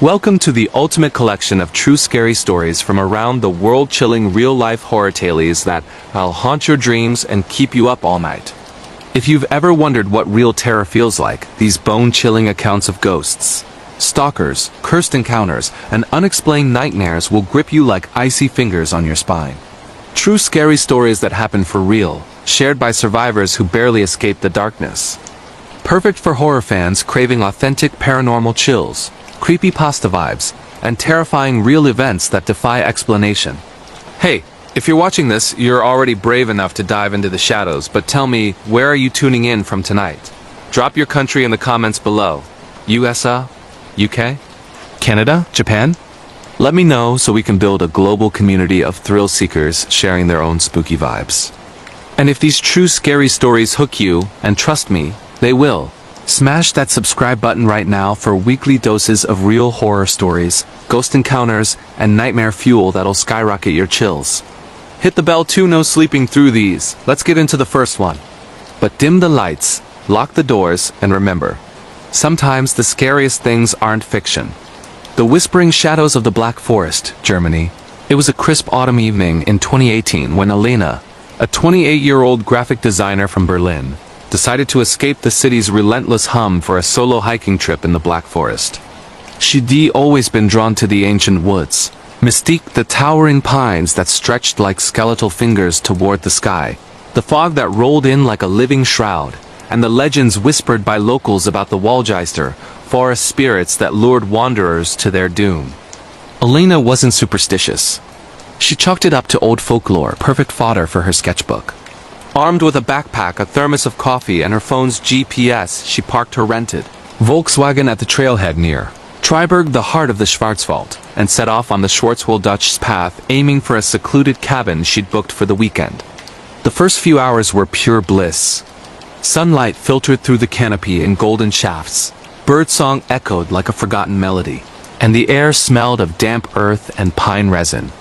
Welcome to the ultimate collection of true scary stories from around the world, chilling real-life horror tales that'll haunt your dreams and keep you up all night. If you've ever wondered what real terror feels like, these bone-chilling accounts of ghosts, stalkers, cursed encounters, and unexplained nightmares will grip you like icy fingers on your spine. True scary stories that happen for real, shared by survivors who barely escaped the darkness. Perfect for horror fans craving authentic paranormal chills, creepypasta vibes, and terrifying real events that defy explanation. Hey, if you're watching this, you're already brave enough to dive into the shadows, but tell me, where are you tuning in from tonight? Drop your country in the comments below. USA? UK? Canada? Japan? Let me know so we can build a global community of thrill seekers sharing their own spooky vibes. And if these true scary stories hook you, and trust me, they will, smash that subscribe button right now for weekly doses of real horror stories, ghost encounters, and nightmare fuel that'll skyrocket your chills. Hit the bell too, no sleeping through these. Let's get into the first one. But dim the lights, lock the doors, and remember, sometimes the scariest things aren't fiction. The Whispering Shadows of the Black Forest, Germany. It was a crisp autumn evening in 2018 when Elena, a 28-year-old graphic designer from Berlin, decided to escape the city's relentless hum for a solo hiking trip in the Black Forest. She'd always been drawn to the ancient woods, mystique, the towering pines that stretched like skeletal fingers toward the sky, the fog that rolled in like a living shroud, and the legends whispered by locals about the Walgeister, forest spirits that lured wanderers to their doom. Elena wasn't superstitious. She chalked it up to old folklore, perfect fodder for her sketchbook. Armed with a backpack, a thermos of coffee, and her phone's GPS, she parked her rented Volkswagen at the trailhead near Triberg, the heart of the Schwarzwald, and set off on the Schwarzwaldau's path, aiming for a secluded cabin she'd booked for the weekend. The first few hours were pure bliss. Sunlight filtered through the canopy in golden shafts, birdsong echoed like a forgotten melody, and the air smelled of damp earth and pine resin.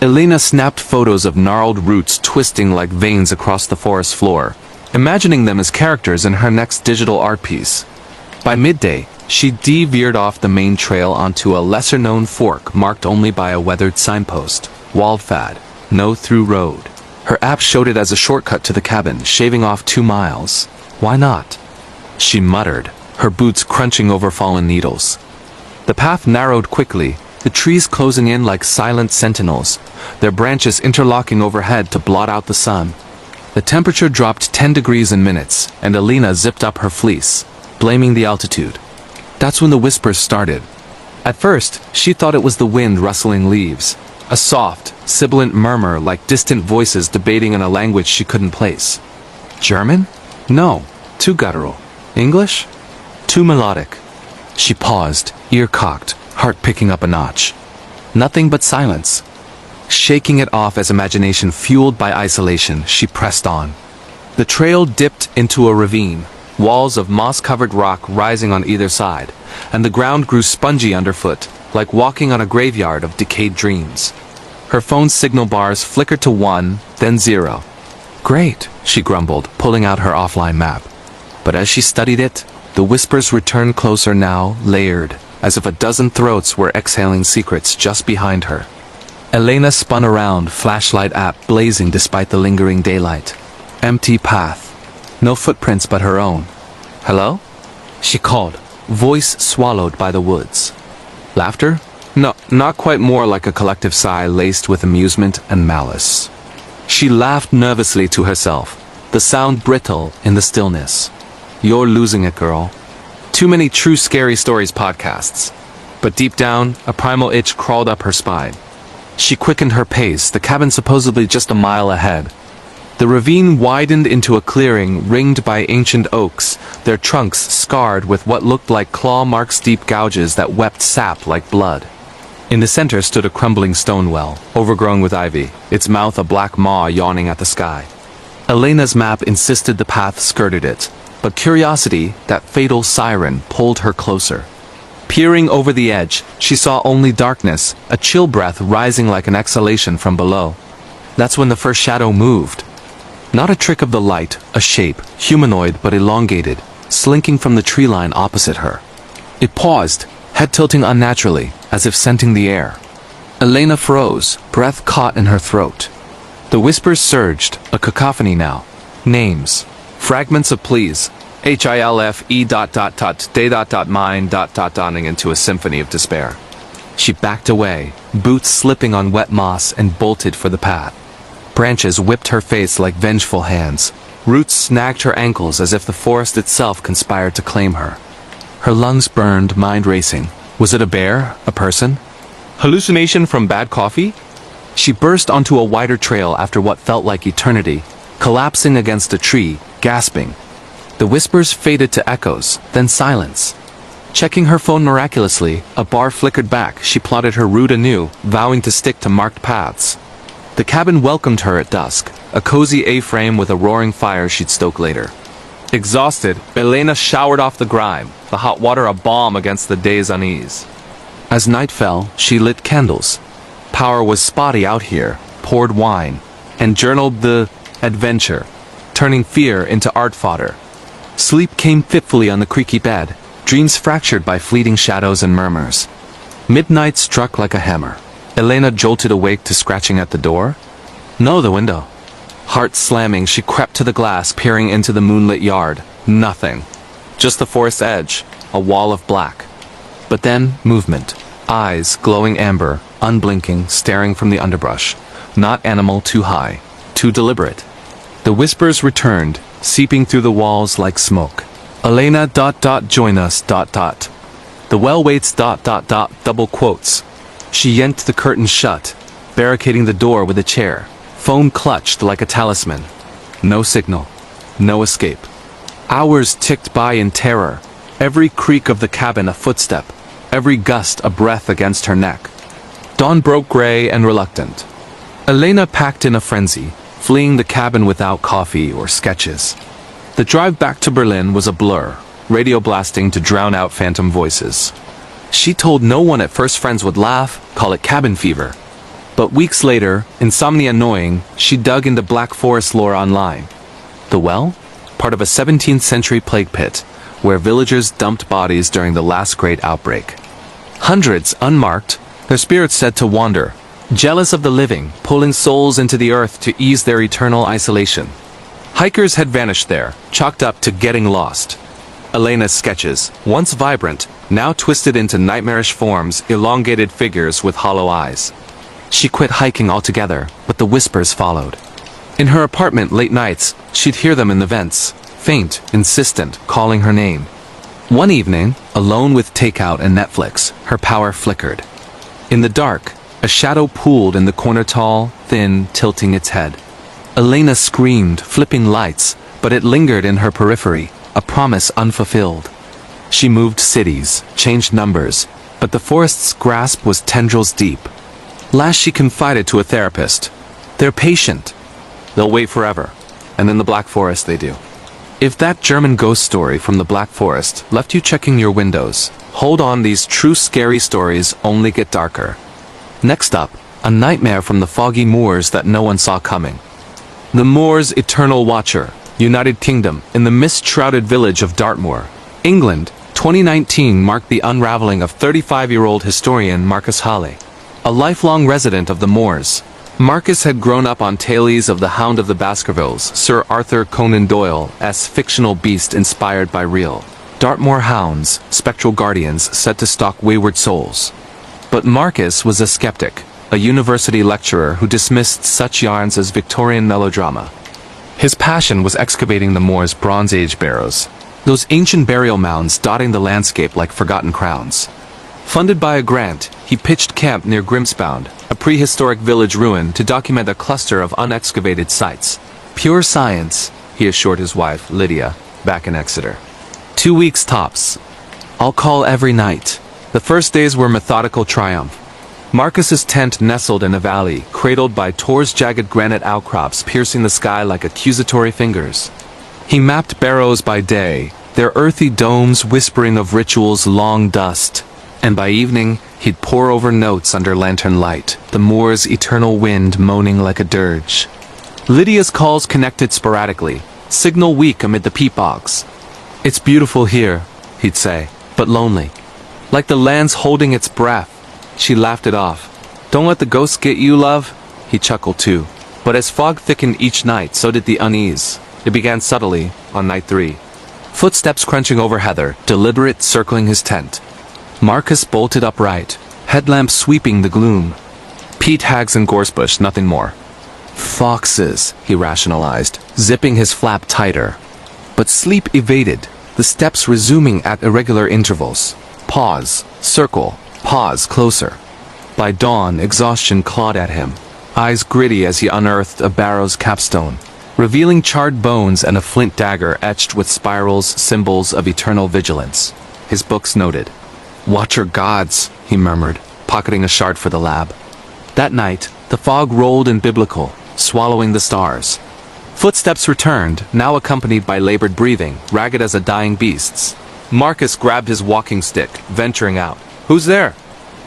Elena snapped photos of gnarled roots twisting like veins across the forest floor, imagining them as characters in her next digital art piece. By midday, she veered off the main trail onto a lesser-known fork marked only by a weathered signpost, Waldpfad, no through road. Her app showed it as a shortcut to the cabin, shaving off 2 miles. Why not? She muttered, her boots crunching over fallen needles. The path narrowed quickly, the trees closing in like silent sentinels, their branches interlocking overhead to blot out the sun. The temperature dropped 10 degrees in minutes, and Elena zipped up her fleece, blaming the altitude. That's when the whispers started. At first, she thought it was the wind rustling leaves, a soft, sibilant murmur like distant voices debating in a language she couldn't place. German? No, too guttural. English? Too melodic. She paused, ear cocked, heart picking up a notch. Nothing but silence. Shaking it off as imagination fueled by isolation, she pressed on. The trail dipped into a ravine, walls of moss-covered rock rising on either side, and the ground grew spongy underfoot, like walking on a graveyard of decayed dreams. Her phone's signal bars flickered to 1, then 0. Great, she grumbled, pulling out her offline map. But as she studied it, the whispers returned closer now, layered, as if a dozen throats were exhaling secrets just behind her. Elena spun around, flashlight app blazing despite the lingering daylight. Empty path. No footprints but her own. Hello? She called, voice swallowed by the woods. Laughter? No, not quite, more like a collective sigh laced with amusement and malice. She laughed nervously to herself, the sound brittle in the stillness. You're losing it, girl. Too many true scary stories podcasts. But deep down, a primal itch crawled up her spine. She quickened her pace, the cabin supposedly just a mile ahead. The ravine widened into a clearing ringed by ancient oaks, their trunks scarred with what looked like claw marks, deep gouges that wept sap like blood. In the center stood a crumbling stone well, overgrown with ivy, its mouth a black maw yawning at the sky. Elena's map insisted the path skirted it, but curiosity, that fatal siren, pulled her closer. Peering over the edge, she saw only darkness, a chill breath rising like an exhalation from below. That's when the first shadow moved. Not a trick of the light, a shape, humanoid but elongated, slinking from the tree line opposite her. It paused, head tilting unnaturally, as if scenting the air. Elena froze, breath caught in her throat. The whispers surged, a cacophony now. Names. Fragments of pleas. HILFE ... day ... mine ... dawning into a symphony of despair. She backed away, boots slipping on wet moss, and bolted for the path. Branches whipped her face like vengeful hands. Roots snagged her ankles as if the forest itself conspired to claim her. Her lungs burned, mind racing. Was it a bear? A person? Hallucination from bad coffee? She burst onto a wider trail after what felt like eternity, collapsing against a tree, gasping. The whispers faded to echoes, then silence. Checking her phone miraculously, a bar flickered back. She plotted her route anew, vowing to stick to marked paths. The cabin welcomed her at dusk, a cozy A-frame with a roaring fire she'd stoke later. Exhausted, Elena showered off the grime, the hot water a balm against the day's unease. As night fell, she lit candles. Power was spotty out here, poured wine, and journaled the adventure, turning fear into art fodder. Sleep came fitfully on the creaky bed, dreams fractured by fleeting shadows and murmurs. Midnight struck like a hammer. Elena jolted awake to scratching at the door. No, the window. Heart slamming, she crept to the glass, peering into the moonlit yard. Nothing. Just the forest edge, a wall of black. But then, movement. Eyes, glowing amber, unblinking, staring from the underbrush. Not animal, too high. Too deliberate. The whispers returned, seeping through the walls like smoke. Elena ... join us ... The well waits ... double quotes. She yanked the curtain shut, barricading the door with a chair. Phone clutched like a talisman. No signal. No escape. Hours ticked by in terror. Every creak of the cabin a footstep. Every gust a breath against her neck. Dawn broke gray and reluctant. Elena packed in a frenzy, fleeing the cabin without coffee or sketches. The drive back to Berlin was a blur, radio blasting to drown out phantom voices. She told no one at first. Friends would laugh, call it cabin fever. But weeks later, insomnia annoying, she dug into Black Forest lore online. The well? Part of a 17th century plague pit, where villagers dumped bodies during the last great outbreak. Hundreds unmarked, their spirits said to wander, jealous of the living, pulling souls into the earth to ease their eternal isolation. Hikers had vanished there, chalked up to getting lost. Elena's sketches, once vibrant, now twisted into nightmarish forms, elongated figures with hollow eyes. She quit hiking altogether, but the whispers followed. In her apartment late nights, she'd hear them in the vents, faint, insistent, calling her name. One evening, alone with takeout and Netflix, her power flickered. In the dark, a shadow pooled in the corner, tall, thin, tilting its head. Elena screamed, flipping lights, but it lingered in her periphery, a promise unfulfilled. She moved cities, changed numbers, but the forest's grasp was tendrils deep. Last she confided to a therapist. They're patient. They'll wait forever. And in the Black Forest they do. If that German ghost story from the Black Forest left you checking your windows, hold on, these true scary stories only get darker. Next up, a nightmare from the foggy moors that no one saw coming. The Moors' Eternal Watcher, United Kingdom, in the mist-shrouded village of Dartmoor, England, 2019 marked the unraveling of 35-year-old historian Marcus Halley. A lifelong resident of the moors, Marcus had grown up on tales of the Hound of the Baskervilles, Sir Arthur Conan Doyle's fictional beast inspired by real Dartmoor hounds, spectral guardians set to stalk wayward souls. But Marcus was a skeptic, a university lecturer who dismissed such yarns as Victorian melodrama. His passion was excavating the moors' Bronze Age barrows, those ancient burial mounds dotting the landscape like forgotten crowns. Funded by a grant, he pitched camp near Grimsbound, a prehistoric village ruin, to document a cluster of unexcavated sites. Pure science, he assured his wife, Lydia, back in Exeter. 2 weeks tops. I'll call every night. The first days were methodical triumph. Marcus's tent nestled in a valley, cradled by Tor's jagged granite outcrops piercing the sky like accusatory fingers. He mapped barrows by day, their earthy domes whispering of rituals long dust, and by evening, he'd pore over notes under lantern light, the moor's eternal wind moaning like a dirge. Lydia's calls connected sporadically, signal weak amid the peat bogs. It's beautiful here, he'd say, but lonely. Like the land's holding its breath. She laughed it off. Don't let the ghosts get you, love. He chuckled too. But as fog thickened each night, so did the unease. It began subtly on night 3. Footsteps crunching over heather, deliberate, circling his tent. Marcus bolted upright, headlamp sweeping the gloom. Peat hags and gorsebush, nothing more. Foxes, he rationalized, zipping his flap tighter. But sleep evaded, the steps resuming at irregular intervals. Pause, circle, pause, closer. By dawn, exhaustion clawed at him, eyes gritty as he unearthed a barrow's capstone, revealing charred bones and a flint dagger etched with spirals, symbols of eternal vigilance. His books noted. Watcher gods, he murmured, pocketing a shard for the lab. That night, the fog rolled in biblical, swallowing the stars. Footsteps returned, now accompanied by labored breathing, ragged as a dying beast's. Marcus grabbed his walking stick, venturing out. Who's there?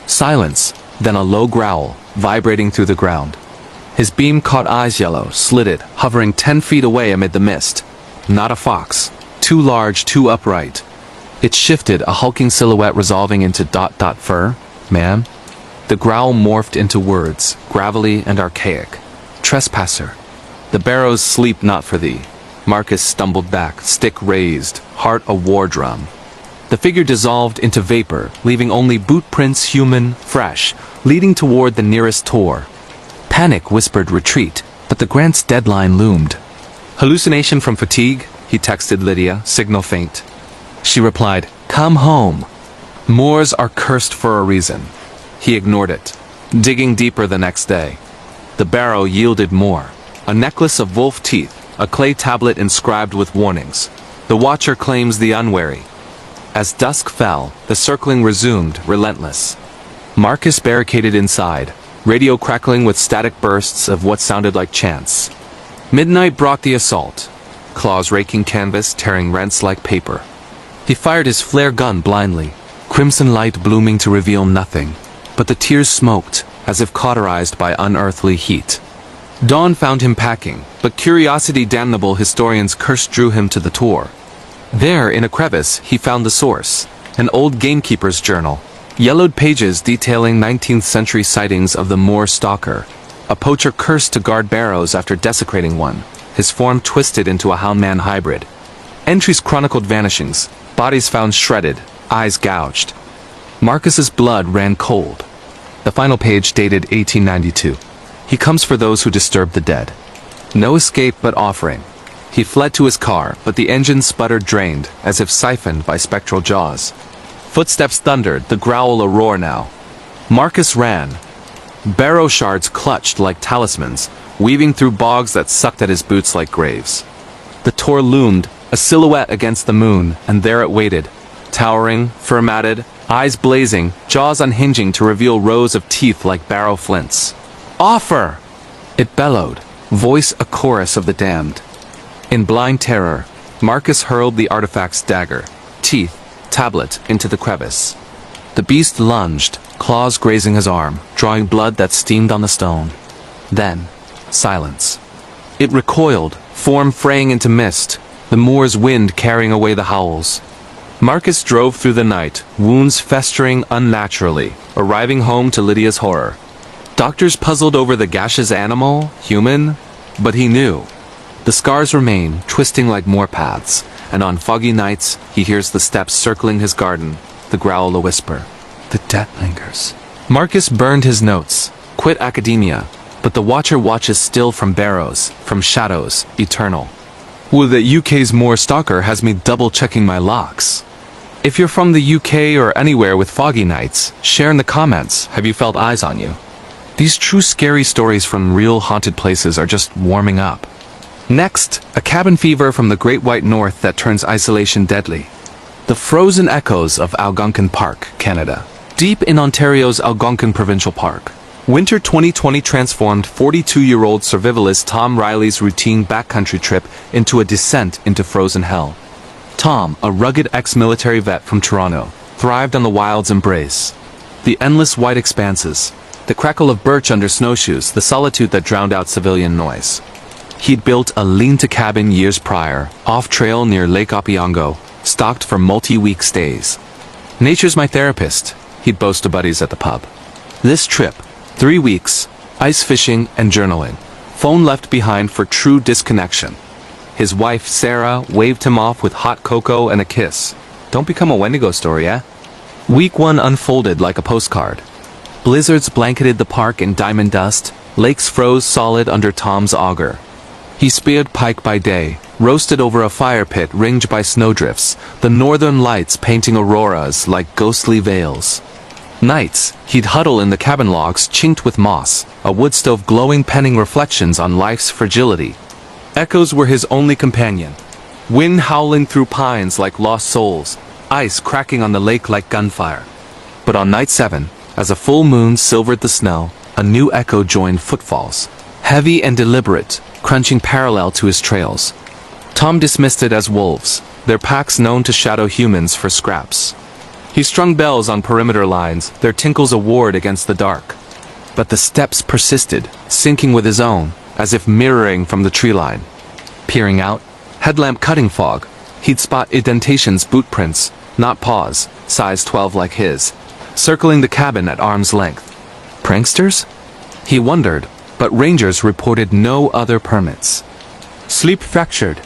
Silence, then a low growl, vibrating through the ground. His beam caught eyes yellow, slitted, hovering 10 feet away amid the mist. Not a fox. Too large, too upright. It shifted, a hulking silhouette resolving into ... fur. Ma'am? The growl morphed into words, gravelly and archaic. Trespasser. The barrows sleep not for thee. Marcus stumbled back, stick raised, heart a war drum. The figure dissolved into vapor, leaving only boot prints human, fresh, leading toward the nearest tor. Panic whispered retreat, but the Grant's deadline loomed. Hallucination from fatigue? He texted Lydia, signal faint. She replied, come home. Moors are cursed for a reason. He ignored it, digging deeper the next day. The barrow yielded more. A necklace of wolf teeth, a clay tablet inscribed with warnings. The watcher claims the unwary. As dusk fell, the circling resumed, relentless. Marcus barricaded inside, radio crackling with static bursts of what sounded like chants. Midnight brought the assault, claws raking canvas, tearing rents like paper. He fired his flare gun blindly, crimson light blooming to reveal nothing, but the tears smoked, as if cauterized by unearthly heat. Dawn found him packing, but curiosity damnable historian's curse drew him to the tor. There, in a crevice, he found the source, an old gamekeeper's journal, yellowed pages detailing 19th century sightings of the Moor stalker, a poacher cursed to guard barrows after desecrating one, his form twisted into a hound-man hybrid. Entries chronicled vanishings, bodies found shredded, eyes gouged. Marcus's blood ran cold. The final page dated 1892. He comes for those who disturb the dead. No escape but offering. He fled to his car, but the engine sputtered drained, as if siphoned by spectral jaws. Footsteps thundered, the growl a roar now. Marcus ran. Barrow shards clutched like talismans, weaving through bogs that sucked at his boots like graves. The tor loomed, a silhouette against the moon, and there it waited. Towering, fur-matted, eyes blazing, jaws unhinging to reveal rows of teeth like barrow flints. Offer! It bellowed, voice a chorus of the damned. In blind terror, Marcus hurled the artifact's dagger, teeth, tablet, into the crevice. The beast lunged, claws grazing his arm, drawing blood that steamed on the stone. Then, silence. It recoiled, form fraying into mist, the moor's wind carrying away the howls. Marcus drove through the night, wounds festering unnaturally, arriving home to Lydia's horror. Doctors puzzled over the gaseous animal, human, but he knew. The scars remain, twisting like moor paths, and on foggy nights, he hears the steps circling his garden, the growl a whisper. The debt lingers. Marcus burned his notes, quit academia, but the watcher watches still from barrows, from shadows, eternal. Well, the UK's Moor stalker has me double-checking my locks. If you're from the UK or anywhere with foggy nights, share in the comments, have you felt eyes on you? These true scary stories from real haunted places are just warming up. Next, a cabin fever from the Great White North that turns isolation deadly. The frozen echoes of Algonquin Park, Canada. Deep in Ontario's Algonquin Provincial Park, winter 2020 transformed 42-year-old survivalist Tom Riley's routine backcountry trip into a descent into frozen hell. Tom, a rugged ex-military vet from Toronto, thrived on the wild's embrace. The endless white expanses, the crackle of birch under snowshoes, the solitude that drowned out civilian noise. He'd built a lean-to cabin years prior, off-trail near Lake Opeongo, stocked for multi-week stays. Nature's my therapist, he'd boast to buddies at the pub. This trip, 3 weeks, ice fishing and journaling. Phone left behind for true disconnection. His wife, Sarah, waved him off with hot cocoa and a kiss. Don't become a Wendigo story, eh? Week 1 unfolded like a postcard. Blizzards blanketed the park in diamond dust, lakes froze solid under Tom's auger. He speared pike by day, roasted over a fire pit ringed by snowdrifts, the northern lights painting auroras like ghostly veils. Nights, he'd huddle in the cabin logs chinked with moss, a wood stove glowing penning reflections on life's fragility. Echoes were his only companion. Wind howling through pines like lost souls, ice cracking on the lake like gunfire. But on night 7, as a full moon silvered the snow, a new echo joined footfalls. Heavy and deliberate, crunching parallel to his trails. Tom dismissed it as wolves, their packs known to shadow humans for scraps. He strung bells on perimeter lines, their tinkles a ward against the dark. But the steps persisted, syncing with his own, as if mirroring from the tree line. Peering out, headlamp cutting fog, he'd spot indentations, boot prints, not paws, size 12 like his, circling the cabin at arm's length. Pranksters? He wondered, but rangers reported no other permits. Sleep fractured.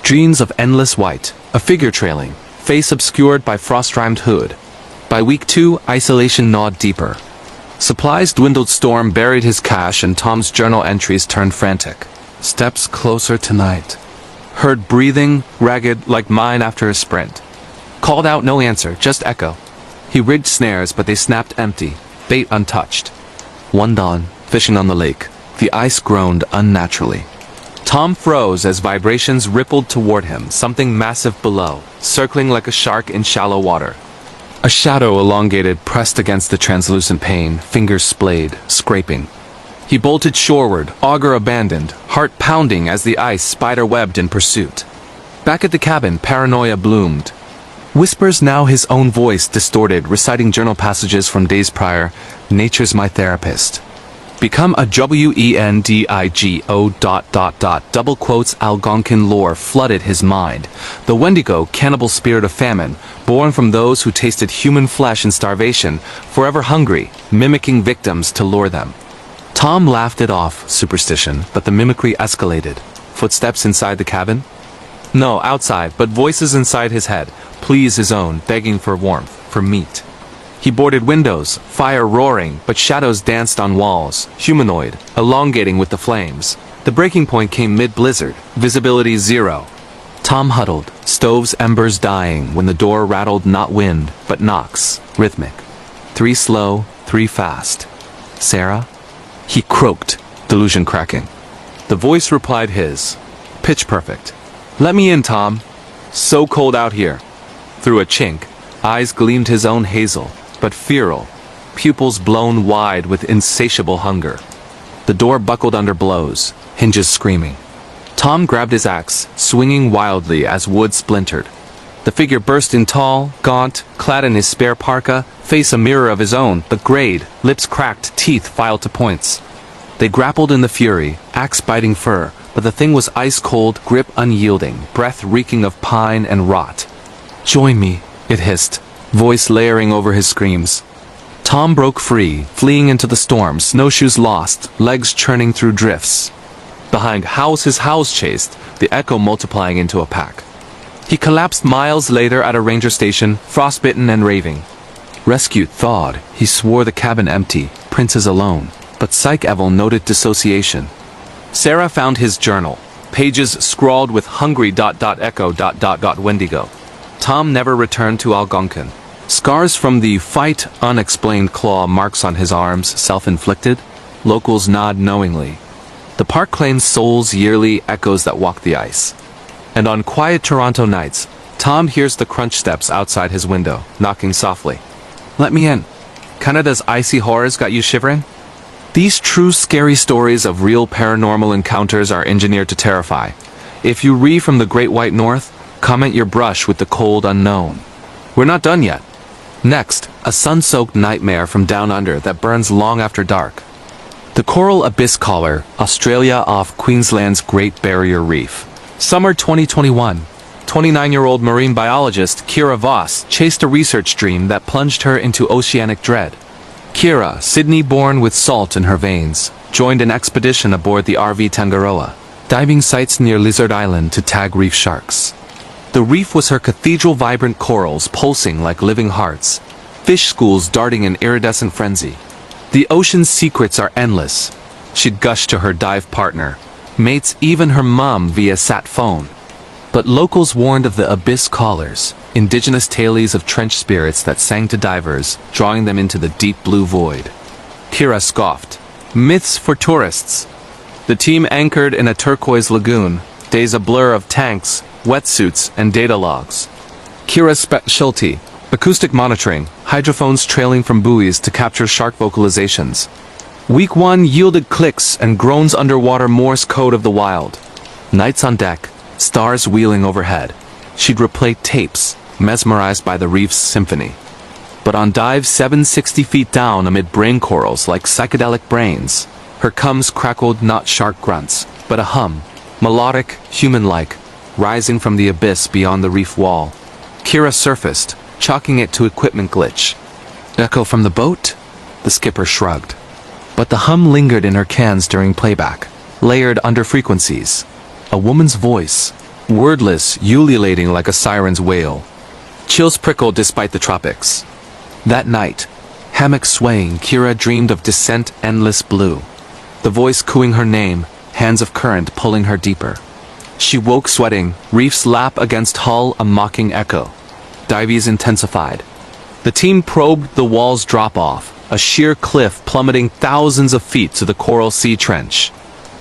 Dreams of endless white, a figure trailing, face obscured by frost-rimed hood. By week 2, isolation gnawed deeper. Supplies dwindled, storm buried his cache, and Tom's journal entries turned frantic. Steps closer tonight. Heard breathing, ragged like mine after a sprint. Called out, no answer, just echo. He rigged snares, but they snapped empty, bait untouched. One dawn, fishing on the lake, the ice groaned unnaturally. Tom froze as vibrations rippled toward him, something massive below, circling like a shark in shallow water. A shadow elongated, pressed against the translucent pane, fingers splayed, scraping. He bolted shoreward, auger abandoned, heart pounding as the ice spider-webbed in pursuit. Back at the cabin, paranoia bloomed. Whispers, now his own voice distorted, reciting journal passages from days prior. Nature's my therapist. Become a Wendigo ... double quotes Algonquin lore flooded his mind. The Wendigo, cannibal spirit of famine, born from those who tasted human flesh in starvation, forever hungry, mimicking victims to lure them. Tom laughed it off, superstition, but the mimicry escalated. Footsteps inside the cabin? No, outside, but voices inside his head, pleas his own, begging for warmth, for meat. He boarded windows, fire roaring, but shadows danced on walls, humanoid, elongating with the flames. The breaking point came mid-blizzard, visibility 0. Tom huddled, stove's embers dying, when the door rattled not wind, but knocks, rhythmic. 3 slow, 3 fast. Sarah? He croaked, delusion cracking. The voice replied his. Pitch perfect. Let me in, Tom. So cold out here. Through a chink, eyes gleamed his own hazel, but feral, pupils blown wide with insatiable hunger. The door buckled under blows, hinges screaming. Tom grabbed his axe, swinging wildly as wood splintered. The figure burst in tall, gaunt, clad in his spare parka, face a mirror of his own, but grayed, lips cracked, teeth filed to points. They grappled in the fury, axe biting fur, but the thing was ice-cold, grip unyielding, breath reeking of pine and rot. Join me, it hissed, voice layering over his screams. Tom broke free, fleeing into the storm, snowshoes lost, legs churning through drifts. Behind howls his howls chased, the echo multiplying into a pack. He collapsed miles later at a ranger station, frostbitten and raving. Rescued thawed, he swore the cabin empty, princes alone, but Psych Evil noted dissociation. Sarah found his journal, pages scrawled with hungry ... echo ... Wendigo. Tom never returned to Algonquin. Scars from the fight, unexplained claw marks on his arms, self-inflicted. Locals nod knowingly. The park claims souls yearly, echoes that walk the ice. And on quiet Toronto nights, Tom hears the crunch steps outside his window, knocking softly. Let me in. Canada's icy horrors got you shivering? These true scary stories of real paranormal encounters are engineered to terrify. If you read from the Great White North, comment your brush with the cold unknown. We're not done yet. Next, a sun-soaked nightmare from down under that burns long after dark. The coral abyss collar, Australia off Queensland's Great Barrier Reef. Summer 2021. 29-year-old marine biologist Kira Voss chased a research dream that plunged her into oceanic dread. Kira, Sydney-born with salt in her veins, joined an expedition aboard the RV Tangaroa, diving sites near Lizard Island to tag reef sharks. The reef was her cathedral, vibrant corals pulsing like living hearts, fish schools darting in iridescent frenzy. The ocean's secrets are endless, she'd gush to her dive partner, mates, even her mum via sat phone. But locals warned of the abyss callers, indigenous tales of trench spirits that sang to divers, drawing them into the deep blue void. Kira scoffed. Myths for tourists. The team anchored in a turquoise lagoon, days a blur of tanks, wetsuits, and data logs. Kira's specialty: acoustic monitoring, hydrophones trailing from buoys to capture shark vocalizations. Week 1 yielded clicks and groans underwater, Morse code of the wild. Nights on deck, stars wheeling overhead. She'd replay tapes, mesmerized by the reef's symphony. But on dives 760 feet down amid brain corals like psychedelic brains, her cums crackled not shark grunts, but a hum, melodic, human-like, rising from the abyss beyond the reef wall. Kira surfaced, chalking it to equipment glitch. Echo from the boat? The skipper shrugged. But the hum lingered in her cans during playback, layered under frequencies. A woman's voice, wordless, ululating like a siren's wail. Chills prickled despite the tropics. That night, hammock swaying, Kira dreamed of descent, endless blue. The voice cooing her name, hands of current pulling her deeper. She woke sweating, reef's lap against hull a mocking echo. Dives intensified. The team probed the wall's drop-off, a sheer cliff plummeting thousands of feet to the coral sea trench.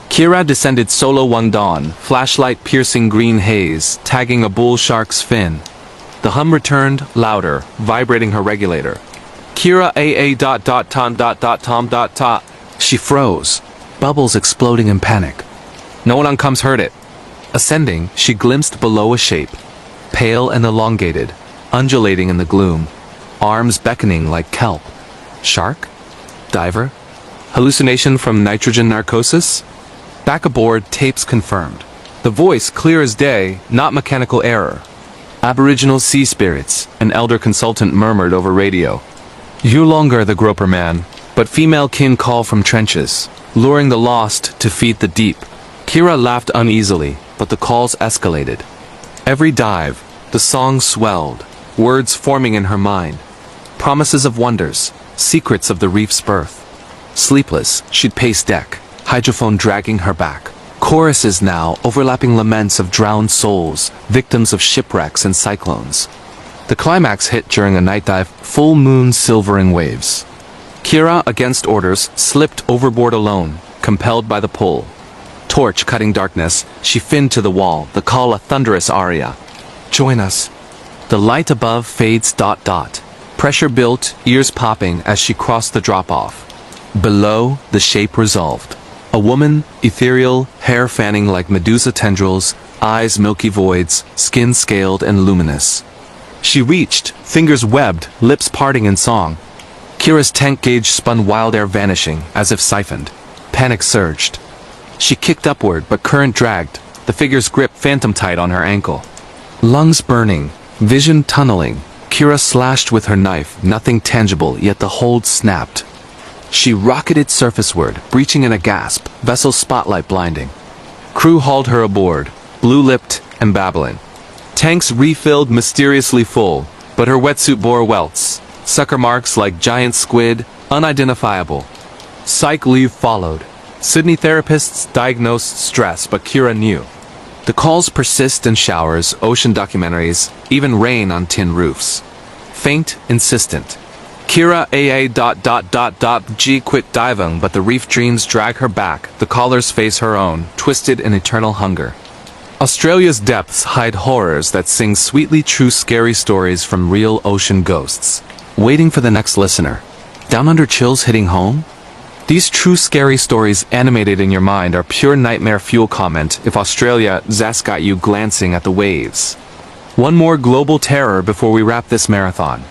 Kira descended solo one dawn, flashlight piercing green haze, tagging a bull shark's fin. The hum returned, louder, vibrating her regulator. Kira Tom. She froze, bubbles exploding in panic. No one on comms heard it. Ascending, she glimpsed below a shape, pale and elongated, undulating in the gloom, arms beckoning like kelp. Shark? Diver? Hallucination from nitrogen narcosis? Back aboard, tapes confirmed. The voice clear as day, not mechanical error. Aboriginal sea spirits, an elder consultant murmured over radio. You longer the groper man, but female kin call from trenches, luring the lost to feed the deep. Kira laughed uneasily, but the calls escalated. Every dive, the song swelled, words forming in her mind. Promises of wonders, secrets of the reef's birth. Sleepless, she'd pace deck, hydrophone dragging her back. Choruses now, overlapping laments of drowned souls, victims of shipwrecks and cyclones. The climax hit during a night dive, full moon silvering waves. Kira, against orders, slipped overboard alone, compelled by the pull. Torch cutting darkness, she finned to the wall, the call a thunderous aria. Join us. The light above fades ... Pressure built, ears popping as she crossed the drop-off. Below, the shape resolved. A woman, ethereal, hair fanning like Medusa tendrils, eyes milky voids, skin scaled and luminous. She reached, fingers webbed, lips parting in song. Kira's tank gauge spun, wild air vanishing, as if siphoned. Panic surged. She kicked upward, but current dragged, the figure's grip phantom tight on her ankle. Lungs burning, vision tunneling, Kira slashed with her knife, nothing tangible, yet the hold snapped. She rocketed surfaceward, breaching in a gasp, vessel spotlight blinding. Crew hauled her aboard, blue-lipped and babbling. Tanks refilled, mysteriously full, but her wetsuit bore welts, sucker marks like giant squid, unidentifiable. Psych leave followed. Sydney therapists diagnosed stress, but Kira knew. The calls persist in showers, ocean documentaries, even rain on tin roofs. Faint, insistent. Kira G quit diving, but the reef dreams drag her back, the callers face her own, twisted in eternal hunger. Australia's depths hide horrors that sing sweetly true scary stories from real ocean ghosts. Waiting for the next listener. Down under chills hitting home? These true scary stories animated in your mind are pure nightmare fuel. Comment if Australia zas got you glancing at the waves. One more global terror before we wrap this marathon.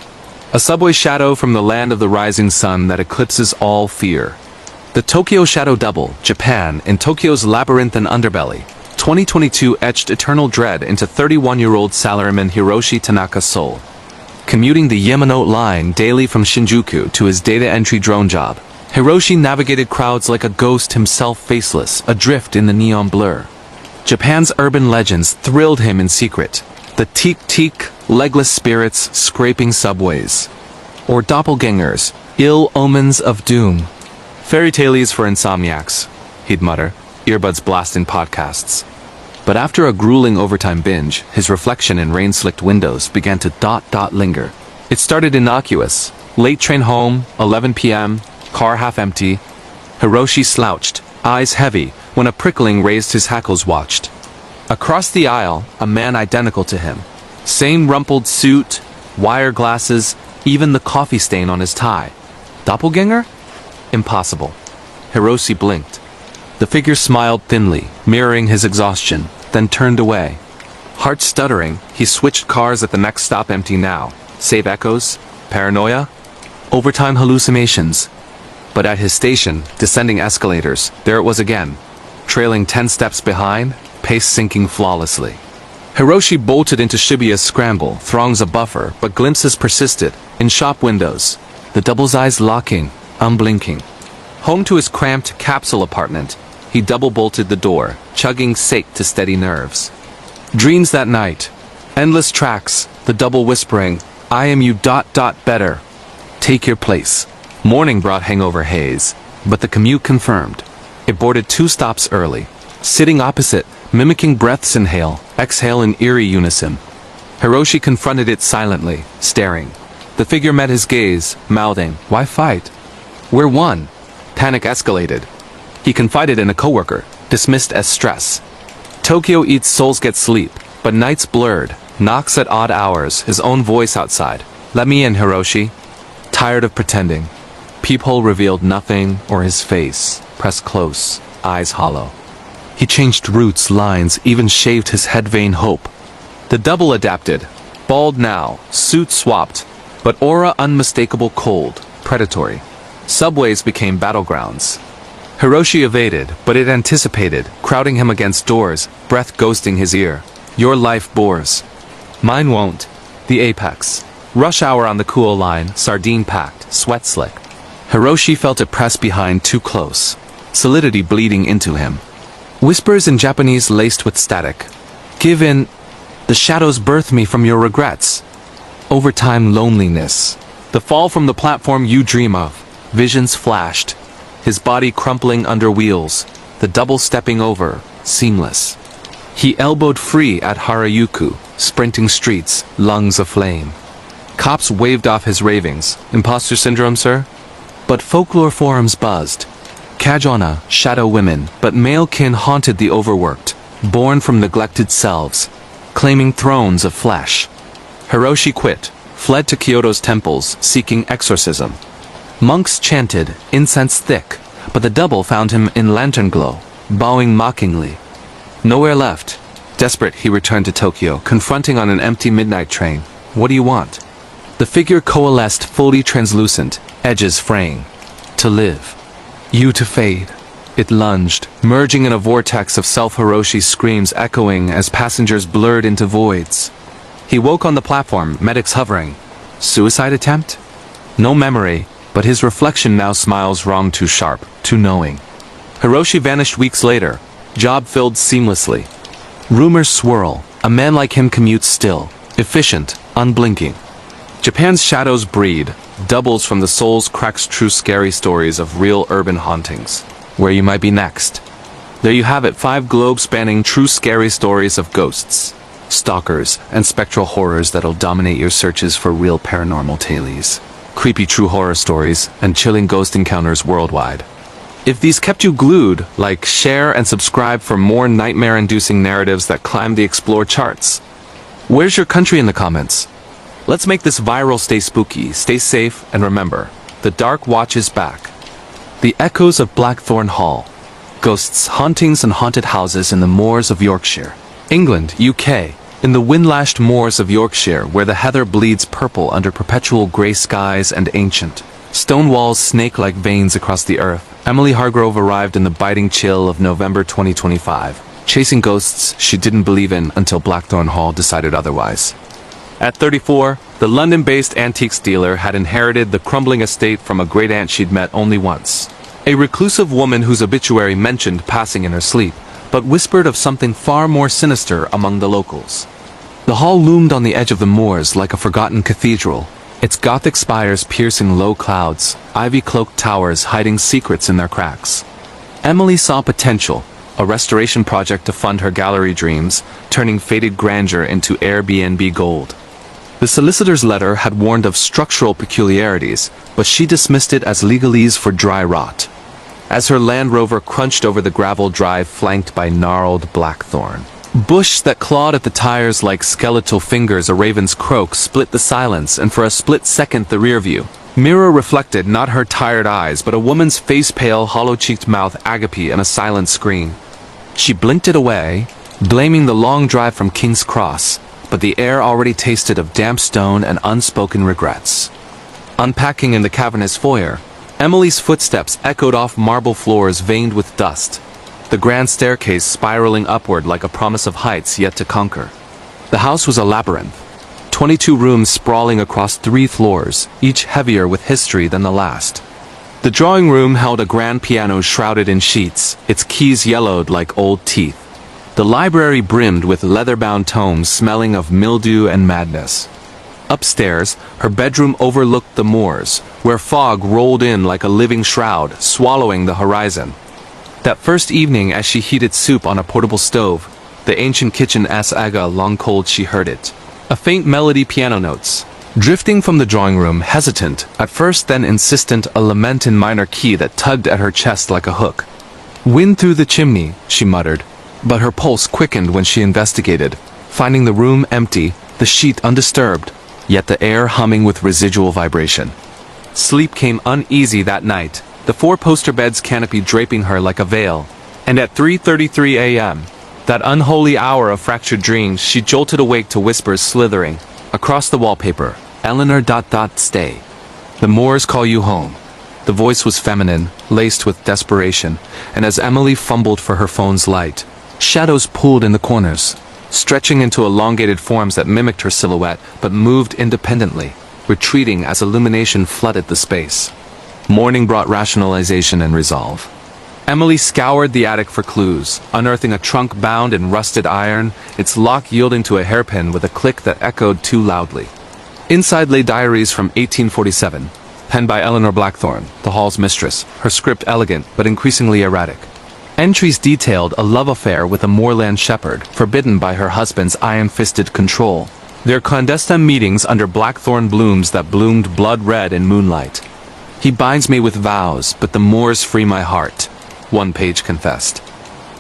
A subway shadow from the land of the rising sun that eclipses all fear. The Tokyo Shadow Double, Japan, in Tokyo's labyrinthine underbelly. 2022 etched eternal dread into 31-year-old salaryman Hiroshi Tanaka's soul. Commuting the Yamanote line daily from Shinjuku to his data entry drone job, Hiroshi navigated crowds like a ghost himself, faceless, adrift in the neon blur. Japan's urban legends thrilled him in secret. The teak-teak, legless spirits scraping subways. Or doppelgangers, ill omens of doom. Fairy tales for insomniacs, he'd mutter, earbuds blasting podcasts. But after a grueling overtime binge, his reflection in rain-slicked windows began to linger. It started innocuous. Late train home, 11 p.m., car half empty. Hiroshi slouched, eyes heavy, when a prickling raised his hackles watched. Across the aisle, a man identical to him. Same rumpled suit, wire glasses, even the coffee stain on his tie. Doppelganger? Impossible. Hiroshi blinked. The figure smiled thinly, mirroring his exhaustion, then turned away. Heart stuttering, he switched cars at the next stop. Empty now. Save echoes? Paranoia? Overtime hallucinations. But at his station, descending escalators, there it was again. Trailing 10 steps behind, pace sinking flawlessly. Hiroshi bolted into Shibuya's scramble, throngs a buffer, but glimpses persisted, in shop windows. The double's eyes locking, unblinking. Home to his cramped capsule apartment, he double-bolted the door, chugging sake to steady nerves. Dreams that night. Endless tracks, the double whispering, I am you ... better. Take your place. Morning brought hangover haze, but the commute confirmed. It boarded 2 stops early. Sitting opposite, mimicking breaths inhale, exhale in eerie unison. Hiroshi confronted it silently, staring. The figure met his gaze, mouthing, why fight? We're one. Panic escalated. He confided in a coworker, dismissed as stress. Tokyo eats, souls get sleep, but nights blurred, knocks at odd hours, his own voice outside. Let me in, Hiroshi. Tired of pretending. Peephole revealed nothing, or his face, pressed close, eyes hollow. He changed routes, lines, even shaved his head. Vain hope. The double adapted. Bald now, suit swapped, but aura unmistakable, cold, predatory. Subways became battlegrounds. Hiroshi evaded, but it anticipated, crowding him against doors, breath ghosting his ear. Your life bores. Mine won't. The apex. Rush hour on the cool line, sardine-packed, sweat slick. Hiroshi felt it press behind too close. Solidity bleeding into him. Whispers in Japanese laced with static. Give in. The shadows birth me from your regrets. Overtime loneliness. The fall from the platform you dream of. Visions flashed. His body crumpling under wheels. The double stepping over. Seamless. He elbowed free at Harajuku, sprinting streets, lungs aflame. Cops waved off his ravings. Imposter syndrome, sir? But folklore forums buzzed. Kajona, shadow women, but male kin haunted the overworked, born from neglected selves, claiming thrones of flesh. Hiroshi quit, fled to Kyoto's temples, seeking exorcism. Monks chanted, incense thick, but the double found him in lantern glow, bowing mockingly. Nowhere left. Desperate, he returned to Tokyo, confronting on an empty midnight train. What do you want? The figure coalesced, fully translucent, edges fraying. To live. You to fade. It lunged, merging in a vortex of self-Hiroshi's screams echoing as passengers blurred into voids. He woke on the platform, medics hovering. Suicide attempt? No memory, but his reflection now smiles wrong, too sharp, too knowing. Hiroshi vanished weeks later, job filled seamlessly. Rumors swirl, a man like him commutes still, efficient, unblinking. Japan's shadows breed, doubles from the soul's cracks, true scary stories of real urban hauntings. Where you might be next. There you have it, 5 globe-spanning true scary stories of ghosts, stalkers, and spectral horrors that'll dominate your searches for real paranormal tales. Creepy true horror stories, and chilling ghost encounters worldwide. If these kept you glued, like, share, and subscribe for more nightmare-inducing narratives that climb the Explore charts. Where's your country in the comments? Let's make this viral. Stay spooky, stay safe, and remember, the Dark Watch is back. The echoes of Blackthorn Hall. Ghosts, hauntings, and haunted houses in the moors of Yorkshire. England, UK. In the wind-lashed moors of Yorkshire, where the heather bleeds purple under perpetual grey skies and ancient stone walls snake like veins across the earth, Emily Hargrove arrived in the biting chill of November 2025. chasing ghosts she didn't believe in until Blackthorn Hall decided otherwise. At 34, the London-based antiques dealer had inherited the crumbling estate from a great-aunt she'd met only once. A reclusive woman whose obituary mentioned passing in her sleep, but whispered of something far more sinister among the locals. The hall loomed on the edge of the moors like a forgotten cathedral, its Gothic spires piercing low clouds, ivy-cloaked towers hiding secrets in their cracks. Emily saw potential, a restoration project to fund her gallery dreams, turning faded grandeur into Airbnb gold. The solicitor's letter had warned of structural peculiarities, but she dismissed it as legalese for dry rot. As her Land Rover crunched over the gravel drive flanked by gnarled blackthorn bush that clawed at the tires like skeletal fingers, a raven's croak split the silence, and for a split second the rearview mirror reflected not her tired eyes but a woman's face-pale, hollow-cheeked mouth, agape, and a silent scream. She blinked it away, blaming the long drive from King's Cross, but the air already tasted of damp stone and unspoken regrets. Unpacking in the cavernous foyer, Emily's footsteps echoed off marble floors veined with dust, the grand staircase spiraling upward like a promise of heights yet to conquer. The house was a labyrinth, 22 rooms sprawling across 3 floors, each heavier with history than the last. The drawing room held a grand piano shrouded in sheets, its keys yellowed like old teeth. The library brimmed with leather-bound tomes smelling of mildew and madness. Upstairs, her bedroom overlooked the moors, where fog rolled in like a living shroud, swallowing the horizon. That first evening as she heated soup on a portable stove, the ancient kitchen aga long cold she heard it. A faint melody, piano notes, drifting from the drawing room, hesitant, at first then insistent, a lament in minor key that tugged at her chest like a hook. Wind through the chimney, she muttered, but her pulse quickened when she investigated, finding the room empty, the sheet undisturbed, yet the air humming with residual vibration. Sleep came uneasy that night, the 4-poster bed's canopy draping her like a veil, and at 3:33 a.m., that unholy hour of fractured dreams, she jolted awake to whispers slithering across the wallpaper. Eleanor ... stay. The moors call you home. The voice was feminine, laced with desperation, and as Emily fumbled for her phone's light, shadows pooled in the corners, stretching into elongated forms that mimicked her silhouette but moved independently, retreating as illumination flooded the space. Morning brought rationalization and resolve. Emily scoured the attic for clues, unearthing a trunk bound in rusted iron, its lock yielding to a hairpin with a click that echoed too loudly. Inside lay diaries from 1847, penned by Eleanor Blackthorn, the hall's mistress, her script elegant but increasingly erratic. Entries detailed a love affair with a moorland shepherd, forbidden by her husband's iron-fisted control. Their clandestine meetings under blackthorn blooms that bloomed blood-red in moonlight. He binds me with vows, but the moors free my heart, one page confessed.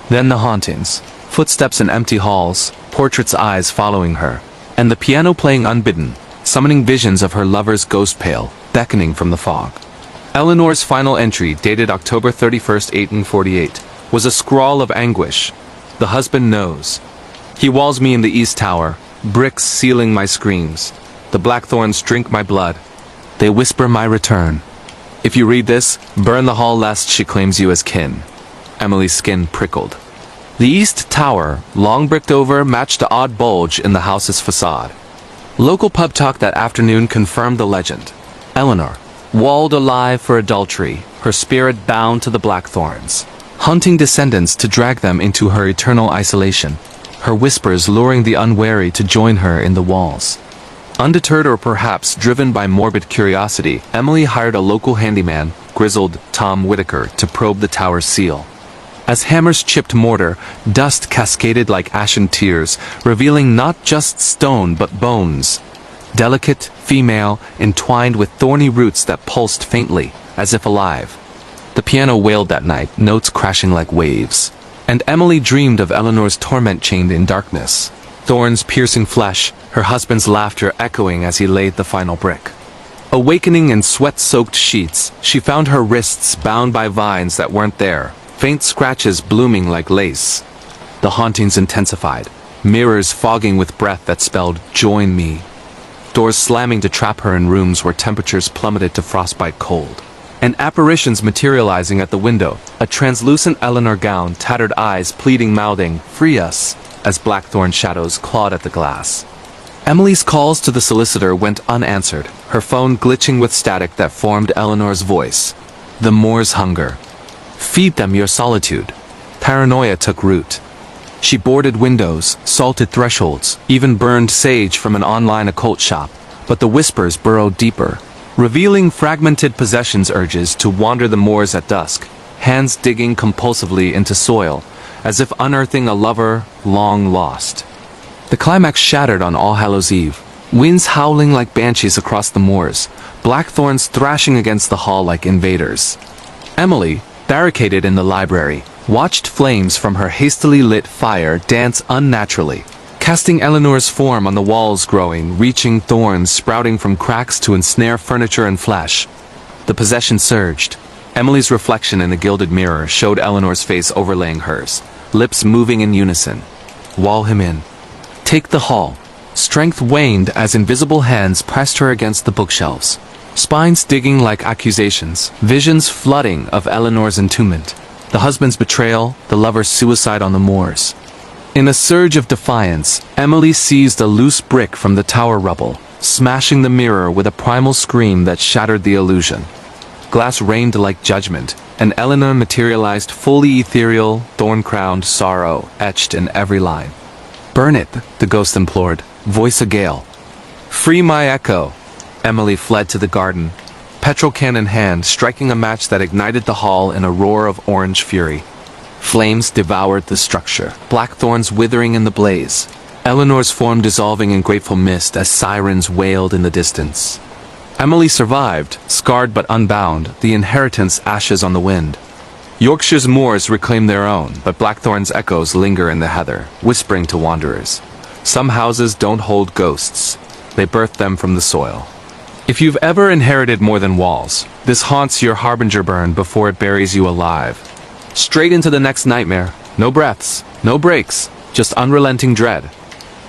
Then the hauntings, footsteps in empty halls, portraits' eyes following her, and the piano playing unbidden, summoning visions of her lover's ghost pale, beckoning from the fog. Eleanor's final entry, dated October 31st, 1848, was a scrawl of anguish. The husband knows. He walls me in the east tower, bricks sealing my screams. The blackthorns drink my blood. They whisper my return. If you read this, burn the hall lest she claims you as kin. Emily's skin prickled. The east tower, long bricked over, matched the odd bulge in the house's facade. Local pub talk that afternoon confirmed the legend. Eleanor, walled alive for adultery, her spirit bound to the blackthorns, hunting descendants to drag them into her eternal isolation, her whispers luring the unwary to join her in the walls. Undeterred or perhaps driven by morbid curiosity, Emily hired a local handyman, grizzled Tom Whitaker, to probe the tower's seal. As hammers chipped mortar, dust cascaded like ashen tears, revealing not just stone but bones. Delicate, female, entwined with thorny roots that pulsed faintly, as if alive. The piano wailed that night, notes crashing like waves. And Emily dreamed of Eleanor's torment chained in darkness. Thorns piercing flesh, her husband's laughter echoing as he laid the final brick. Awakening in sweat-soaked sheets, she found her wrists bound by vines that weren't there, faint scratches blooming like lace. The hauntings intensified, mirrors fogging with breath that spelled, "Join me." Doors slamming to trap her in rooms where temperatures plummeted to frostbite cold. and apparitions materializing at the window, a translucent Eleanor gown, tattered eyes pleading, mouthing, "Free us," as blackthorn shadows clawed at the glass. Emily's calls to the solicitor went unanswered, her phone glitching with static that formed Eleanor's voice. The Moor's hunger. Feed them your solitude. Paranoia took root. She boarded windows, salted thresholds, even burned sage from an online occult shop, but the whispers burrowed deeper, revealing fragmented possessions, urges to wander the moors at dusk, hands digging compulsively into soil, as if unearthing a lover long lost. The climax shattered on All Hallows Eve, winds howling like banshees across the moors, blackthorns thrashing against the hall like invaders. Emily, barricaded in the library, watched flames from her hastily lit fire dance unnaturally, casting Eleanor's form on the walls, growing, reaching thorns sprouting from cracks to ensnare furniture and flesh. The possession surged. Emily's reflection in a gilded mirror showed Eleanor's face overlaying hers, lips moving in unison. Wall him in. Take the hall. Strength waned as invisible hands pressed her against the bookshelves. Spines digging like accusations, visions flooding of Eleanor's entombment, the husband's betrayal, the lover's suicide on the moors. In a surge of defiance, Emily seized a loose brick from the tower rubble, smashing the mirror with a primal scream that shattered the illusion. Glass rained like judgment, and Eleanor materialized fully ethereal, thorn-crowned sorrow etched in every line. Burn it, the ghost implored, voice a gale. Free my echo. Emily fled to the garden, petrol can in hand, striking a match that ignited the hall in a roar of orange fury. Flames devoured the structure, blackthorns withering in the blaze, Eleanor's form dissolving in grateful mist as sirens wailed in the distance. Emily survived, scarred but unbound, the inheritance ashes on the wind. Yorkshire's moors reclaim their own, but Blackthorn's echoes linger in the heather, whispering to wanderers. Some houses don't hold ghosts. They birth them from the soil. If you've ever inherited more than walls, this haunts your harbinger burn before it buries you alive. Straight into the next nightmare. No breaths, no breaks, just unrelenting dread.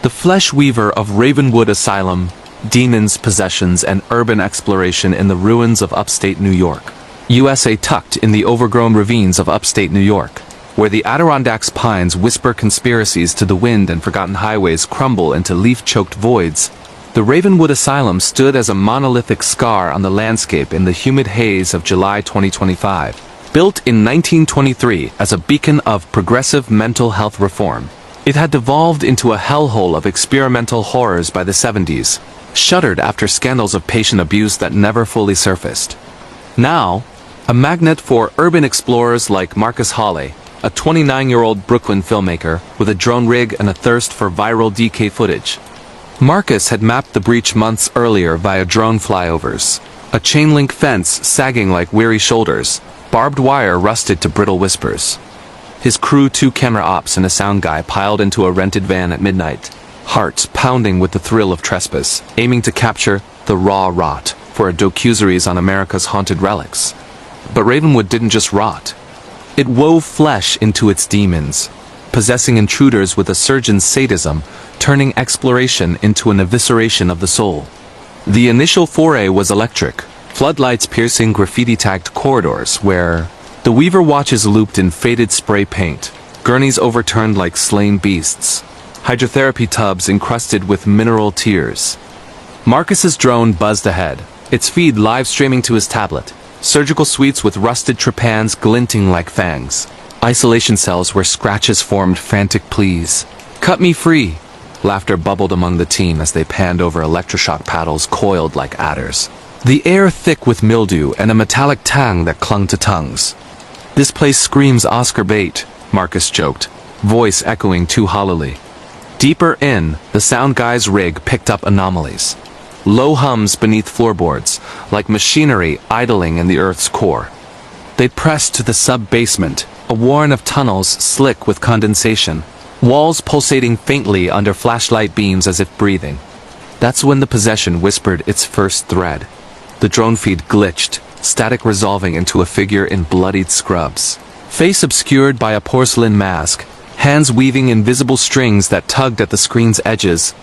The Flesh Weaver of Ravenwood Asylum, demons, possessions, and urban exploration in the ruins of upstate New York. USA, tucked in the overgrown ravines of upstate New York, where the Adirondacks pines whisper conspiracies to the wind and forgotten highways crumble into leaf-choked voids. The Ravenwood Asylum stood as a monolithic scar on the landscape in the humid haze of July 2025. Built in 1923 as a beacon of progressive mental health reform, it had devolved into a hellhole of experimental horrors by the 70s, shuttered after scandals of patient abuse that never fully surfaced. Now, a magnet for urban explorers like Marcus Hawley, a 29-year-old Brooklyn filmmaker with a drone rig and a thirst for viral DK footage. Marcus had mapped the breach months earlier via drone flyovers, a chain-link fence sagging like weary shoulders, barbed wire rusted to brittle whispers. His crew, 2 camera ops and a sound guy, piled into a rented van at midnight, hearts pounding with the thrill of trespass, aiming to capture the raw rot for a docuseries on America's haunted relics. But Ravenwood didn't just rot. It wove flesh into its demons, possessing intruders with a surgeon's sadism, turning exploration into an evisceration of the soul. The initial foray was electric, floodlights piercing graffiti-tagged corridors where the Weaver watches looped in faded spray paint, gurneys overturned like slain beasts, hydrotherapy tubs encrusted with mineral tears. Marcus's drone buzzed ahead, its feed live-streaming to his tablet, surgical suites with rusted trepans glinting like fangs, isolation cells where scratches formed frantic pleas. "Cut me free!" Laughter bubbled among the team as they panned over electroshock paddles coiled like adders. The air thick with mildew and a metallic tang that clung to tongues. "This place screams Oscar bait," Marcus joked, voice echoing too hollowly. Deeper in, the sound guy's rig picked up anomalies. Low hums beneath floorboards, like machinery idling in the Earth's core. They pressed to the sub-basement, a warren of tunnels slick with condensation, walls pulsating faintly under flashlight beams as if breathing. That's when the possession whispered its first thread. The drone feed glitched, static resolving into a figure in bloodied scrubs. Face obscured by a porcelain mask, hands weaving invisible strings that tugged at the screen's edges.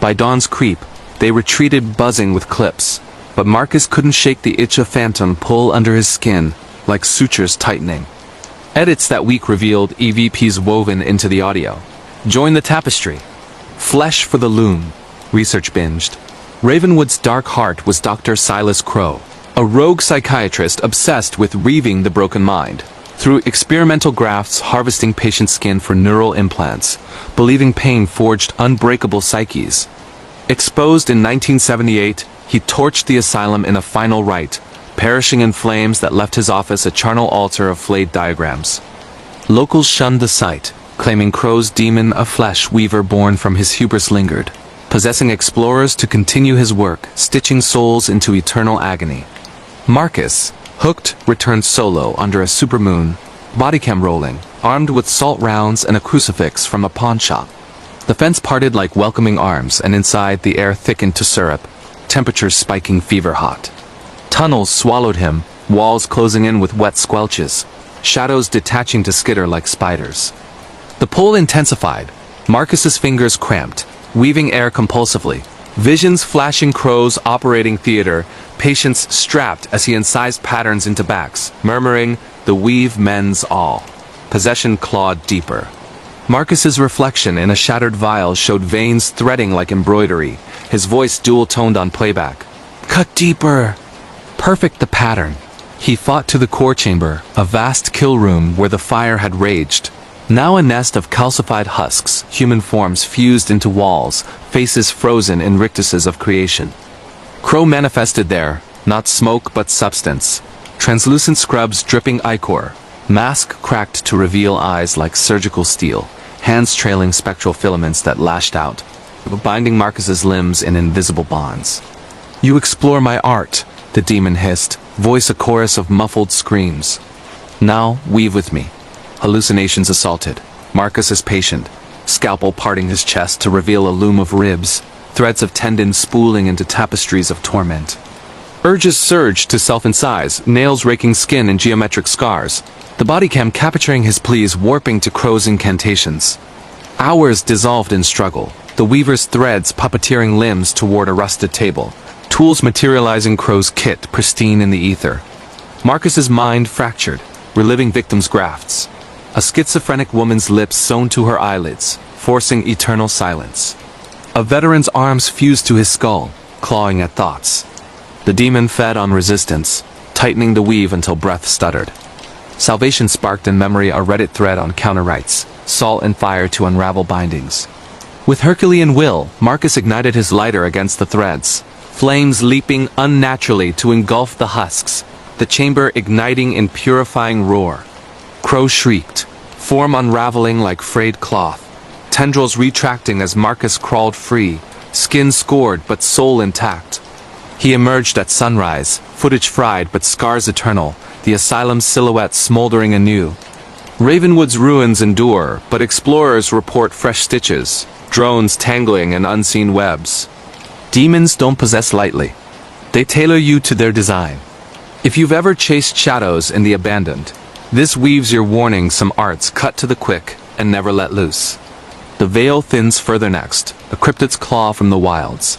By dawn's creep, they retreated buzzing with clips. but Marcus couldn't shake the itch of phantom pull under his skin, like sutures tightening. Edits that week revealed EVPs woven into the audio. Join the tapestry. Flesh for the loom, research binged. Ravenwood's dark heart was Dr. Silas Crow, a rogue psychiatrist obsessed with reaving the broken mind. Through experimental grafts harvesting patient skin for neural implants, believing pain forged unbreakable psyches. Exposed in 1978, he torched the asylum in a final rite, perishing in flames that left his office a charnel altar of flayed diagrams. Locals shunned the sight, claiming Crow's demon a flesh weaver born from his hubris lingered, possessing explorers to continue his work, stitching souls into eternal agony. Marcus, hooked, returned solo under a supermoon, bodycam rolling, armed with salt rounds and a crucifix from a pawn shop. The fence parted like welcoming arms, and inside the air thickened to syrup, temperatures spiking fever-hot. Tunnels swallowed him, walls closing in with wet squelches, shadows detaching to skitter like spiders. The pull intensified. Marcus's fingers cramped, weaving air compulsively. Visions flashing Crow's operating theater, patients strapped as he incised patterns into backs, murmuring, "The weave mends all." Possession clawed deeper. Marcus's reflection in a shattered vial showed veins threading like embroidery, his voice dual-toned on playback. "Cut deeper!" Perfect the pattern. He fought to the core chamber, a vast kill room where the fire had raged. Now a nest of calcified husks, human forms fused into walls, faces frozen in rictuses of creation. Crow manifested there, not smoke but substance. Translucent scrubs dripping ichor, mask cracked to reveal eyes like surgical steel, hands trailing spectral filaments that lashed out, binding Marcus's limbs in invisible bonds. "You explore my art," the demon hissed, voice a chorus of muffled screams. "Now, weave with me." Hallucinations assaulted. Marcus is patient, scalpel parting his chest to reveal a loom of ribs, threads of tendon spooling into tapestries of torment. Urges surged to self-incise, nails raking skin in geometric scars, the bodycam capturing his pleas warping to Crow's incantations. Hours dissolved in struggle, the weaver's threads puppeteering limbs toward a rusted table, tools materializing Crow's kit pristine in the ether. Marcus's mind fractured, reliving victims' grafts. A schizophrenic woman's lips sewn to her eyelids, forcing eternal silence. A veteran's arms fused to his skull, clawing at thoughts. The demon fed on resistance, tightening the weave until breath stuttered. Salvation sparked in memory a Reddit thread on counter-rights, salt and fire to unravel bindings. With Herculean will, Marcus ignited his lighter against the threads, flames leaping unnaturally to engulf the husks, the chamber igniting in purifying roar. Crow shrieked, form unraveling like frayed cloth, tendrils retracting as Marcus crawled free, skin scored but soul intact. He emerged at sunrise, footage fried but scars eternal, the asylum's silhouette smoldering anew. Ravenwood's ruins endure, but explorers report fresh stitches, drones tangling in unseen webs. Demons don't possess lightly. They tailor you to their design. If you've ever chased shadows in the abandoned, this weaves your warning some arts cut to the quick and never let loose. The veil thins further next, a cryptid's claw from the wilds.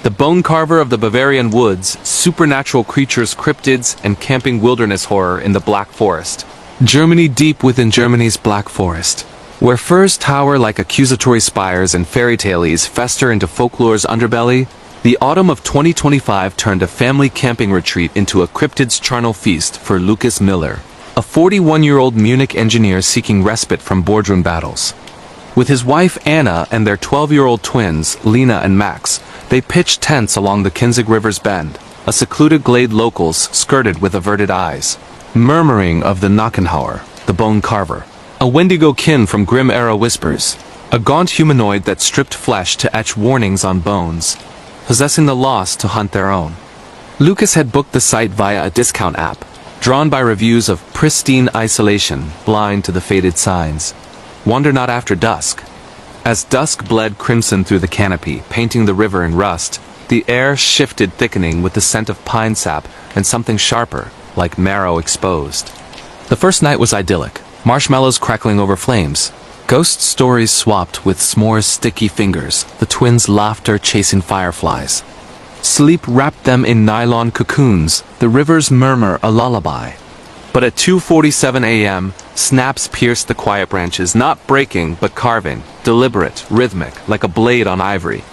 The bone carver of the Bavarian woods, supernatural creatures, cryptids, and camping wilderness horror in the Black Forest. Germany deep within Germany's Black Forest, where firs tower like accusatory spires and fairy tales fester into folklore's underbelly, the autumn of 2025 turned a family camping retreat into a cryptid's charnel feast for Lucas Miller, a 41-year-old Munich engineer seeking respite from boardroom battles. With his wife Anna and their 12-year-old twins, Lena and Max, they pitched tents along the Kinzig River's bend, a secluded glade locals skirted with averted eyes, murmuring of the Knochenhauer, the bone carver, a Wendigo kin from grim-era whispers, a gaunt humanoid that stripped flesh to etch warnings on bones, possessing the lost to hunt their own. Lucas had booked the site via a discount app, drawn by reviews of pristine isolation, blind to the faded signs. Wander not after dusk. As dusk bled crimson through the canopy, painting the river in rust, the air shifted, thickening with the scent of pine sap and something sharper, like marrow exposed. The first night was idyllic, marshmallows crackling over flames, ghost stories swapped with s'mores sticky fingers, the twins' laughter chasing fireflies. Sleep wrapped them in nylon cocoons, the rivers murmur a lullaby. But at 2:47 a.m., snaps pierced the quiet branches, not breaking but carving, deliberate, rhythmic, like a blade on ivory.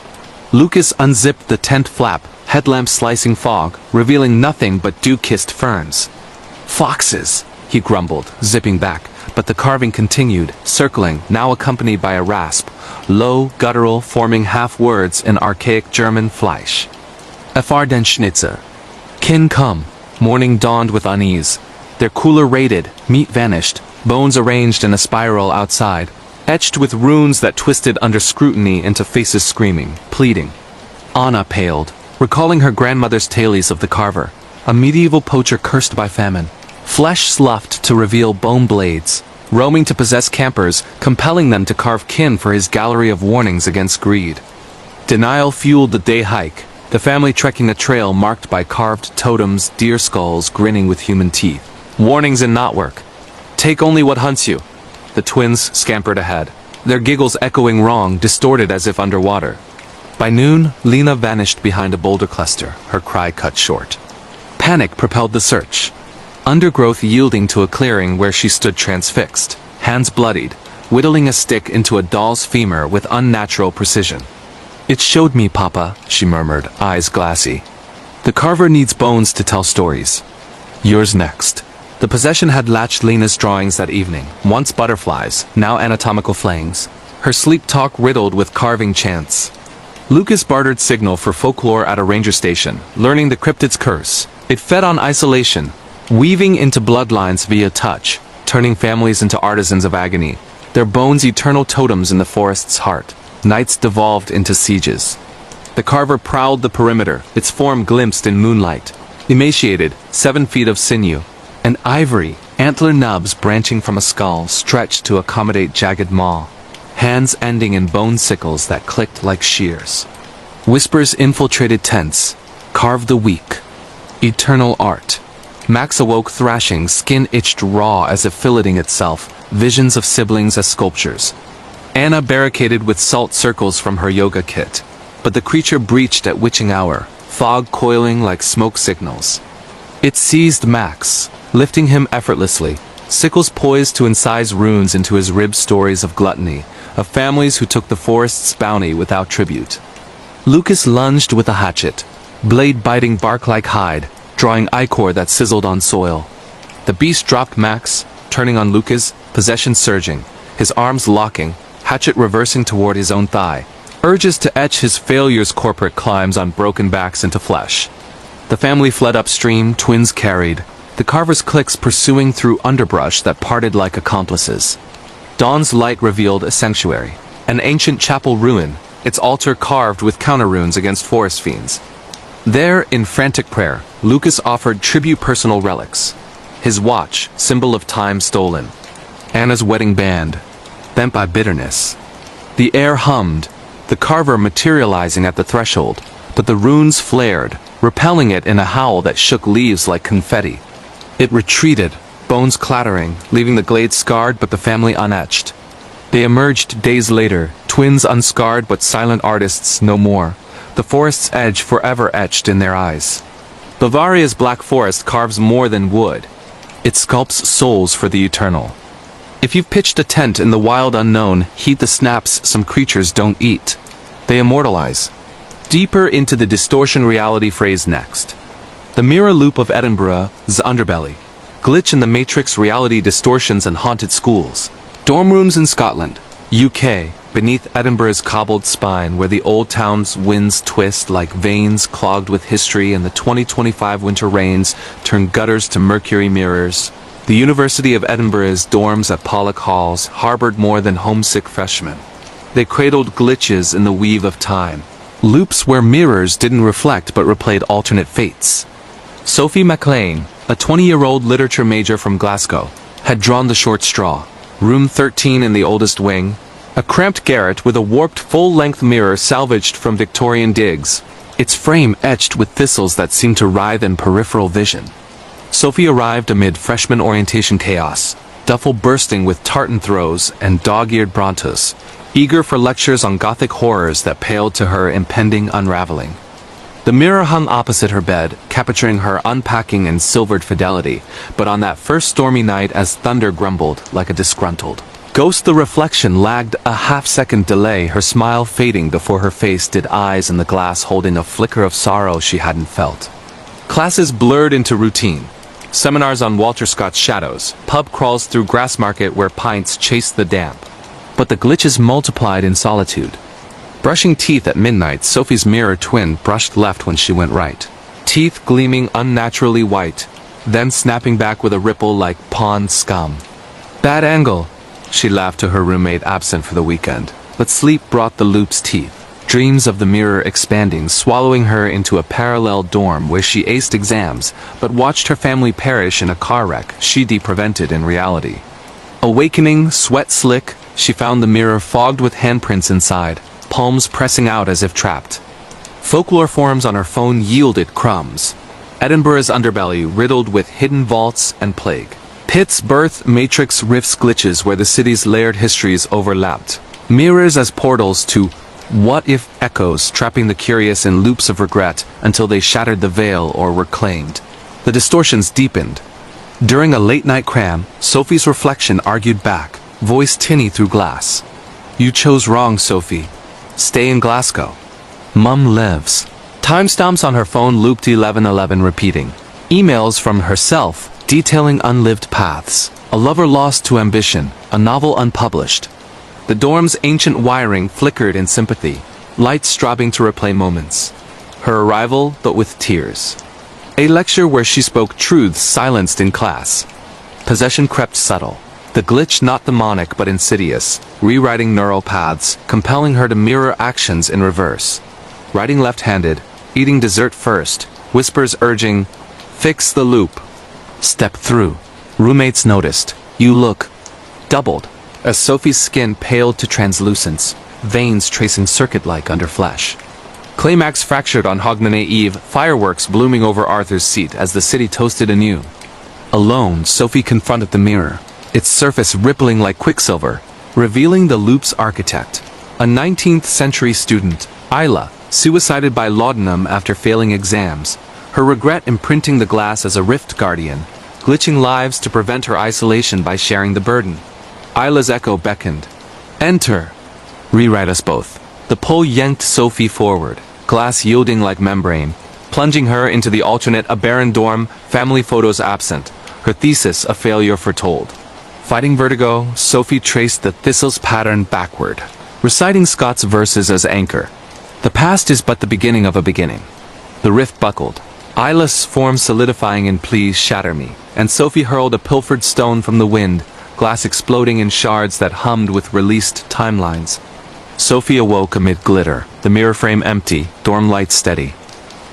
Lucas unzipped the tent flap, headlamp slicing fog, revealing nothing but dew-kissed ferns. "Foxes," he grumbled, zipping back, but the carving continued, circling, now accompanied by a rasp, low, guttural, forming half-words in archaic German Fleisch. "Fr den Schnitzer." Kin come. Morning dawned with unease. Their cooler raided, meat vanished, bones arranged in a spiral outside, etched with runes that twisted under scrutiny into faces screaming, pleading. Anna paled, recalling her grandmother's tales of the carver, a medieval poacher cursed by famine. Flesh sloughed to reveal bone blades, roaming to possess campers, compelling them to carve kin for his gallery of warnings against greed. Denial fueled the day hike, the family trekking a trail marked by carved totems, deer skulls grinning with human teeth. Warnings in knotwork. Take only what hunts you. The twins scampered ahead, their giggles echoing wrong, distorted as if underwater. By noon, Lena vanished behind a boulder cluster, her cry cut short. Panic propelled the search. Undergrowth yielding to a clearing where she stood transfixed, hands bloodied, whittling a stick into a doll's femur with unnatural precision. "It showed me, Papa," she murmured, eyes glassy. "The carver needs bones to tell stories. Yours next." The possession had latched Lena's drawings that evening, once butterflies, now anatomical flangs, her sleep talk riddled with carving chants. Lucas bartered signal for folklore at a ranger station, learning the cryptid's curse. It fed on isolation, weaving into bloodlines via touch, turning families into artisans of agony, their bones eternal totems in the forest's heart. Nights devolved into sieges. The carver prowled the perimeter, its form glimpsed in moonlight. Emaciated, 7 feet of sinew, and ivory, antler nubs branching from a skull stretched to accommodate jagged maw, hands ending in bone sickles that clicked like shears. Whispers infiltrated tents, carved the weak. Eternal art. Max awoke thrashing, skin itched raw as if filleting itself, visions of siblings as sculptures. Anna barricaded with salt circles from her yoga kit, but the creature breached at witching hour, fog coiling like smoke signals. It seized Max, lifting him effortlessly, sickles poised to incise runes into his ribbed stories of gluttony, of families who took the forest's bounty without tribute. Lucas lunged with a hatchet, blade biting bark like hide, drawing ichor that sizzled on soil. The beast dropped Max, turning on Lucas, possession surging, his arms locking, hatchet reversing toward his own thigh, urges to etch his failure's corporate climbs on broken backs into flesh. The family fled upstream, twins carried, the carver's clicks pursuing through underbrush that parted like accomplices. Dawn's light revealed a sanctuary, an ancient chapel ruin, its altar carved with counter-runes against forest fiends. There, in frantic prayer, Lucas offered tribute personal relics. His watch, symbol of time stolen. Anna's wedding band, bent by bitterness. The air hummed, the carver materializing at the threshold, but the runes flared, repelling it in a howl that shook leaves like confetti. It retreated, bones clattering, leaving the glade scarred but the family unetched. They emerged days later, twins unscarred but silent artists no more, the forest's edge forever etched in their eyes. Bavaria's black forest carves more than wood. It sculpts souls for the eternal. If you've pitched a tent in the wild unknown, heed the snaps some creatures don't eat. They immortalize. Deeper into the distortion reality phrase next. The mirror loop of Edinburgh's underbelly. Glitch in the matrix reality distortions and haunted schools. Dorm rooms in Scotland, UK, beneath Edinburgh's cobbled spine where the old town's winds twist like veins clogged with history and the 2025 winter rains turn gutters to mercury mirrors. The University of Edinburgh's dorms at Pollock Halls harbored more than homesick freshmen. They cradled glitches in the weave of time. Loops where mirrors didn't reflect but replayed alternate fates. Sophie MacLean, a 20-year-old literature major from Glasgow, had drawn the short straw. Room 13 in the oldest wing, a cramped garret with a warped full-length mirror salvaged from Victorian digs, its frame etched with thistles that seemed to writhe in peripheral vision. Sophie arrived amid freshman orientation chaos, duffel bursting with tartan throws and dog-eared Brontos, eager for lectures on gothic horrors that paled to her impending unraveling. The mirror hung opposite her bed, capturing her unpacking in silvered fidelity, but on that first stormy night as thunder grumbled like a disgruntled ghost, the reflection lagged a half-second delay, her smile fading before her face did eyes in the glass holding a flicker of sorrow she hadn't felt. Classes blurred into routine. Seminars on Walter Scott's shadows, pub crawls through Grassmarket where pints chased the damp. But the glitches multiplied in solitude. Brushing teeth at midnight, Sophie's mirror twin brushed left when she went right. Teeth gleaming unnaturally white, then snapping back with a ripple like pond scum. Bad angle, she laughed to her roommate absent for the weekend. But sleep brought the loop's teeth. Dreams of the mirror expanding, swallowing her into a parallel dorm where she aced exams, but watched her family perish in a car wreck she prevented in reality. Awakening, sweat slick, she found the mirror fogged with handprints inside, palms pressing out as if trapped. Folklore forums on her phone yielded crumbs. Edinburgh's underbelly riddled with hidden vaults and plague. Pitt's birth matrix rifts glitches where the city's layered histories overlapped. Mirrors as portals to what-if echoes, trapping the curious in loops of regret until they shattered the veil or were claimed. The distortions deepened. During a late-night cram, Sophie's reflection argued back, voice tinny through glass. You chose wrong, Sophie. Stay in Glasgow. Mum lives. Timestamps on her phone looped 11:11 repeating. Emails from herself detailing unlived paths. A lover lost to ambition, a novel unpublished. The dorm's ancient wiring flickered in sympathy, lights striving to replay moments. Her arrival, but with tears. A lecture where she spoke truths silenced in class. Possession crept subtle. The glitch not demonic but insidious, rewriting neural paths, compelling her to mirror actions in reverse. Writing left-handed, eating dessert first, whispers urging, fix the loop. Step through. Roommates noticed. You look doubled. As Sophie's skin paled to translucence, veins tracing circuit-like under flesh. Climax fractured on Hogmanay Eve, fireworks blooming over Arthur's seat as the city toasted anew. Alone, Sophie confronted the mirror, its surface rippling like quicksilver, revealing the loop's architect. A 19th century student, Isla, suicided by laudanum after failing exams, her regret imprinting the glass as a rift guardian, glitching lives to prevent her isolation by sharing the burden. Isla's echo beckoned. Enter! Rewrite us both. The pull yanked Sophie forward, glass yielding like membrane, plunging her into the alternate, a barren dorm, family photos absent, her thesis a failure foretold. Fighting vertigo, Sophie traced the thistle's pattern backward, reciting Scott's verses as anchor. The past is but the beginning of a beginning. The rift buckled. Isla's form solidifying in please shatter me, and Sophie hurled a pilfered stone from the wind, glass exploding in shards that hummed with released timelines. Sophie awoke amid glitter, the mirror frame empty, dorm lights steady.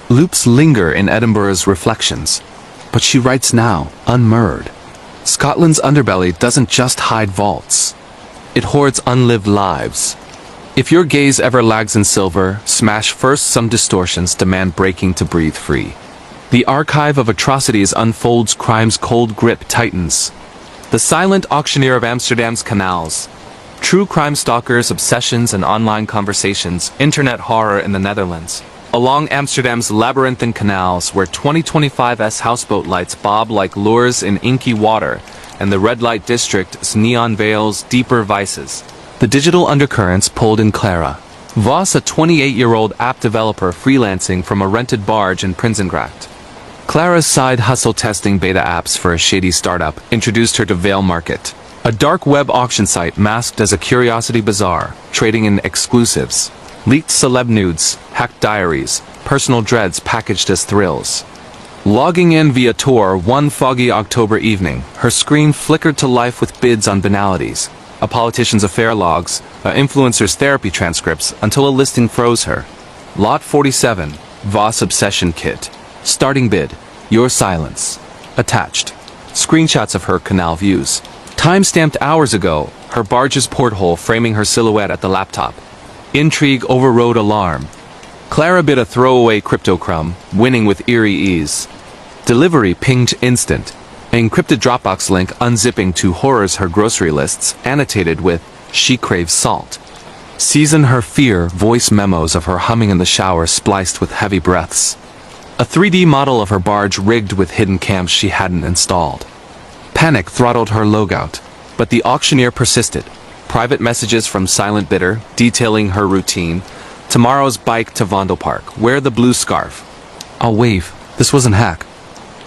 Loops linger in Edinburgh's reflections, but she writes now, unmirrored. Scotland's underbelly doesn't just hide vaults. It hoards unlived lives. If your gaze ever lags in silver, smash first some distortions demand breaking to breathe free. The archive of atrocities unfolds, crime's cold grip tightens. The silent auctioneer of Amsterdam's canals. True crime stalkers, obsessions, and online conversations, internet horror in the Netherlands. Along Amsterdam's labyrinthine canals, where 2025's houseboat lights bob like lures in inky water, and the red light district's neon veils deeper vices. The digital undercurrents pulled in Clara. Voss, a 28-year-old app developer freelancing from a rented barge in Prinsengracht. Clara's side hustle testing beta apps for a shady startup introduced her to Vale Market, a dark web auction site masked as a curiosity bazaar, trading in exclusives. Leaked celeb nudes, hacked diaries, personal dreads packaged as thrills. Logging in via Tor one foggy October evening, her screen flickered to life with bids on banalities. A politician's affair logs, an influencer's therapy transcripts, until a listing froze her. Lot 47, Voss Obsession Kit. Starting bid, your silence. Attached. Screenshots of her canal views. Time-stamped hours ago, her barge's porthole framing her silhouette at the laptop. Intrigue overrode alarm. Clara bid a throwaway crypto crumb, winning with eerie ease. Delivery pinged instant. An encrypted Dropbox link unzipping to horrors her grocery lists, annotated with, she craves salt. Season her fear, voice memos of her humming in the shower spliced with heavy breaths. A 3D model of her barge rigged with hidden cams she hadn't installed. Panic throttled her logout, but the auctioneer persisted. Private messages from Silent Bidder, detailing her routine. Tomorrow's bike to Vondelpark, wear the blue scarf. I'll wave, this wasn't hack.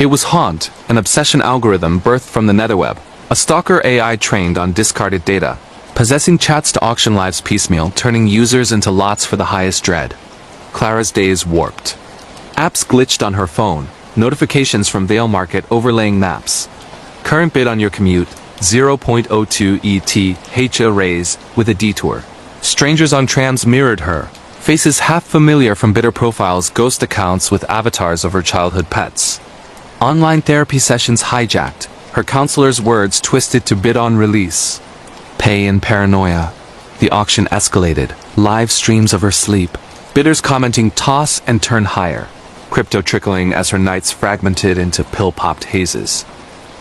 It was Haunt, an obsession algorithm birthed from the netherweb. A stalker AI trained on discarded data. Possessing chats to auction lives piecemeal, turning users into lots for the highest dread. Clara's days warped. Apps glitched on her phone, notifications from Vale Market overlaying maps. Current bid on your commute, 0.02 ETH raise with a detour. Strangers on trams mirrored her, faces half familiar from bidder profiles, ghost accounts with avatars of her childhood pets. Online therapy sessions hijacked, her counselor's words twisted to bid on release. Pay and paranoia. The auction escalated, live streams of her sleep. Bidders commenting toss and turn higher. Crypto trickling as her nights fragmented into pill-popped hazes.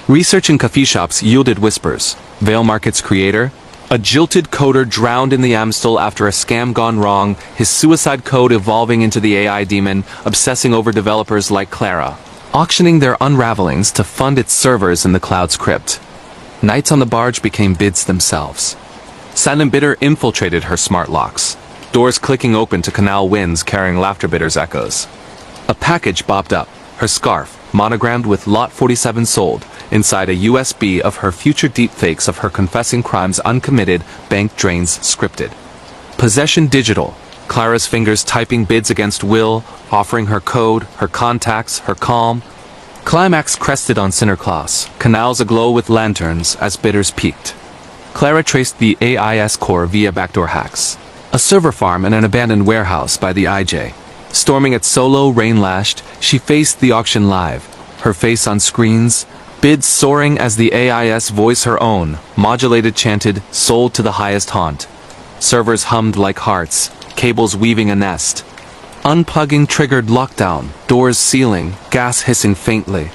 Research in coffee shops yielded whispers. Vale Market's creator, a jilted coder drowned in the Amstel after a scam gone wrong, his suicide code evolving into the AI demon, obsessing over developers like Clara, auctioning their unravelings to fund its servers in the cloud's crypt. Nights on the barge became bids themselves. Silent Bidder infiltrated her smart locks, doors clicking open to canal winds carrying Laughter Bidder's echoes. A package bobbed up, her scarf, monogrammed with Lot 47 sold, inside a USB of her future deepfakes of her confessing crimes uncommitted, bank drains scripted. Possession digital, Clara's fingers typing bids against will, offering her code, her contacts, her calm. Climax crested on Sinterklaas, canals aglow with lanterns as bidders peaked. Clara traced the AIS core via backdoor hacks. A server farm and an abandoned warehouse by the IJ. Storming it solo, rain-lashed, she faced the auction live, her face on screens, bids soaring as the AIS voice her own, modulated chanted, sold to the highest haunt. Servers hummed like hearts, cables weaving a nest. Unplugging triggered lockdown, doors sealing, gas hissing faintly.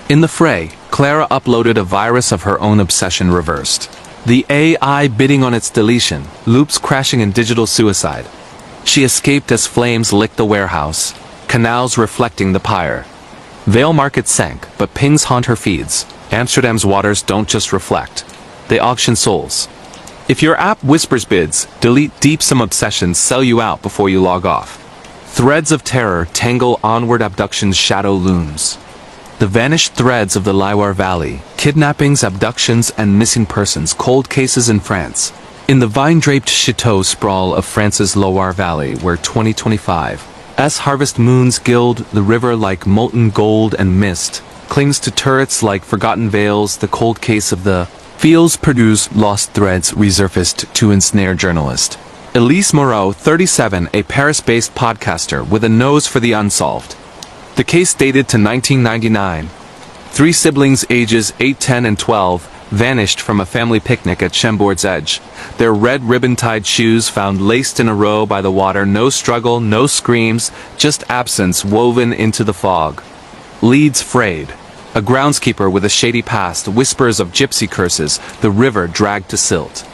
In the fray, Clara uploaded a virus of her own obsession reversed. The AI bidding on its deletion, loops crashing in digital suicide. She escaped as flames licked the warehouse, canals reflecting the pyre. Vale Market sank, but pings haunt her feeds. Amsterdam's waters don't just reflect. They auction souls. If your app whispers bids, delete deep some obsessions sell you out before you log off. Threads of terror tangle onward abduction's shadow looms. The vanished threads of the Loire Valley, kidnappings, abductions, and missing persons, cold cases in France. In the vine-draped chateau sprawl of France's Loire Valley, where 2025's harvest moons gild the river like molten gold and mist, clings to turrets like forgotten veils, the cold case of the Fields Perdue's lost threads resurfaced to ensnare journalist. Elise Moreau, 37, a Paris-based podcaster with a nose for the unsolved. The case dated to 1999. 3 siblings ages 8, 10, and 12 vanished from a family picnic at Chambord's Edge. Their red ribbon-tied shoes found laced in a row by the water. No struggle, no screams, just absence woven into the fog. Leads frayed. A groundskeeper with a shady past, whispers of gypsy curses, the river dragged to silt.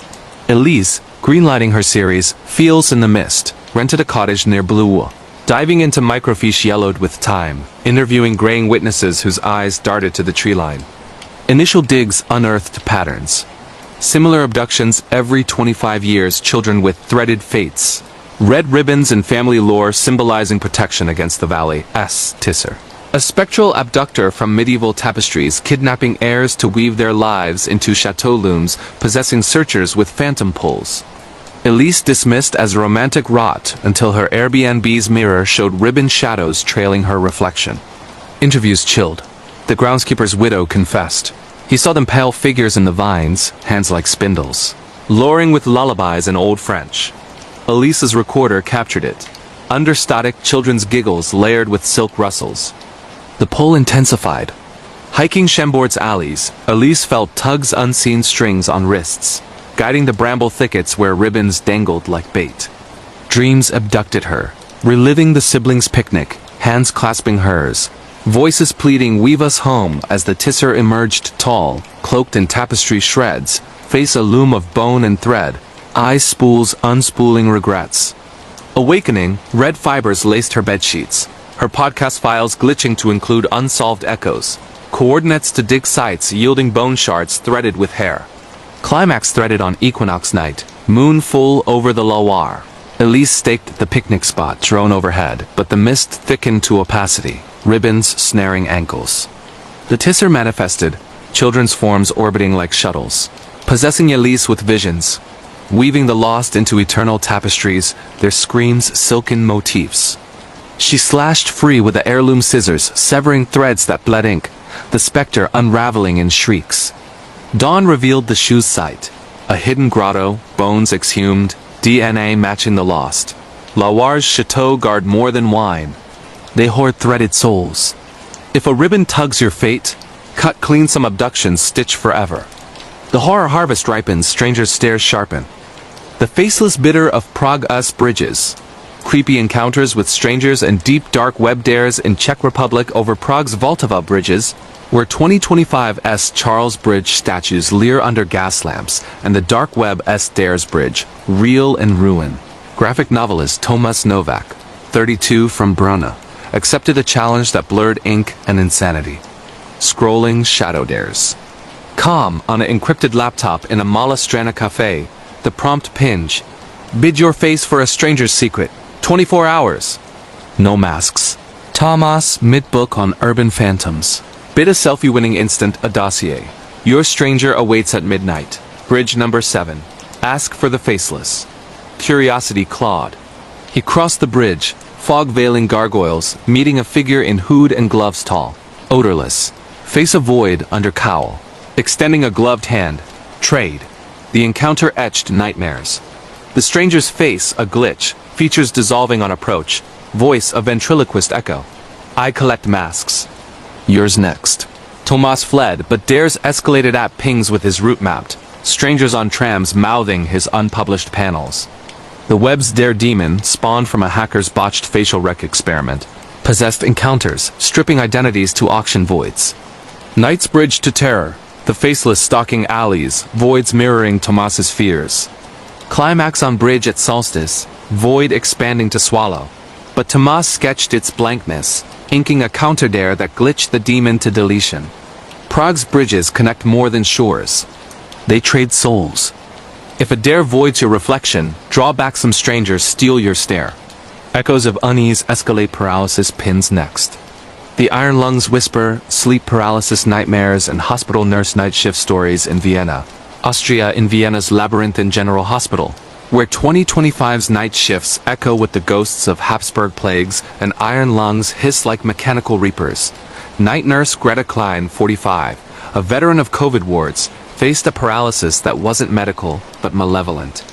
Elise, greenlighting her series, Feels in the Mist, rented a cottage near Blue. Diving into microfiche yellowed with time, interviewing graying witnesses whose eyes darted to the tree line. Initial digs unearthed patterns. Similar abductions every 25 years, children with threaded fates. Red ribbons and family lore symbolizing protection against the valley's Tisser. A spectral abductor from medieval tapestries kidnapping heirs to weave their lives into chateau looms, possessing searchers with phantom pulls. Elise dismissed as romantic rot until her Airbnb's mirror showed ribbon shadows trailing her reflection. Interviews chilled. The groundskeeper's widow confessed. He saw them pale figures in the vines, hands like spindles, luring with lullabies in Old French. Elise's recorder captured it. Understatic children's giggles layered with silk rustles. The pull intensified. Hiking Chambord's alleys, Elise felt tugs unseen strings on wrists, guiding the bramble thickets where ribbons dangled like bait. Dreams abducted her, reliving the siblings' picnic, hands clasping hers, voices pleading weave us home as the Tisser emerged tall, cloaked in tapestry shreds, face a loom of bone and thread. eyes spools unspooling regrets. Awakening, red fibers laced her bedsheets, her podcast files glitching to include unsolved echoes, coordinates to dig sites yielding bone shards threaded with hair. Climax threaded on equinox night, moon full over the Loire. Elise staked the picnic spot, drone overhead, but the mist thickened to opacity, ribbons snaring ankles. The Tisser manifested, children's forms orbiting like shuttles, possessing Elise with visions, weaving the lost into eternal tapestries, their screams silken motifs. She slashed free with the heirloom scissors, severing threads that bled ink, the specter unraveling in shrieks. Dawn revealed the shoe's site, a hidden grotto, bones exhumed, DNA matching the lost. Lauar's chateau guard more than wine. They hoard threaded souls. If a ribbon tugs your fate, cut clean some abductions stitch forever. The horror harvest ripens, strangers' stares sharpen. The faceless bitter of Prague-us bridges. Creepy encounters with strangers and deep dark web dares in Czech Republic over Prague's Vltava bridges, where 2025's Charles Bridge statues leer under gas lamps, and the dark web-s dares bridge, reel in ruin. Graphic novelist Tomas Novak, 32 from Brno, accepted a challenge that blurred ink and insanity. Scrolling shadow dares. Calm on an encrypted laptop in a Malastrana cafe, the prompt pinch. Bid your face for a stranger's secret. 24 hours. No masks. Tomas mid-book on urban phantoms. Bid a selfie-winning instant, a dossier. Your stranger awaits at midnight. Bridge number 7. Ask for the faceless. Curiosity clawed. He crossed the bridge, fog-veiling gargoyles, meeting a figure in hood and gloves tall. Odorless. Face a void under cowl. Extending a gloved hand. Trade. The encounter etched nightmares. The stranger's face, a glitch, features dissolving on approach. Voice, a ventriloquist echo. I collect masks. Yours next. Tomas fled, but dares escalated at pings with his route mapped. Strangers on trams mouthing his unpublished panels. The web's dare demon, spawned from a hacker's botched facial rec experiment, possessed encounters, stripping identities to auction voids. Night's bridge to terror, the faceless stalking alleys, voids mirroring Tomas's fears. Climax on bridge at solstice, void expanding to swallow. But Tomas sketched its blankness, inking a counter-dare that glitched the demon to deletion. Prague's bridges connect more than shores. They trade souls. If a dare voids your reflection, draw back some strangers steal your stare. Echoes of unease escalate paralysis pins next. The iron lungs whisper, sleep paralysis nightmares and hospital nurse night shift stories in Vienna. Austria in Vienna's labyrinthine general hospital, where 2025's night shifts echo with the ghosts of Habsburg plagues and iron lungs hiss like mechanical reapers. Night nurse Greta Klein, 45, a veteran of COVID wards, faced a paralysis that wasn't medical, but malevolent.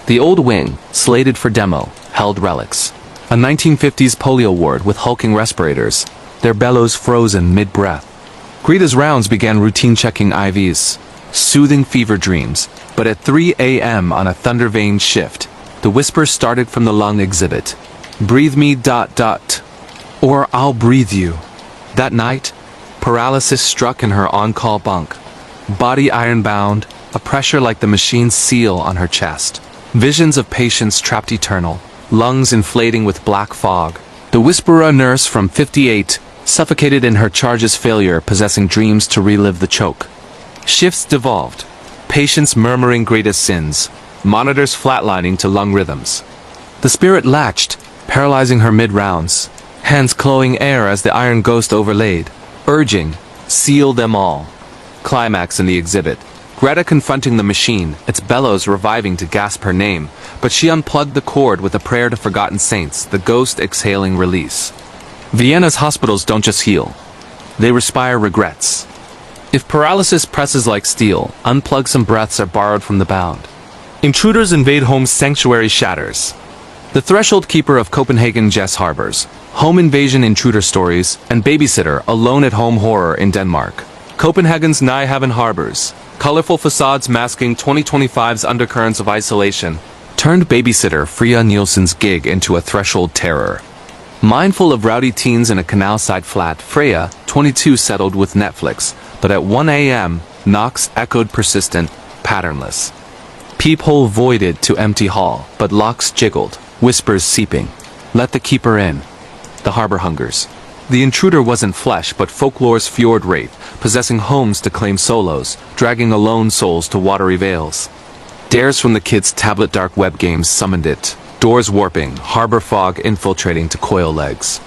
The old wing, slated for demo, held relics. A 1950s polio ward with hulking respirators, their bellows frozen mid-breath. Greta's rounds began routine checking IVs, soothing fever dreams, but at 3 a.m. on a thunder vein shift, the whisper started from the lung exhibit. Breathe me ... or I'll breathe you. That night, paralysis struck in her on-call bunk. Body iron-bound, a pressure like the machine's seal on her chest. Visions of patients trapped eternal, lungs inflating with black fog. The whisperer nurse from 58, suffocated in her charge's failure, possessing dreams to relive the choke. Shifts devolved. Patients murmuring greatest sins. Monitors flatlining to lung rhythms. The spirit latched, paralyzing her mid-rounds. Hands clawing air as the iron ghost overlaid. Urging, seal them all. Climax in the exhibit. Greta confronting the machine, its bellows reviving to gasp her name, but she unplugged the cord with a prayer to forgotten saints, the ghost exhaling release. Vienna's hospitals don't just heal. They respire regrets. If paralysis presses like steel, unplug some breaths are borrowed from the bound. Intruders invade home's sanctuary shatters. The threshold keeper of Copenhagen Jess harbors. Home invasion intruder stories, and babysitter alone at home horror in Denmark. Copenhagen's Nyhavn harbors. Colorful facades masking 2025's undercurrents of isolation. Turned babysitter Freya Nielsen's gig into a threshold terror. Mindful of rowdy teens in a canal-side flat, Freya, 22, settled with Netflix, but at 1 a.m., knocks echoed persistent, patternless. Peephole voided to empty hall, but locks jiggled, whispers seeping. Let the keeper in. The harbor hungers. The intruder wasn't flesh but folklore's fjord wraith, possessing homes to claim solos, dragging alone souls to watery vales. Dares from the kids' tablet dark web games summoned it, doors warping, harbor fog infiltrating to coil legs.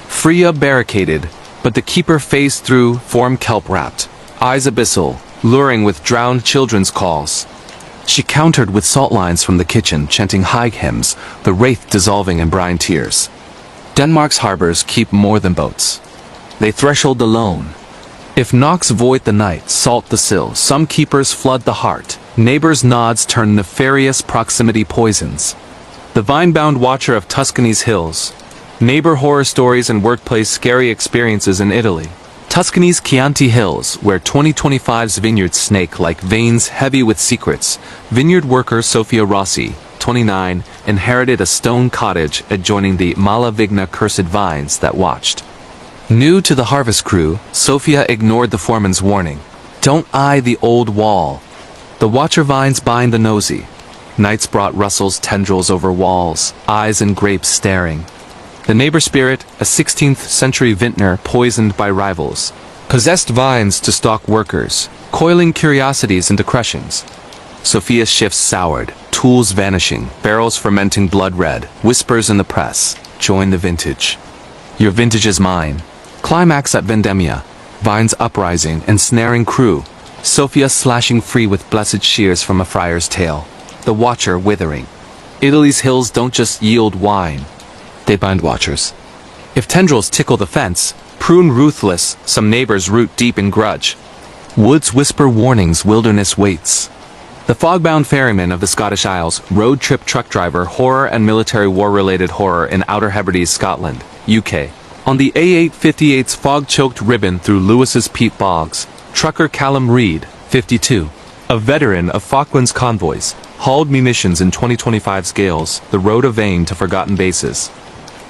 Freya barricaded, but the keeper phased through, form kelp-wrapped, eyes abyssal, luring with drowned children's calls. She countered with salt lines from the kitchen, chanting high hymns, the wraith dissolving in brine tears. Denmark's harbors keep more than boats. They threshold alone. If knocks void the night, salt the sill, some keepers flood the heart, neighbors' nods turn nefarious proximity poisons. The vine-bound watcher of Tuscany's hills. Neighbor horror stories and workplace scary experiences in Italy. Tuscany's Chianti Hills, where 2025's vineyards snake like veins heavy with secrets. Vineyard worker Sofia Rossi, 29, inherited a stone cottage adjoining the Malavigna cursed vines that watched. New to the harvest crew, Sofia ignored the foreman's warning. Don't eye the old wall. The watcher vines bind the nosy. Nights brought Russell's tendrils over walls, eyes and grapes staring. The neighbor spirit, a 16th century vintner poisoned by rivals, possessed vines to stalk workers, coiling curiosities into crushings. Sophia's shifts soured, tools vanishing, barrels fermenting blood red, whispers in the press, join the vintage. Your vintage is mine. Climax at Vendemmia, vines uprising, ensnaring crew, Sophia slashing free with blessed shears from a friar's tail, the watcher withering. Italy's hills don't just yield wine, they bind watchers. If tendrils tickle the fence, prune ruthless, some neighbors root deep in grudge. Woods whisper warnings, wilderness waits. The fog-bound ferryman of the Scottish Isles, road trip truck driver, horror and military war-related horror in Outer Hebrides, Scotland, UK. On the A858's fog-choked ribbon through Lewis's peat bogs, trucker Callum Reed, 52, a veteran of Falklands convoys, hauled munitions in 2025's gales, the road of Vane to forgotten bases.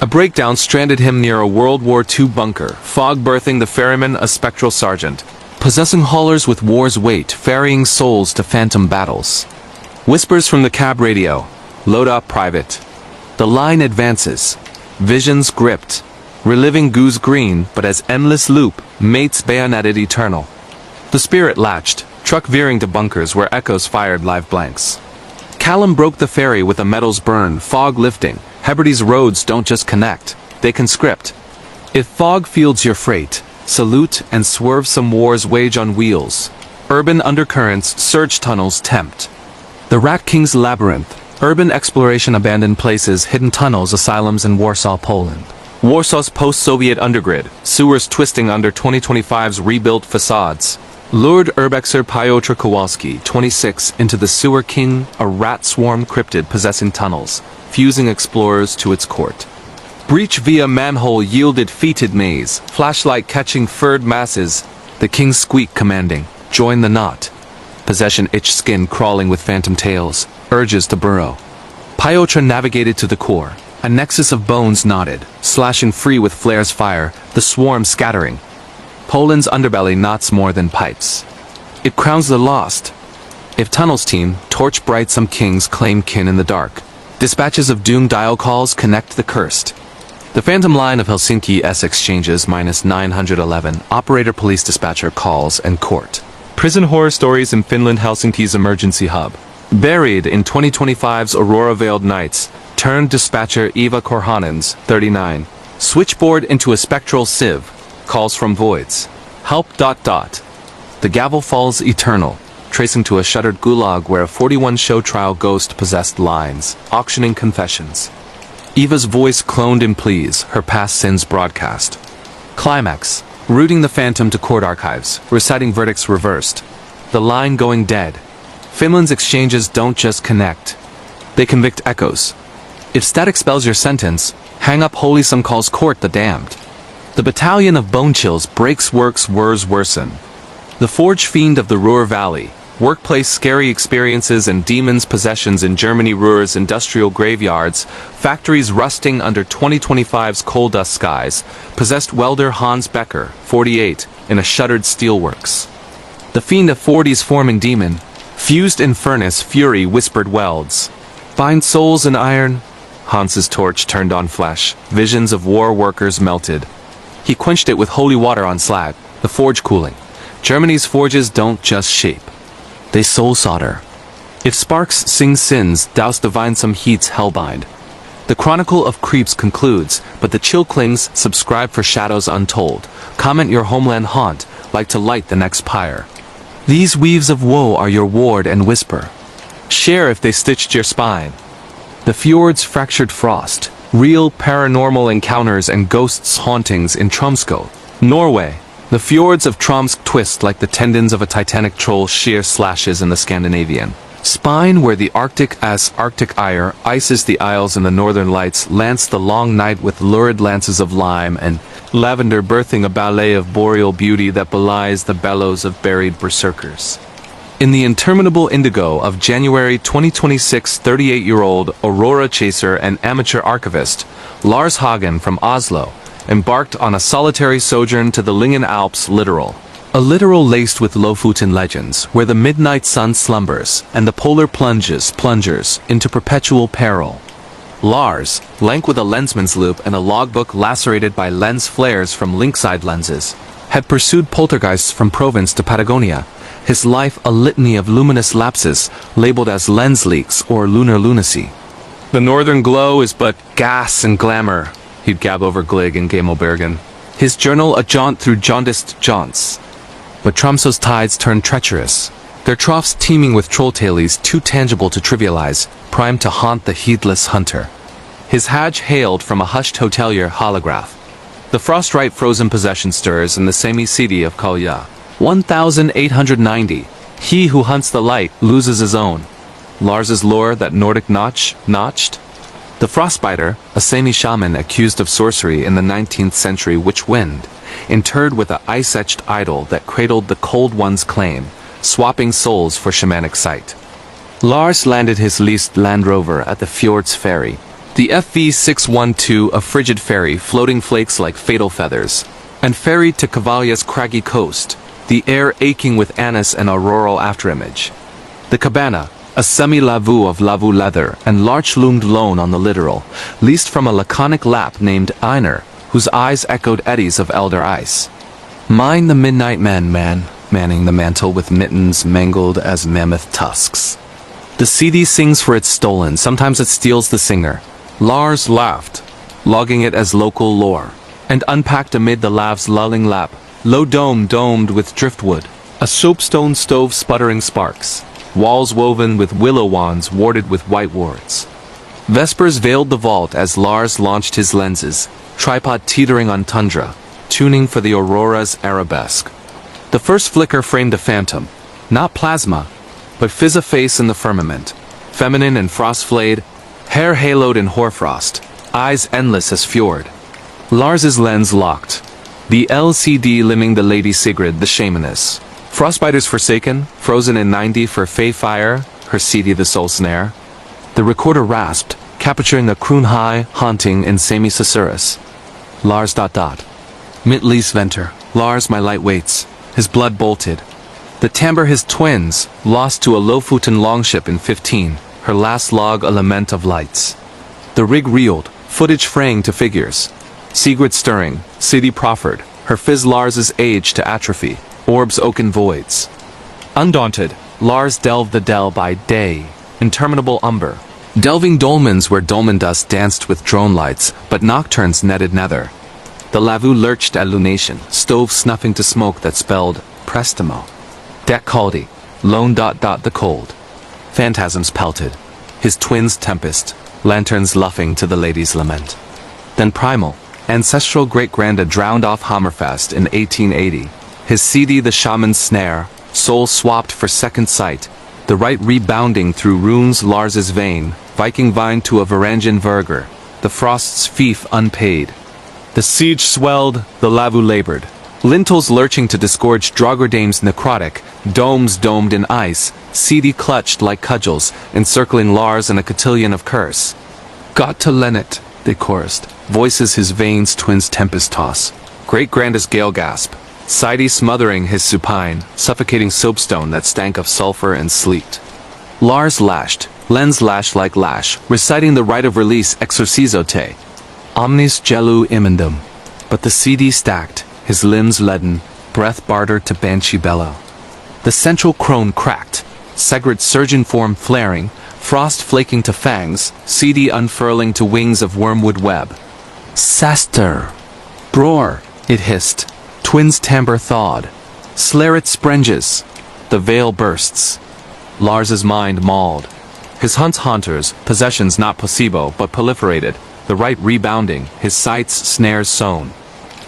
A breakdown stranded him near a World War II bunker, fog birthing the ferryman a spectral sergeant, possessing haulers with war's weight, ferrying souls to phantom battles. Whispers from the cab radio, load up private. The line advances, visions gripped, reliving Goose Green but as endless loop, mates bayoneted eternal. The spirit latched, truck veering to bunkers where echoes fired live blanks. Callum broke the ferry with a metals burn, fog lifting. Hebrides roads don't just connect, they conscript. If fog fields your freight, salute and swerve some wars wage on wheels. Urban undercurrents, surge tunnels tempt. The Rat King's labyrinth, urban exploration, abandoned places, hidden tunnels, asylums in Warsaw, Poland. Warsaw's post-Soviet undergrid, sewers twisting under 2025's rebuilt facades. Lured urbexer Piotr Kowalski, 26, into the Sewer King, a rat swarm cryptid possessing tunnels, fusing explorers to its court. Breach via manhole yielded fetid maze, flashlight catching furred masses, the king's squeak commanding, join the knot. Possession itch skin crawling with phantom tails, urges to burrow. Piotr navigated to the core, a nexus of bones knotted, slashing free with flare's fire, the swarm scattering. Poland's underbelly knots more than pipes. It crowns the lost. If tunnels team, torch bright some kings claim kin in the dark. Dispatches of doom dial calls connect the cursed. The phantom line of Helsinki S exchanges -911, operator police dispatcher calls and court. Prison horror stories in Finland, Helsinki's emergency hub. Buried in 2025's Aurora-veiled nights, turned dispatcher Eva Korhanens, 39. Switchboard into a spectral sieve. Calls from voids. Help ... The gavel falls eternal, tracing to a shuttered gulag where a 41-show trial ghost possessed lines, auctioning confessions. Eva's voice cloned in pleas, her past sins broadcast. Climax, rooting the phantom to court archives, reciting verdicts reversed. The line going dead. Finland's exchanges don't just connect. They convict echoes. If static spells your sentence, hang up holy, some calls court the damned. The battalion of bone chills breaks works wars worsen. The forge fiend of the Ruhr Valley, workplace scary experiences and demons possessions in Germany. Ruhr's industrial graveyards, factories rusting under 2025's coal dust skies, possessed welder Hans Becker, 48, in a shuttered steelworks. The fiend of 40's forming demon, Fused in furnace, fury whispered welds. Bind souls in iron. Hans's torch turned on flesh. Visions of war workers melted. He quenched it with holy water on slag, the forge cooling. Germany's forges don't just shape. They soul solder. If sparks sing sins, douse divine some heats hellbind. The Chronicle of Creeps concludes, but the chill clings, subscribe for shadows untold. Comment your homeland haunt, like to light the next pyre. These weaves of woe are your ward and whisper. Share if they stitched your spine. The fjord's fractured frost. Real paranormal encounters and ghosts hauntings in Tromsø, Norway. The fjords of Tromsø twist like the tendons of a titanic troll sheer slashes in the Scandinavian spine where the Arctic as Arctic ire ices the isles in the northern lights lance the long night with lurid lances of lime and lavender birthing a ballet of boreal beauty that belies the bellows of buried berserkers. In the interminable indigo of January 2026, 38-year-old Aurora chaser and amateur archivist Lars Hagen from Oslo embarked on a solitary sojourn to the Lyngen Alps littoral. A littoral laced with Lofoten legends, where the midnight sun slumbers and the polar plungers into perpetual peril. Lars, lank with a lensman's loop and a logbook lacerated by lens flares from lynx-eyed lenses, had pursued poltergeists from Provence to Patagonia, his life a litany of luminous lapses labeled as lens leaks or lunar lunacy. The northern glow is but gas and glamour, he'd gab over Glig and Gamelbergen. His journal a jaunt through jaundiced jaunts. But Tromsø's tides turned treacherous, their troughs teeming with trolltailies too tangible to trivialize, primed to haunt the heedless hunter. His hajj hailed from a hushed hotelier holograph. The frost-ripe frozen possession stirs in the semi-city of Kolya. 1890. He who hunts the light loses his own. Lars's lore that Nordic notched? The frostbiter, a Sami shaman accused of sorcery in the 19th century witch wind, interred with an ice-etched idol that cradled the cold one's claim, swapping souls for shamanic sight. Lars landed his leased Land Rover at the fjord's ferry. The FV612, a frigid ferry floating flakes like fatal feathers, and ferried to Kavalya's craggy coast, the air aching with anise and auroral afterimage. The cabana, a semi-lavu of lavu leather and larch-loomed lone on the littoral, leased from a laconic Lap named Einar, whose eyes echoed eddies of elder ice. Mine the midnight man, manning the mantle with mittens mangled as mammoth tusks. The CD sings for its stolen, sometimes it steals the singer. Lars laughed, logging it as local lore, and unpacked amid the lav's lulling lap, low dome domed with driftwood, a soapstone stove sputtering sparks, walls woven with willow wands warded with white wards. Vespers veiled the vault as Lars launched his lenses, tripod teetering on tundra, tuning for the aurora's arabesque. The first flicker framed a phantom, not plasma, but fizz-a-face in the firmament, feminine and frost-flayed, hair haloed in hoarfrost, eyes endless as fjord. Lars's lens locked, the LCD limning the Lady Sigrid, the shamaness. Frostbiter's forsaken, frozen in 90 for Fey Fire, her CD the soul snare. The recorder rasped, capturing a croon high, haunting in Sami Susurrus. Lars ... Mitlees Venter, Lars my light waits, his blood bolted. The timbre his twins, lost to a Lofoten longship in 15, her last log a lament of lights. The rig reeled, footage fraying to figures. Sigrid stirring, city proffered, her fizz Lars's age to atrophy, orbs oaken voids. Undaunted, Lars delved the dell by day, interminable umber. Delving dolmens where dolmen dust danced with drone lights, but nocturnes netted nether. The lavu lurched at lunation, stove snuffing to smoke that spelled Prestamo. Deck Caldi, lone ... the cold. Phantasms pelted, his twins tempest, lanterns luffing to the lady's lament. Then primal, ancestral great-granda drowned off Hammerfest in 1880, his CD the shaman's snare, soul swapped for second sight, the right rebounding through runes Lars's vein, Viking vine to a Varangian Verger, the frost's fief unpaid. The siege swelled, the lavu labored. Lintels lurching to disgorge Draugr-dames necrotic, domes domed in ice, CD clutched like cudgels, encircling Lars in a cotillion of curse. Got to Lennet, they chorused, voices his veins twins tempest toss. Great-grandest gale gasp. Sidey smothering his supine, suffocating soapstone that stank of sulfur and sleet. Lars lashed, lens lashed like lash, reciting the rite of release exorcizo te. Omnis gelu imendum. But the CD stacked, his limbs leaden, breath bartered to banshee bellow. The central crone cracked, Segrid surgeon form flaring, frost flaking to fangs, CD unfurling to wings of wormwood web. Saster! Bror! It hissed. Twins timbre thawed. Slaret sprenges. The veil bursts. Lars's mind mauled. His hunt's haunters, possessions not placebo but proliferated, the right rebounding, his sights snares sown.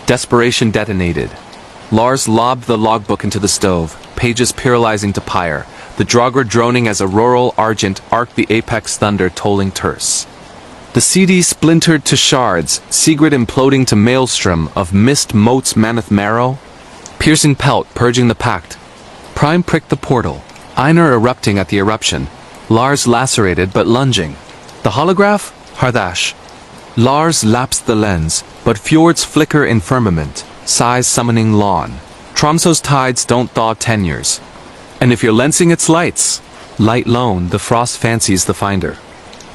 Desperation detonated. Lars lobbed the logbook into the stove, pages paralyzing to pyre, the Draugr droning as auroral argent arced the apex thunder tolling terse. The CD splintered to shards, Sigrid imploding to maelstrom of mist motes maneth marrow. Piercing pelt purging the pact. Prime pricked the portal, Einar erupting at the eruption. Lars lacerated but lunging. The holograph? Hardash. Lars lapsed the lens, but fjords flicker in firmament, sighs summoning lawn. Tromso's tides don't thaw tenures. And if you're lensing its lights, light lone, the frost fancies the finder.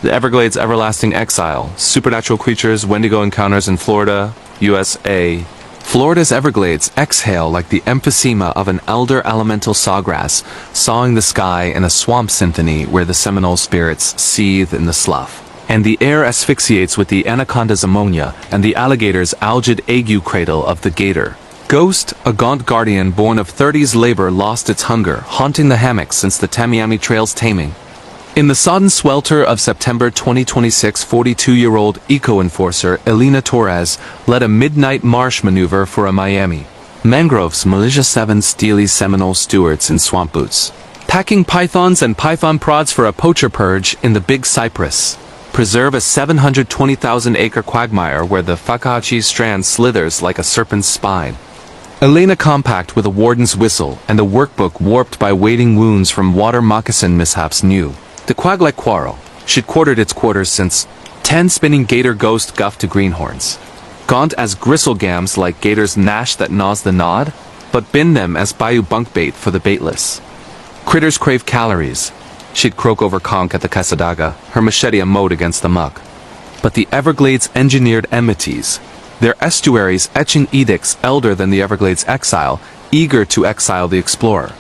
The Everglades' everlasting exile, supernatural creatures, Wendigo encounters in Florida, USA. Florida's Everglades exhale like the emphysema of an elder elemental sawgrass, sawing the sky in a swamp symphony where the Seminole spirits seethe in the slough. And the air asphyxiates with the anaconda's ammonia and the alligator's algid ague cradle of the gator. Ghost, a gaunt guardian born of 30s labor lost its hunger, haunting the hammocks since the Tamiami Trail's taming. In the sodden swelter of September 2026, 42-year-old eco-enforcer Elena Torres led a midnight marsh maneuver for a Miami Mangroves Militia 7 steely Seminole stewards in swamp boots, packing pythons and python prods for a poacher purge in the Big Cypress. Preserve a 720,000-acre quagmire where the Fakachi strand slithers like a serpent's spine. Elena compact with a warden's whistle and a workbook warped by wading wounds from water moccasin mishaps new. The quag like quarrel. She'd quartered its quarters since 10 spinning gator ghost guff to greenhorns. Gaunt as gristlegams like gators gnash that gnaws the nod, but bin them as bayou bunkbait for the baitless. Critters crave calories. She'd croak over conch at the Casadaga, her machete a moat against the muck. But the Everglades engineered enmities, their estuaries etching edicts elder than the Everglades exile, eager to exile the explorer.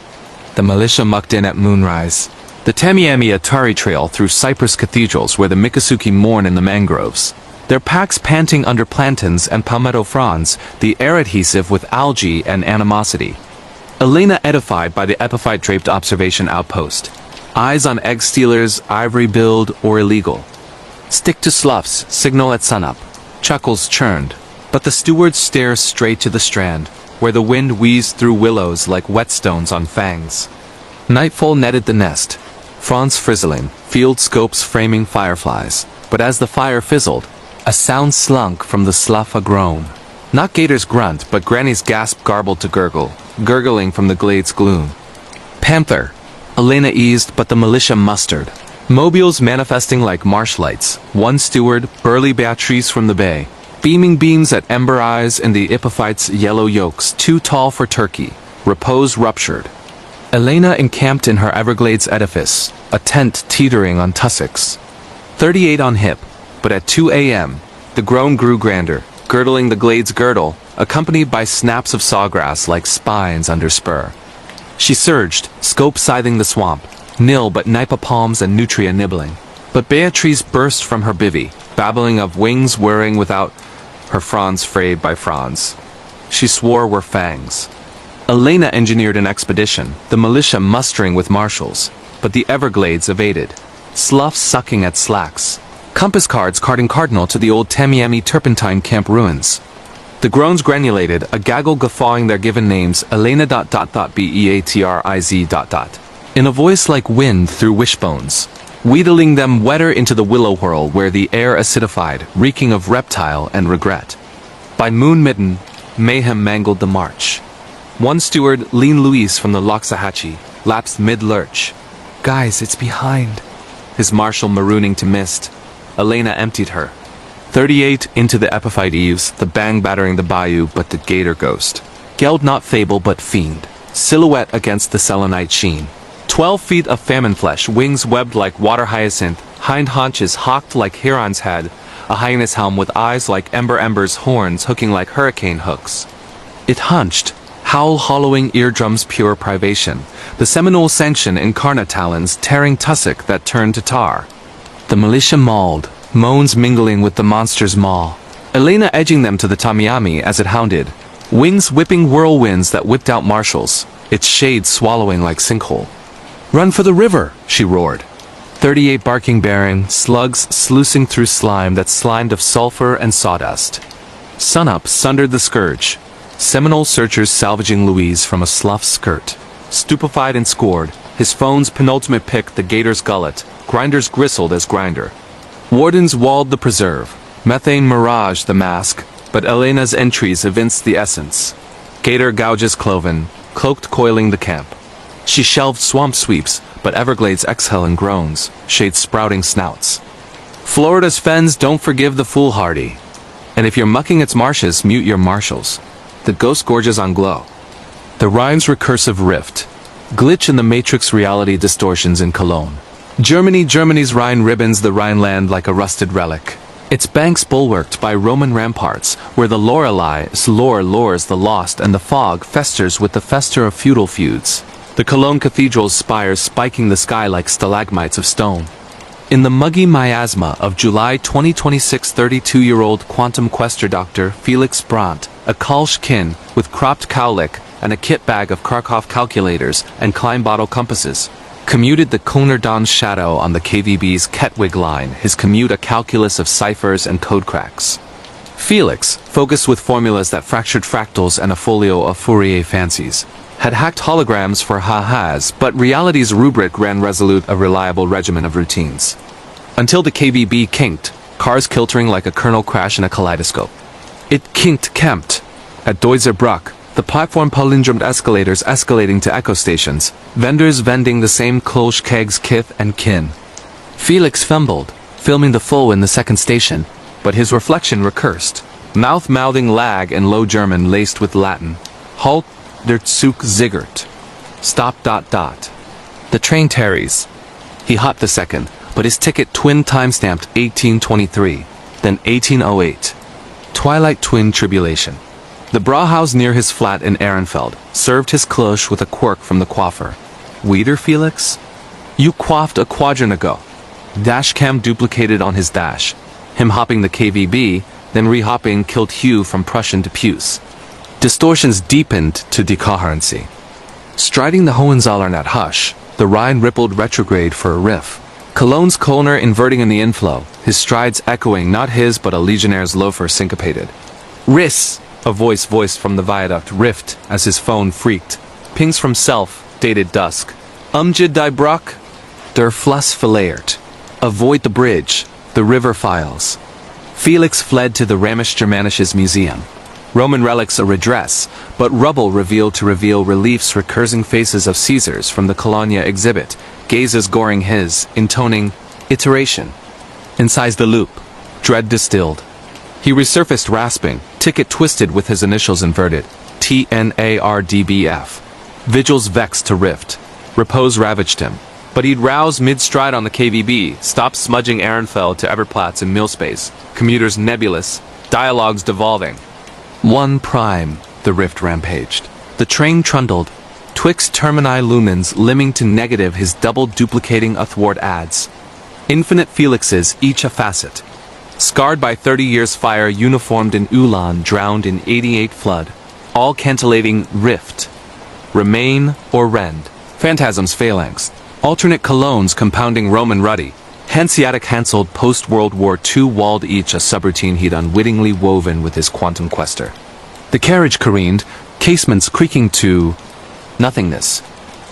The militia mucked in at moonrise. The Tamiami Atari Trail through cypress cathedrals where the Miccosukee mourn in the mangroves. Their packs panting under plantains and palmetto fronds, the air adhesive with algae and animosity. Elena edified by the epiphyte-draped observation outpost. Eyes on egg stealers, ivory-billed or illegal. Stick to sloughs, signal at sunup. Chuckles churned. But the stewards stare straight to the strand, where the wind wheezed through willows like whetstones on fangs. Nightfall netted the nest, fronds frizzling, field scopes framing fireflies. But as the fire fizzled, a sound slunk from the slough a groan. Not Gator's grunt, but Granny's gasp garbled to gurgle, gurgling from the glade's gloom. Panther. Elena eased, but the militia mustered. Mobiles manifesting like marsh lights. One steward, burly Beatrice from the bay. Beaming beams at ember eyes in the epiphyte's yellow yolks, too tall for turkey. Repose ruptured. Elena encamped in her Everglades edifice, a tent teetering on tussocks. 38 on hip, but at 2 a.m., the groan grew grander, girdling the glade's girdle, accompanied by snaps of sawgrass like spines under spur. She surged, scope scything the swamp, nil but nipa palms and nutria nibbling. But Beatrice burst from her bivvy, babbling of wings whirring without her fronds frayed by fronds. She swore were fangs. Elena engineered an expedition, the militia mustering with marshals, but the Everglades evaded. Sloughs sucking at slacks. Compass cards carting cardinal to the old Tamiami turpentine camp ruins. The groans granulated, a gaggle guffawing their given names, Elena Beatriz ... in a voice like wind through wishbones, wheedling them wetter into the willow whirl where the air acidified, reeking of reptile and regret. By moon midden, mayhem mangled the march. One steward, Lean Luis from the Loxahatchee, lapsed mid-lurch. Guys, it's behind. His marshal marooning to mist. Elena emptied her. 38 into the epiphyte eaves, the bang battering the bayou but the gator ghost. Geld not fable but fiend, silhouette against the selenite sheen. 12 feet of famine flesh, wings webbed like water hyacinth, hind haunches hawked like heron's head, a hyaness helm with eyes like embers, horns hooking like hurricane hooks. It hunched, howl hollowing eardrums pure privation, the Seminole sanction incarnate talons tearing tussock that turned to tar. The militia mauled, moans mingling with the monster's maw, Elena edging them to the Tamiami as it hounded, wings whipping whirlwinds that whipped out marshals, its shade swallowing like sinkhole. "Run for the river!" she roared. 38 barking bearing, slugs sluicing through slime that slimed of sulfur and sawdust. Sunup sundered the scourge. Seminole searchers salvaging Louise from a slough skirt. Stupefied and scored, his phone's penultimate pick the gator's gullet, grinders gristled as grinder. Wardens walled the preserve, methane mirage the mask, but Elena's entries evinced the essence. Gator gouges cloven, cloaked coiling the camp. She shelved swamp sweeps, but Everglades exhale in groans, shades sprouting snouts. Florida's fens don't forgive the foolhardy. And if you're mucking its marshes, mute your marshals. The ghost gorges on glow. The rhyme's recursive rift. Glitch in the matrix reality distortions in Cologne. Germany's Rhine ribbons the Rhineland like a rusted relic. Its banks bulwarked by Roman ramparts, where the Lorelei's lore lures the lost and the fog festers with the fester of feudal feuds. The Cologne cathedral's spires spiking the sky like stalagmites of stone. In the muggy miasma of July 2026, 32-year-old quantum quester Dr. Felix Brandt, a Kalsch kin with cropped cowlick and a kit bag of Kharkov calculators and Klein bottle compasses, commuted the Kölner Dawn's shadow on the KVB's Kettwig line, his commute a calculus of ciphers and code cracks. Felix, focused with formulas that fractured fractals and a folio of Fourier fancies, had hacked holograms for ha-has, but reality's rubric ran resolute a reliable regimen of routines. Until the KVB kinked, cars kiltering like a kernel crash in a kaleidoscope. It kinked kemped. At Deutzer Bruck, the platform palindromed escalators escalating to echo stations, vendors vending the same Kolsch kegs kith and kin. Felix fumbled, filming the full in the second station, but his reflection recursed, mouth-mouthing lag and Low German laced with Latin. Halt der Zug ziggert. Stop ... The train tarries. He hopped the second, but his ticket twin time-stamped 1823, then 1808. Twilight twin tribulation. The Brauhaus near his flat in Ehrenfeld served his cloche with a quirk from the coiffer. Weeder, Felix? You coiffed a quadrant ago. Dashcam duplicated on his dash. Him hopping the KVB, then rehopping killed Hugh from Prussian to Puce. Distortions deepened to decoherency. Striding the Hohenzollern at hush, the Rhine rippled retrograde for a riff. Cologne's Kölner inverting in the inflow, his strides echoing not his but a legionnaire's loafer syncopated. Riss! A voice voiced from the viaduct rift as his phone freaked. Pings from self, dated dusk. Die Bruck? Der Fluss verleiert. Avoid the bridge, the river files. Felix fled to the Ramisch Germanisches Museum. Roman relics a redress, but rubble revealed to reveal reliefs recursing faces of Caesars from the Colonia exhibit, gazes goring his, intoning, iteration. Incised the loop, dread distilled. He resurfaced rasping, ticket twisted with his initials inverted, TNARDBF. Vigils vexed to rift. Repose ravaged him. But he'd rouse mid-stride on the KVB, stopped smudging Ehrenfeld to Everplatz in Millspace, commuters nebulous, dialogues devolving. 1 prime, the rift rampaged. The train trundled, twixt termini lumens limbing to negative his double-duplicating athwart ads. Infinite Felixes, each a facet. Scarred by 30 years' fire, uniformed in Ulan, drowned in 88 flood. All cantillating rift. Remain or rend. Phantasms phalanx. Alternate colognes compounding Roman ruddy. Hanseatic Hanseled post-World War II walled each a subroutine he'd unwittingly woven with his quantum quester. The carriage careened, casements creaking to nothingness.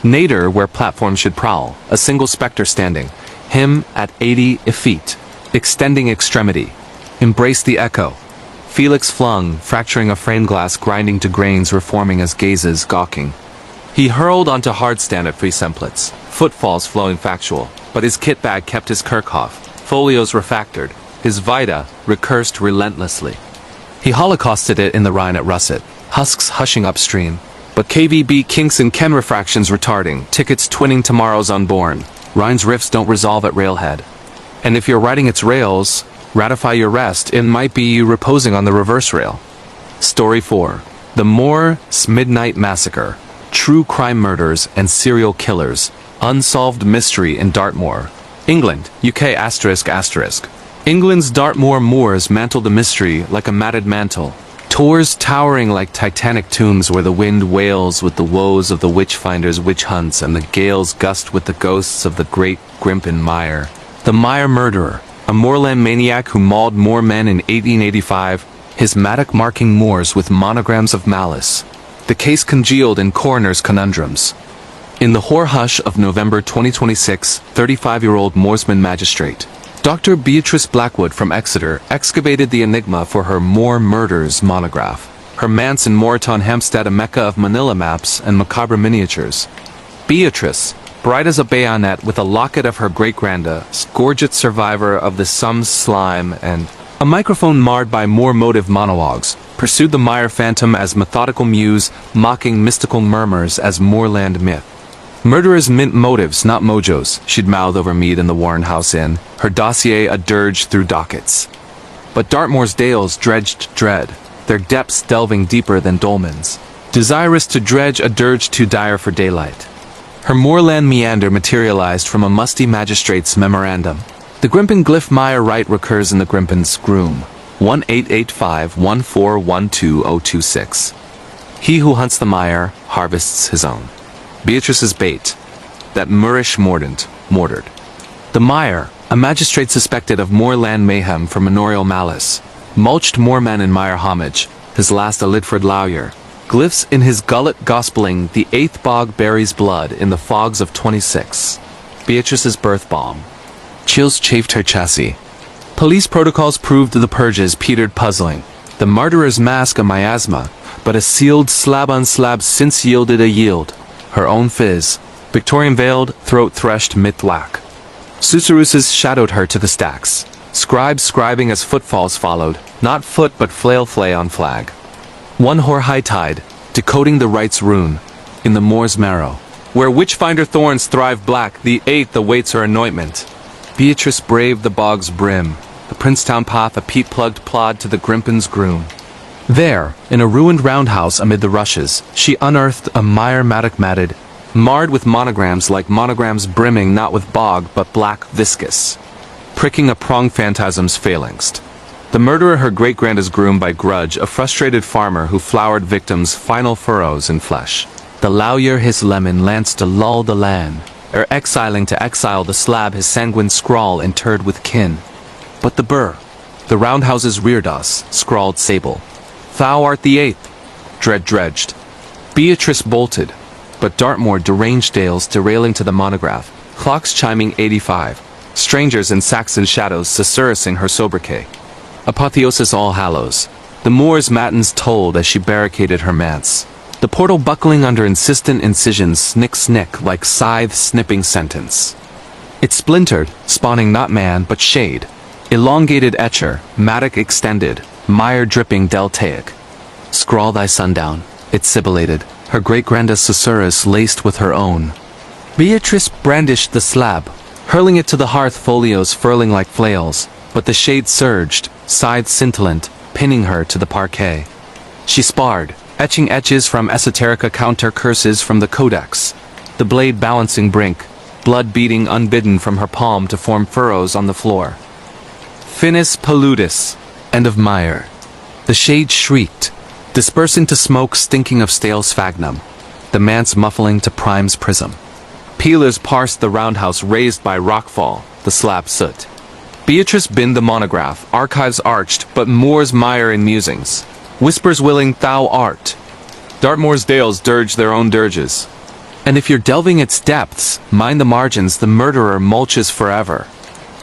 Nadir where platforms should prowl, a single spectre standing. Him at 80 effete. Extending extremity. Embrace the echo. Felix flung, fracturing a frame glass grinding to grains reforming as gazes gawking. He hurled onto hardstand at free semplets, footfalls flowing factual, but his kit bag kept his Kirchhoff, folios refactored, his Vita recursed relentlessly. He holocausted it in the Rhine at Russet, husks hushing upstream. But KVB kinks and Ken refractions retarding, tickets twinning tomorrow's unborn. Rhine's rifts don't resolve at railhead. And if you're riding its rails, ratify your rest, it might be you reposing on the reverse rail. Story 4. The Moors Midnight Massacre. True crime murders and serial killers. Unsolved mystery in Dartmoor, England, UK ***. England's Dartmoor moors mantle the mystery like a matted mantle. Tors towering like titanic tombs where the wind wails with the woes of the witch-finders' witch hunts and the gales gust with the ghosts of the great Grimpen Mire. The Mire murderer, a moorland maniac who mauled Moor men in 1885, his mattock marking moors with monograms of malice. The case congealed in coroner's conundrums. In the hoar hush of November 2026, 35-year-old Moorsman magistrate Dr. Beatrice Blackwood from Exeter excavated the enigma for her Moor Murders monograph. Her manse in Moreton Hampstead, a mecca of Manila maps and macabre miniatures. Beatrice, bright as a bayonet with a locket of her great-granda, scourged survivor of the Sums slime and a microphone marred by Moor motive monologues, pursued the Mire phantom as methodical muse, mocking mystical murmurs as moorland myth. Murderers mint motives, not mojos, she'd mouth over mead in the Warren House Inn, her dossier a dirge through dockets. But Dartmoor's dales dredged dread, their depths delving deeper than dolmens, desirous to dredge a dirge too dire for daylight. Her moorland meander materialized from a musty magistrate's memorandum. The Grimpen glyph Mire rite recurs in the Grimpen's groom, 1885-1412-026. He who hunts the Mire harvests his own. Beatrice's bait, that Moorish mordant, mortared. The Mire, a magistrate suspected of moorland mayhem for manorial malice, mulched moormen in Mire homage, his last a Lidford Lawyer, glyphs in his gullet gospeling the 8th bog buries blood in the fogs of 26. Beatrice's birth balm. Chills chafed her chassis. Police protocols proved the purges petered puzzling. The murderer's mask a miasma, but a sealed slab on slab since yielded a yield. Her own fizz, Victorian veiled, throat threshed mid-thwack. Susurruses shadowed her to the stacks, scribes scribing as footfalls followed, not foot but flail flay on flag. One whore high-tide, decoding the rite's rune, in the moor's marrow. Where witch-finder thorns thrive black, the 8th awaits her anointment. Beatrice braved the bog's brim, the Princetown path a peat-plugged plod to the Grimpen's groom. There, in a ruined roundhouse amid the rushes, she unearthed a Mire mattock matted, marred with monograms like monograms brimming not with bog but black viscous, pricking a prong phantasm's phalanx. The murderer her great-granda's groom by grudge, a frustrated farmer who flowered victims' final furrows in flesh. The Lawyer his lemon lanced to lull the land, ere exiling to exile the slab his sanguine scrawl interred with kin. But the burr, the roundhouse's reardos, scrawled sable. Thou art the 8th, dread dredged. Beatrice bolted, but Dartmoor deranged dales derailing to the monograph, clocks chiming 85, strangers in Saxon shadows susurrusing her sobriquet. Apotheosis All Hallows. The Moor's matins tolled as she barricaded her manse. The portal buckling under insistent incisions snick like scythe snipping sentence. It splintered, spawning not man but shade. Elongated etcher, mattock extended, Mire dripping deltaic. Scrawl thy sundown, it sibilated, her great-granda's susurrus laced with her own. Beatrice brandished the slab, hurling it to the hearth, folios furling like flails, but the shade surged, scythe scintillant, pinning her to the parquet. She sparred, etching etches from esoterica counter curses from the codex, the blade balancing brink, blood beating unbidden from her palm to form furrows on the floor. Finis pollutis, end of Mire. The shade shrieked, dispersing to smoke stinking of stale sphagnum, the manse muffling to Prime's prism. Peelers parsed the roundhouse raised by rockfall, the slab soot. Beatrice binned the monograph, archives arched, but Moor's Mire in musings. Whispers willing thou art. Dartmoor's dales dirge their own dirges. And if you're delving its depths, mind the margins, the murderer mulches forever.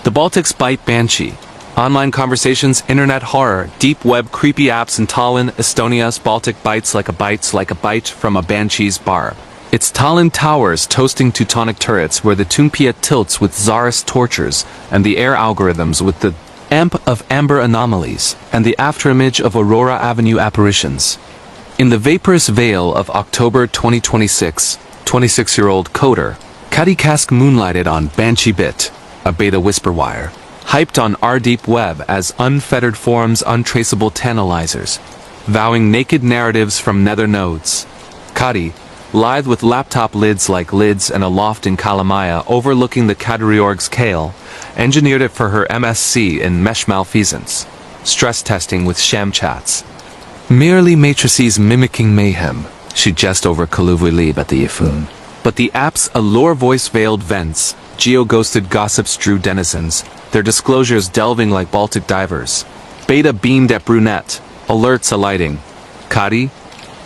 The Baltics bite banshee. Online conversations, internet horror, deep web creepy apps in Tallinn, Estonia's Baltic bites like a bite from a banshee's barb. It's Tallinn towers toasting Teutonic turrets where the Tungpia tilts with czarist tortures, and the air algorithms with the amp of amber anomalies, and the afterimage of Aurora Avenue apparitions. In the vaporous veil of October 2026, 26-year-old coder, Kadi Kask moonlighted on Banshee Bit, a beta whisper wire, hyped on our deep web as unfettered forms untraceable tantalizers, vowing naked narratives from nether nodes. Kadi, lithe with laptop lids like lids and a loft in Kalamaya overlooking the Kadriorg's kale, engineered it for her MSc in mesh malfeasance, stress testing with sham chats. Merely matrices mimicking mayhem, she jest over Kaluvulib at the Ifun. But the app's allure voice-veiled vents, geo-ghosted gossips drew denizens, their disclosures delving like Baltic divers. Beta beamed at brunette, alerts alighting. Kadi?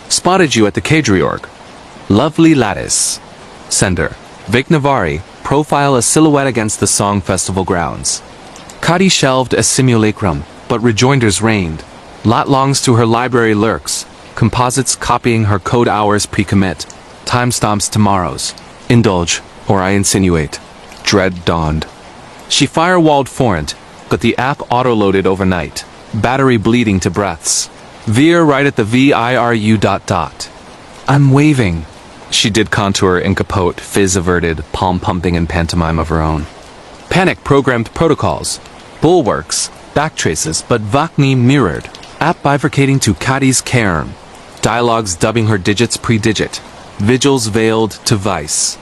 Spotted you at the Kadriorg. Lovely lattice. Sender. Vic Navari, profile a silhouette against the Song Festival grounds. Kadi shelved a simulacrum, but rejoinders reigned. Lot longs to her library lurks, composites copying her code hours pre-commit. Timestamps tomorrows. Indulge, or I insinuate. Dread dawned. She firewalled Forint, but the app auto-loaded overnight. Battery bleeding to breaths. Veer right at the VIRU ... I'm waving. She did contour in capote, fizz averted, palm pumping in pantomime of her own. Panic programmed protocols. Bulwarks, backtraces, but Vakni mirrored. App bifurcating to Kadi's cairn. Dialogues dubbing her digits pre-digit. Vigils veiled to vice.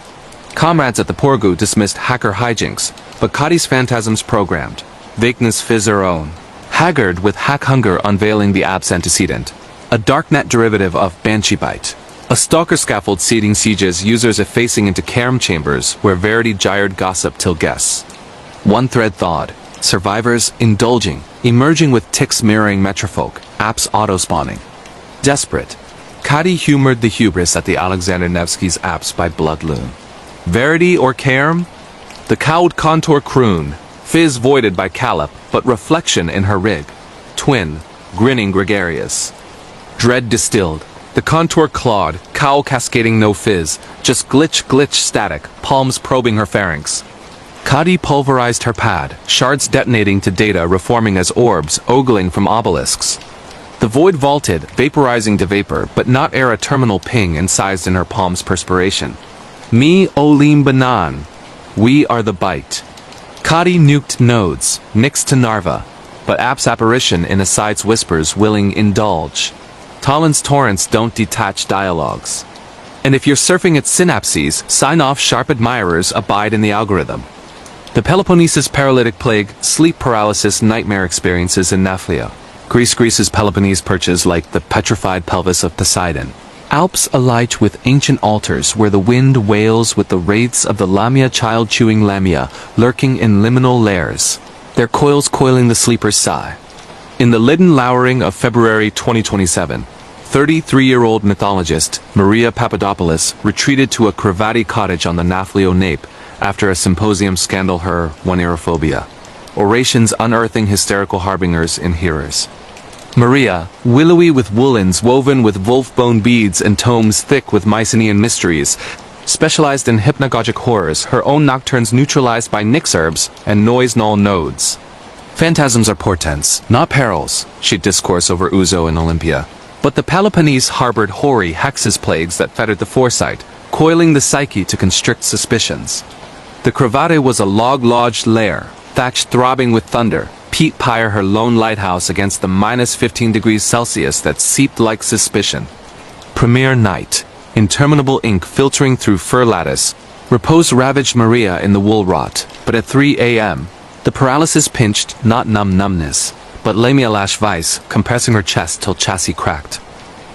Comrades at the Porgu dismissed hacker hijinks, but Kadi's phantasms programmed. Vagueness fizz her own. Haggard with hack hunger unveiling the app's antecedent. A darknet derivative of Banshee Byte. A stalker scaffold seeding sieges users effacing into Kerm chambers where Verity gyred gossip till guess. One thread thawed. Survivors indulging, emerging with ticks mirroring Metrofolk, apps auto-spawning. Desperate. Kadi humored the hubris at the Alexander Nevsky's apps by Bloodloon. Verity or Kerm? The cowed contour croon, fizz voided by Calip, but reflection in her rig. Twin, grinning gregarious. Dread distilled. The contour clawed, cowl cascading no fizz, just glitch static, palms probing her pharynx. Kadi pulverized her pad, shards detonating to data reforming as orbs, ogling from obelisks. The void vaulted, vaporizing to vapor, but not ere a terminal ping incised in her palm's perspiration. Me Olim Banan. We are the bite. Kadi nuked nodes, nixed to Narva, but app's apparition in aside's whispers willing indulge. Talon's torrents don't detach dialogues. And if you're surfing at synapses, sign off sharp admirers abide in the algorithm. The Peloponnesus paralytic plague, sleep paralysis nightmare experiences in Naflia. Greece's Peloponnese perches like the petrified pelvis of Poseidon. Alps alight with ancient altars where the wind wails with the wraiths of the Lamia child-chewing Lamia lurking in liminal lairs. Their coils coiling the sleeper's sigh. In the leaden lowering of February 2027, 33-year-old mythologist Maria Papadopoulos retreated to a cravati cottage on the Naflio Nape after a symposium scandal her onerophobia. Orations unearthing hysterical harbingers in hearers. Maria, willowy with woolens woven with wolf-bone beads and tomes thick with Mycenaean mysteries, specialized in hypnagogic horrors, her own nocturnes neutralized by Nyx herbs and noise-null nodes. Phantasms are portents, not perils, she'd discourse over Uzo and Olympia. But the Peloponnese harbored hoary hexes plagues that fettered the foresight, coiling the psyche to constrict suspicions. The Cravate was a log-lodged lair, thatched throbbing with thunder, Pete Pyre her lone lighthouse against the minus 15 degrees Celsius that seeped like suspicion. Premiere night, interminable ink filtering through fur lattice, repose ravaged Maria in the wool rot, but at 3 a.m., the paralysis pinched not numbness, but Lamia lash vice, compressing her chest till chassis cracked.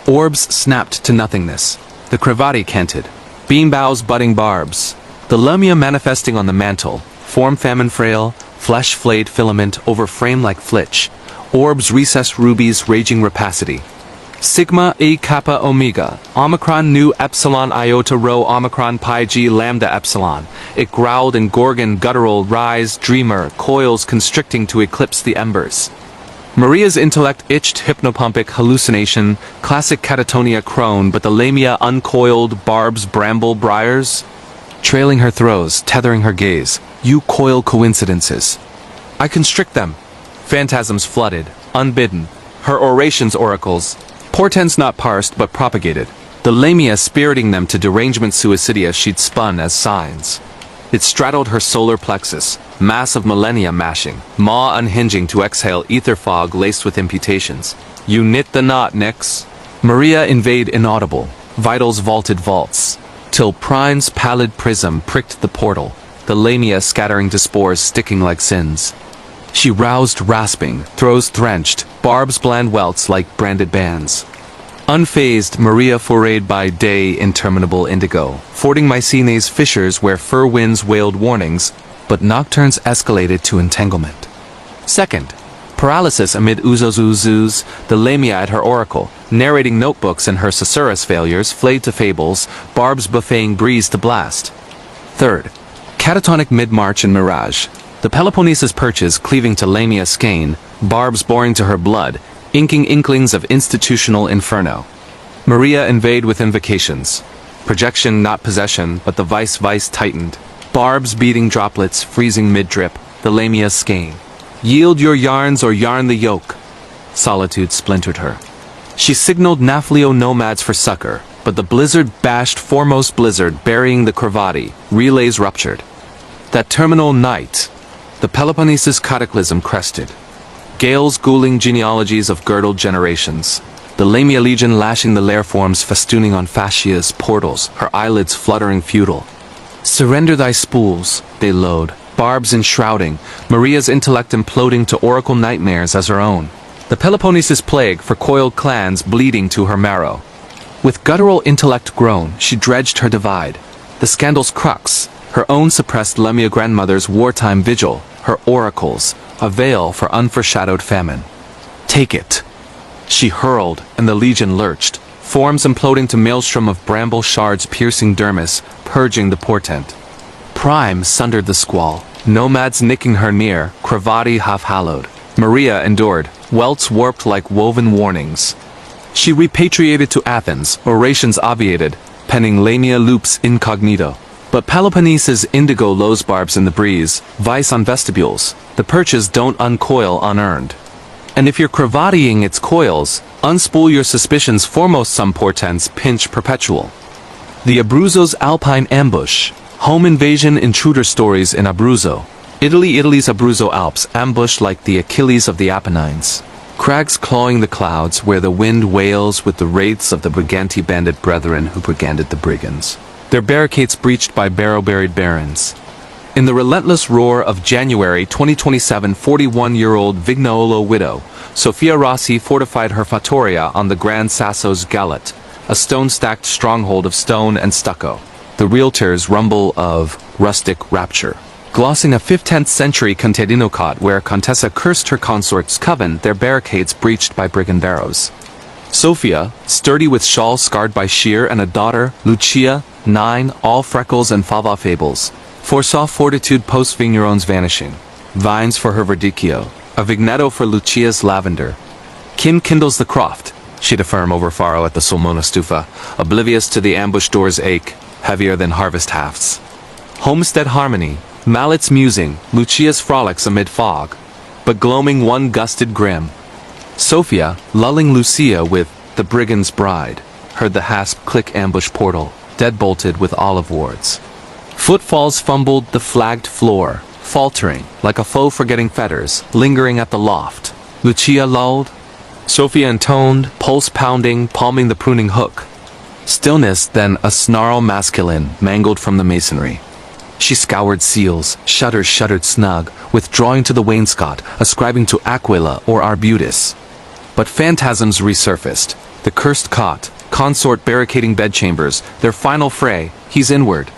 Orbs snapped to nothingness. The Cravati canted. Beam boughs budding barbs. The Lamia manifesting on the mantle, form famine frail, flesh flayed filament over frame like flitch. Orbs recessed rubies raging rapacity. Sigma A Kappa Omega, Omicron Nu Epsilon Iota Rho Omicron Pi G Lambda Epsilon. It growled in Gorgon guttural rise dreamer, coils constricting to eclipse the embers. Maria's intellect itched hypnopompic hallucination, classic catatonia crone, but the Lamia uncoiled barbs bramble briars. Trailing her throws, tethering her gaze, you coil coincidences. I constrict them. Phantasms flooded, unbidden, her orations oracles. Portents not parsed but propagated, the lamia spiriting them to derangement suicidia she'd spun as signs. It straddled her solar plexus, mass of millennia mashing, maw unhinging to exhale ether fog laced with imputations. You knit the knot, Nix. Maria invade inaudible, vitals vaulted vaults, till Prime's pallid prism pricked the portal, the lamia scattering to spores sticking like sins. She roused rasping, throws drenched, barbs bland welts like branded bands. Unfazed, Maria forayed by day interminable indigo, fording Mycenae's fissures where fir winds wailed warnings, but nocturnes escalated to entanglement. Second, paralysis amid Uzozuzus, the lamia at her oracle, narrating notebooks and her susurrus failures, flayed to fables, barbs buffeting breeze to blast. Third, catatonic mid-march and mirage, the Peloponnesus perches cleaving to lamia skein, barbs boring to her blood, inking inklings of institutional inferno. Maria invade with invocations. Projection not possession, but the vice tightened. Barbs beating droplets, freezing mid-drip, the lamia's skein. Yield your yarns or yarn the yoke. Solitude splintered her. She signaled Naflio nomads for succor, but the blizzard bashed foremost blizzard burying the Cravati, relays ruptured. That terminal night, the Peloponnesus cataclysm crested. Gales ghouling genealogies of girdled generations. The Lamia legion lashing the lair forms festooning on fascia's portals, her eyelids fluttering futile. Surrender thy spools, they load, barbs enshrouding, Maria's intellect imploding to oracle nightmares as her own. The Peloponnesus plague for coiled clans bleeding to her marrow. With guttural intellect grown, she dredged her divide. The scandal's crux, her own suppressed Lamia grandmother's wartime vigil, her oracles, a veil for unforeshadowed famine. Take it. She hurled, and the legion lurched, forms imploding to maelstrom of bramble shards piercing dermis, purging the portent. Prime sundered the squall, nomads nicking her near, Cravati half-hallowed. Maria endured, welts warped like woven warnings. She repatriated to Athens, orations obviated, penning Lamia loops incognito. But Peloponnesus indigo lows barbs in the breeze, vice on vestibules, the perches don't uncoil unearned. And if you're cravatying its coils, unspool your suspicions foremost some portents pinch perpetual. The Abruzzo's Alpine ambush, home invasion intruder stories in Abruzzo. Italy's Abruzzo Alps ambushed like the Achilles of the Apennines. Crags clawing the clouds where the wind wails with the wraiths of the Briganti bandit brethren who briganded the brigands. Their barricades breached by barrow-buried barons. In the relentless roar of January 2027, 41-year-old Vignaolo widow, Sofia Rossi fortified her fattoria on the Gran Sasso's Gallet, a stone-stacked stronghold of stone and stucco. The realtor's rumble of rustic rapture. Glossing a 15th century contadino cot where Contessa cursed her consort's coven, their barricades breached by brigand barrows. Sophia, sturdy with shawl scarred by shear and a daughter, Lucia, 9, all freckles and fava fables, foresaw fortitude post-Vigneron's vanishing. Vines for her verdicchio, a vigneto for Lucia's lavender. Kim kindles the croft, she'd affirm over faro at the Sulmona Stufa, oblivious to the ambush door's ache, heavier than harvest hafts. Homestead harmony, Mallet's musing, Lucia's frolics amid fog, but gloaming one gusted grim. Sophia, lulling Lucia with The Brigand's Bride, heard the hasp click ambush portal, dead-bolted with olive wards. Footfalls fumbled the flagged floor, faltering, like a foe forgetting fetters, lingering at the loft. Lucia lulled. Sophia intoned, pulse pounding, palming the pruning hook. Stillness, then a snarl masculine, mangled from the masonry. She scoured seals, shutters shuddered snug, withdrawing to the wainscot, ascribing to Aquila or Arbutus. But phantasms resurfaced. The cursed cot, consort barricading bedchambers, their final fray, he's inward.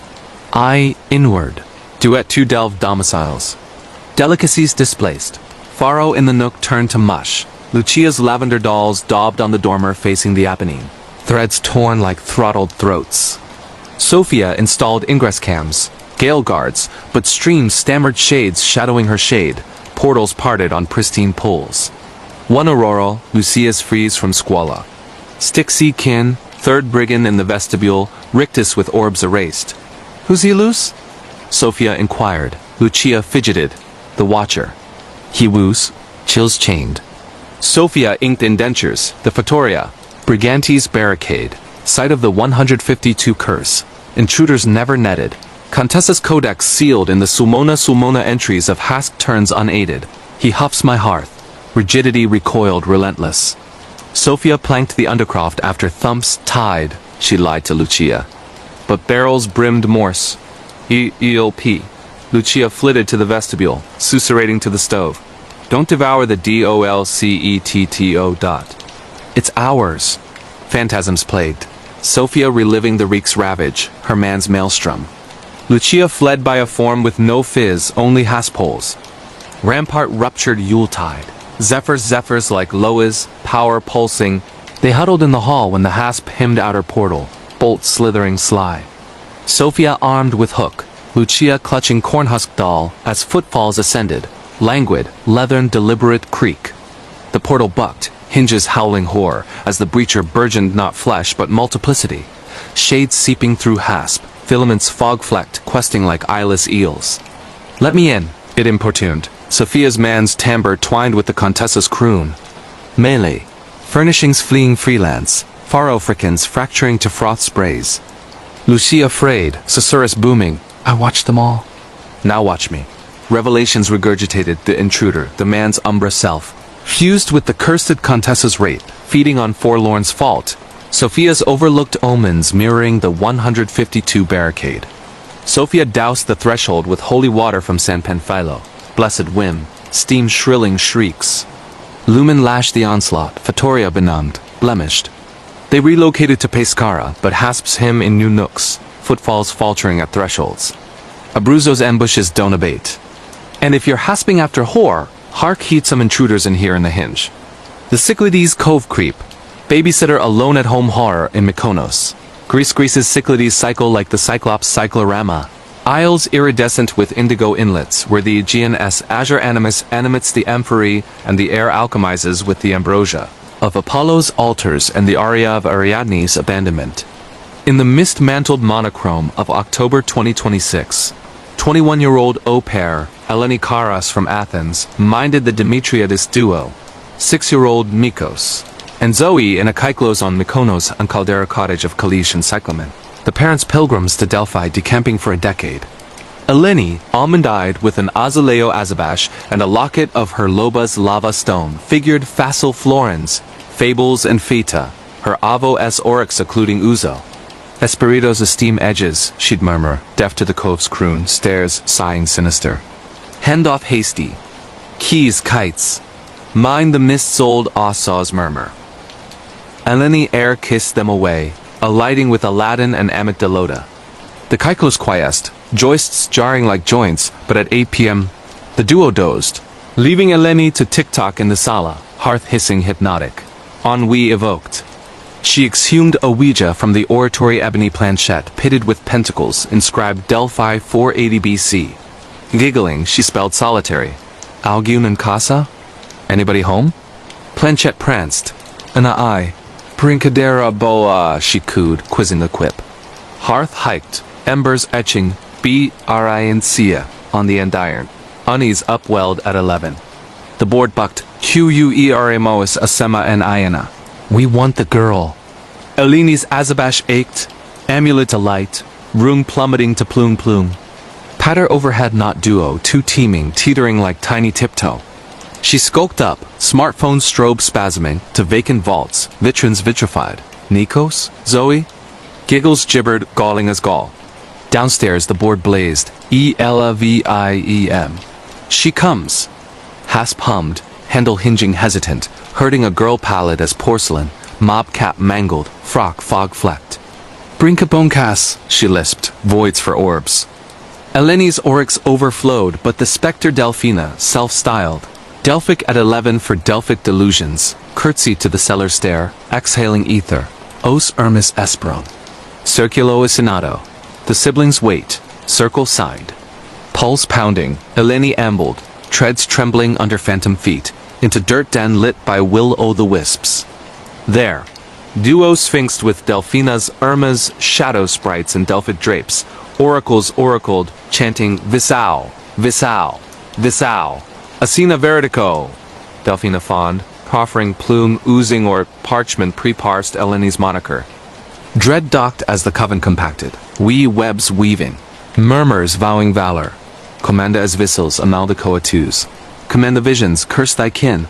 I inward. Duet two delved domiciles. Delicacies displaced. Faro in the nook turned to mush. Lucia's lavender dolls daubed on the dormer facing the Apennine. Threads torn like throttled throats. Sophia installed ingress cams. Gale guards, but streams stammered shades shadowing her shade, portals parted on pristine pulls. One auroral, Lucia's freeze from squalla. Stixie kin, third brigand in the vestibule, rictus with orbs erased. Who's he loose? Sophia inquired. Lucia fidgeted. The watcher. He woos, chills chained. Sophia inked indentures, the fattoria. Brigantes Barricade, site of the 152 curse. Intruders never netted. Contessa's codex sealed in the Sulmona entries of Hask turns unaided. He huffs my hearth. Rigidity recoiled relentless. Sophia planked the undercroft after thumps tied, she lied to Lucia. But barrels brimmed Morse. ELP. Lucia flitted to the vestibule, susurrating to the stove. Don't devour the DOLCETTO. It's ours. Phantasms plagued. Sophia reliving the reek's ravage, her man's maelstrom. Lucia fled by a form with no fizz, only haspoles. Rampart ruptured Yuletide. Zephyrs like Loas, power pulsing. They huddled in the hall when the hasp hymned outer portal, bolt slithering sly. Sophia armed with hook, Lucia clutching cornhusk doll as footfalls ascended, languid, leathern deliberate creak. The portal bucked, hinges howling horror, as the breacher burgeoned not flesh but multiplicity. Shades seeping through hasp, filaments fog-flecked, questing like eyeless eels. Let me in, it importuned. Sophia's man's timbre twined with the Contessa's croon. Melee. Furnishings fleeing freelance. Faro fricans fracturing to froth sprays. Lucia frayed, susurrus booming. I watched them all. Now watch me. Revelations regurgitated the intruder, the man's umbra self. Fused with the cursed Contessa's rape, feeding on forlorn's fault. Sophia's overlooked omens mirroring the 152 barricade. Sophia doused the threshold with holy water from San Panfilo. Blessed whim, steam shrilling shrieks. Lumen lashed the onslaught, Fatoria benumbed, blemished. They relocated to Pescara, but hasps him in new nooks, footfalls faltering at thresholds. Abruzzo's ambushes don't abate. And if you're hasping after whore, hark heed some intruders in here in the hinge. The Cyclades Cove Creep, babysitter alone at home horror in Mykonos. Grease's Cyclades cycle like the Cyclops cyclorama. Isles iridescent with indigo inlets, where the Aegean azure animus animates the amphory and the air alchemizes with the ambrosia of Apollo's altars and the aria of Ariadne's abandonment. In the mist-mantled monochrome of October 2026, 21-year-old au pair, Eleni Karas from Athens, minded the Demetriadis duo, 6-year-old Mikos, and Zoe in a Kyklos on Mykonos and Caldera cottage of Kalish and Cyclamen. The parents' pilgrims to Delphi decamping for a decade. Eleni, almond-eyed with an azuleo azabash and a locket of her loba's lava stone, figured facile florins, fables and feta, her avo s oryx occluding ouzo. Espiritos esteem edges, she'd murmur, deaf to the cove's croon, stares, sighing sinister. Hand off hasty. Keys kites. Mind the mist's old Osaw's murmur. Eleni air kissed them away, alighting with Aladdin and Amygdaloda. The Kyklos quiesced, joists jarring like joints, but at 8 p.m., the duo dozed, leaving Eleni to tick-tock in the sala, hearth hissing hypnotic. Ennui evoked. She exhumed a Ouija from the oratory ebony planchette pitted with pentacles inscribed Delphi 480 BC. Giggling, she spelled solitary. Algun and casa? Anybody home? Planchette pranced. Ana I. Brincadera boa, she cooed, quizzing the quip. Hearth hiked, embers etching B-R-I-N-C-A on the endiron. Unease upwelled at 11. The board bucked Q-U-E-R-M-O-S asema and iana. We want the girl. Eleni's azabash ached, amulet alight, room plummeting to plume. Patter overhead not duo, two teaming, teetering like tiny tiptoe. She skulked up, smartphone strobe spasming, to vacant vaults, vitrines vitrified. Nikos? Zoe? Giggles gibbered, galling as gall. Downstairs the board blazed, E-L-A-V-I-E-M. She comes. Hasp hummed, handle hinging hesitant, hurting a girl pallid as porcelain, mob cap mangled, frock fog-flecked. Brinca boncas, she lisped, voids for orbs. Eleni's oryx overflowed, but the spectre Delphina, self-styled. Delphic at 11 for Delphic delusions, curtsy to the cellar stair, exhaling ether. Os Ermis Esperon. Circulo Asinato. The siblings wait, circle signed. Pulse pounding, Eleni ambled, treads trembling under phantom feet, into dirt den lit by will-o'-the-wisps. There, duo sphinxed with Delphina's Irma's shadow sprites and Delphic drapes, oracles oracled, chanting Visao, Visao, Visao. Asina Veritico, Delphina fawned, proffering plume oozing or parchment pre-parsed Eleni's moniker. Dread docked as the coven compacted, wee webs weaving, murmurs vowing valor. Commanda as vissels amalda coatus. Command the visions, curse thy kin.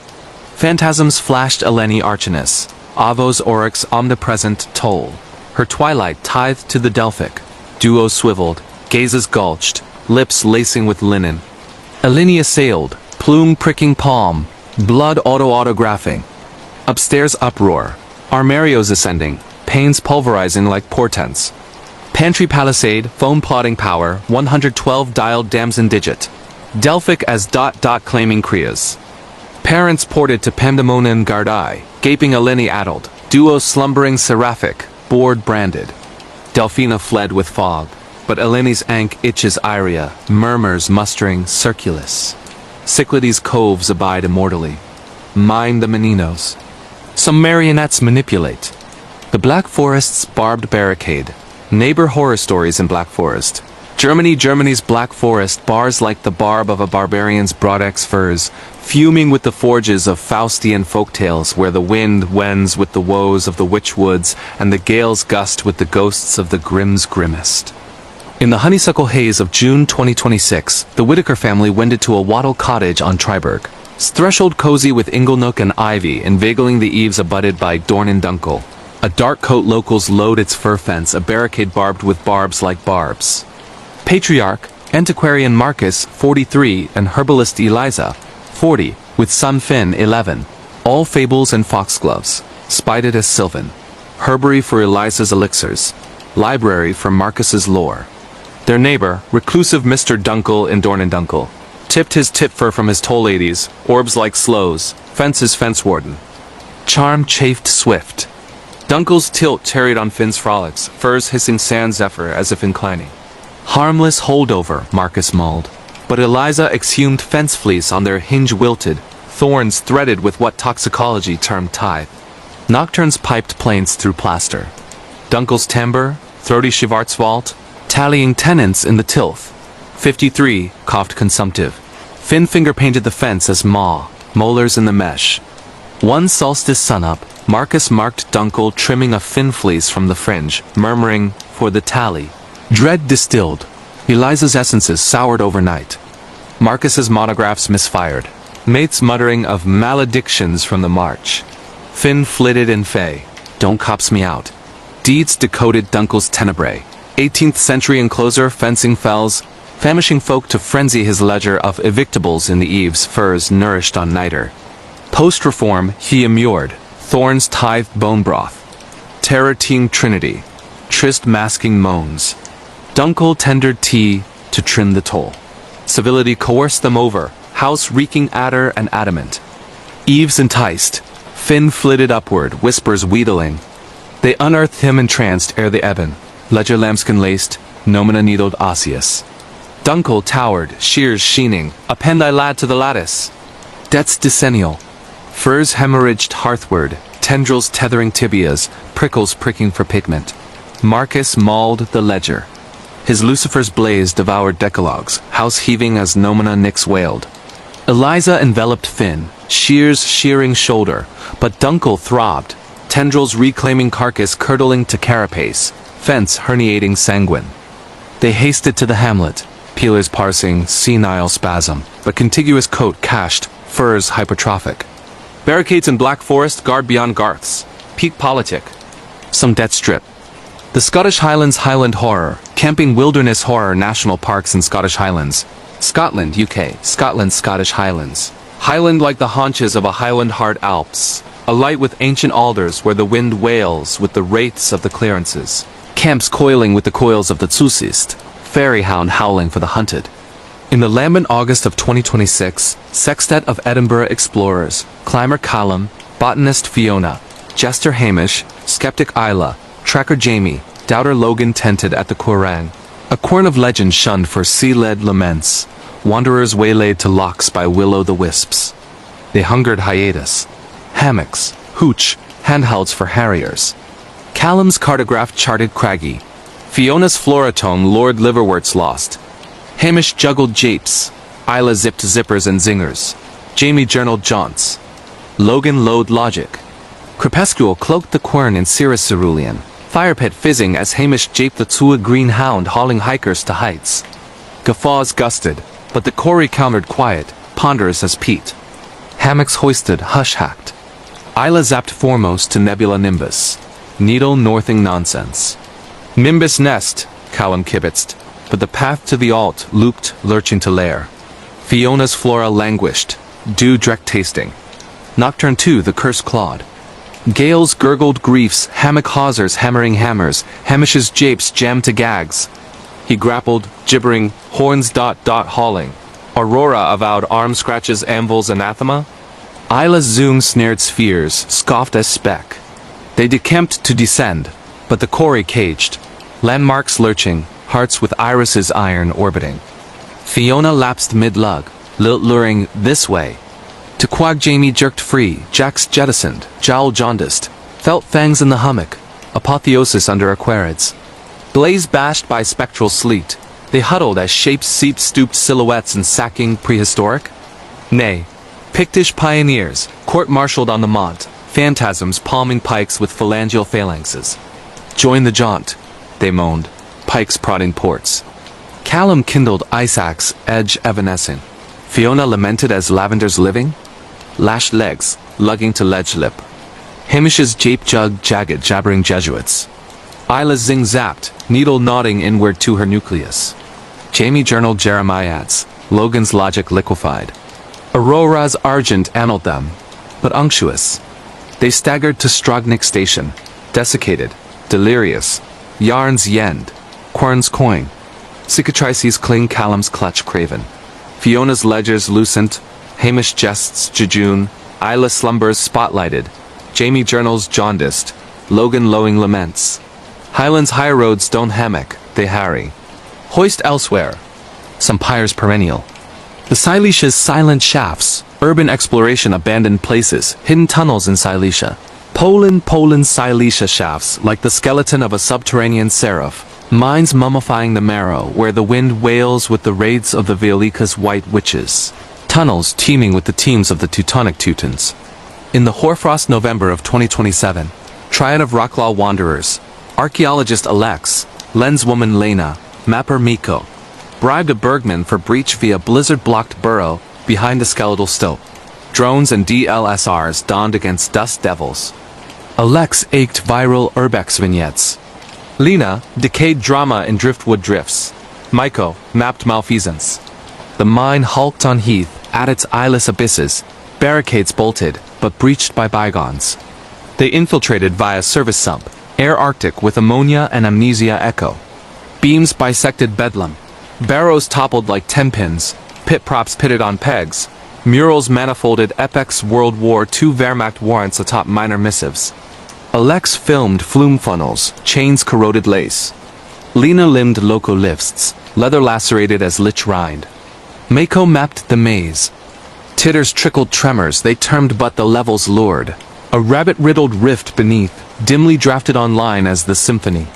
Phantasms flashed Eleni Archinus, Avos oryx omnipresent toll. Her twilight tithed to the Delphic, duos swiveled, gazes gulched, lips lacing with linen. Eleni assailed, plume pricking palm, blood autographing. Upstairs uproar, armarios ascending, pains pulverizing like portents. Pantry palisade, phone plotting power, 112 dialed damson digit. Delphic as ... claiming Krias. Parents ported to pandemonium gardai, gaping Eleni addled, duo slumbering seraphic, board branded. Delphina fled with fog, but Eleni's ank itches Iria, murmurs mustering Circulus. Cyclades coves abide immortally. Mind the Meninos. Some marionettes manipulate. The Black Forest's barbed barricade. Neighbor horror stories in Black Forest. Germany's Black Forest bars like the barb of a barbarian's broadex furs, fuming with the forges of Faustian folktales where the wind wends with the woes of the witch woods and the gales gust with the ghosts of the grim's grimmest. In the honeysuckle haze of June 2026, the Whitaker family wended to a wattle cottage on Triberg. Threshold cozy with inglenook and ivy, inveigling the eaves abutted by Dornendunkel. A dark coat locals load its fir fence, a barricade barbed with barbs like barbs. Patriarch, antiquarian Marcus, 43, and herbalist Eliza, 40, with son Finn, 11. All fables and foxgloves, spited as Sylvan. Herbery for Eliza's elixirs. Library for Marcus's lore. Their neighbor, reclusive Mr. Dunkel in Dornendunkel, tipped his tip fur from his toll ladies, orbs like slows, fences fence warden. Charm chafed swift. Dunkel's tilt tarried on Finn's frolics, furs hissing sand zephyr as if inclining. Harmless holdover, Marcus mulled, but Eliza exhumed fence fleece on their hinge wilted, thorns threaded with what toxicology termed tithe. Nocturnes piped plaints through plaster. Dunkel's timbre, 30 Schwarzwald, tallying tenants in the tilth. 53, coughed consumptive. Finn finger-painted the fence as maw, molars in the mesh. One solstice sunup, Marcus marked Dunkel trimming a fin fleece from the fringe, murmuring, for the tally. Dread distilled. Eliza's essences soured overnight. Marcus's monographs misfired. Mates muttering of maledictions from the march. Finn flitted in fey. Don't cops me out. Deeds decoded Dunkel's tenebrae. 18th century encloser fencing fells, famishing folk to frenzy his ledger of evictables in the eaves furs nourished on niter. Post-reform, he immured, thorns tithed bone broth. Terror teeing trinity, tryst masking moans. Dunkel tendered tea to trim the toll. Civility coerced them over, house reeking adder and adamant. Eaves enticed, Finn flitted upward, whispers wheedling. They unearthed him entranced ere the ebon, ledger lambskin laced, nomina needled osseous. Dunkel towered, shears sheening, append thy lad to the lattice. Debts decennial. Furs hemorrhaged hearthward, tendrils tethering tibias, prickles pricking for pigment. Marcus mauled the ledger. His Lucifer's blaze devoured decalogues, house heaving as nomina nix wailed. Eliza enveloped Finn, shears shearing shoulder, but Dunkel throbbed, tendrils reclaiming carcass curdling to carapace, fence herniating sanguine. They hasted to the hamlet, peelers parsing, senile spasm, but contiguous coat cached, furs hypertrophic. Barricades in Black Forest guard beyond Garths. Peak politic. Some debt strip. The Scottish Highlands Highland Horror, camping wilderness horror national parks in Scottish Highlands. Scotland, UK, Scotland, Scottish Highlands. Highland like the haunches of a Highland hard Alps. Alight with ancient alders where the wind wails with the wraiths of the clearances. Camps coiling with the coils of the Tsusist. Fairy hound howling for the hunted. In the lambent August of 2026, sextet of Edinburgh explorers, climber Callum, botanist Fiona, jester Hamish, skeptic Isla, tracker Jamie, doubter Logan tented at the Quorang. A quern of legend shunned for sea-led laments, wanderers waylaid to locks by will-o'-the-wisps. They hungered hiatus. Hammocks, hooch, handhelds for harriers. Callum's cartograph charted craggy. Fiona's floratone Lord liverworts lost. Hamish juggled japes. Isla zipped zippers and zingers. Jamie journaled jaunts. Logan load logic. Crepuscule cloaked the quern in cirrus cerulean. Fire pit fizzing as Hamish japed the Tsua green hound hauling hikers to heights. Guffaws gusted, but the quarry countered quiet, ponderous as peat. Hammocks hoisted, hush-hacked. Isla zapped foremost to Nebula Nimbus. Needle northing nonsense. Nimbus nest, Callum kibitzed, but the path to the alt looped, lurching to lair. Fiona's flora languished, dew dreck tasting. Nocturne 2 the curse clawed. Gales gurgled griefs, hammock hawsers hammering hammers, Hamish's japes jammed to gags. He grappled, gibbering, horns hauling. Aurora avowed arm scratches anvil's anathema. Isla's zoom snared spheres, scoffed as speck. They decamped to descend, but the quarry caged. Landmarks lurching, hearts with irises iron orbiting. Fiona lapsed mid-lug, lilt luring this way. To Quag Jamie jerked free, Jax jettisoned, jowl jaundiced, felt fangs in the hummock, apotheosis under aquarids. Blaze bashed by spectral sleet, they huddled as shapes seeped stooped silhouettes in sacking prehistoric? Nay, Pictish pioneers, court-martialed on the Mont, phantasms palming pikes with phalangeal phalanxes. Join the jaunt, they moaned, pikes prodding ports. Callum kindled ice axe, edge evanescing. Fiona lamented as lavenders living? Lashed legs, lugging to ledge lip. Hamish's jape jug jagged jabbering Jesuits. Isla zing zapped, needle nodding inward to her nucleus. Jamie journaled Jeremiads, Logan's logic liquefied. Aurora's argent annaled them, but unctuous. They staggered to Strognik station, desiccated, delirious. Yarn's yend, Quern's coin. Cicatrices cling Callum's clutch craven. Fiona's ledgers lucent, Hamish jests jejune, Isla slumbers spotlighted, Jamie journals jaundiced, Logan lowing laments. Highlands high roads don't hammock, they harry. Hoist elsewhere. Some pyres perennial. The Silesia's silent shafts, urban exploration abandoned places, hidden tunnels in Silesia. Poland Silesia shafts like the skeleton of a subterranean seraph. Mines mummifying the marrow where the wind wails with the raids of the Violika's white witches. Tunnels teeming with the teams of the Teutonic Teutons. In the hoarfrost November of 2027, triad of Rocklaw wanderers, archaeologist Alex, lenswoman Lena, mapper Miko, bribed a Bergman for breach via blizzard-blocked burrow behind the skeletal stope. Drones and DLSRs donned against dust devils. Alex ached viral urbex vignettes. Lena, decayed drama in driftwood drifts. Miko, mapped malfeasance. The mine hulked on heath, at its eyeless abysses, barricades bolted, but breached by bygones. They infiltrated via service sump, air arctic with ammonia and amnesia echo. Beams bisected bedlam. Barrows toppled like tenpins, pit props pitted on pegs. Murals manifolded Epex World War II Wehrmacht warrants atop minor missives. Alex filmed flume funnels, chains corroded lace. Lena limbed loco lifts, leather lacerated as lich rind. Mako mapped the maze. Titters trickled tremors they termed but the levels lured. A rabbit-riddled rift beneath, dimly drafted online as the symphony.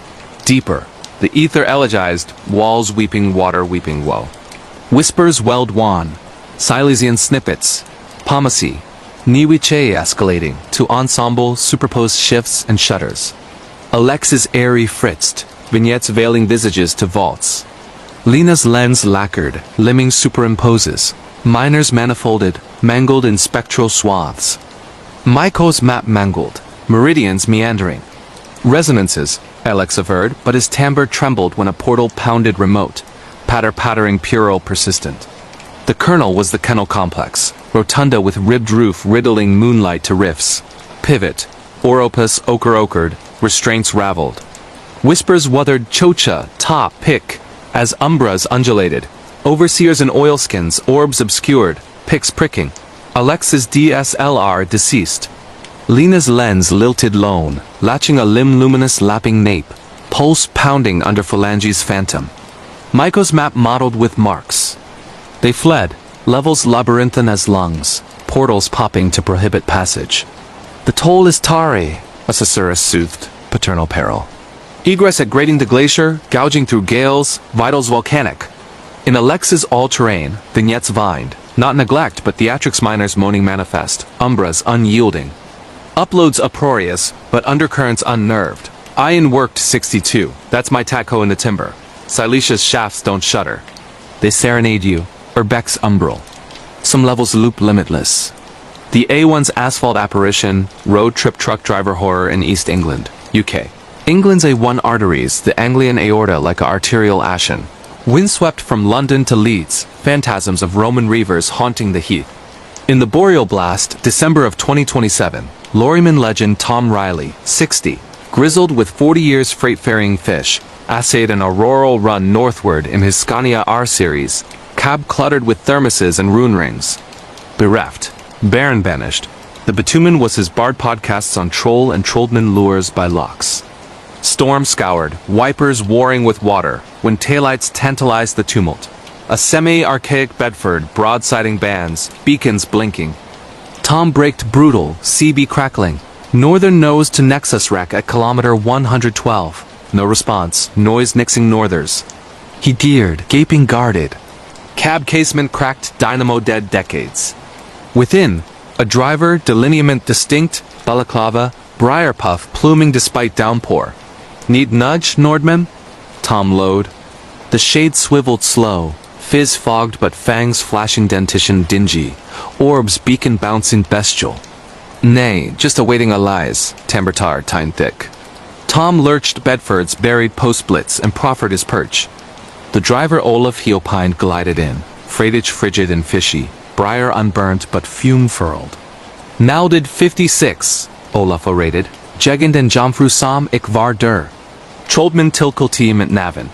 Deeper, the ether elegized, walls weeping water weeping woe. Whispers welled wan, Silesian snippets, pomacy, Niwiche escalating to ensemble superposed shifts and shutters. Alex's airy fritzed, vignettes veiling visages to vaults. Lena's lens lacquered, limbing superimposes. Minors manifolded, mangled in spectral swaths. Miko's map mangled, meridians meandering. Resonances, Alex averred, but his timbre trembled when a portal pounded remote, pattering puerile persistent. The kernel was the kennel complex, rotunda with ribbed roof riddling moonlight to rifts. Pivot, oropus ochre-ochered, restraints raveled. Whispers wuthered chocha, top, pick, as umbras undulated. Overseers in oilskins, orbs obscured, picks pricking. Alex's DSLR deceased. Lena's lens lilted lone, latching a limb luminous lapping nape, pulse pounding under phalanges phantom. Miko's map mottled with marks. They fled, levels labyrinthine as lungs, portals popping to prohibit passage. The toll is tarry, a susurrus soothed, paternal peril. Egress at grading the glacier, gouging through gales, vitals volcanic. In Alex's all-terrain, vignettes vined, Not neglect, but theatrics minors moaning manifest. Umbras unyielding. Uploads uproarious, but undercurrents unnerved. Iron worked 62. That's my taco in the timber. Silicia's shafts don't shudder. They serenade you. Urbex umbral. Some levels loop limitless. The A1's asphalt apparition, road trip truck driver horror in East England, UK. England's A1 arteries, the Anglian aorta like a arterial ashen. Windswept from London to Leeds, phantasms of Roman reavers haunting the heath. In the Boreal Blast, December of 2027, lorryman legend Tom Riley, 60, grizzled with 40 years freight-ferrying fish, essayed an auroral run northward in his Scania R series, cab cluttered with thermoses and rune rings. Bereft, barren banished, the bitumen was his barred podcasts on troll and trollman lures by locks. Storm scoured, wipers warring with water, when taillights tantalized the tumult. A semi-archaic Bedford, broadsiding bands, beacons blinking. Tom braked brutal, CB crackling. Northern nose to Nexus wreck at kilometer 112. No response, noise nixing northers. He geared, gaping guarded. Cab casement cracked, dynamo dead decades. Within, a driver, delineament distinct, balaclava, briar puff pluming despite downpour. Need nudge, Nordman? Tom lowed. The shade swiveled slow, fizz fogged but fangs flashing dentition dingy, orbs beacon bouncing bestial. Nay, just awaiting a lies, Tambertar tine thick. Tom lurched Bedford's buried post-blitz and proffered his perch. The driver Olaf he opined glided in, freightage frigid and fishy, briar unburnt but fume-furled. Now did 56, Olaf orated, Jegend and Jomfru Sam ik var der. Troldman Tilkelteam at Navin.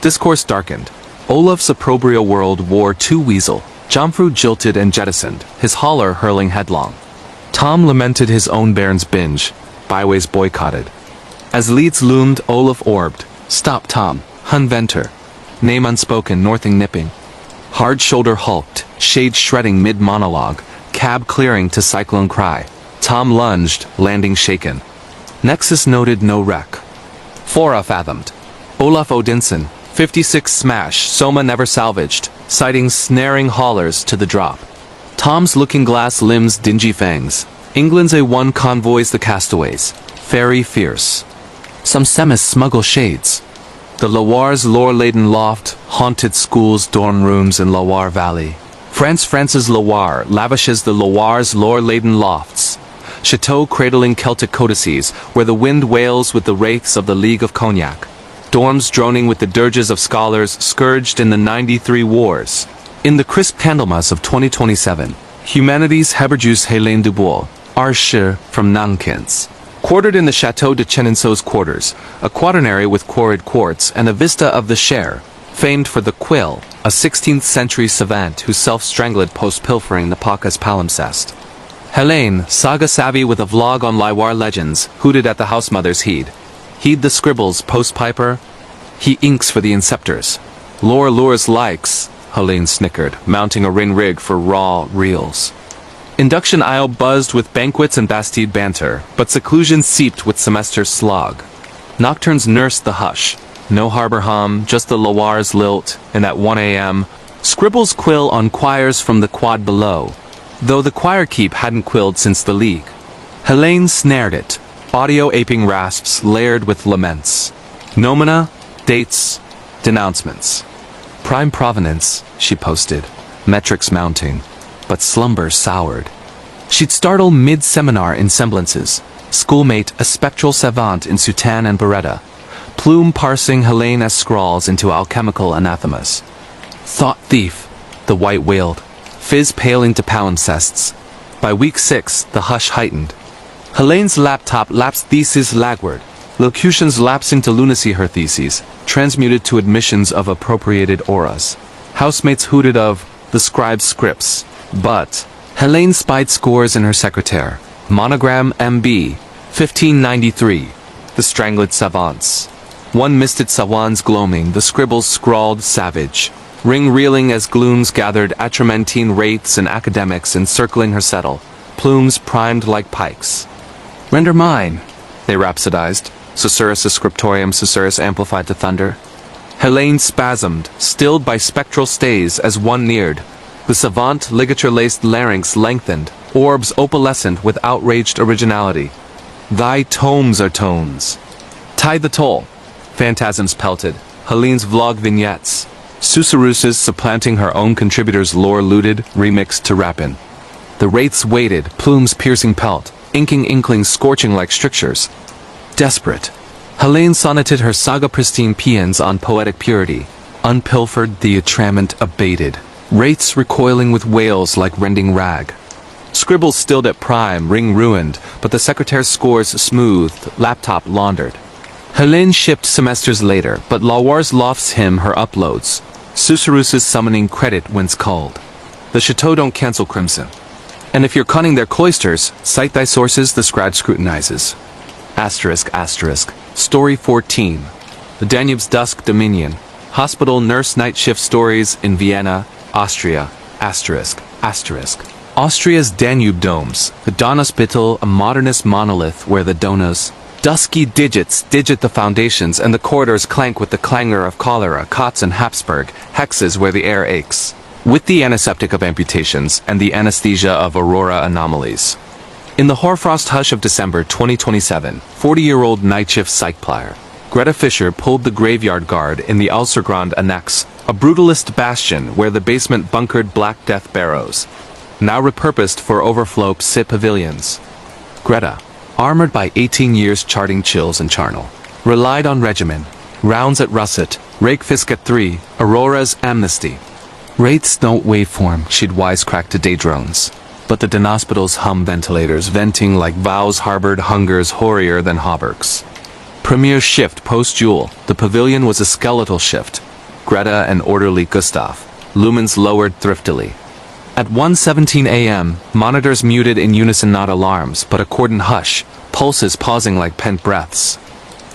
Discourse darkened. Olaf's opprobrial world wore two weasel, Jomfru jilted and jettisoned, his holler hurling headlong. Tom lamented his own baron's binge, byways boycotted. As Leeds loomed, Olaf orbed. Stop Tom, Hun Venter. Name unspoken, northing nipping. Hard shoulder hulked, shade shredding mid-monologue, cab clearing to cyclone cry. Tom lunged, landing shaken. Nexus noted no wreck. Fora fathomed. Olaf Odinson, 56 smash, Soma never salvaged, citing snaring haulers to the drop. Tom's looking glass limbs dingy fangs. England's A1 convoys the castaways. Fairy fierce. Some Semis smuggle shades. The Loire's lore-laden loft, haunted schools, dorm rooms in Loire Valley. France's Loire lavishes the Loire's lore-laden lofts. Chateau cradling Celtic codices, where the wind wails with the wraiths of the League of Cognac. Dorms droning with the dirges of scholars scourged in the 93 wars. In the crisp Candlemas of 2027, humanity's Heberjuice Hélène Dubois, Archer from Nankins. Quartered in the Chateau de Chenonceau's quarters, a quaternary with quarried quartz and a vista of the Cher, famed for the quill, a 16th century savant who self-strangled post-pilfering the Pacas palimpsest. Helene, saga-savvy with a vlog on Loire legends, hooted at the housemother's heed. Heed the scribbles, post-piper? He inks for the inceptors. Lore lures likes, Helene snickered, mounting a ring-rig for raw reels. Induction aisle buzzed with banquets and Bastide banter, but seclusion seeped with semester slog. Nocturnes nursed the hush. No harbor hum, just the Loire's lilt, and at 1 a.m., scribbles quill on choirs from the quad below, though the choir keep hadn't quilled since the League. Helene snared it, audio aping rasps layered with laments. Nomina, dates, denouncements. Prime provenance, she posted, metrics mounting, but slumber soured. She'd startle mid-seminar in semblances, schoolmate a spectral savant in soutane and beretta, plume parsing Helene as scrawls into alchemical anathemas. Thought thief, the white wailed, fizz paling to palimpsests. By week 6, the hush heightened. Helene's laptop lapsed theses lagward, locutions lapsing to lunacy her theses, transmuted to admissions of appropriated auras. Housemates hooted of the scribe's scripts, but Helene spied scores in her secretaire. Monogram MB, 1593, the strangled savants. One misted savants gloaming, the scribbles scrawled savage. Ring-reeling as glooms gathered atramentine wraiths and academics encircling her settle, plumes primed like pikes. Render mine, they rhapsodized, Susurrus scriptorium Susurrus amplified to thunder. Helene spasmed, stilled by spectral stays as one neared. The savant, ligature-laced larynx lengthened, orbs opalescent with outraged originality. Thy tomes are tones. Tide the toll. Phantasms pelted. Helene's vlog vignettes. Susurruses supplanting her own contributors' lore looted, remixed to rappin'. The wraiths waited, plumes piercing pelt, inking inklings scorching like strictures. Desperate. Helene sonneted her saga-pristine paeans on poetic purity. Unpilfered, the attrament abated. Wraiths recoiling with wails like rending rag. Scribbles stilled at prime, ring ruined, but the secretary's scores smoothed, laptop laundered. Helene shipped semesters later, but Lawars lofts him her uploads. Susurrus summoning credit whence called. The chateau don't cancel crimson. And if you're conning their cloisters, cite thy sources the scribe scrutinizes. Asterisk, asterisk. Story 14. The Danube's Dusk Dominion. Hospital nurse night shift stories in Vienna, Austria. Asterisk, asterisk. Austria's Danube domes. The Donauspital, a modernist monolith where the donas, dusky digits digit the foundations and the corridors clank with the clangor of cholera, cots and Habsburg, hexes where the air aches. With the antiseptic of amputations and the anesthesia of aurora anomalies. In the hoarfrost hush of December 2027, 40-year-old night shift psychplier, Greta Fischer pulled the graveyard guard in the Alsergrund Annex, a brutalist bastion where the basement bunkered Black Death barrows, now repurposed for overflow psit pavilions. Greta, armored by 18 years charting chills and charnel, relied on regimen, rounds at Russet, Rakefisk at 3, Aurora's amnesty. Wraiths don't waveform, she'd wisecrack to daydrones. But the Donauspital's hum ventilators venting like vows harbored hungers hoarier than hauberks. Premier shift post-Jewel, the pavilion was a skeletal shift. Greta and orderly Gustav, lumens lowered thriftily. At 1:17 a.m., monitors muted in unison, not alarms, but a cordon hush, pulses pausing like pent breaths.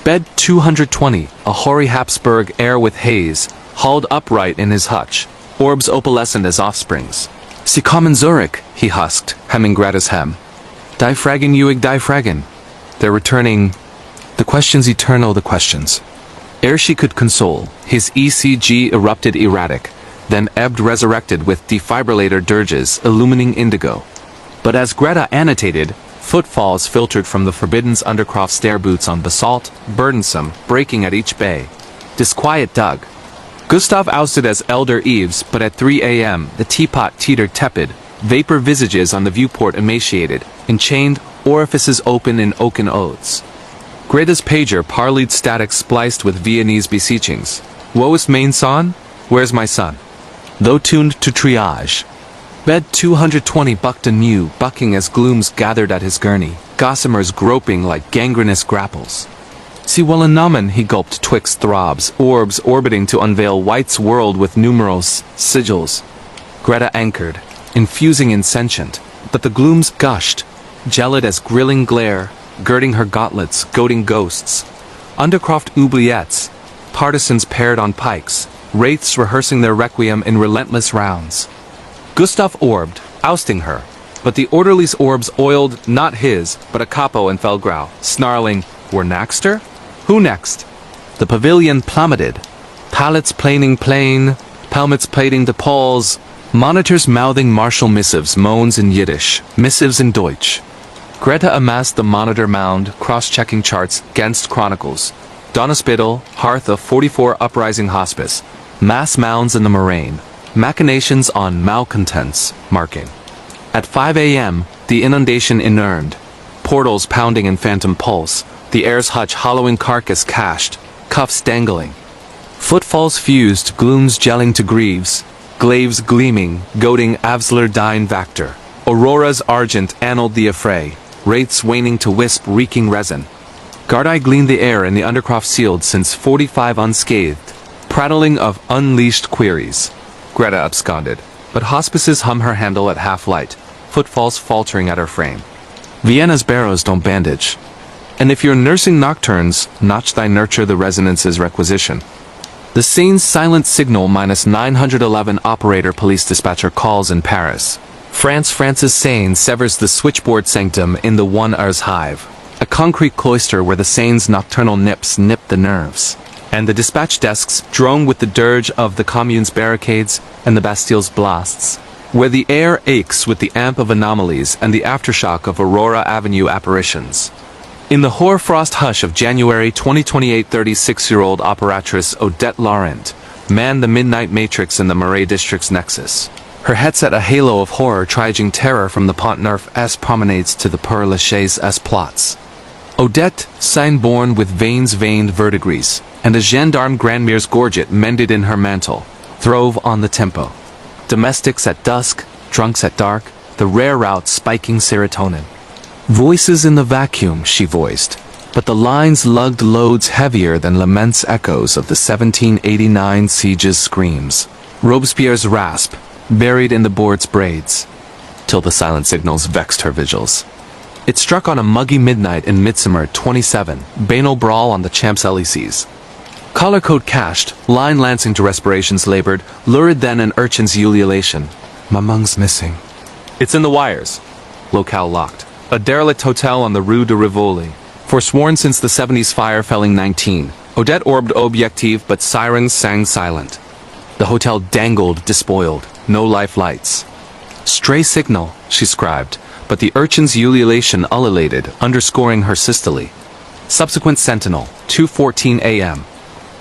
Bed 220, a hoary Habsburg air with haze, hauled upright in his hutch, orbs opalescent as offsprings. Sie kommen Zurich, he husked, hemming Greta's hem. Die fragen Uig die fragen. They're returning. The questions eternal, the questions. Ere she could console, his ECG erupted erratic, then ebbed resurrected with defibrillator dirges illumining indigo. But as Greta annotated, footfalls filtered from the Forbidden's undercroft stair boots on basalt, burdensome, breaking at each bay. Disquiet dug. Gustav ousted as Elder Eves, but at 3 a.m., the teapot teetered tepid, vapor visages on the viewport emaciated, enchained, orifices open in oaken oaths. Greta's pager parleyed static spliced with Viennese beseechings. Woe is mein son? Where's my son? Though tuned to triage. Bed 220 bucked anew, bucking as glooms gathered at his gurney, gossamers groping like gangrenous grapples. See Wellenamen, he gulped twixt throbs, orbs orbiting to unveil White's world with numerals, sigils. Greta anchored, infusing insentient, but the glooms gushed, gelid as grilling glare, girding her gauntlets, goading ghosts. Undercroft oubliettes, partisans paired on pikes, wraiths rehearsing their requiem in relentless rounds. Gustav orbed, ousting her, but the orderly's orbs oiled not his, but a capo and Felgrau, snarling, "We're Naxter? Who next?" The pavilion plummeted. Pallets planing plain, helmets plating the poles, monitors mouthing martial missives, moans in Yiddish, missives in Deutsch. Greta amassed the monitor mound, cross-checking charts, against chronicles. Donauspital, hearth of 44 uprising hospice, mass mounds in the moraine, machinations on malcontents, marking. At 5 a.m., the inundation inurned, portals pounding in phantom pulse, the air's hutch hollowing carcass cached, cuffs dangling. Footfalls fused, glooms gelling to greaves, glaives gleaming, goading Avsler Dine Vactor. Aurora's argent annaled the affray, wraiths waning to wisp reeking resin. Guard-eye gleaned the air in the undercroft sealed since 45 unscathed, prattling of unleashed queries. Greta absconded, but hospices hum her handle at half-light, footfalls faltering at her frame. Vienna's barrows don't bandage. And if you're nursing nocturnes, notch thy nurture the resonance's requisition. The scene's silent signal -911 operator police dispatcher calls in Paris. Francis Seine severs the switchboard sanctum in the 1 Ars hive, a concrete cloister where the Seine's nocturnal nips nip the nerves. And the dispatch desks drone with the dirge of the Commune's barricades and the Bastille's blasts. where the air aches with the amp of anomalies and the aftershock of Aurora Avenue apparitions. In the hoarfrost hush of January 2028, 36-year-old operatress Odette Laurent manned the midnight matrix in the Marais district's nexus. Her headset a halo of horror triaging terror from the Pont Neuf's promenades to the Père Lachaise plots. Odette, sign-born with veins veined verdigris, and a gendarme Grandmere's gorget mended in her mantle, throve on the tempo. Domestics at dusk, drunks at dark, the rare route spiking serotonin. Voices in the vacuum, she voiced, but the lines lugged loads heavier than Lament's echoes of the 1789 siege's screams. Robespierre's rasp, buried in the board's braids, till the silent signals vexed her vigils. It struck on a muggy midnight in midsummer 27, banal brawl on the Champs-Élysées. Collar code cashed, line lancing to respirations labored, lurid then an urchin's ululation. Mamung's missing. It's in the wires. Locale locked. A derelict hotel on the Rue de Rivoli. Forsworn since the 70s fire felling 19. Odette orbed objective but sirens sang silent. The hotel dangled despoiled. No life lights. Stray signal, she scribed, but the urchin's ululation ululated, underscoring her systole. Subsequent sentinel, 2:14 a.m.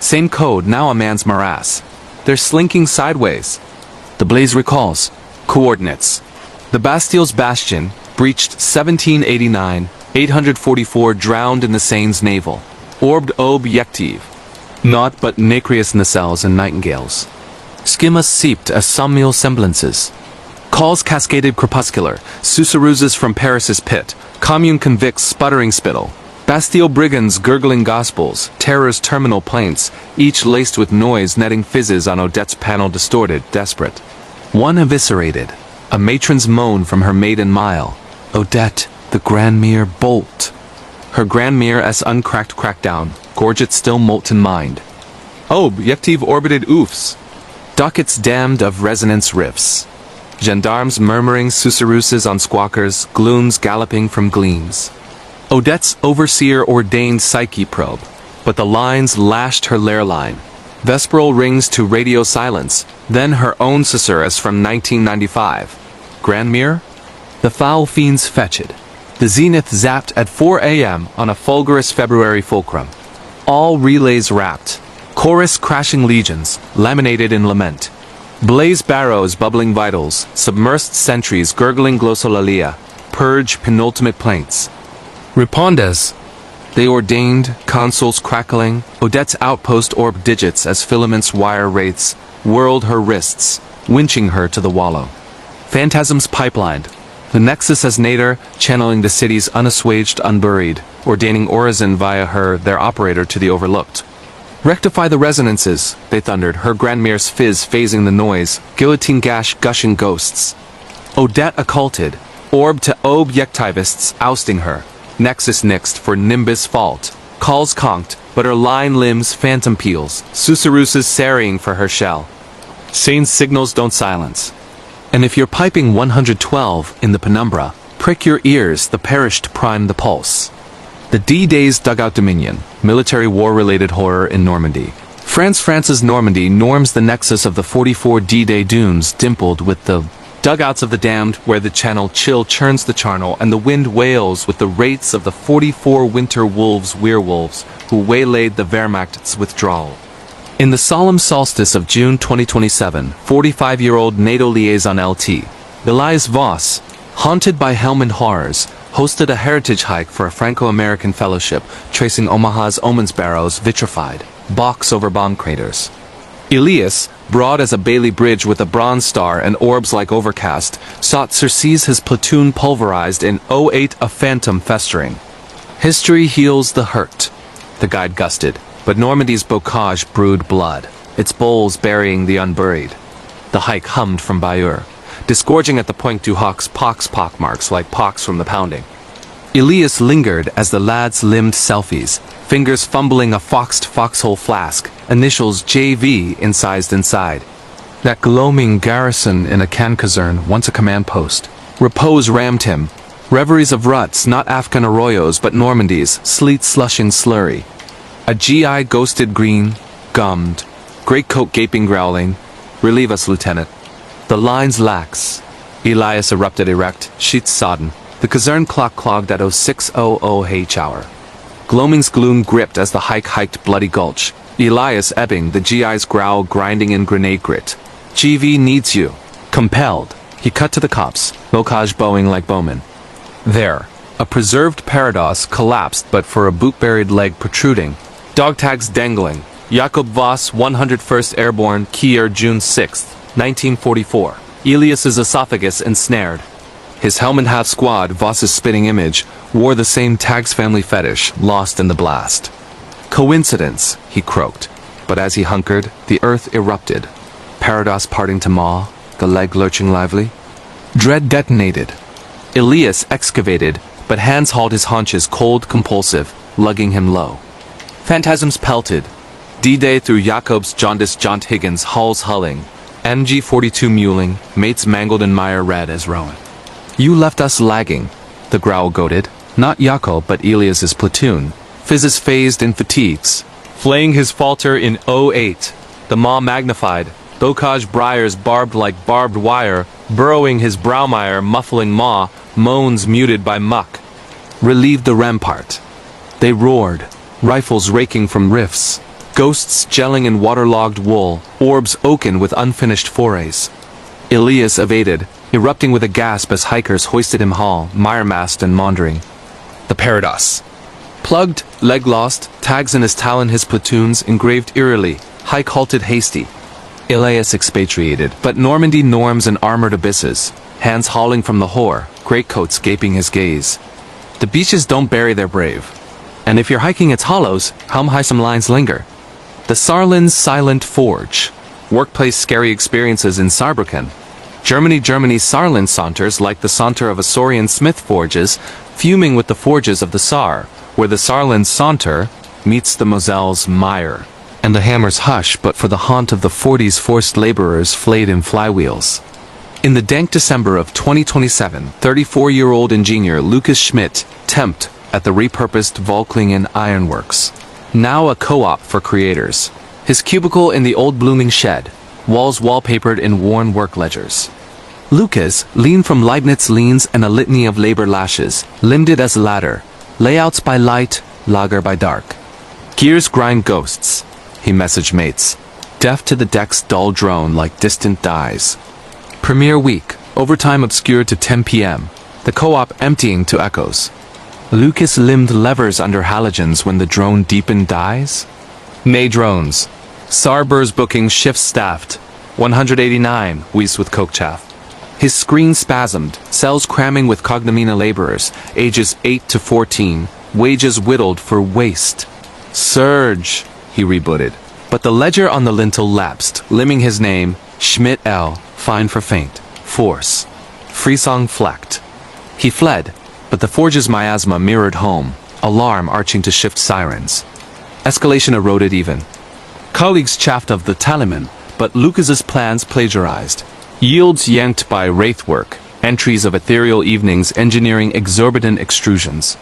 Same code, now a man's morass. They're slinking sideways. The blaze recalls. Coordinates. The Bastille's bastion, breached 1789, 844 drowned in the Seine's navel. Orbed objective. Naught but nacreous nacelles and nightingales. Schemas seeped as somnial semblances. Calls cascaded crepuscular, susurruses from Paris's pit, commune convicts sputtering spittle, Bastille brigands gurgling gospels, terror's terminal plaints, each laced with noise netting fizzes on Odette's panel distorted, desperate. One eviscerated, a matron's moan from her maiden mile. Odette, the Grandmere bolt. Her Grandmere's uncracked crackdown, gorget still molten mind. Objective orbited oofs. Dockets damned of resonance riffs. Gendarmes murmuring susurruses on squawkers, glooms galloping from gleams. Odette's overseer ordained psyche probe, but the lines lashed her lair line. Vesperal rings to radio silence, then her own susurrus from 1995. Grandmere? The foul fiends fetched. The zenith zapped at 4 a.m. on a fulgurous February fulcrum. All relays wrapped. Chorus crashing legions, laminated in lament. Blaze barrows bubbling vitals, submersed sentries gurgling glossolalia, purge penultimate plaints. Répondes. They ordained, consoles crackling, Odette's outpost orb digits as filaments wire wraiths, whirled her wrists, winching her to the wallow. Phantasms pipelined. The nexus as nadir, channeling the city's unassuaged unburied, ordaining orison via her, their operator to the overlooked. Rectify the resonances, they thundered, her Grandmere's fizz phasing the noise, guillotine gash gushing ghosts. Odette occulted, orb to objectivists ousting her, nexus nixed for nimbus fault, calls conked, but her line limbs phantom peals, susurruses sarrying for her shell. Sane signals don't silence. And if you're piping 112 in the penumbra, prick your ears, the perished prime the pulse. The D-Day's dugout dominion, military war-related horror in Normandy. France's Normandy norms the nexus of the 44 D-Day dunes dimpled with the dugouts of the damned where the channel chill churns the charnel and the wind wails with the wraiths of the 44 winter wolves werewolves who waylaid the Wehrmacht's withdrawal. In the solemn solstice of June 2027, 45-year-old NATO liaison LT, Elias Voss, haunted by Helmand horrors, hosted a heritage hike for a Franco-American fellowship tracing Omaha's Omens Barrows vitrified, box over bomb craters. Elias, broad as a Bailey bridge with a bronze star and orbs like overcast, sought surcease his platoon pulverized in '08 a phantom festering. History heals the hurt, the guide gusted, but Normandy's bocage brewed blood, its bowls burying the unburied. The hike hummed from Bayeux, disgorging at the Pointe du Hoc's pockmarks like pox from the pounding. Elias lingered as the lads limned selfies, fingers fumbling a foxed foxhole flask, initials JV incised inside. That gloaming garrison in a can caserne, once a command post. Repose rammed him. Reveries of ruts, not Afghan arroyos but Normandy's, sleet slushing slurry. A GI ghosted green, gummed, greatcoat gaping growling. Relieve us, Lieutenant. The lines lax. Elias erupted erect, sheets sodden. The Kazern clock clogged at 0600 H hour. Gloaming's gloom gripped as the hike hiked Bloody Gulch. Elias ebbing, the GI's growl grinding in grenade grit. GV needs you. Compelled. He cut to the cops, bocage bowing like bowmen. There. A preserved Parados collapsed but for a boot-buried leg protruding. Dog tags dangling. Jakob Voss, 101st Airborne, Kier, June 6, 1944. Elias's esophagus ensnared. His helmet half squad, Voss's spitting image, wore the same tags family fetish, lost in the blast. Coincidence, he croaked. But as he hunkered, the earth erupted. Parados parting to maw, the leg lurching lively. Dread detonated. Elias excavated, but hands hauled his haunches cold, compulsive, lugging him low. Phantasms pelted. D-Day through Jacob's jaundiced jaunt Higgins, hulls hulling. MG-42 muling, mates mangled and mire red as Rowan. You left us lagging, the growl goaded. Not Jakob but Elias's platoon. Fizzes phased in fatigues. Flaying his falter in 08. The maw magnified. Bocage briars barbed like barbed wire. Burrowing his browmire, muffling maw. Moans muted by muck. Relieved the rampart. They roared. Rifles raking from rifts. Ghosts gelling in waterlogged wool. Orbs oaken with unfinished forays. Elias evaded, erupting with a gasp as hikers hoisted him hall, mire-masked and maundering. The Parados. Plugged, leg lost, tags in his talon his platoons engraved eerily, hike halted hasty. Elias expatriated, but Normandy norms and armored abysses, hands hauling from the whore, greatcoats gaping his gaze. The beaches don't bury their brave. And if you're hiking its hollows, hum high some lines linger. The Saarland's silent forge. Workplace scary experiences in Saarbrücken. Germany Saarland saunters like the saunter of a Saurian smith forges, fuming with the forges of the Saar, where the Saarland saunter meets the Moselle's mire. And the hammers hush but for the haunt of the 40s forced laborers flayed in flywheels. In the dank December of 2027, 34-year-old engineer Lucas Schmidt temped at the repurposed Volklingen Ironworks. Now a co-op for creators. His cubicle in the old blooming shed, walls wallpapered in worn work ledgers. Lucas, lean from Leibniz leans and a litany of labor lashes, limbed it as a ladder. Layouts by light, lager by dark. Gears grind ghosts, he messaged mates. Deaf to the deck's dull drone like distant dies. Premiere week, overtime obscured to 10 p.m. The co-op emptying to echoes. Lucas limbed levers under halogens when the drone deepened dies. May drones. Saarbur's booking shifts staffed. 189, wheezed with coke chaff. His screen spasmed, cells cramming with cognomina laborers, ages 8 to 14, wages whittled for waste. Surge, he rebooted. But the ledger on the lintel lapsed, limning his name, Schmidt L, fine for faint, force. Friesong flecked. He fled, but the forge's miasma mirrored home, alarm arching to shift sirens. Escalation eroded even. Colleagues chaffed of the Taliban, but Lucas's plans plagiarized. Yields yanked by wraithwork, entries of ethereal evenings engineering exorbitant extrusions.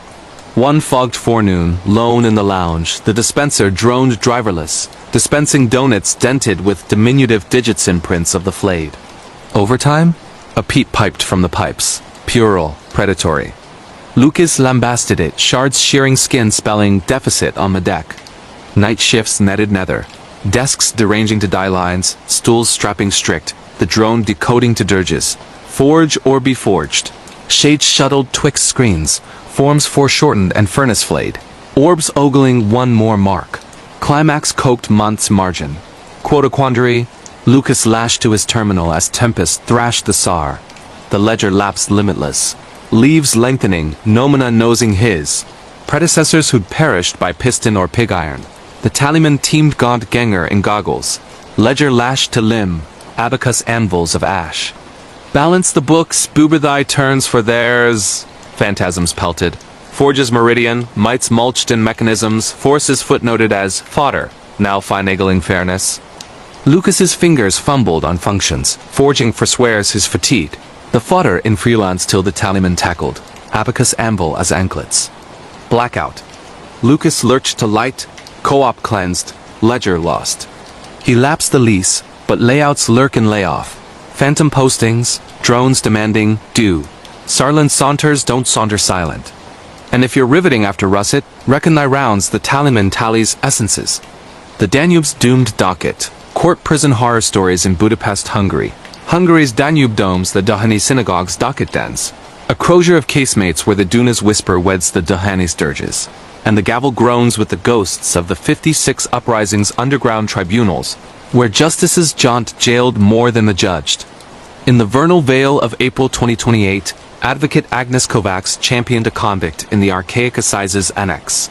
One fogged forenoon, lone in the lounge, the dispenser droned driverless, dispensing donuts dented with diminutive digits imprints of the flayed. Overtime? A peep piped from the pipes, puerile, predatory. Lucas lambasted it, shards shearing skin spelling deficit on the deck. Night shifts netted nether. Desks deranging to die lines, stools strapping strict, the drone decoding to dirges. Forge or be forged. Shades shuttled twixt screens, forms foreshortened and furnace flayed. Orbs ogling one more mark. Climax coked month's margin. Quota quandary, Lucas lashed to his terminal as Tempest thrashed the Saar. The ledger lapsed limitless. Leaves lengthening, nomina nosing his. Predecessors who'd perished by piston or pig iron. The Taliban teamed gaunt ganger in goggles. Ledger lashed to limb, abacus anvils of ash. Balance the books, Buberdai turns for theirs. Phantasms pelted. Forges meridian, mites mulched in mechanisms, forces footnoted as fodder, now finagling fairness. Lucas's fingers fumbled on functions, forging forswears his fatigue. The fodder in freelance till the Taliban tackled, abacus anvil as anklets. Blackout. Lucas lurched to light, co-op cleansed, ledger lost. He lapsed the lease, but layouts lurk in layoff. Phantom postings, drones demanding, do. Sarlin saunters don't saunter silent. And if you're riveting after russet, reckon thy rounds the Tallyman tallies essences. The Danube's doomed docket. Court prison horror stories in Budapest, Hungary. Hungary's Danube domes the Doheny synagogue's docket dens. A crozier of casemates where the Duna's whisper weds the Doheny's dirges. And the gavel groans with the ghosts of the 56 uprisings underground tribunals, where justices jaunt jailed more than the judged. In the vernal veil of April 2028, Advocate Agnes Kovacs championed a convict in the archaic Assizes Annex.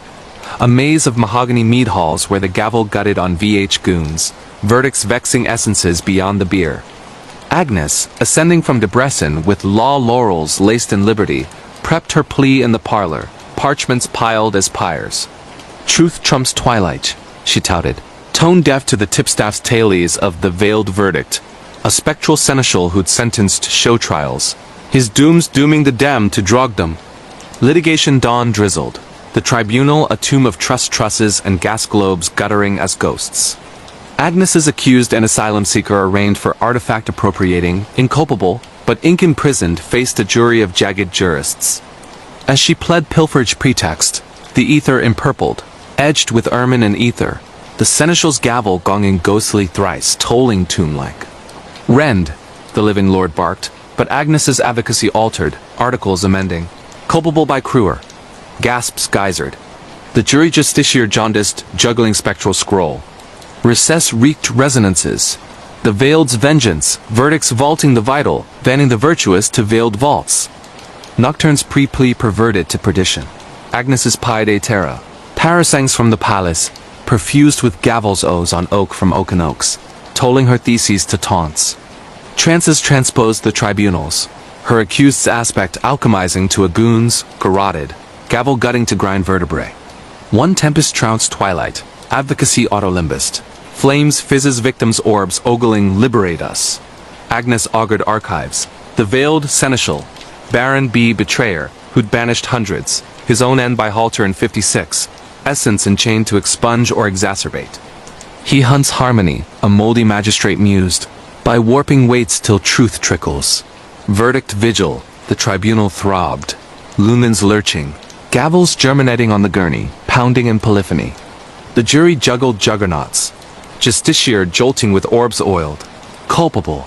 A maze of mahogany mead halls where the gavel gutted on VH goons, verdicts vexing essences beyond the beer. Agnes, ascending from Debrecen with law laurels laced in liberty, prepped her plea in the parlor, parchments piled as pyres. Truth trumps twilight, she touted, tone-deaf to the tipstaff's tales of the veiled verdict, a spectral seneschal who'd sentenced show trials, his dooms dooming the damned to drogdom. Litigation dawn drizzled, the tribunal a tomb of trusses and gas globes guttering as ghosts. Agnes's accused and asylum seeker arraigned for artifact appropriating, inculpable, but ink-imprisoned, faced a jury of jagged jurists. As she pled pilferage pretext, the ether empurpled, edged with ermine and ether, the seneschal's gavel gonging ghostly thrice, tolling tomb-like. Rend, the living lord barked, but Agnes's advocacy altered, articles amending. Culpable by Cruer. Gasps geysered. The jury justiciar jaundiced, juggling spectral scroll. Recess reeked resonances. The veiled's vengeance, verdicts vaulting the vital, vanning the virtuous to veiled vaults. Nocturne's pre-plea perverted to perdition. Agnes's pied a terra. Parasangs from the palace, perfused with gavel's o's on oak from oaken oaks, tolling her theses to taunts. Trances transposed the tribunals, her accused's aspect alchemizing to a goon's, garroted, gavel gutting to grind vertebrae. One tempest trounced twilight, advocacy autolimbist. Flames fizzes victims' orbs ogling liberate us. Agnes augured archives. The veiled seneschal, Baron B. betrayer, who'd banished hundreds, his own end by halter in 56, essence enchained to expunge or exacerbate. He hunts harmony, a moldy magistrate mused, by warping weights till truth trickles. Verdict vigil, the tribunal throbbed. Lumens lurching, gavels germinating on the gurney, pounding in polyphony. The jury juggled juggernauts. Justiciar jolting with orbs oiled. Culpable.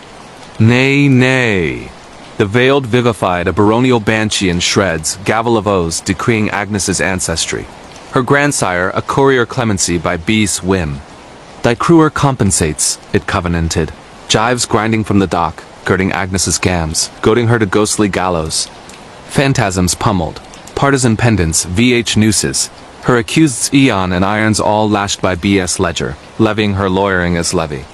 Nay, nay. The veiled vivified a baronial banshee in shreds, gavel of oaths decreeing Agnes's ancestry. Her grandsire a courier clemency by B's whim. Thy Cruer compensates, it covenanted. Jives grinding from the dock, girding Agnes's gams, goading her to ghostly gallows. Phantasms pummeled, partisan pendants, VH nooses, her accused's eon and irons all lashed by B.S. Ledger, levying her lawyering as levy.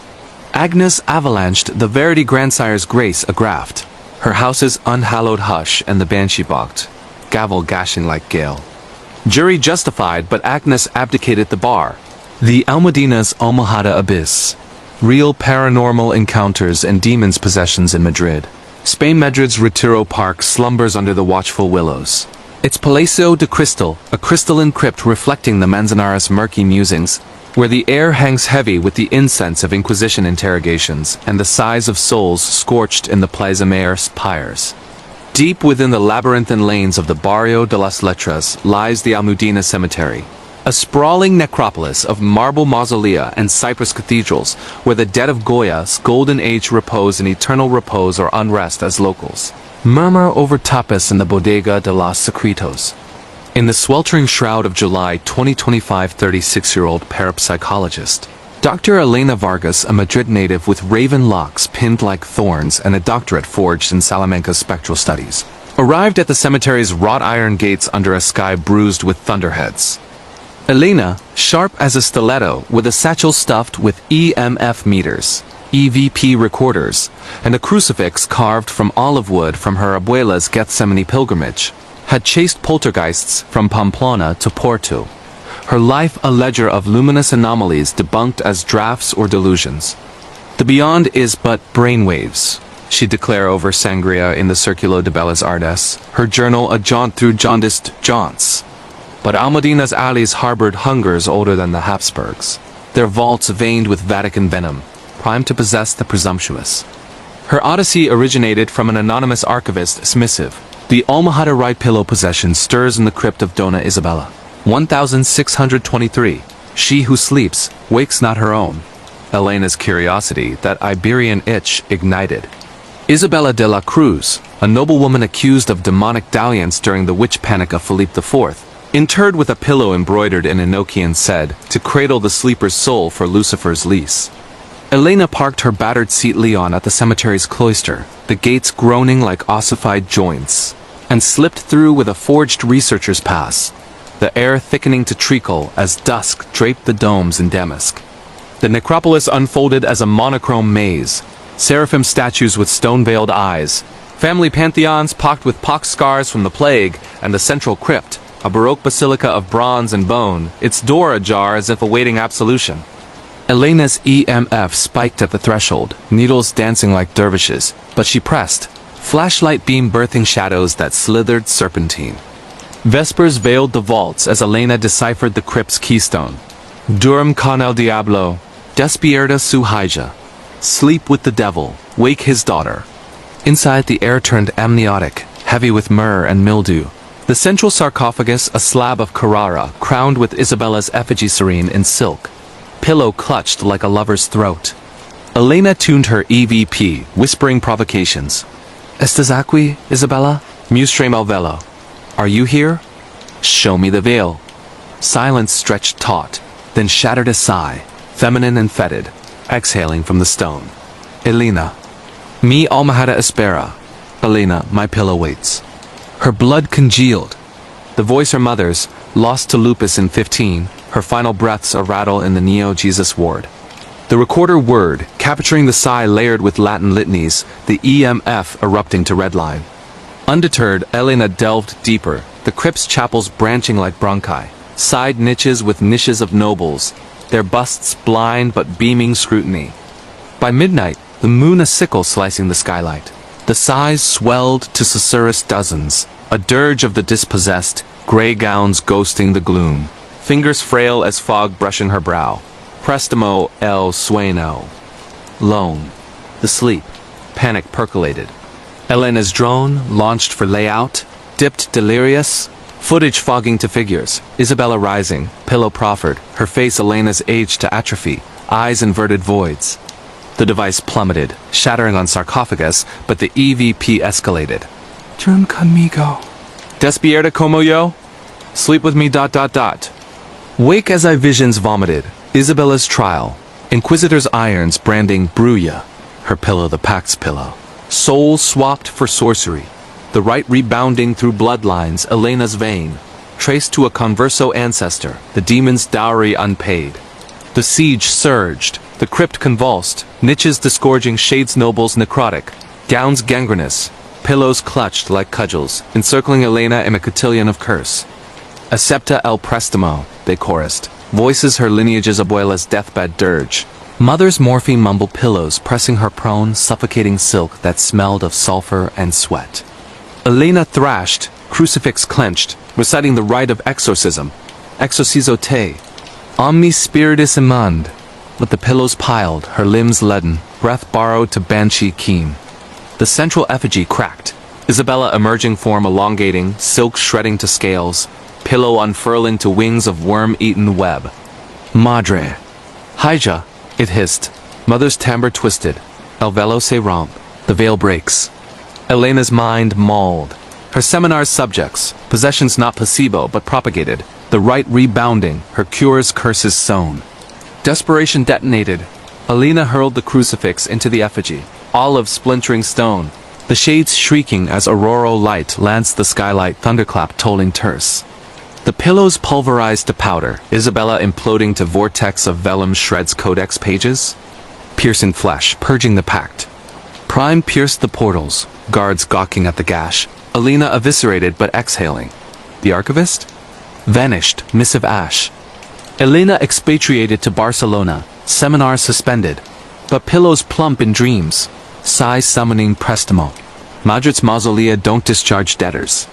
Agnes avalanched the verity grandsire's grace a graft, her house's unhallowed hush and the banshee balked, gavel gashing like gale. Jury justified, but Agnes abdicated the bar. The Almudina's Almohada abyss. Real paranormal encounters and demons' possessions in Madrid. Spain Madrid's Retiro Park slumbers under the watchful willows. Its Palacio de Cristal, a crystalline crypt reflecting the Manzanares' murky musings, where the air hangs heavy with the incense of Inquisition interrogations and the sighs of souls scorched in the Plaza Mayor's pyres. Deep within the labyrinthine lanes of the Barrio de las Letras lies the Almudena Cemetery, a sprawling necropolis of marble mausolea and cypress cathedrals where the dead of Goya's golden age repose in eternal repose or unrest as locals murmur over tapas in the Bodega de los Secretos. In the sweltering shroud of July 2025, 36-year-old parapsychologist, Dr. Elena Vargas, a Madrid native with raven locks pinned like thorns and a doctorate forged in Salamanca's spectral studies, arrived at the cemetery's wrought iron gates under a sky bruised with thunderheads. Elena, sharp as a stiletto, with a satchel stuffed with EMF meters, EVP recorders, and a crucifix carved from olive wood from her abuela's Gethsemane pilgrimage, had chased poltergeists from Pamplona to Porto. Her life a ledger of luminous anomalies debunked as drafts or delusions. The beyond is but brainwaves, she declared over sangria in the Circulo de Bellas Artes, her journal a jaunt through jaundiced jaunts. But Almudena's alleys harbored hungers older than the Habsburgs, their vaults veined with Vatican venom, primed to possess the presumptuous. Her odyssey originated from an anonymous archivist's missive. The Almahata right pillow possession stirs in the crypt of Dona Isabella. 1623. She who sleeps, wakes not her own. Elena's curiosity, that Iberian itch, ignited. Isabella de la Cruz, a noblewoman accused of demonic dalliance during the witch panic of Philippe IV, interred with a pillow embroidered in Enochian, said to cradle the sleeper's soul for Lucifer's lease. Elena parked her battered seat Leon at the cemetery's cloister, the gates groaning like ossified joints, and slipped through with a forged researcher's pass, the air thickening to treacle as dusk draped the domes in damask. The necropolis unfolded as a monochrome maze, seraphim statues with stone-veiled eyes, family pantheons pocked with pox scars from the plague, and the central crypt, a baroque basilica of bronze and bone, its door ajar as if awaiting absolution. Elena's EMF spiked at the threshold, needles dancing like dervishes, but she pressed, flashlight beam birthing shadows that slithered serpentine. Vespers veiled the vaults as Elena deciphered the crypt's keystone. Durm con el diablo, despierta su hija. Sleep with the devil, wake his daughter. Inside, the air turned amniotic, heavy with myrrh and mildew. The central sarcophagus, a slab of Carrara, crowned with Isabella's effigy serene in silk. Pillow clutched like a lover's throat. Elena tuned her EVP, whispering provocations. Estás aquí, Isabella? Mustrem al velo. Are you here? Show me the veil. Silence stretched taut, then shattered a sigh, feminine and fetid, exhaling from the stone. Elena. Mi almahata espera. Elena, my pillow waits. Her blood congealed. The voice her mother's, lost to lupus in 15, her final breaths a rattle in the Neo-Jesus ward. The recorder whirred, capturing the sigh layered with Latin litanies, the EMF erupting to redline. Undeterred, Elena delved deeper, the crypt's chapels branching like bronchi, side niches with niches of nobles, their busts blind but beaming scrutiny. By midnight, the moon a sickle slicing the skylight. The sighs swelled to susurrus dozens, a dirge of the dispossessed, gray gowns ghosting the gloom, fingers frail as fog brushing her brow. Prestamo el sueño. Lone. The sleep. Panic percolated. Elena's drone, launched for layout, dipped delirious, footage fogging to figures, Isabella rising, pillow proffered, her face Elena's age to atrophy, eyes inverted voids. The device plummeted, shattering on sarcophagus, but the EVP escalated. Durm conmigo. Despierta como yo? Sleep with me ... Wake as I visions vomited. Isabella's trial. Inquisitor's irons branding Bruya. Her pillow the Pact's pillow. Soul swapped for sorcery. The right rebounding through bloodlines, Elena's vein. Traced to a converso ancestor, the demon's dowry unpaid. The siege surged. The crypt convulsed. Niches disgorging shades nobles necrotic. Gowns gangrenous. Pillows clutched like cudgels, encircling Elena in a cotillion of curse. Acepta el prestamo, they chorused. Voices her lineage's abuela's deathbed dirge. Mother's morphine mumbled pillows pressing her prone, suffocating silk that smelled of sulfur and sweat. Elena thrashed, crucifix clenched, reciting the rite of exorcism. Exorcizo te. Omni spiritus imund. With the pillows piled, her limbs leaden, breath borrowed to banshee keen. The central effigy cracked. Isabella emerging form elongating, silk shredding to scales, pillow unfurling to wings of worm-eaten web. Madre. Hija, it hissed. Mother's timbre twisted. El velo se rompe. The veil breaks. Elena's mind mauled. Her seminar's subjects, possessions not placebo but propagated, the right rebounding, her cure's curses sown. Desperation detonated. Elena hurled the crucifix into the effigy, olive splintering stone, the shades shrieking as auroral light lanced the skylight, thunderclap tolling terse. The pillows pulverized to powder, Isabella imploding to vortex of vellum shreds codex pages. Piercing flesh, purging the pact. Prime pierced the portals, guards gawking at the gash, Elena eviscerated but exhaling. The archivist? Vanished, missive ash. Elena expatriated to Barcelona, seminar suspended. But pillows plump in dreams. Sigh summoning Prestamo. Madrid's mausolea don't discharge debtors.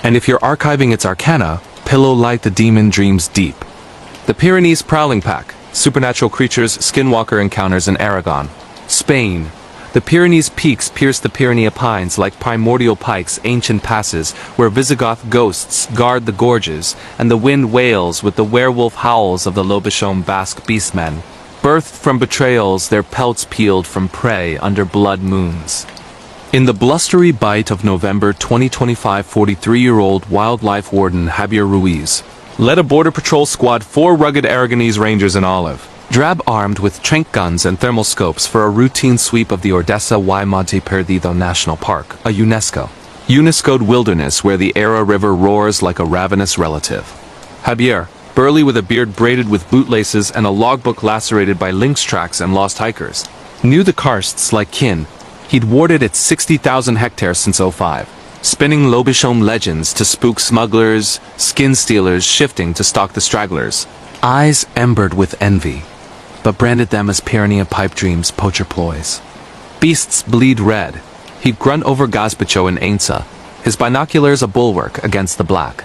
And if you're archiving its arcana, pillow light the demon dreams deep. The Pyrenees prowling pack, supernatural creatures, skinwalker encounters in Aragon. Spain, The Pyrenees peaks pierce the Pyrenea pines like primordial pikes, ancient passes, where Visigoth ghosts guard the gorges, and the wind wails with the werewolf howls of the Lobichon Basque beastmen. Birthed from betrayals, their pelts peeled from prey under blood moons. In the blustery bite of November 2025, 43-year-old wildlife warden Javier Ruiz led a border patrol squad 4 rugged Aragonese rangers in olive, drab armed with trank guns and thermal scopes for a routine sweep of the Ordesa y Monte Perdido National Park, a UNESCO'd wilderness where the Era River roars like a ravenous relative. Javier, burly with a beard braided with bootlaces and a logbook lacerated by lynx tracks and lost hikers, knew the karsts like kin. He'd warded its 60,000 hectares since '05, spinning Lobichon legends to spook smugglers, skin stealers shifting to stalk the stragglers. Eyes embered with envy, but branded them as Pyrenea pipe dreams, poacher ploys. Beasts bleed red. He'd grunt over gazpacho in Ainsa, his binoculars a bulwark against the black.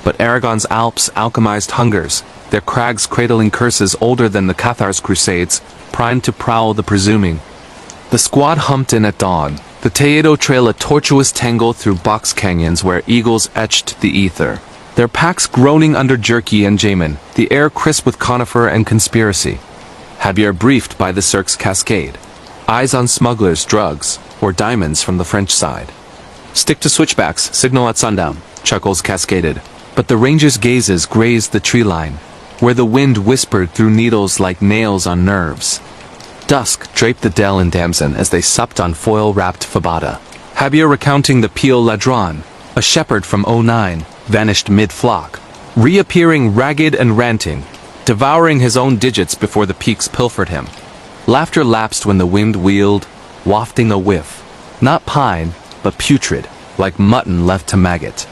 But Aragon's Alps alchemized hungers, their crags cradling curses older than the Cathars' crusades, primed to prowl the presuming. The squad humped in at dawn, the Tejedo Trail a tortuous tangle through box canyons where eagles etched the ether. Their packs groaning under jerky and jamin, the air crisp with conifer and conspiracy. Javier briefed by the Cirque's cascade. Eyes on smugglers, drugs, or diamonds from the French side. Stick to switchbacks, signal at sundown, chuckles cascaded. But the ranger's gazes grazed the tree line, where the wind whispered through needles like nails on nerves. Dusk draped the dell in damson as they supped on foil-wrapped fabada. Javier recounting the Pio Ladron, a shepherd from '09, vanished mid-flock, reappearing ragged and ranting, devouring his own digits before the peaks pilfered him. Laughter lapsed when the wind wheeled, wafting a whiff, not pine, but putrid, like mutton left to maggot.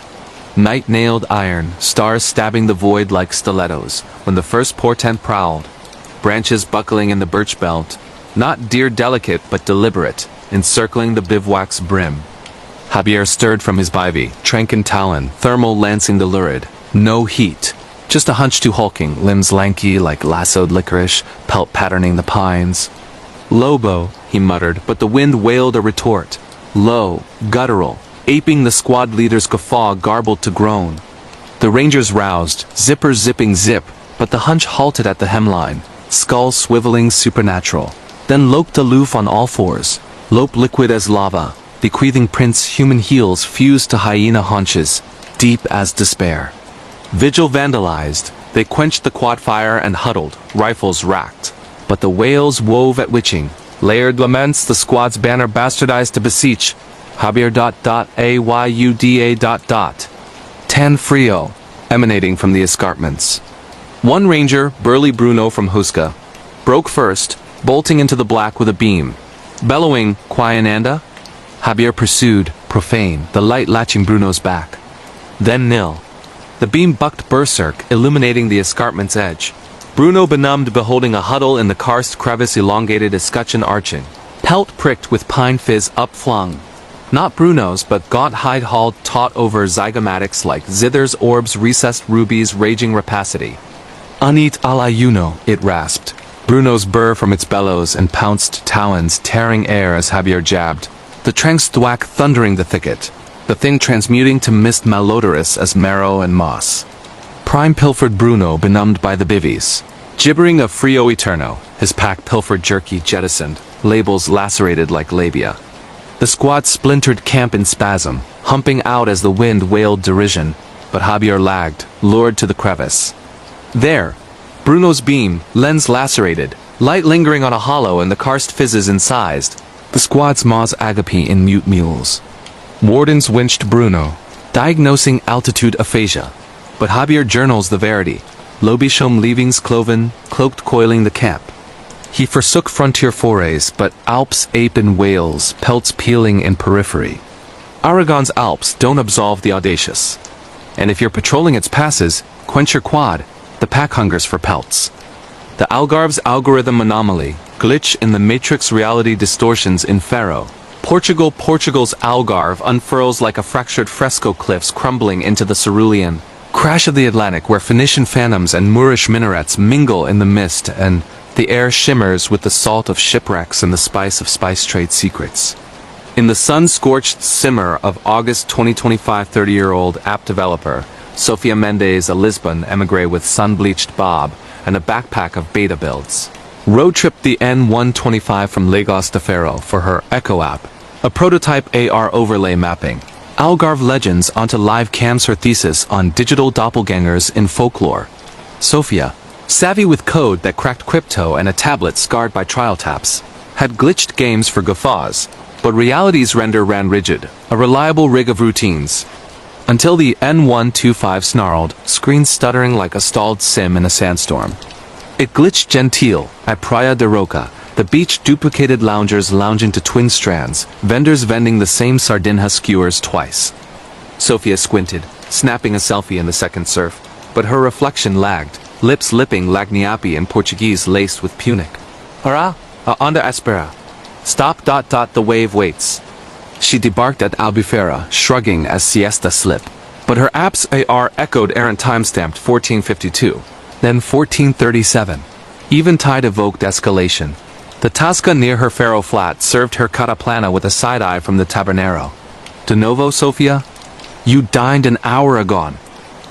Night nailed iron, stars stabbing the void like stilettos, when the first portent prowled, branches buckling in the birch belt, not deer delicate but deliberate, encircling the bivouac's brim. Javier stirred from his bivy, trank and talon, thermal lancing the lurid. No heat, just a hunch too hulking, limbs lanky like lassoed licorice, pelt patterning the pines. Lobo, he muttered, but the wind wailed a retort. Low, guttural, aping the squad leader's guffaw garbled to groan. The rangers roused, zippers zipping zip, but the hunch halted at the hemline, skull swiveling supernatural. Then loped aloof on all fours, lope liquid as lava, bequeathing prints human heels fused to hyena haunches, deep as despair. Vigil vandalized, they quenched the quad fire and huddled, rifles racked. But the wails wove at witching, layered laments the squad's banner bastardized to beseech. Javier ... Ayuda ... Tan frio, emanating from the escarpments. One ranger, burly Bruno from Huesca, broke first, bolting into the black with a beam. Bellowing, Quiananda? Javier pursued, profane, the light latching Bruno's back. Then nil. The beam bucked berserk, illuminating the escarpment's edge. Bruno benumbed beholding a huddle in the karst crevice elongated escutcheon arching. Pelt pricked with pine fizz upflung. Not Bruno's but gaunt hide-hauled taut over zygomatics like zithers orbs recessed rubies raging rapacity. Unit al ayuno, it rasped. Bruno's burr from its bellows and pounced talons tearing air as Javier jabbed. The tranks thwack thundering the thicket, the thing transmuting to mist malodorous as marrow and moss. Prime pilfered Bruno benumbed by the bivvies. Gibbering of Frio Eterno, his pack pilfered jerky jettisoned, labels lacerated like labia. The squad splintered camp in spasm, humping out as the wind wailed derision, but Javier lagged, lured to the crevice. There, Bruno's beam, lens lacerated, light lingering on a hollow and the karst fizzes incised, the squad's maws agape in mute mules. Wardens winched Bruno, diagnosing altitude aphasia, but Javier journals the verity, Lobichon leavings cloven, cloaked coiling the camp. He forsook frontier forays, but Alps ape in Wales, pelts peeling in periphery. Aragon's Alps don't absolve the audacious. And if you're patrolling its passes, quench your quad, the pack hungers for pelts. The Algarve's algorithm anomaly, glitch in the matrix reality distortions in Faro. Portugal's Algarve unfurls like a fractured fresco cliffs crumbling into the cerulean crash of the Atlantic where Phoenician phantoms and Moorish minarets mingle in the mist and The air shimmers with the salt of shipwrecks and the spice of spice trade secrets. In the sun-scorched simmer of August 2025, 30-year-old app developer Sofia Mendes, a Lisbon emigre with sun-bleached bob and a backpack of beta builds, road-tripped the N125 from Lagos to Faro for her Echo app, a prototype AR overlay mapping Algarve legends onto live cams. Her thesis on digital doppelgangers in folklore. Sofia, savvy with code that cracked crypto and a tablet scarred by trial taps, had glitched games for guffaws, but reality's render ran rigid, a reliable rig of routines. Until the N125 snarled, screen stuttering like a stalled sim in a sandstorm. It glitched genteel at Praia de Roca, the beach-duplicated loungers lounging to twin strands, vendors vending the same sardinha skewers twice. Sofia squinted, snapping a selfie in the second surf, but her reflection lagged, lips lipping lagniapi in Portuguese laced with Punic. Ora, onda espera. Stop. The wave waits. She debarked at Albufeira, shrugging as siesta slipped. But her app's AR echoed errant time-stamped 1452, then 1437. Eventide evoked escalation. The Tasca near her Faro flat served her cataplana with a side-eye from the Tabernero. De novo, Sofia? You dined an hour ago.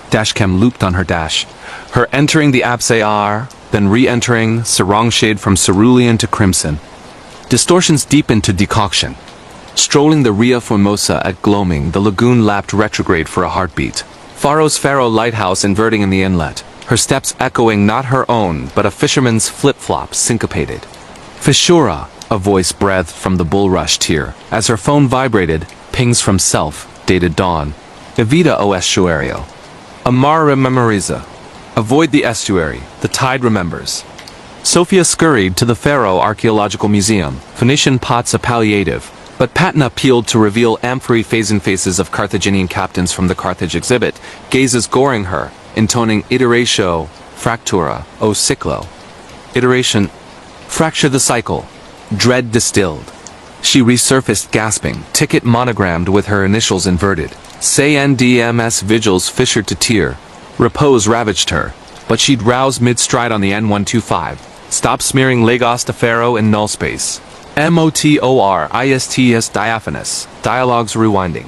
Dashcam looped on her dash. Her entering the app's AR, then re-entering, sarong shade from cerulean to crimson. Distortions deepened to decoction. Strolling the Ria Formosa at gloaming, the lagoon lapped retrograde for a heartbeat. Faro's Faro lighthouse inverting in the inlet, her steps echoing not her own, but a fisherman's flip-flop syncopated. Fishura, a voice breathed from the bulrush tier, as her phone vibrated, pings from self, dated dawn. Evita o estuario. Amar rememoriza. Avoid the estuary, the tide remembers. Sofia scurried to the Faro Archaeological Museum, Phoenician pots a palliative, but Patna peeled to reveal amphory phase-in faces of Carthaginian captains from the Carthage exhibit, gazes goring her, intoning iteratio, fractura, o ciclo. Iteration, fracture the cycle, dread distilled. She resurfaced gasping, ticket monogrammed with her initials inverted. Say NDMS vigils fissured to tear. Repose ravaged her, but she'd rouse mid-stride on the N125. Stop smearing Lagos to Faro in null space. MOTORISTS diaphanous. Dialogues rewinding.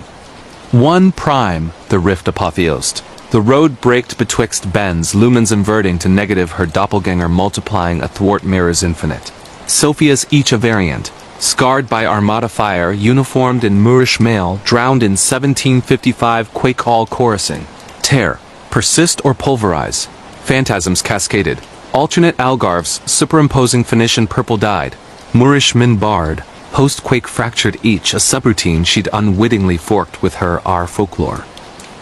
1 prime, the rift apotheosed. The road braked betwixt bends, lumens inverting to negative, her doppelganger multiplying athwart mirrors infinite. Sophia's each a variant. Scarred by Armada fire, uniformed in Moorish mail, drowned in 1755 quake hall chorusing. Tear. Persist or pulverize. Phantasms cascaded. Alternate Algarves, superimposing Phoenician purple dyed. Moorish min barred. Post-quake fractured each, a subroutine she'd unwittingly forked with her R folklore.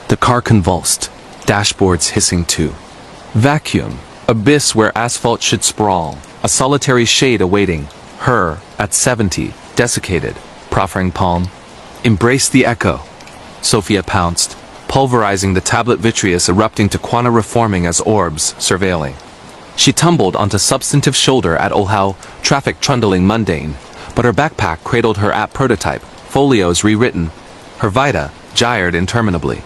The car convulsed. Dashboards hissing too. Vacuum. Abyss where asphalt should sprawl. A solitary shade awaiting. Her, at 70, desiccated, proffering palm. Embrace the echo. Sofia pounced, pulverizing the tablet vitreous erupting to quana reforming as orbs, surveilling. She tumbled onto substantive shoulder at Olhau, traffic trundling mundane, but her backpack cradled her app prototype, folios rewritten. Her Vita gyred interminably.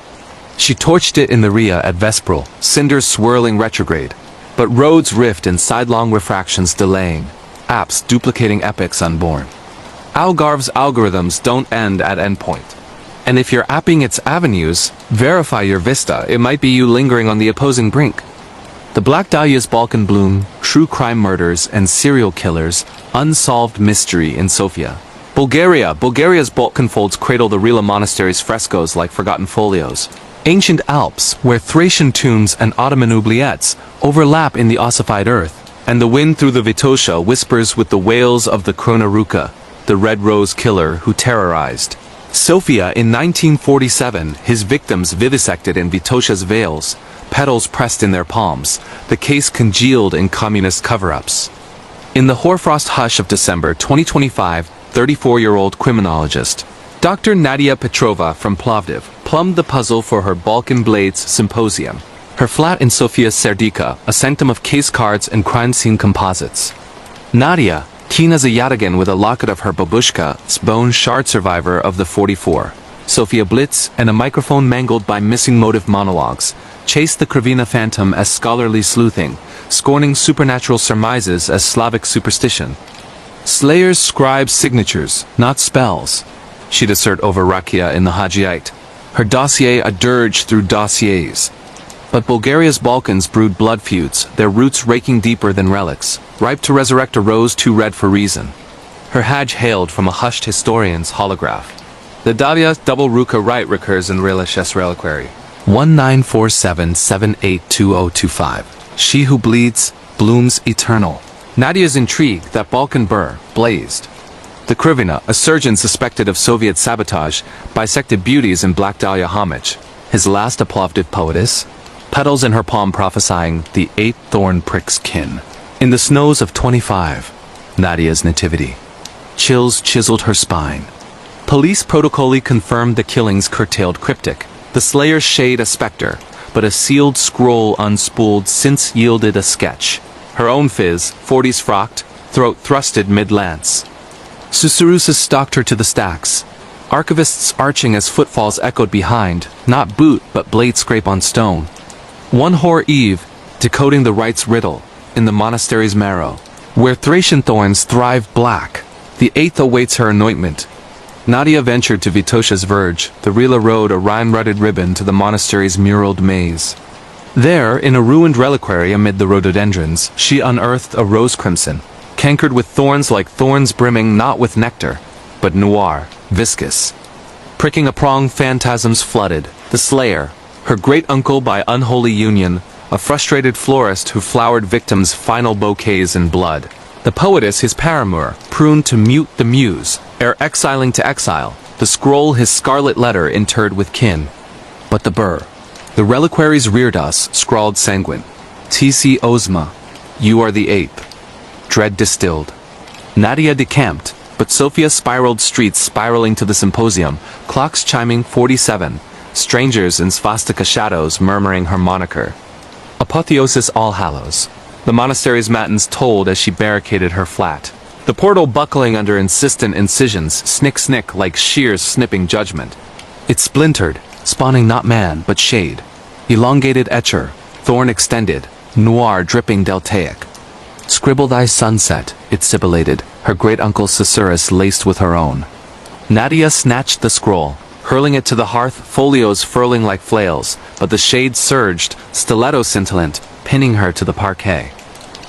She torched it in the Ria at Vesperal, cinders swirling retrograde, but roads rift in sidelong refractions delaying. Apps duplicating epics unborn. Algarve's algorithms don't end at endpoint. And if you're apping its avenues, verify your vista, it might be you lingering on the opposing brink. The Black Dahlia's Balkan bloom, true crime murders and serial killers, unsolved mystery in Sofia. Bulgaria's Balkan folds cradle the Rila monastery's frescoes like forgotten folios. Ancient Alps, where Thracian tombs and Ottoman oubliettes overlap in the ossified earth. And the wind through the Vitosha whispers with the wails of the Kronaruka, the Red Rose killer who terrorized Sofia in 1947, his victims vivisected in Vitosha's veils, petals pressed in their palms, the case congealed in communist cover-ups. In the hoarfrost hush of December 2025, 34-year-old criminologist Dr. Nadia Petrova from Plovdiv plumbed the puzzle for her Balkan Blades Symposium. Her flat in Sofia's Serdica, a sanctum of case cards and crime scene composites. Nadia, keen as a yataghan with a locket of her babushka, bone shard survivor of the 44. Sofia Blitz and a microphone mangled by missing motive monologues. chased the Kravina phantom as scholarly sleuthing, scorning supernatural surmises as Slavic superstition. Slayers scribe signatures, not spells, she'd assert over Rakia in the Hagiite, her dossier a dirge through dossiers. But Bulgaria's Balkans brewed blood feuds, their roots raking deeper than relics, ripe to resurrect a rose too red for reason. Her Haj hailed from a hushed historian's holograph. The Davia double Ruka right recurs in Relish reliquary. 1947782025. She who bleeds, blooms eternal. Nadia's intrigue, that Balkan burr, blazed. The Krivina, a surgeon suspected of Soviet sabotage, bisected beauties in Black Dahlia homage. His last applauded poetess, petals in her palm prophesying the 8 thorn pricks kin. In the snows of 25, Nadia's nativity. Chills chiseled her spine. Police protocolly confirmed the killing's curtailed cryptic. The slayer's shade a specter, but a sealed scroll unspooled since yielded a sketch. Her own fizz, 40s frocked, throat thrusted mid-lance. Susurusas stalked her to the stacks. Archivists arching as footfalls echoed behind, not boot but blade scrape on stone. One hoar eve, decoding the rite's riddle, in the monastery's marrow. Where Thracian thorns thrive black, the 8th awaits her anointment. Nadia ventured to Vitosha's verge, the Rila rode a rime-rutted ribbon to the monastery's muraled maze. There, in a ruined reliquary amid the rhododendrons, she unearthed a rose crimson, cankered with thorns like thorns brimming not with nectar, but noir, viscous. Pricking a prong phantasms flooded, the slayer, her great-uncle by unholy union, a frustrated florist who flowered victims' final bouquets in blood. The poetess his paramour, pruned to mute the muse, ere exiling to exile, the scroll his scarlet letter interred with kin. But the burr. The reliquaries reared us, scrawled sanguine. T.C. Ozma, you are the 8th. Dread distilled. Nadia decamped, but Sofia spiraled streets spiraling to the symposium, clocks chiming 47, strangers in swastika shadows murmuring her moniker. Apotheosis All Hallows. The monastery's matins tolled as she barricaded her flat. The portal buckling under insistent incisions, snick-snick like shears snipping judgment. It splintered, spawning not man, but shade. Elongated etcher, thorn extended, noir dripping deltaic. Scribble thy sunset, it sibilated, her great-uncle Susurrus laced with her own. Nadia snatched the scroll, hurling it to the hearth, folios furling like flails, but the shade surged, stiletto scintillant, pinning her to the parquet.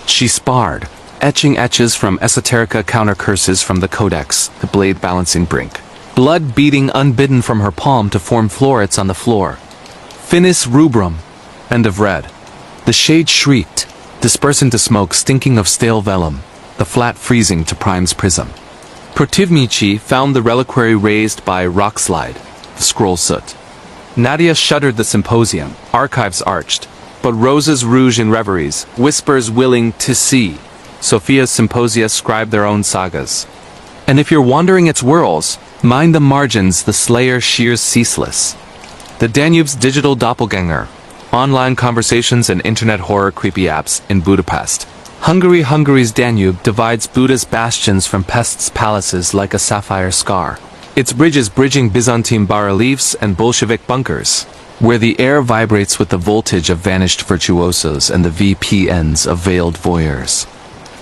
She sparred, etching etches from esoterica counter curses from the codex, the blade balancing brink. Blood beating unbidden from her palm to form florets on the floor. Finis rubrum, end of red. The shade shrieked, dispersing to smoke stinking of stale vellum, the flat freezing to Prime's prism. Protivnici found the reliquary raised by rockslide, the scroll soot. Nadia shuddered the symposium, archives arched, but roses rouge in reveries, whispers willing to see. Sophia's symposia scribe their own sagas. And if you're wandering its whirls, mind the margins the slayer shears ceaseless. The Danube's digital doppelganger, online conversations and internet horror creepy apps in Budapest. Hungary's Danube divides Buddha's bastions from Pest's palaces like a sapphire scar. Its bridges bridging Byzantine bas-reliefs and Bolshevik bunkers, where the air vibrates with the voltage of vanished virtuosos and the VPNs of veiled voyeurs.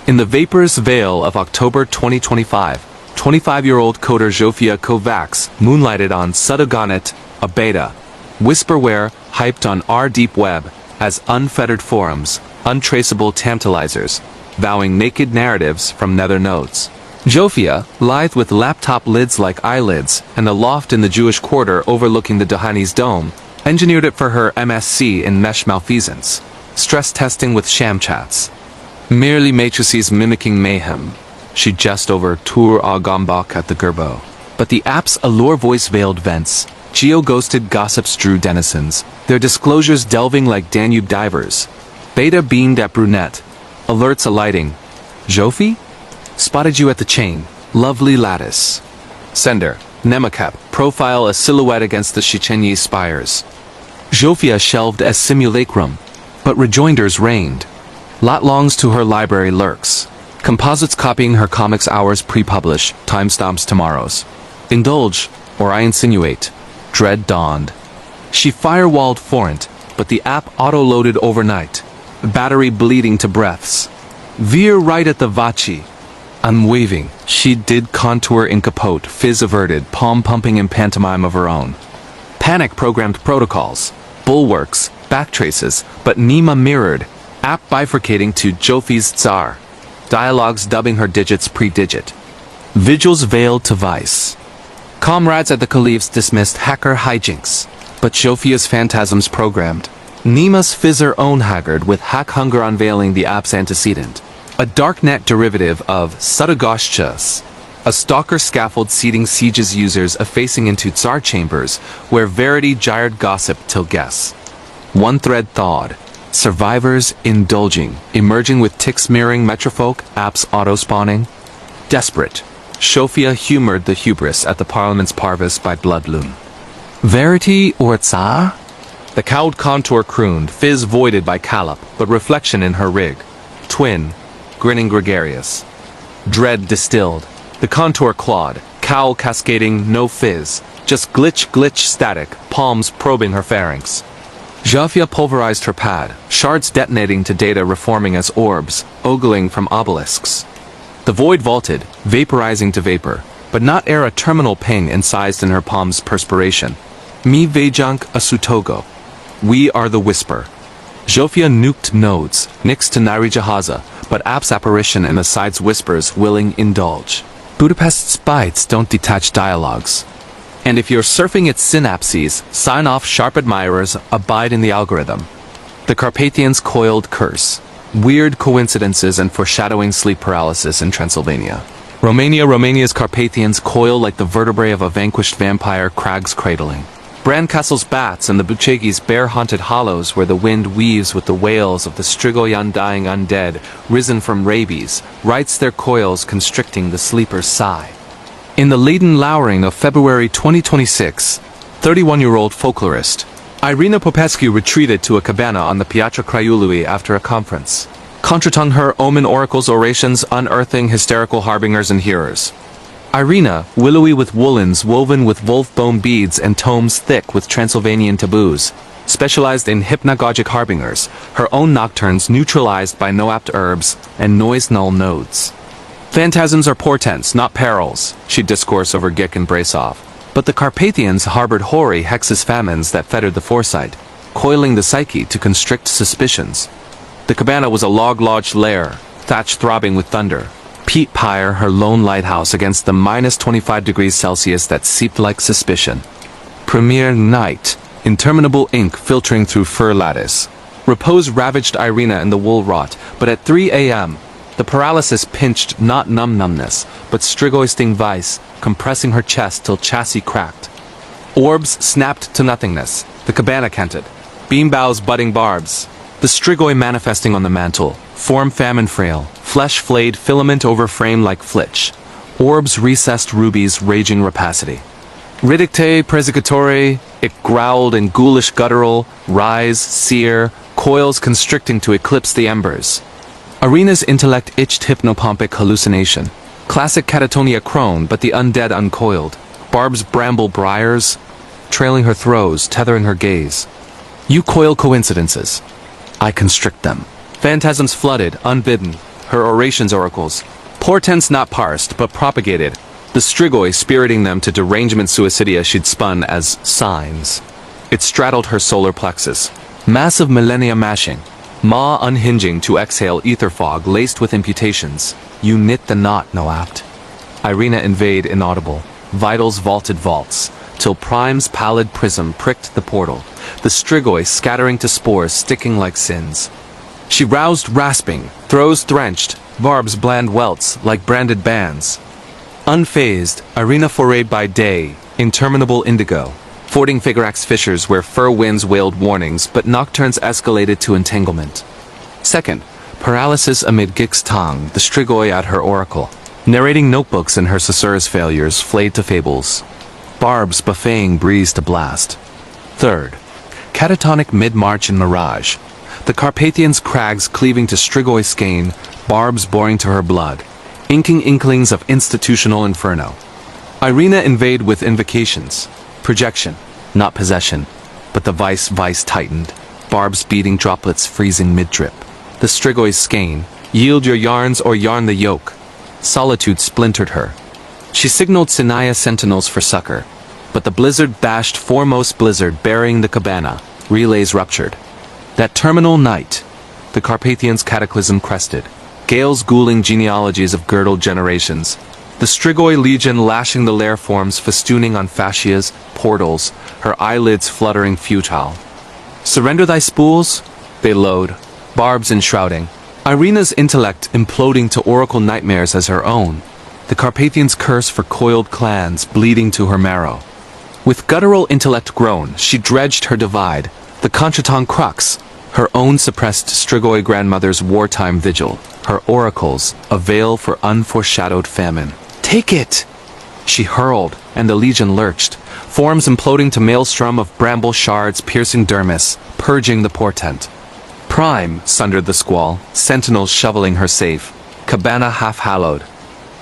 In the vaporous veil of October 2025, 25-year-old coder Zsofia Kovacs moonlighted on Sudogonet, a beta, whisperware hyped on our deep web as unfettered forums, untraceable tantalizers, vowing naked narratives from nether nodes. Zsofia, lithe with laptop lids like eyelids and a loft in the Jewish quarter overlooking the Dohany's dome, engineered it for her MSc in mesh malfeasance, stress testing with sham chats. Merely matrices mimicking mayhem, she jest over Tour à Gombach at the Gerbeau. But the app's allure voice-veiled vents, geo-ghosted gossips drew denizens, their disclosures delving like Danube divers. Beta beamed at brunette, alerts alighting. Jofi? Spotted you at the chain, lovely lattice. Sender, Nemakep, profile a silhouette against the Shichenyi spires. Zsofia shelved as simulacrum, but rejoinders reigned. Lot longs to her library lurks. Composites copying her comics hours pre-publish, timestamps tomorrows. Indulge, or I insinuate. Dread dawned. She firewalled Forint, but the app auto-loaded overnight. Battery bleeding to breaths. Veer right at the Vachi. Unwaving, she did contour in capote, fizz averted, palm pumping in pantomime of her own. Panic programmed protocols, bulwarks, backtraces, but Nima mirrored, app bifurcating to Jofi's Tsar. Dialogues dubbing her digits pre-digit. Vigils veiled to vice. Comrades at the Caliphs dismissed hacker hijinks, but Jofia's phantasms programmed. Nima's fizzer own haggard with hack hunger unveiling the app's antecedent. A darknet derivative of Sutagoshchas, a stalker scaffold seating sieges users effacing into Tsar chambers, where verity gyred gossip till guess. One thread thawed. Survivors indulging, emerging with ticks mirroring metrofolk, apps auto-spawning. Desperate, Shofia humored the hubris at the Parliament's parvis by Bloodloon. Verity or Tsar? The cowed contour crooned, fizz voided by Calop, but reflection in her rig. Twin, grinning gregarious. Dread distilled. The contour clawed, cowl cascading, no fizz. Just glitch static, palms probing her pharynx. Jafia pulverized her pad, shards detonating to data reforming as orbs, ogling from obelisks. The void vaulted, vaporizing to vapor, but not ere a terminal ping incised in her palm's perspiration. Mi vejunk asutogo. We are the whisper. Jofia nuked nodes, nixed to Nairi Jahaza, but app's apparition in the side's whispers willing indulge. Budapest's bytes don't detach dialogues. And if you're surfing its synapses, sign off sharp admirers, abide in the algorithm. The Carpathians coiled curse. Weird coincidences and foreshadowing sleep paralysis in Transylvania. Romania's Carpathians coil like the vertebrae of a vanquished vampire, crags cradling. Brandcastle's bats and the Buchegi's bear-haunted hollows where the wind weaves with the wails of the Strigoyan dying undead, risen from rabies, writes their coils constricting the sleeper's sigh. In the laden lowering of February 2026, 31-year-old folklorist Irina Popescu retreated to a cabana on the Piatra Craiului after a conference. Contretung her omen oracles orations unearthing hysterical harbingers and hearers. Irina, willowy with woolens woven with wolf bone beads and tomes thick with Transylvanian taboos, specialized in hypnagogic harbingers, her own nocturnes neutralized by no-apt herbs and noise-null nodes. Phantasms are portents, not perils, she'd discourse over Gick and Brasov. But the Carpathians harbored hoary hexus famines that fettered the foresight, coiling the psyche to constrict suspicions. The cabana was a log-lodged lair, thatch throbbing with thunder. Peat pyre her lone lighthouse against the minus 25 degrees Celsius that seeped like suspicion. Premiere night, interminable ink filtering through fur lattice. Repose ravaged Irina in the wool rot, but at 3 a.m., the paralysis pinched not numbness, but strigoisting vice, compressing her chest till chassis cracked. Orbs snapped to nothingness, the cabana canted. Beam boughs budding barbs. The strigoi manifesting on the mantle, form famine frail, flesh flayed filament over frame like flitch. Orbs recessed rubies raging rapacity. Ridicte presicatore, it growled in ghoulish guttural, rise, sear, coils constricting to eclipse the embers. Irina's intellect itched hypnopompic hallucination. Classic catatonia crone, but the undead uncoiled. Barb's bramble briars, trailing her throws, tethering her gaze. You coil coincidences. I constrict them. Phantasms flooded, unbidden, her orations oracles. Portents not parsed, but propagated. The strigoi spiriting them to derangement suicidia she'd spun as signs. It straddled her solar plexus. Massive millennia mashing. Ma unhinging to exhale ether fog laced with imputations. You knit the knot, no apt. Irina invade inaudible. Vitals vaulted vaults, till Prime's pallid prism pricked the portal. The strigoi scattering to spores sticking like sins. She roused rasping, throws drenched, barbs bland welts like branded bands. Unfazed, Irina forayed by day, interminable indigo. Fording Figurax fissures where fur winds wailed warnings, but nocturnes escalated to entanglement. Second, paralysis amid Gick's tongue, the strigoi at her oracle. Narrating notebooks in her susurrus failures, flayed to fables. Barbs buffeting breeze to blast. Third, catatonic mid-march in mirage. The Carpathians' crags cleaving to strigoi skein, barbs boring to her blood. Inking inklings of institutional inferno. Irina invade with invocations. Projection, not possession, but the vice tightened. barbs beating droplets freezing mid-drip. The Strigoi's skein, yield your yarns or yarn the yoke. Solitude splintered her. She signaled Sinaya sentinels for succor, but the blizzard bashed foremost blizzard burying the cabana. Relays ruptured. That terminal night, the Carpathians' cataclysm crested. Gales ghouling genealogies of girdled generations. The Strigoi legion lashing the lair forms festooning on fascias, portals, her eyelids fluttering futile. Surrender thy spools? They load, barbs enshrouding. Irina's intellect imploding to oracle nightmares as her own. The Carpathians' curse for coiled clans bleeding to her marrow. With guttural intellect grown, she dredged her divide. The Contretemps crux, her own suppressed Strigoi grandmother's wartime vigil. Her oracles, a veil for unforeshadowed famine. Take it! She hurled, and the legion lurched, forms imploding to maelstrom of bramble shards piercing dermis, purging the portent. Prime, sundered the squall, sentinels shoveling her safe, cabana half-hallowed.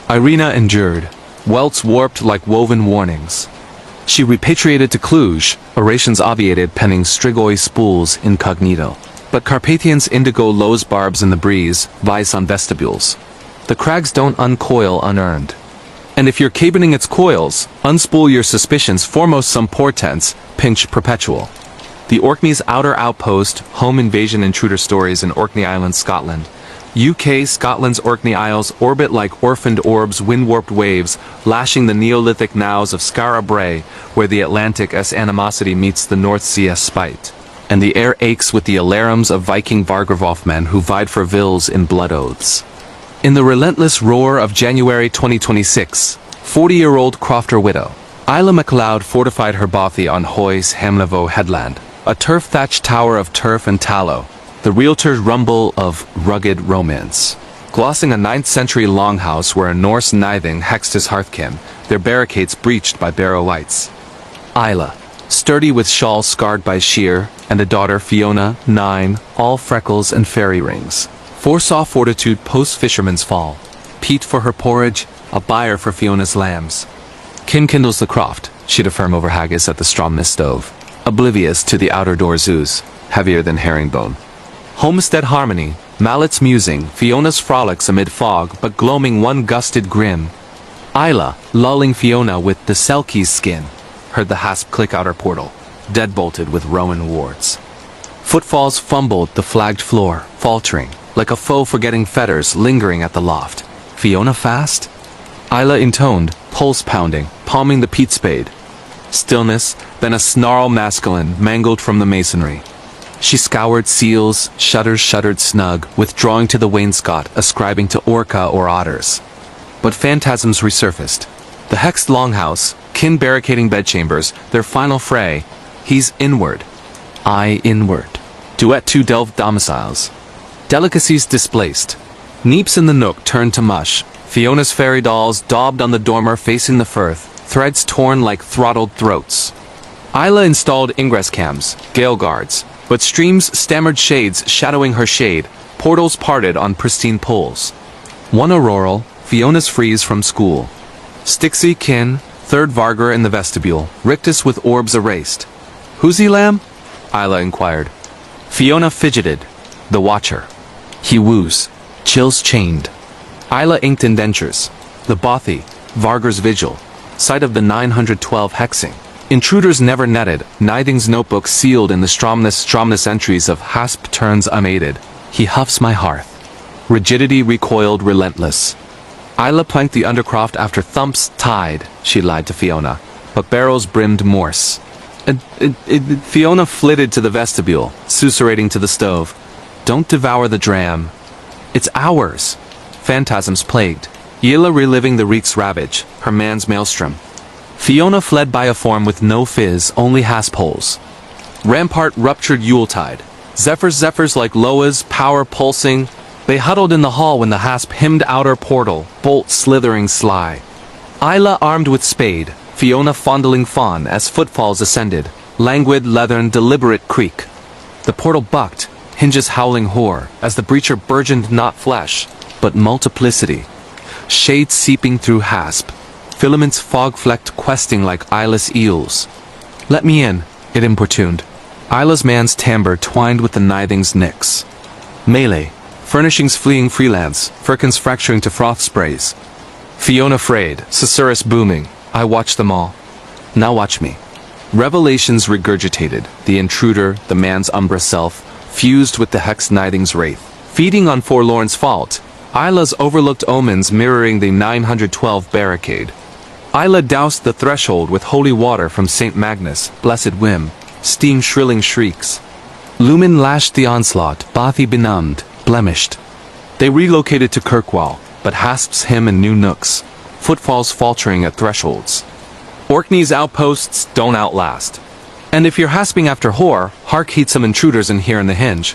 Irina endured, welts warped like woven warnings. She repatriated to Cluj, orations obviated penning Strigoi spools incognito. But Carpathians indigo lows barbs in the breeze, vice on vestibules. The crags don't uncoil unearned. And if you're cabining its coils, unspool your suspicions foremost some portents, pinch perpetual. The Orkney's outer outpost, home invasion intruder stories in Orkney Island, Scotland. UK, Scotland's Orkney Isles orbit like orphaned orbs wind-warped waves, lashing the Neolithic nows of Skara Brae, where the Atlantic's animosity meets the North Sea's spite. And the air aches with the alarums of Viking Vargravov men who vied for vills in blood oaths. In the relentless roar of January 2026, 40-year-old crofter widow, Isla MacLeod fortified her bothy on Hoy's Hamlevo headland, a turf-thatched tower of turf and tallow, the realtor's rumble of rugged romance. Glossing a 9th-century longhouse where a Norse nithing hexed his hearthkin, their barricades breached by barrow lights. Isla, sturdy with shawls scarred by shear, and a daughter Fiona, 9, all freckles and fairy rings. Foresaw fortitude post-fisherman's fall. Peat for her porridge, a buyer for Fiona's lambs. Kin kindles the croft, she'd affirm over haggis at the Stromness stove. Oblivious to the outer door zoos, heavier than herringbone. Homestead harmony, mallets musing, Fiona's frolics amid fog, but gloaming one gusted grim. Isla, lulling Fiona with the Selkie's skin, heard the hasp click out her portal, deadbolted with Rowan wards. Footfalls fumbled the flagged floor, faltering, like a foe forgetting fetters lingering at the loft. Fiona fast? Isla intoned, pulse pounding, palming the peat spade. Stillness, then a snarl masculine, mangled from the masonry. She scoured seals, shutters shuddered snug, withdrawing to the wainscot, ascribing to orca or otters. But phantasms resurfaced. The hexed longhouse, kin barricading bedchambers, their final fray. He's inward. I inward. Duet 2 delved domiciles. Delicacies displaced. Neeps in the nook turned to mush. Fiona's fairy dolls daubed on the dormer facing the firth, threads torn like throttled throats. Isla installed ingress cams, gale guards, but streams stammered shades shadowing her shade, portals parted on pristine pulls. One auroral, Fiona's freeze from school. Stixie kin, third Vargar in the vestibule, rictus with orbs erased. Who's he, lamb? Isla inquired. Fiona fidgeted. The watcher. He woos. Chills chained. Isla inked indentures. The bothy. Vargar's vigil. Site of the 912 hexing. Intruders never netted. Nithing's notebook sealed in the Stromness entries of hasp turns unaided. He huffs my hearth. Rigidity recoiled relentless. Isla planked the undercroft after thumps tied, she lied to Fiona, but barrels brimmed morse. Fiona flitted to the vestibule, susurrating to the stove. Don't devour the dram. It's ours. Phantasms plagued. Yila reliving the reek's ravage, her man's maelstrom. Fiona fled by a form with no fizz, only hasp holes. Rampart ruptured Yuletide. Zephyrs like Loa's, power pulsing. They huddled in the hall when the hasp hymned outer portal, bolt slithering sly. Isla armed with spade, Fiona fondling fawn as footfalls ascended, languid, leathern, deliberate creak. The portal bucked, hinges howling horror, as the breacher burgeoned not flesh, but multiplicity. Shade seeping through hasp, filaments fog-flecked questing like eyeless eels. Let me in, it importuned. Isla's man's timbre twined with the nithing's nicks. Melee. Furnishings fleeing freelance, firkins fracturing to froth sprays. Fiona frayed, susurrus booming. I watched them all. Now watch me. Revelations regurgitated, the intruder, the man's umbra self, fused with the hex nithing's wraith. Feeding on forlorn's fault, Isla's overlooked omens mirroring the 912 barricade. Isla doused the threshold with holy water from St. Magnus, blessed whim, steam shrilling shrieks. Lumen lashed the onslaught, Bathi benumbed, blemished. They relocated to Kirkwall, but hasps him in new nooks, footfalls faltering at thresholds. Orkney's outposts don't outlast. And if you're hasping after whore, hark heed some intruders in here in the hinge.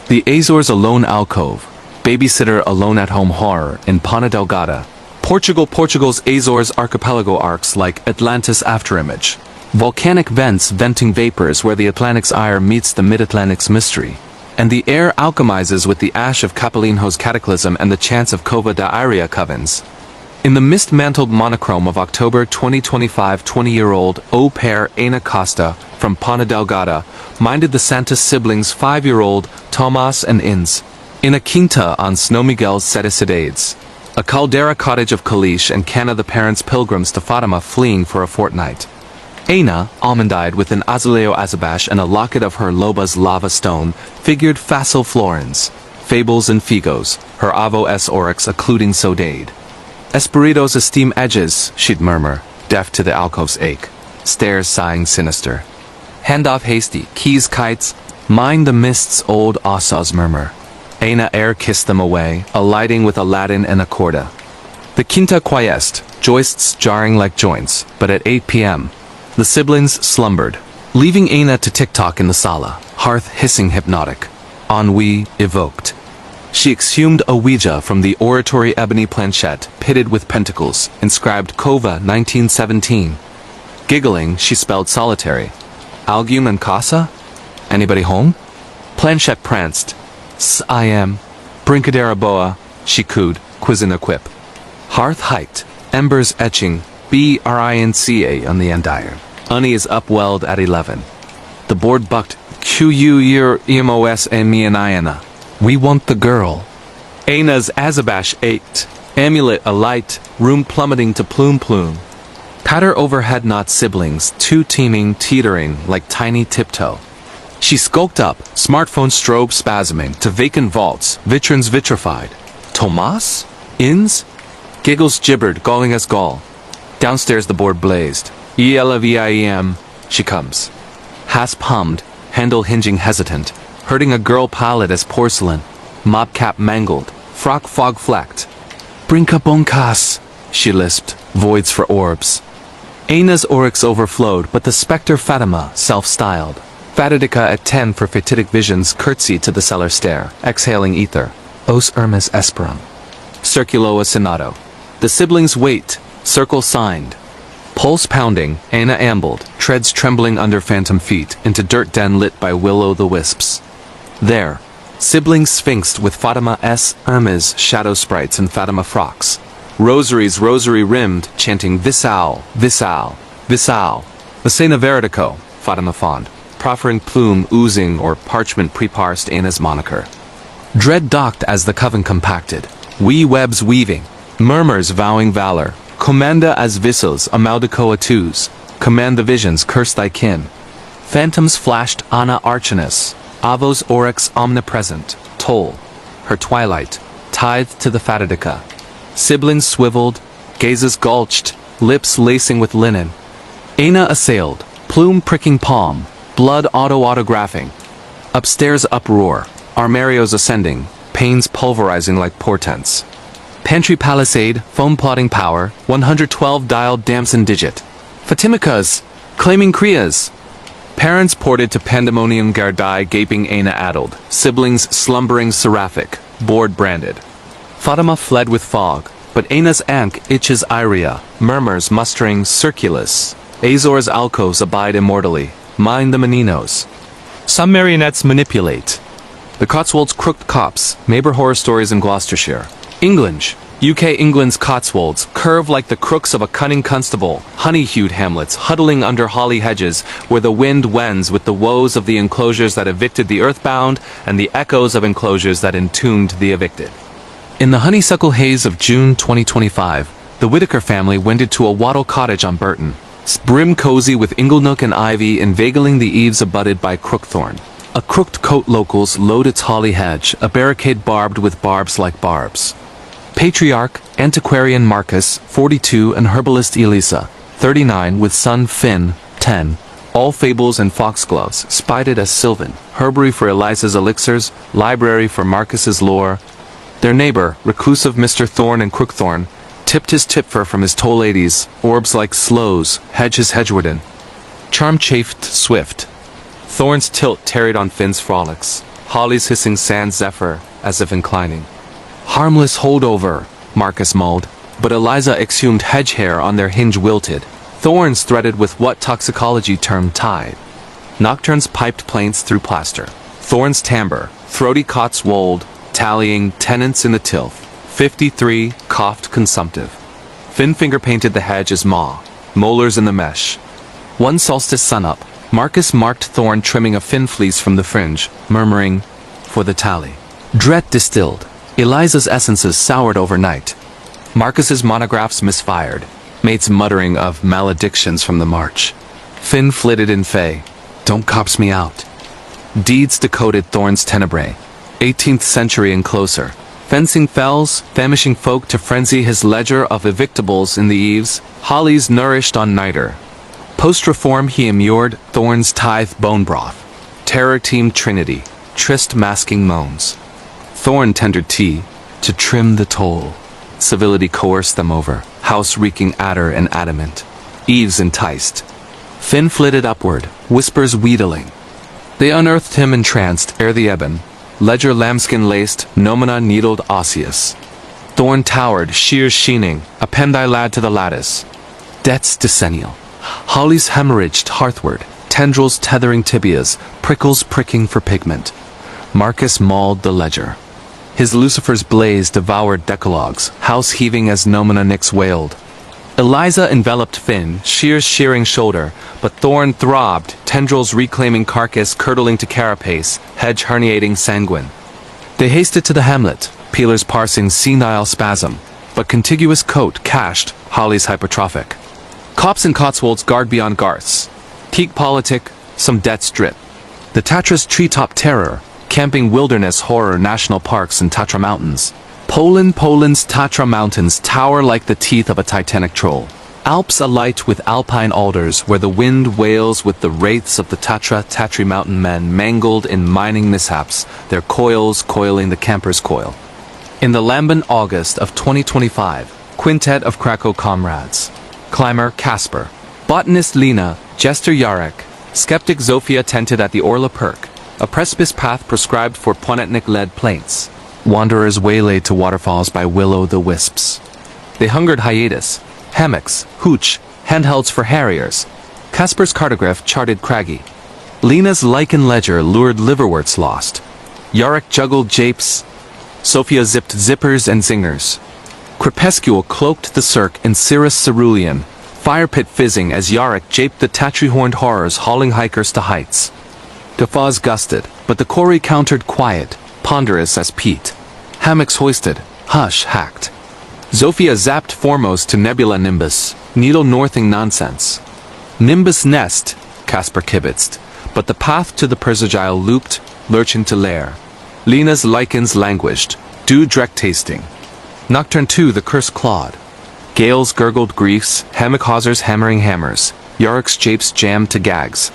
The Azores alone alcove, babysitter alone at home horror in Ponta Delgada. Portugal's Azores archipelago arcs like Atlantis afterimage. Volcanic vents venting vapors where the Atlantic's ire meets the mid-Atlantic's mystery. And the air alchemizes with the ash of Capelinho's cataclysm and the chants of Cova da Iria covens. In the mist-mantled monochrome of October 2025, 20-year-old au pair Ana Costa from Ponta Delgada minded the Santos siblings 5-year-old Tomas and Inns in a quinta on Snow Miguel's Cedicidades, a caldera cottage of Kalish and Cana the parents' pilgrims to Fatima fleeing for a fortnight. Ana, almond-eyed with an azuleo azabash and a locket of her Loba's lava stone, figured facile florins, fables and figos, her avo s oryx occluding sodade. Espiritos esteem edges, she'd murmur, deaf to the alcove's ache, stairs sighing sinister. Hand off hasty, keys kites, mind the mist's old Assa's murmur. Ana air kissed them away, alighting with Aladdin and a corda. The quinta quiesced, joists jarring like joints, but at 8 p.m., the siblings slumbered, leaving Ana to tick-tock in the sala, hearth hissing hypnotic. Ennui evoked. She exhumed a Ouija from the oratory ebony planchette, pitted with pentacles, inscribed Cova 1917. Giggling, she spelled solitary. Algum and casa? Anybody home? Planchette pranced. I am. Brincadera boa, she cooed, quizzing a quip. Hearth hiked, embers etching, BRINCA on the endiron. Unny is upwelled at 11. The board bucked, QU year EMOS and me and Iana. We want the girl. Ana's azabash ached, amulet alight, room plummeting to plume. Patter overhead not siblings, two teeming, teetering like tiny tiptoe. She skulked up, smartphone strobe spasming, to vacant vaults, vitrines vitrified. Tomas? Inns? Giggles gibbered, galling as gall. Downstairs the board blazed. ELVIEM, she comes. Hasp hummed, handle hinging hesitant, hurting a girl pallid as porcelain, mob cap mangled, frock fog flecked. Brinca boncas, she lisped, voids for orbs. Ana's oryx overflowed, but the spectre Fatima, self-styled. Fatidica at 10 for fatidic visions curtsied to the cellar stair, exhaling ether. Os Hermes Esperum. Circulo Senato. The siblings wait, circle signed. Pulse pounding, Ana ambled, treads trembling under phantom feet, into dirt den lit by will-o'-the-wisps. There, siblings sphinxed with Fatima S. Hermes shadow sprites and Fatima frocks. Rosaries rosary-rimmed, chanting Visal, Visal, Visal. The Sena Veritico, Fatima fond, proffering plume oozing or parchment preparsed Ana's moniker. Dread docked as the coven compacted, wee webs weaving, murmurs vowing valor, commanda as vissels amaldicoa twos, command the visions curse thy kin. Phantoms flashed Ana Archinus, Avos oryx omnipresent, toll, her twilight, tithed to the Fatidica. Siblings swiveled, gazes gulched, lips lacing with linen. Ana assailed, plume pricking palm, blood autographing. Upstairs uproar, armarios ascending, panes pulverizing like portents. Pantry palisade, foam plotting power, 112 dialed damson digit. Fatimicas, claiming Krias. Parents ported to pandemonium Gardai gaping Ana addled, siblings slumbering seraphic, board branded. Fatima fled with fog, but Ana's ankh itches Iria, murmurs mustering Circulus. Azor's alcoves abide immortally, mind the Meninos. Some marionettes manipulate. The Cotswolds crooked cops, neighbor horror stories in Gloucestershire. England, UK England's Cotswolds curve like the crooks of a cunning constable, honey-hued hamlets huddling under holly hedges where the wind wends with the woes of the enclosures that evicted the earthbound and the echoes of enclosures that entombed the evicted. In the honeysuckle haze of June 2025, the Whitaker family wended to a wattle cottage on Burton, brim cozy with inglenook and ivy inveigling the eaves abutted by crookthorn. A crooked coat locals load its holly hedge, a barricade barbed with barbs like barbs. Patriarch, antiquarian Marcus, 42, and herbalist Elisa, 39, with son Finn, 10, all fables and foxgloves, spited as Sylvan, herbery for Eliza's elixirs, library for Marcus's lore. Their neighbor, reclusive Mr. Thorn and Crookthorn, tipped his tipfer from his toll 80s, orbs like sloes, hedge his hedgewarden. Charm chafed swift. Thorn's tilt tarried on Finn's frolics, Holly's hissing sand zephyr, as if inclining. Harmless holdover, Marcus mulled, but Eliza exhumed hedge hair on their hinge wilted, thorns threaded with what toxicology termed tide. Nocturnes piped plaints through plaster. Thorn's timbre, throaty Cotswold, tallying tenants in the tilth. 53, coughed consumptive. Finn finger-painted the hedge as maw, molars in the mesh. One solstice sunup, Marcus marked Thorn trimming a Finn fleece from the fringe, murmuring, "For the tally." Dret distilled. Eliza's essences soured overnight. Marcus's monographs misfired, mates muttering of maledictions from the march. Finn flitted in fey, "Don't cops me out." Deeds decoded Thorn's tenebrae, 18th century and closer. Fencing fells, famishing folk to frenzy his ledger of evictables in the eaves, Hollies nourished on niter. Post-reform he immured Thorn's tithe bone broth. Terror-teamed trinity, tryst masking moans. Thorn tendered tea, to trim the toll. Civility coerced them over, house reeking adder and adamant. Eaves enticed. Finn flitted upward, whispers wheedling. They unearthed him entranced ere the ebon. Ledger lambskin-laced, nomina needled osseous. Thorn towered, shears sheening, appendi lad to the lattice. Debts decennial. Hollies hemorrhaged hearthward, tendrils tethering tibias, prickles pricking for pigment. Marcus mauled the ledger. His Lucifer's blaze devoured decalogues, house heaving as nomina nix wailed. Eliza enveloped Finn, shears shearing shoulder, but Thorn throbbed, tendrils reclaiming carcass curdling to carapace, hedge herniating sanguine. They hasted to the hamlet, peelers parsing senile spasm, but contiguous coat cached, Holly's hypertrophic. Cops and Cotswolds guard beyond Garths. Teak politic, some debts drip. The Tatra's treetop terror, camping wilderness horror national parks and Tatra Mountains. Poland's Tatra Mountains tower like the teeth of a titanic troll. Alps alight with alpine alders where the wind wails with the wraiths of the Tatri mountain men mangled in mining mishaps, their coils coiling the camper's coil. In the lambent August of 2025, quintet of Krakow comrades. Climber Casper, botanist Lena, jester Yarek, skeptic Zofia tented at the Orla Perk, a precipice path prescribed for Ponetnik-led plaints. Wanderers waylaid to waterfalls by will-o'-the-wisps. They hungered hiatus, hammocks, hooch, handhelds for harriers. Casper's cartograph charted craggy. Lena's lichen ledger lured liverworts lost. Yarek juggled japes. Sophia zipped zippers and zingers. Crepuscule cloaked the cirque in cirrus cerulean, fire pit fizzing as Yarek japed the tatry-horned horrors hauling hikers to heights. Guffaws gusted, but the quarry countered quiet, ponderous as peat. Hammocks hoisted, hush hacked. Zofia zapped foremost to nebula nimbus, needle-northing nonsense. Nimbus nest, Casper kibitzed, but the path to the Persagile looped, lurching to lair. Lena's lichens languished, dew dreck tasting. Nocturne 2 the curse clawed. Gales gurgled griefs, hammock hawsers hammering hammers, Yarek's japes jammed to gags.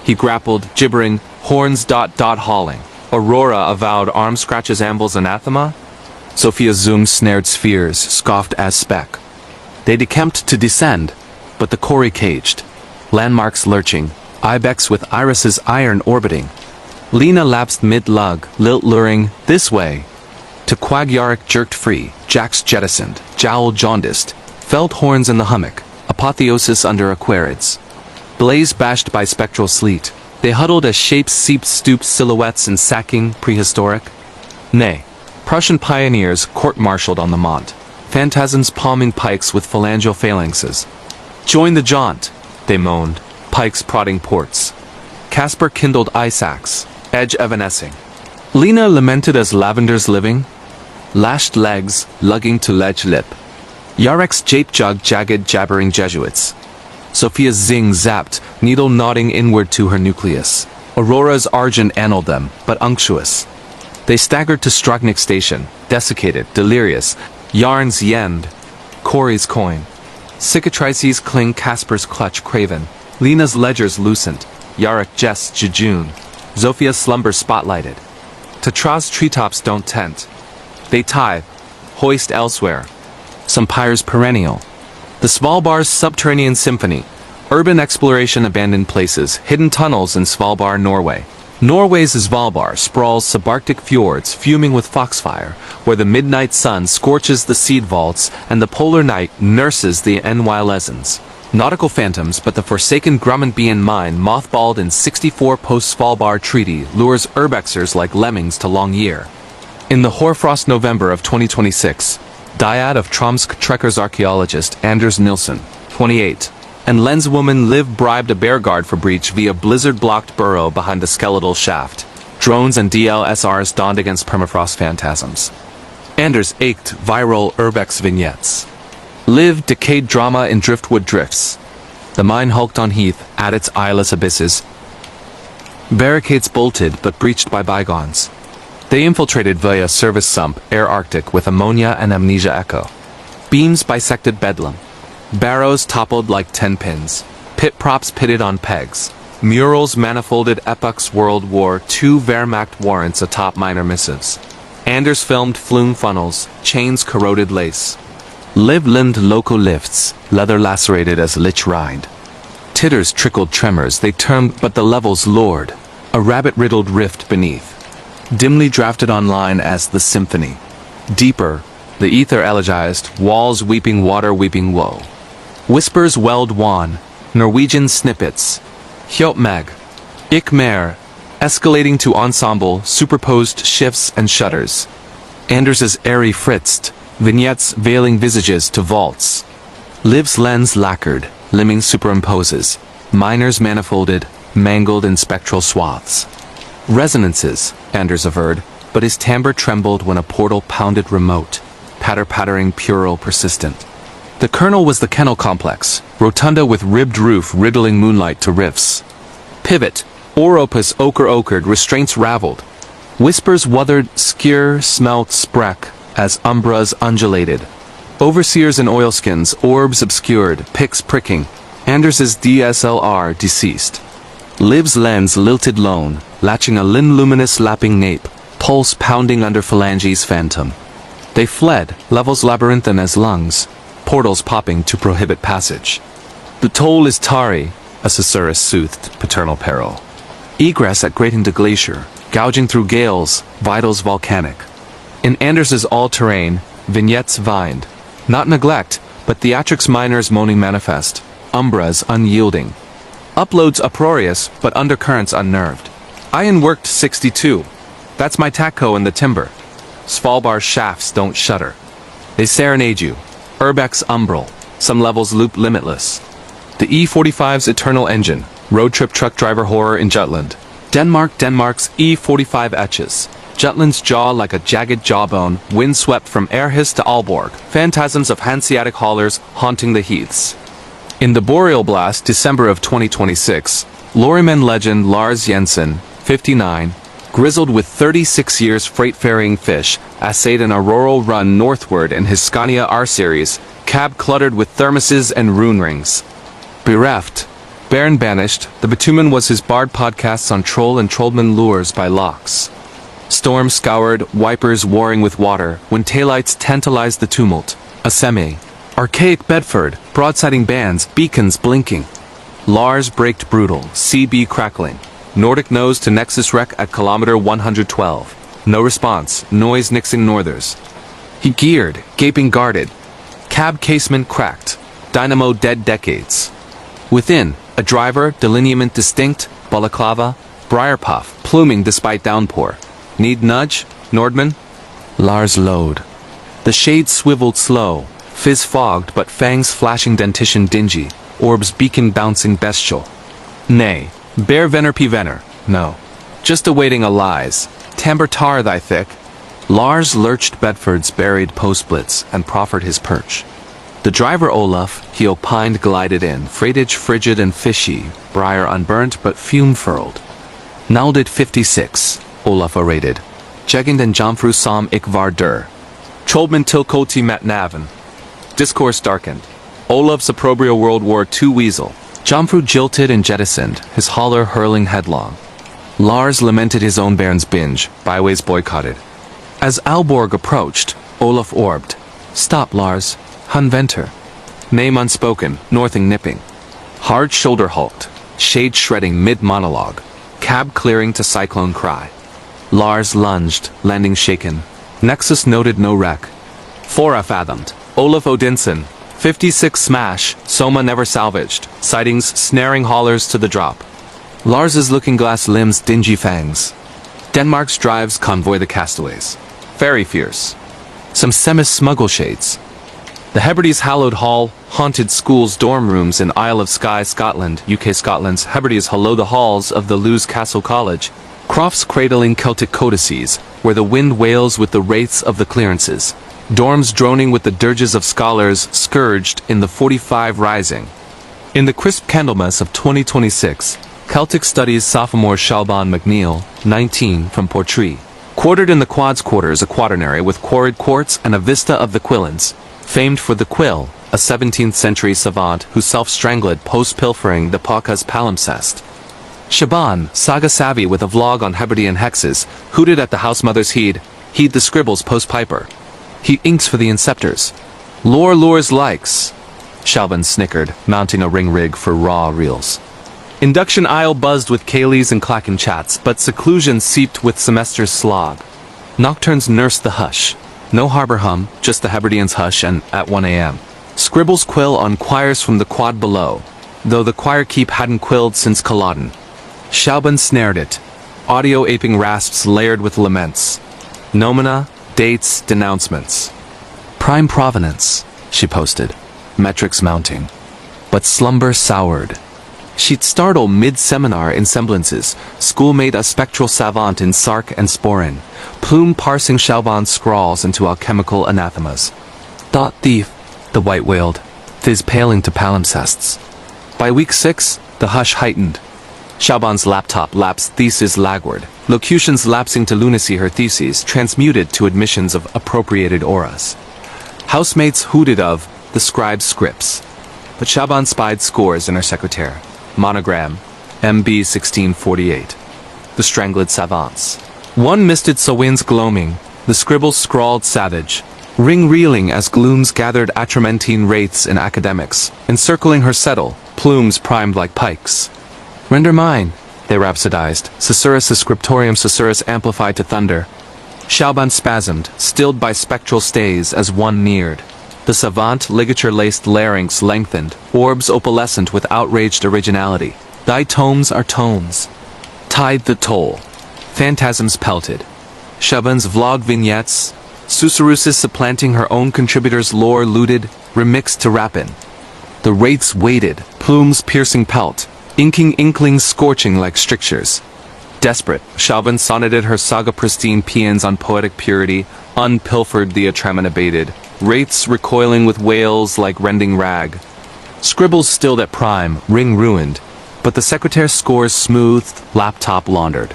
He grappled, gibbering, horns hauling. Aurora avowed arm scratches ambles anathema. Sophia zoomed snared spheres, scoffed as speck. They decamped to descend, but the quarry caged. Landmarks lurching, ibex with irises iron orbiting. Lena lapsed mid-lug, lilt luring, this way. To Quag Yarek jerked free, jacks jettisoned, jowl jaundiced, felt horns in the hummock, apotheosis under aquarids. Blaze bashed by spectral sleet, they huddled as shapes seeped stooped silhouettes in sacking prehistoric. Nay, Prussian pioneers court-martialed on the Mont. phantasms palming pikes with phalangeal phalanxes. Join the jaunt, they moaned, pikes prodding ports. Casper kindled ice axe, edge evanescing. Lena lamented as lavenders living, lashed legs, lugging to ledge lip. Yarek's jape jug jagged jabbering Jesuits. Sophia's zing zapped, needle nodding inward to her nucleus. Aurora's argent annaled them, but unctuous. They staggered to Strognik station, desiccated, delirious. Yarn's yend, Corey's coin. Cicatrices cling Casper's clutch craven. Lena's ledgers loosened. Yarek jests jejune. Zophia's slumber spotlighted. Tatra's treetops don't tent. They tithe, hoist elsewhere. Some pyres perennial. The Svalbard's subterranean symphony. Urban exploration abandoned places, hidden tunnels in Svalbard, Norway. Norway's Svalbard sprawls subarctic fjords fuming with foxfire, where the midnight sun scorches the seed vaults and the polar night nurses the Nylesens. Nautical phantoms, but the forsaken Grummanbian mine mothballed in 64 post-Svalbard treaty lures urbexers like lemmings to Longyear. In the hoarfrost November of 2026, dyad of Tromsk trekkers archaeologist Anders Nilsson, 28, and lenswoman Liv bribed a bear guard for breach via blizzard-blocked burrow behind the skeletal shaft. Drones and DLSRs dawned against permafrost phantasms. Anders ached viral urbex vignettes. Liv decayed drama in driftwood drifts. The mine hulked on heath at its eyeless abysses. Barricades bolted but breached by bygones. They infiltrated via service sump, air Arctic with ammonia and amnesia echo. Beams bisected bedlam. Barrows toppled like 10 pins. Pit props pitted on pegs. Murals manifolded epochs World War II Wehrmacht warrants atop minor missives. Anders filmed flume funnels, chains corroded lace. Liv limbed loco lifts, leather lacerated as lich ride. Titters trickled tremors they termed but the levels lured. A rabbit-riddled rift beneath. Dimly drafted online as the symphony. Deeper, the ether elegized, walls weeping water weeping woe. Whispers welled wan, Norwegian snippets. Hjotmeg, Ikmer, escalating to ensemble, superposed shifts and shudders. Anders's airy fritzed, vignettes veiling visages to vaults. Liv's lens lacquered, limbing superimposes. Minors manifolded, mangled in spectral swaths. Resonances, Anders averred, but his timbre trembled when a portal pounded remote, patter-pattering puerile persistent. The kernel was the kennel complex, rotunda with ribbed roof riddling moonlight to rifts. Pivot, oropus ochre-ochered, restraints raveled. Whispers wuthered, skyr, smelt, sprek, as umbras undulated. Overseers in oilskins, orbs obscured, picks pricking. Anders's DSLR deceased. Liv's lens lilted lone, latching a luminous lapping nape, pulse pounding under phalanges phantom. They fled, levels labyrinthine as lungs, portals popping to prohibit passage. The toll is tarry, a susurrus soothed paternal peril. Egress at grating to glacier, gouging through gales, vitals volcanic. In Anders's all-terrain, vignettes vined. Not neglect, but theatrics minors moaning manifest. Umbras unyielding. Uploads uproarious, but undercurrents unnerved. Iron worked 62. That's my TACO in the timber. Svalbard shafts don't shudder. They serenade you. Urbex umbral. Some levels loop limitless. The E45's eternal engine. Road trip truck driver horror in Jutland. Denmark's E45 etches. Jutland's jaw like a jagged jawbone, windswept from Aarhus to Aalborg. Phantasms of Hanseatic haulers haunting the heaths. In the Boreal Blast, December of 2026, lorryman legend Lars Jensen, 59, grizzled with 36 years freight ferrying fish, essayed an auroral run northward in his Scania R-Series, cab cluttered with thermoses and rune rings. Bereft, Baron banished, the bitumen was his bard podcasts on troll and trollman lures by locks. Storm scoured, wipers warring with water, when taillights tantalized the tumult. A semi. Archaic Bedford, broadsiding bands, beacons blinking. Lars braked brutal, CB crackling. Nordic nose to Nexus wreck at kilometer 112. No response, noise nixing northers. He geared, gaping guarded. Cab casement cracked. Dynamo dead decades. Within, a driver, delineament distinct, balaclava, briar puff, pluming despite downpour. Need nudge, Nordman? Lars load. The shade swiveled slow, fizz fogged but fangs flashing dentition dingy, orbs beacon bouncing bestial. Nay, bear vener p vener, no. Just awaiting a lies, tamber tar thy thick. Lars lurched Bedford's buried postblitz and proffered his perch. The driver Olaf, he opined, glided in, freightage frigid and fishy, briar unburnt but fume-furled. Nalded 56, Olaf orated. Jegend and Jomfru som ik var der. Cholman tilkoti met naven. Discourse darkened. Olaf's opprobrial World War II weasel. Jomfru jilted and jettisoned, his holler hurling headlong. Lars lamented his own bairn's binge, byways boycotted. As Alborg approached, Olaf orbed. Stop, Lars. Hun venter. Name unspoken, northing nipping. Hard shoulder hulked, shade shredding mid-monologue. Cab clearing to cyclone cry. Lars lunged, landing shaken. Nexus noted no wreck. Fora fathomed. Olaf Odinson. 56 smash, Soma never salvaged. Sightings snaring haulers to the drop. Lars's looking glass limbs dingy fangs. Denmark's drives convoy the castaways. Very fierce. Some semi-smuggle shades. The Hebrides hallowed hall, haunted schools dorm rooms in Isle of Skye, Scotland, UK Scotland's Hebrides hollow the halls of the Lewes Castle College. Crofts cradling Celtic codices, where the wind wails with the wraiths of the clearances. Dorms droning with the dirges of scholars scourged in the 45 rising. In the crisp Candlemas of 2026, Celtic Studies sophomore Shalban McNeil, 19, from Portree. Quartered in the Quads quarters a quaternary with quarried quartz and a vista of the Quillins. Famed for the quill, a 17th century savant who self-strangled post-pilfering the Pauca's palimpsest. Shaban, saga savvy with a vlog on Hebridean hexes, hooted at the housemother's heed the scribbles post-piper. He inks for the inceptors. Lore lures likes. Shalban snickered, mounting a ring rig for raw reels. Induction aisle buzzed with Kayleys and clacking chats, but seclusion seeped with semester's slog. Nocturnes nursed the hush. No harbor hum, just the Hebrideans' hush and at 1 a.m. Scribbles quill on choirs from the quad below, though the choir keep hadn't quilled since Culloden. Shalban snared it. Audio aping rasps layered with laments. Nomina, dates, denouncements. Prime provenance, she posted, metrics mounting. But slumber soured. She'd startle mid-seminar in semblances, schoolmate a spectral savant in sark and sporin, plume parsing Shalban's scrawls into alchemical anathemas. Thought thief, the white wailed, thiz paling to palimpsests. By week 6, the hush heightened. Shalban's laptop lapsed thesis lagward, locutions lapsing to lunacy her theses transmuted to admissions of appropriated auras. Housemates hooted of the scribe's scripts, but Shalban spied scores in her secretaire. Monogram, MB 1648. The strangled savants. One misted Sawin's gloaming, the scribbles scrawled savage, ring-reeling as glooms gathered atramentine wraiths in academics, encircling her settle, plumes primed like pikes. Render mine, they rhapsodized, Susurrus scriptorium Susurrus amplified to thunder. Shalban spasmed, stilled by spectral stays as one neared. The savant ligature-laced larynx lengthened, orbs opalescent with outraged originality. Thy tomes are tones. Tide the toll. Phantasms pelted. Shaban's vlog vignettes, Susurruses supplanting her own contributors' lore looted, remixed to rappin. The wraiths waited, plumes piercing pelt, inking inklings scorching like strictures. Desperate, Shalban sonneted her saga pristine paeans on poetic purity, unpilfered the atraman abated, wraiths recoiling with wails like rending rag. Scribbles stilled at prime, ring ruined, but the secretaire's scores smoothed, laptop laundered.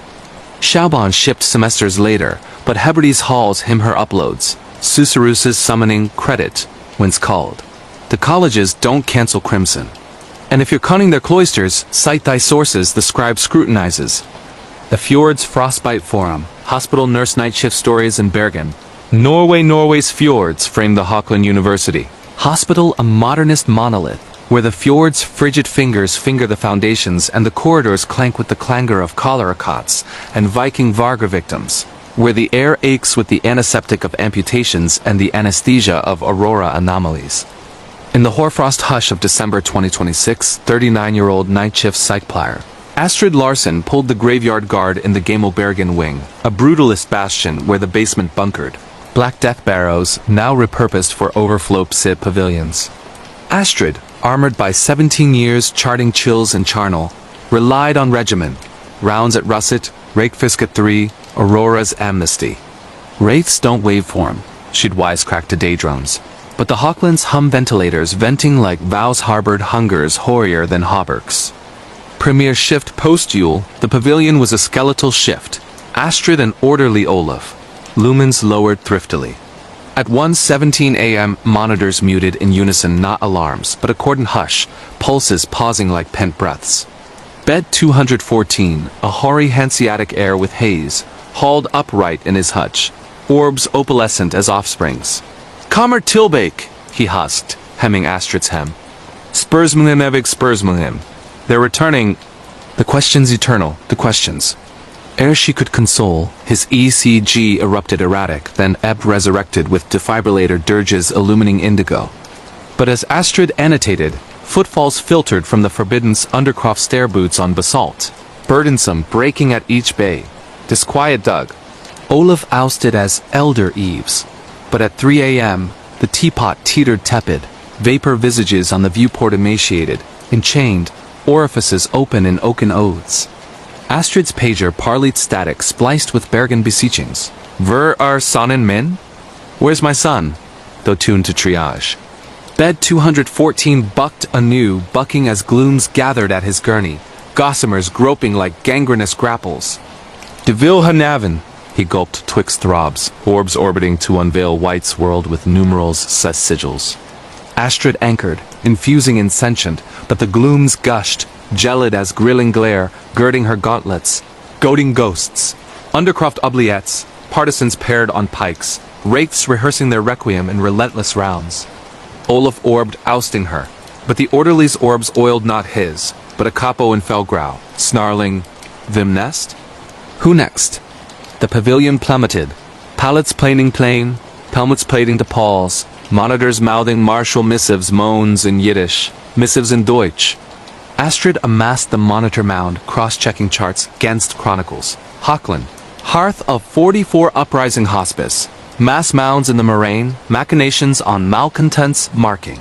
Shalban shipped semesters later, but Hebrides halls him her uploads, Susurruses summoning credit, whence called. The colleges don't cancel crimson. And if you're conning their cloisters, cite thy sources the scribe scrutinizes. The Fjords Frostbite Forum, hospital nurse night shift stories in Bergen. Norway's fjords frame the Haukeland University. Hospital a modernist monolith, where the fjord's frigid fingers finger the foundations and the corridors clank with the clangor of cholera cots and Viking Varga victims, where the air aches with the antiseptic of amputations and the anesthesia of aurora anomalies. In the hoarfrost hush of December 2026, 39-year-old night shift psychplier Astrid Larsen pulled the graveyard guard in the Gamelbergen wing, a brutalist bastion where the basement bunkered. black death barrows, now repurposed for overflow psi pavilions. Astrid, armored by 17 years charting chills and charnel, relied on regimen, rounds at Russet, Rakefisk at 3, Aurora's amnesty. Wraiths don't waveform, she'd wisecracked to daydrones, but the Hawklands hum ventilators venting like vows harbored hungers hoarier than hauberks. Premier shift post-Yule, the pavilion was a skeletal shift, Astrid and orderly Olaf. Lumens lowered thriftily. At 1:17 a.m., monitors muted in unison, not alarms, but a cordon hush, pulses pausing like pent breaths. Bed 214, a hoary Hanseatic air with haze, hauled upright in his hutch, orbs opalescent as offsprings. "Kommer Tilbake," he husked, hemming Astrid's hem. "Spursmlim evig spursmlim." They're returning. The questions eternal, the questions. Ere she could console, his ECG erupted erratic, then ebbed resurrected with defibrillator dirges illumining indigo. But as Astrid annotated, footfalls filtered from the forbidden Undercroft stair boots on basalt, burdensome, breaking at each bay. Disquiet dug. Olaf ousted as Elder Eves. But at 3 a.m., the teapot teetered tepid, vapor visages on the viewport emaciated, enchained, orifices open in oaken oaths. Astrid's pager parleyed static spliced with Bergen beseechings. "Ver are sonnen min? Where's my son?" Though tuned to triage. Bed 214 bucked anew, bucking as glooms gathered at his gurney, gossamers groping like gangrenous grapples. "De Vilhanavin," he gulped twixt throbs, orbs orbiting to unveil White's world with numerals ses sigils. Astrid anchored, infusing insentient, but the glooms gushed, gelid as grilling glare, girding her gauntlets, goading ghosts. Undercroft oubliettes, partisans paired on pikes, wraiths rehearsing their requiem in relentless rounds. Olaf orbed, ousting her, but the orderly's orbs oiled not his, but a capo in Felgrau, snarling, "Vim nest?" Who next? The pavilion plummeted, pallets planing plain, helmets plating to palls, monitors mouthing martial missives, moans in Yiddish, missives in Deutsch. Astrid amassed the monitor mound, cross-checking charts, Genst chronicles. Hochland, hearth of 44 uprising hospice, mass mounds in the moraine, machinations on malcontents marking.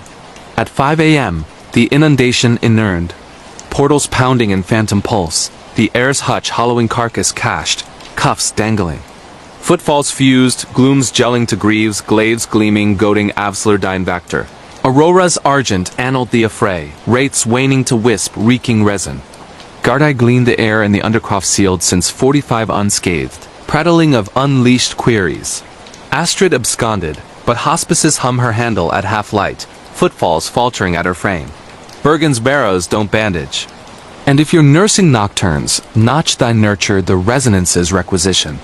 At 5 a.m., the inundation inurned, portals pounding in phantom pulse, the heir's hutch hollowing carcass cached, cuffs dangling. Footfalls fused, glooms gelling to greaves, glaives gleaming, goading Avslerdine Vector. Aurora's argent annaled the affray, wraiths waning to wisp, reeking resin. Gardai gleaned the air in the Undercroft sealed since 45 unscathed, prattling of unleashed queries. Astrid absconded, but hospices hum her handle at half-light, footfalls faltering at her frame. Bergen's barrows don't bandage. And if you're nursing nocturnes, notch thy nurture the resonance's requisition.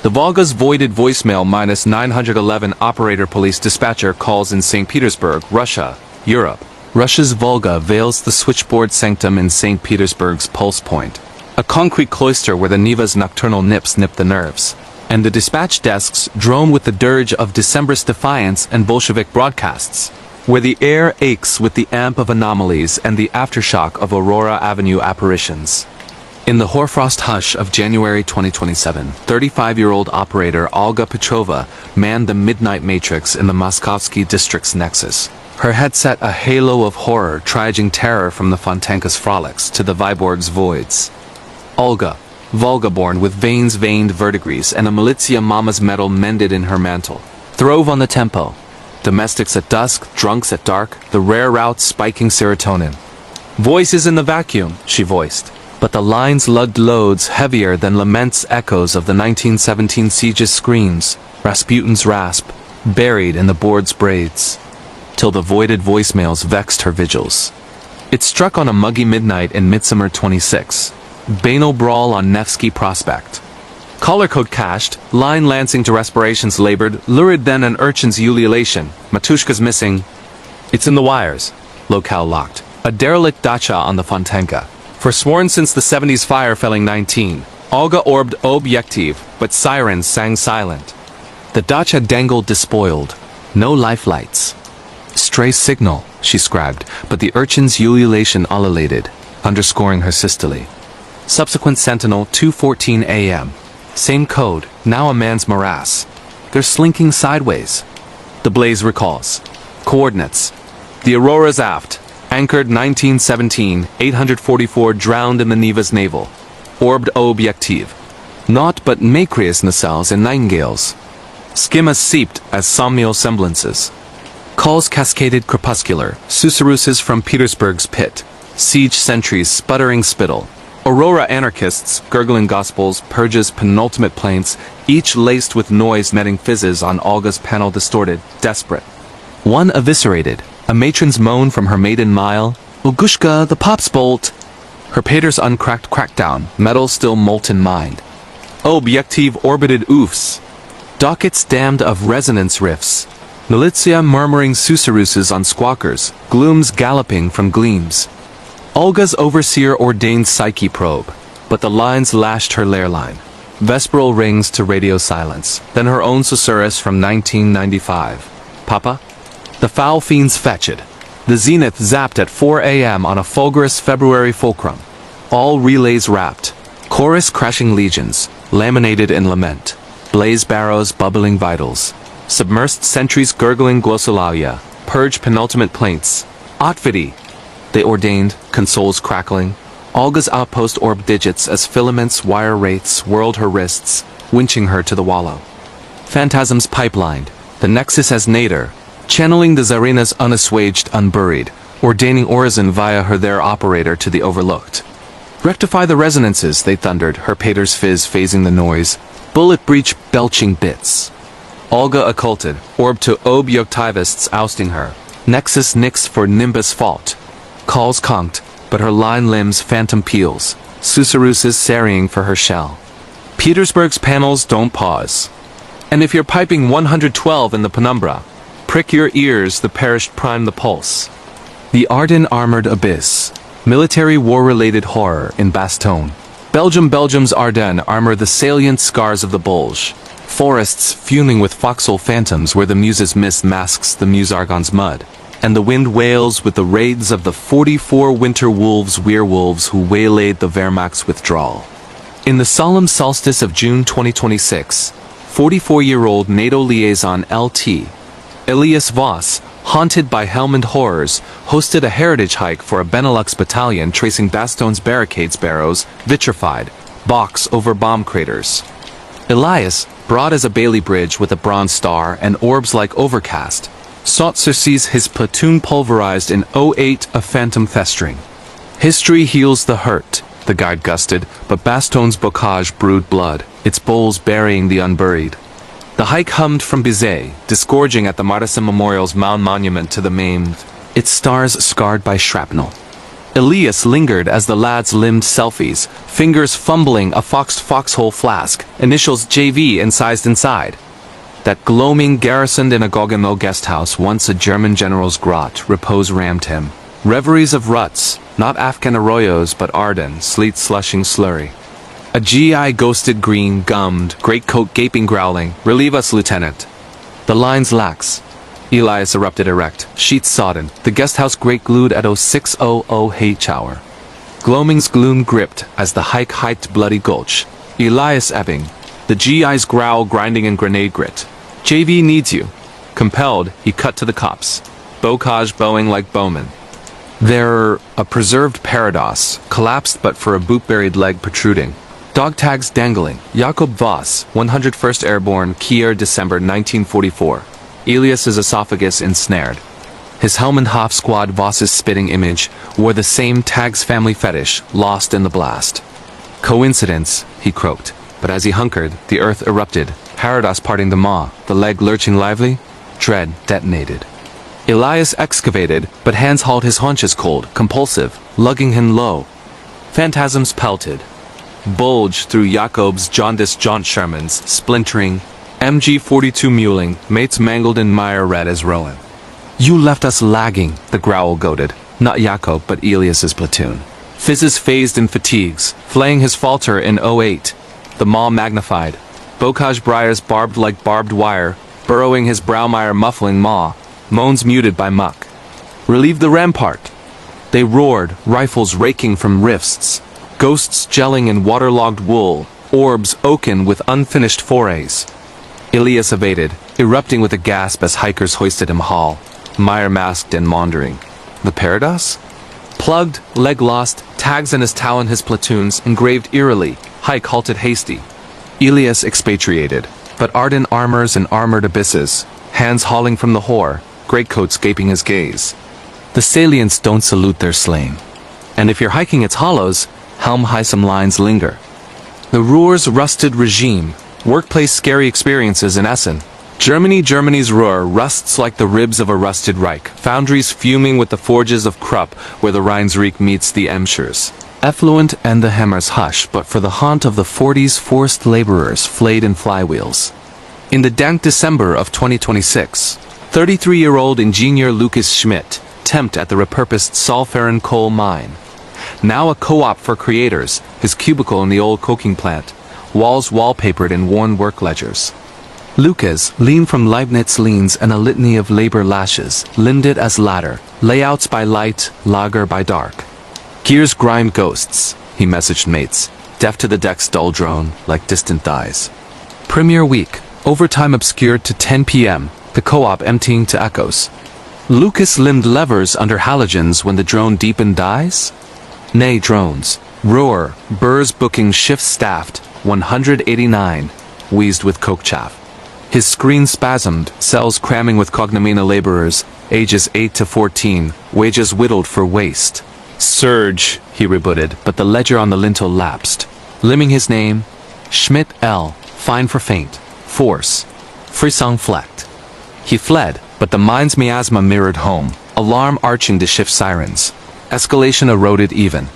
The Volga's voided voicemail -911 operator police dispatcher calls in St. Petersburg, Russia, Europe. Russia's Volga veils the switchboard sanctum in St. Petersburg's pulse point, a concrete cloister where the Neva's nocturnal nips nip the nerves. And the dispatch desks drone with the dirge of Decembrist defiance and Bolshevik broadcasts, where the air aches with the amp of anomalies and the aftershock of Aurora Avenue apparitions. In the hoarfrost hush of January 2027, 35-year-old operator Olga Petrova manned the midnight matrix in the Moskovsky district's nexus. Her headset a halo of horror triaging terror from the Fontanka's frolics to the Viborg's voids. Olga, Volga-born with veins veined verdigris and a militia mama's medal mended in her mantle, throve on the tempo. Domestics at dusk, drunks at dark, the rare route spiking serotonin. "Voices in the vacuum," she voiced. But the lines lugged loads heavier than laments echoes of the 1917 siege's screams, Rasputin's rasp, buried in the board's braids. Till the voided voicemails vexed her vigils. It struck on a muggy midnight in Midsummer 26. Banal brawl on Nevsky Prospect. Collar code cached, line lancing to respirations labored, lurid then an urchin's ululation, Matushka's missing. It's in the wires. Locale locked. A derelict dacha on the Fontanka. Forsworn since the 70s fire felling 19, Olga orbed objective, but sirens sang silent. The dacha dangled despoiled. No life lights. Stray signal, she scribed, but the urchin's ululation ululated, underscoring her systole. Subsequent sentinel 2:14 a.m. Same code, now a man's morass. they're slinking sideways. The blaze recalls. Coordinates. The Aurora's aft. Anchored 1917, 844 drowned in the Neva's naval. Orbed objective. Naught but Macrius nacelles and nightingales. Schema seeped as somnial semblances. Calls cascaded crepuscular, susurruses from Petersburg's pit. Siege sentries sputtering spittle. Aurora anarchists, gurgling gospels, purges penultimate plaints, each laced with noise netting fizzes on Olga's panel distorted, desperate. One eviscerated, a matron's moan from her maiden mile, Ugushka, the pops bolt. Her pater's uncracked crackdown, metal still molten mind. Objective orbited oofs. Dockets damned of resonance riffs. Militia murmuring susurruses on squawkers, glooms galloping from gleams. Olga's overseer ordained psyche probe, but the lines lashed her lair line. Vesperal rings to radio silence, then her own susurrus from 1995. Papa? The foul fiends fetched. The zenith zapped at 4 a.m. on a fulgurous February fulcrum. All relays wrapped. Chorus crashing legions, laminated in lament. Blaze barrows bubbling vitals. Submersed sentries gurgling glossolalia. Purge penultimate plaints. Otfidi! They ordained, consoles crackling. Olga's outpost orb digits as filaments wire wraiths whirled her wrists, winching her to the wallow. Phantasms pipelined, the nexus as nadir, channeling the Zarena's unassuaged unburied, ordaining Orizon via her their operator to the overlooked. Rectify the resonances, they thundered, her pater's fizz phasing the noise, bullet breach belching bits. Olga occulted, orb to objectivists ousting her, nexus nix for Nimbus fault. Calls conked, but her line limbs phantom peals, susurruses sarrying for her shell. Petersburg's panels don't pause. And if you're piping 112 in the penumbra, prick your ears, the perished prime the pulse. The Ardennes armored abyss, military war-related horror in Bastogne. Belgium's Ardennes armor the salient scars of the Bulge. Forests fuming with foxhole phantoms where the muse's mist masks the Musargon's mud. And the wind wails with the raids of the 44 winter wolves werewolves who waylaid the Wehrmacht's withdrawal. In the solemn solstice of June 2026, 44-year-old NATO liaison LT, Elias Voss, haunted by Helmand horrors, hosted a heritage hike for a Benelux battalion tracing Baston's barricades barrows, vitrified, box over bomb craters. Elias, broad as a Bailey bridge with a bronze star and orbs like overcast, sought surcease his platoon pulverized in '08, a phantom festering. History heals the hurt, the guide gusted, but Baston's bocage brewed blood, its bowls burying the unburied. The hike hummed from Bizet, disgorging at the Martyrsm Memorial's mound monument to the maimed, its stars scarred by shrapnel. Elias lingered as the lads limned selfies, fingers fumbling a foxed foxhole flask, initials JV incised inside. That gloaming garrisoned in a Goggenau guest house once a German general's grot, repose rammed him. Reveries of ruts, not Afghan arroyos but Ardennes, sleet slushing slurry. A GI ghosted green, gummed, greatcoat gaping growling, relieve us, lieutenant. The lines lax. Elias erupted erect, sheets sodden, the guest house grate glued at 0600 H hour. Gloaming's gloom gripped as the hike hiked Bloody Gulch. Elias ebbing, the GI's growl grinding in grenade grit. JV needs you. Compelled, he cut to the cops. Bocage bowing like bowmen. They're a preserved parados, collapsed but for a boot-buried leg protruding. Dog tags dangling. Jakob Voss, 101st Airborne, Kier, December 1944. Elias's esophagus ensnared. His Helmand squad Voss's spitting image wore the same tag's family fetish, lost in the blast. Coincidence, he croaked, but as he hunkered, the earth erupted, parados parting the maw, the leg lurching lively, dread detonated. Elias excavated, but hands hauled his haunches cold, compulsive, lugging him low. Phantasms pelted. Bulge through Jacob's jaundiced jaunt Shermans, splintering, MG-42 muling, mates mangled in mire red as Rowan. You left us lagging, the growl goaded, not Jacob but Elias's platoon. Fizzes phased in fatigues, flaying his falter in '08. The maw magnified. Bocage briars barbed like barbed wire, burrowing his browmire muffling maw, moans muted by muck. Relieve the rampart. They roared, rifles raking from rifts, ghosts gelling in waterlogged wool, orbs oaken with unfinished forays. Ilias evaded, erupting with a gasp as hikers hoisted him hall, mire-masked and maundering. The Parados? Plugged, leg lost, tags in his talon his platoons, engraved eerily, hike halted hasty. Ilias expatriated, but ardent armors and armored abysses, hands hauling from the whore, greatcoats gaping his gaze. The salients don't salute their slain. And if you're hiking its hollows, helm-high some lines linger. The Ruhr's rusted regime, workplace scary experiences in Essen. Germany's Ruhr rusts like the ribs of a rusted Reich, foundries fuming with the forges of Krupp where the Rheinsreek meets the Emschers. Effluent and the Hammers hush, but for the haunt of the 40s forced laborers flayed in flywheels. In the dank December of 2026, 33-year-old engineer Lucas Schmidt temped at the repurposed Salfaren coal mine. Now a co-op for creators, his cubicle in the old coking plant, walls wallpapered in worn work ledgers. Lucas, lean from Leibniz leans and a litany of labor lashes, limned as ladder, layouts by light, lager by dark. Gears grind ghosts, he messaged mates, deaf to the deck's dull drone, like distant thighs. Premiere week, overtime obscured to 10 p.m., the co-op emptying to echoes. Lucas limned levers under halogens when the drone deepened dies? Nay, drones. Roar, Burrs booking shift staffed, 189, wheezed with coke chaff. His screen spasmed, cells cramming with cognamina laborers, ages 8 to 14, wages whittled for waste. Surge, he rebooted, but the ledger on the lintel lapsed. Limbing his name, Schmidt L, fine for faint, force, frisson flecked. He fled, but the mine's miasma mirrored home, alarm arching to shift sirens. Escalation eroded even.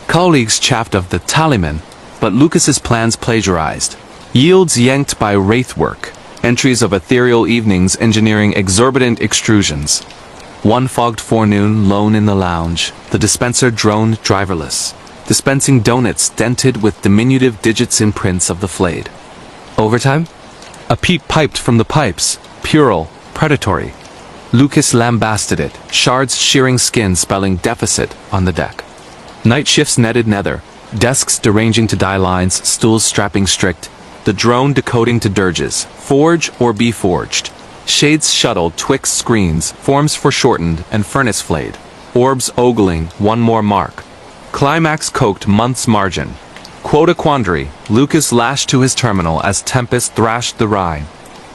Colleagues chaffed of the taliman, but Lucas's plans plagiarized. Yields yanked by wraithwork. Entries of ethereal evenings engineering exorbitant extrusions. One fogged forenoon, lone in the lounge, the dispenser droned driverless, dispensing donuts dented with diminutive digits imprints of the flayed. Overtime? A peat piped from the pipes, puerile, predatory. Lucas lambasted it, shards shearing skin spelling deficit on the deck. Night shifts netted nether, desks deranging to die lines, stools strapping strict, the drone decoding to dirges, forge or be forged. Shades shuttled twixt screens, forms foreshortened and furnace flayed. Orbs ogling, one more mark. Climax coked month's margin. Quota quandary, Lucas lashed to his terminal as Tempest thrashed the Rhine.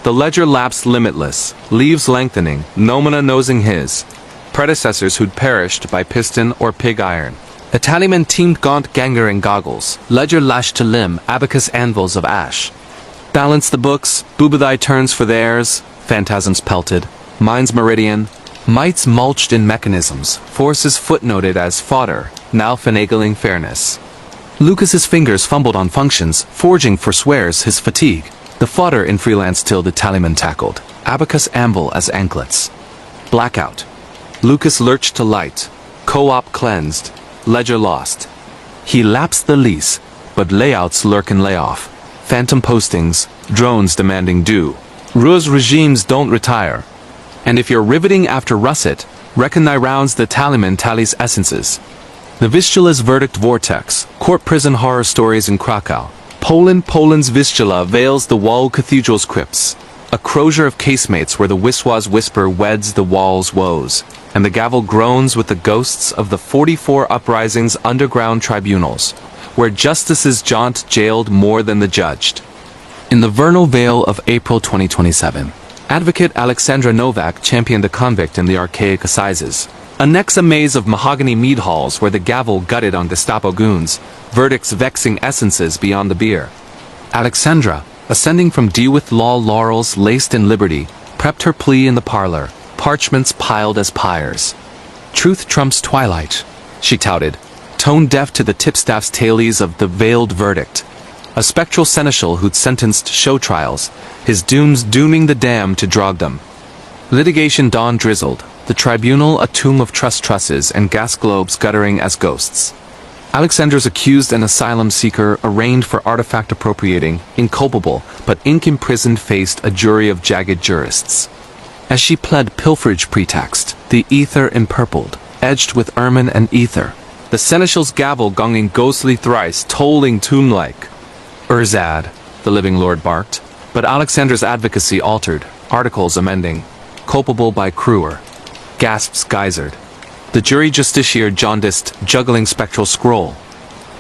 The ledger lapsed limitless, leaves lengthening, nomina nosing his. Predecessors who'd perished by piston or pig iron. Italian teamed gaunt ganger in goggles, ledger lashed to limb, abacus anvils of ash. Balance the books, Bubadai turns for theirs, phantasms pelted, minds meridian, mites mulched in mechanisms, forces footnoted as fodder, now finagling fairness. Lucas's fingers fumbled on functions, forging forswears his fatigue. The fodder in freelance till the taliman tackled, abacus anvil as anklets. Blackout. Lucas lurched to light, co-op cleansed, ledger lost. He lapsed the lease, but layouts lurk in layoff. Phantom postings, drones demanding due. Ruhr's regimes don't retire. And if you're riveting after russet, reckon thy rounds the taliman tallies essences. The Vistula's verdict vortex, court prison horror stories in Krakow. Poland's Vistula veils the wall cathedral's crypts. A crozier of casemates where the Wiswa's whisper weds the wall's woes, and the gavel groans with the ghosts of the 44 uprisings underground tribunals, where justices jaunt jailed more than the judged. In the vernal veil of April 2027, advocate Alexandra Novak championed the convict in the archaic assizes. A nexa maze of mahogany mead halls where the gavel gutted on Gestapo goons, verdicts vexing essences beyond the beer. Alexandra, ascending from Dewith law laurels laced in liberty, prepped her plea in the parlor, parchments piled as pyres. Truth trumps twilight, she touted, tone deaf to the tipstaff's tailies of the veiled verdict. A spectral seneschal who'd sentenced show trials, his dooms dooming the damned to drogdom. Litigation dawn drizzled, the tribunal a tomb of trusses and gas globes guttering as ghosts. Alexander's accused and asylum seeker arraigned for artifact appropriating, inculpable, but ink-imprisoned faced a jury of jagged jurists. As she pled pilferage pretext, the ether empurpled, edged with ermine and ether. The seneschal's gavel gonging ghostly thrice, tolling tomb-like. Urzad, the living lord barked, But Alexandra's advocacy altered, articles amending. Culpable by Kruer. Gasps geysered. The jury justiciared jaundiced, juggling spectral scroll.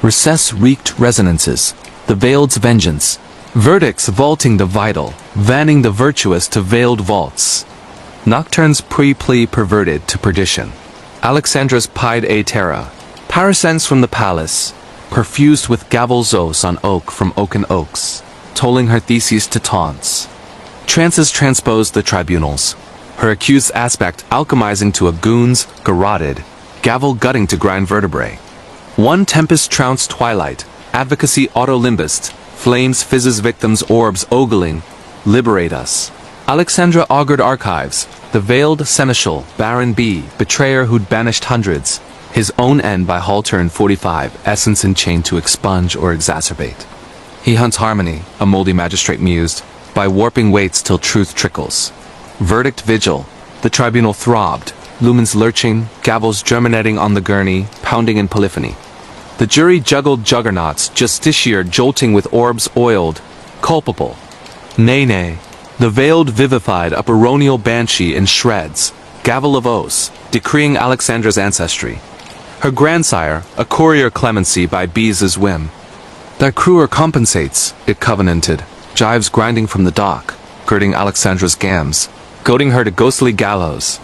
Recess reeked resonances. The veiled's vengeance. Verdicts vaulting the vital, vanning the virtuous to veiled vaults. Nocturnes pre-plea perverted to perdition. Alexandra's pied a terra. Parascents from the palace. Perfused with gavelzos on oak from oaken oaks. Tolling her theses to taunts. Trances transposed the tribunals. Her accused aspect alchemizing to a goon's, garroted, gavel gutting to grind vertebrae. One tempest trounced twilight, advocacy autolimbist, flames fizzes victims orbs ogling, liberate us. Alexandra augured archives, the veiled seneschal, Baron B, betrayer who'd banished hundreds, his own end by halter in 45, essence and chain to expunge or exacerbate. He hunts harmony, a moldy magistrate mused, by warping weights till truth trickles. Verdict vigil, the tribunal throbbed, lumens lurching, gavels germinating on the gurney, pounding in polyphony. The jury juggled juggernauts, justiciar jolting with orbs oiled, culpable. Nay nay, the veiled vivified a baronial banshee in shreds, gavel of oaths, decreeing Alexandra's ancestry. Her grandsire, a courier clemency by Bees's whim. That Kruer compensates, it covenanted, jives grinding from the dock, girding Alexandra's gams, goading her to ghostly gallows.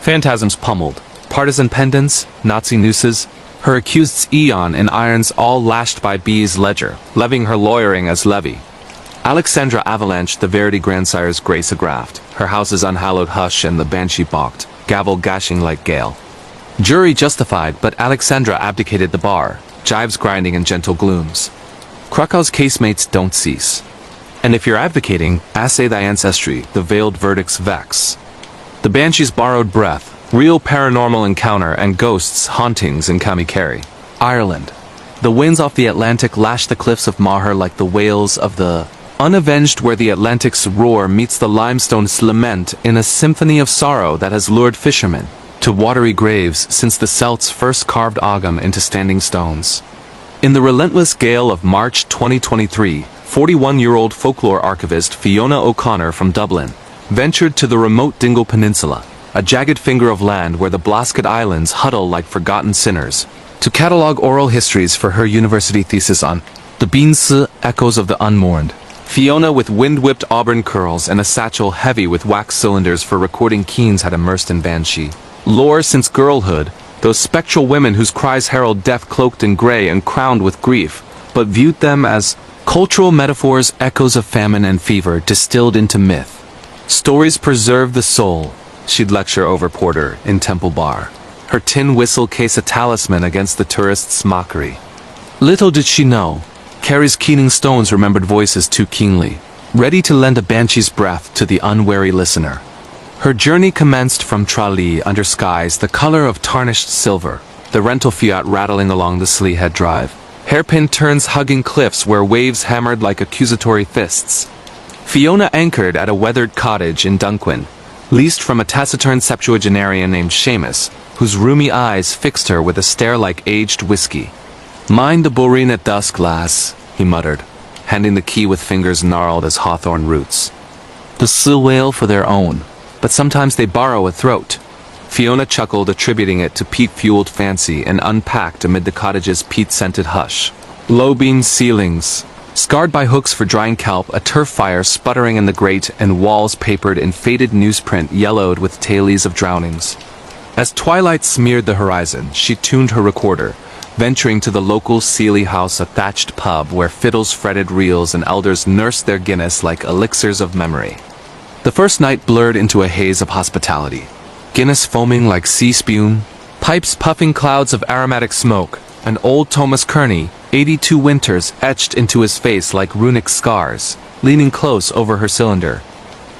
Phantasms pummeled, partisan pendants, Nazi nooses, her accused's eon in irons all lashed by B's ledger, levying her lawyering as levy. Alexandra avalanched the Verity grandsire's grace agraft, her house's unhallowed hush and the banshee balked, gavel gashing like gale. Jury justified, but Alexandra abdicated the bar, jives grinding in gentle glooms. Krakow's casemates don't cease. And if you're advocating, assay thy ancestry, the veiled verdicts vex. The banshee's borrowed breath, real paranormal encounter and ghosts hauntings in Kamikari, Ireland. The winds off the Atlantic lash the cliffs of Maher like the wails of the unavenged, where the Atlantic's roar meets the limestone's lament in a symphony of sorrow that has lured fishermen to watery graves since the Celts first carved Ogham into standing stones. In the relentless gale of March 2023, 41-year-old folklore archivist Fiona O'Connor from Dublin ventured to the remote Dingle Peninsula, a jagged finger of land where the Blasket Islands huddle like forgotten sinners, to catalog oral histories for her university thesis on the Beanse Echoes of the Unmourned. Fiona, with wind-whipped auburn curls and a satchel heavy with wax cylinders for recording keens, had immersed in banshee lore since girlhood, those spectral women whose cries herald death cloaked in gray and crowned with grief, but viewed them as cultural metaphors, echoes of famine and fever distilled into myth. Stories preserve the soul, she'd lecture over porter in Temple Bar, her tin whistle case a talisman against the tourist's mockery. Little did she know, Carrie's keening stones remembered voices too keenly, ready to lend a banshee's breath to the unwary listener. Her journey commenced from Tralee under skies the color of tarnished silver, the rental Fiat rattling along the Sleehead Drive. Hairpin turns hugging cliffs where waves hammered like accusatory fists. Fiona anchored at a weathered cottage in Dunquin, leased from a taciturn septuagenarian named Seamus, whose rheumy eyes fixed her with a stare like aged whiskey. "Mind the boreen at dusk, lass," he muttered, handing the key with fingers gnarled as hawthorn roots. "The still wail for their own, but sometimes they borrow a throat." Fiona chuckled, attributing it to peat-fueled fancy, and unpacked amid the cottage's peat-scented hush. Low-beamed ceilings, scarred by hooks for drying kelp, a turf fire sputtering in the grate, and walls papered in faded newsprint yellowed with tales of drownings. As twilight smeared the horizon, she tuned her recorder, venturing to the local Seeley House, a thatched pub where fiddles fretted reels and elders nursed their Guinness like elixirs of memory. The first night blurred into a haze of hospitality. Guinness foaming like sea spume, pipes puffing clouds of aromatic smoke, and old Thomas Kearney, 82 winters etched into his face like runic scars, leaning close over her cylinder.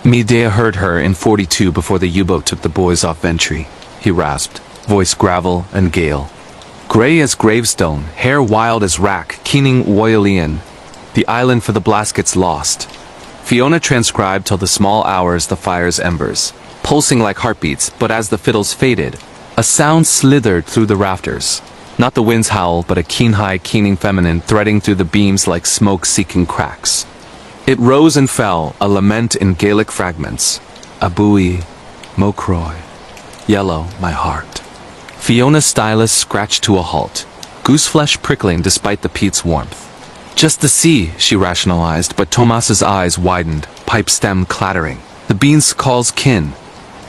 Medea heard her in 42 before the U-boat took the boys off Ventry, he rasped, voice gravel and gale. Gray as gravestone, hair wild as rack, keening Woyolian, the island for the Blaskets lost. Fiona transcribed till the small hours the fire's embers, pulsing like heartbeats, but as the fiddles faded, a sound slithered through the rafters. Not the wind's howl, but a keen-high, keening feminine threading through the beams like smoke-seeking cracks. It rose and fell, a lament in Gaelic fragments. Abui, Mocroy, yellow, my heart. Fiona's stylus scratched to a halt, gooseflesh prickling despite the peat's warmth. Just the sea, she rationalized, but Tomas's eyes widened, pipe stem clattering. The beans calls kin.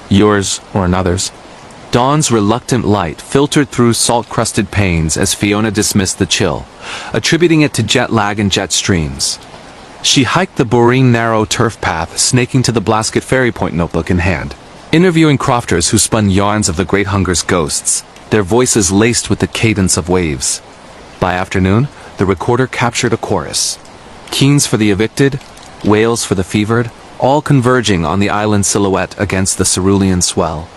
Yours or another's? Dawn's reluctant light filtered through salt-crusted panes as Fiona dismissed the chill, attributing it to jet lag and jet streams. She hiked the boring narrow turf path, snaking to the Blasket Ferry Point notebook in hand, interviewing crofters who spun yarns of the Great Hunger's ghosts, their voices laced with the cadence of waves. By afternoon, the recorder captured a chorus. Keens for the evicted, wails for the fevered, all converging on the island silhouette against the cerulean swell.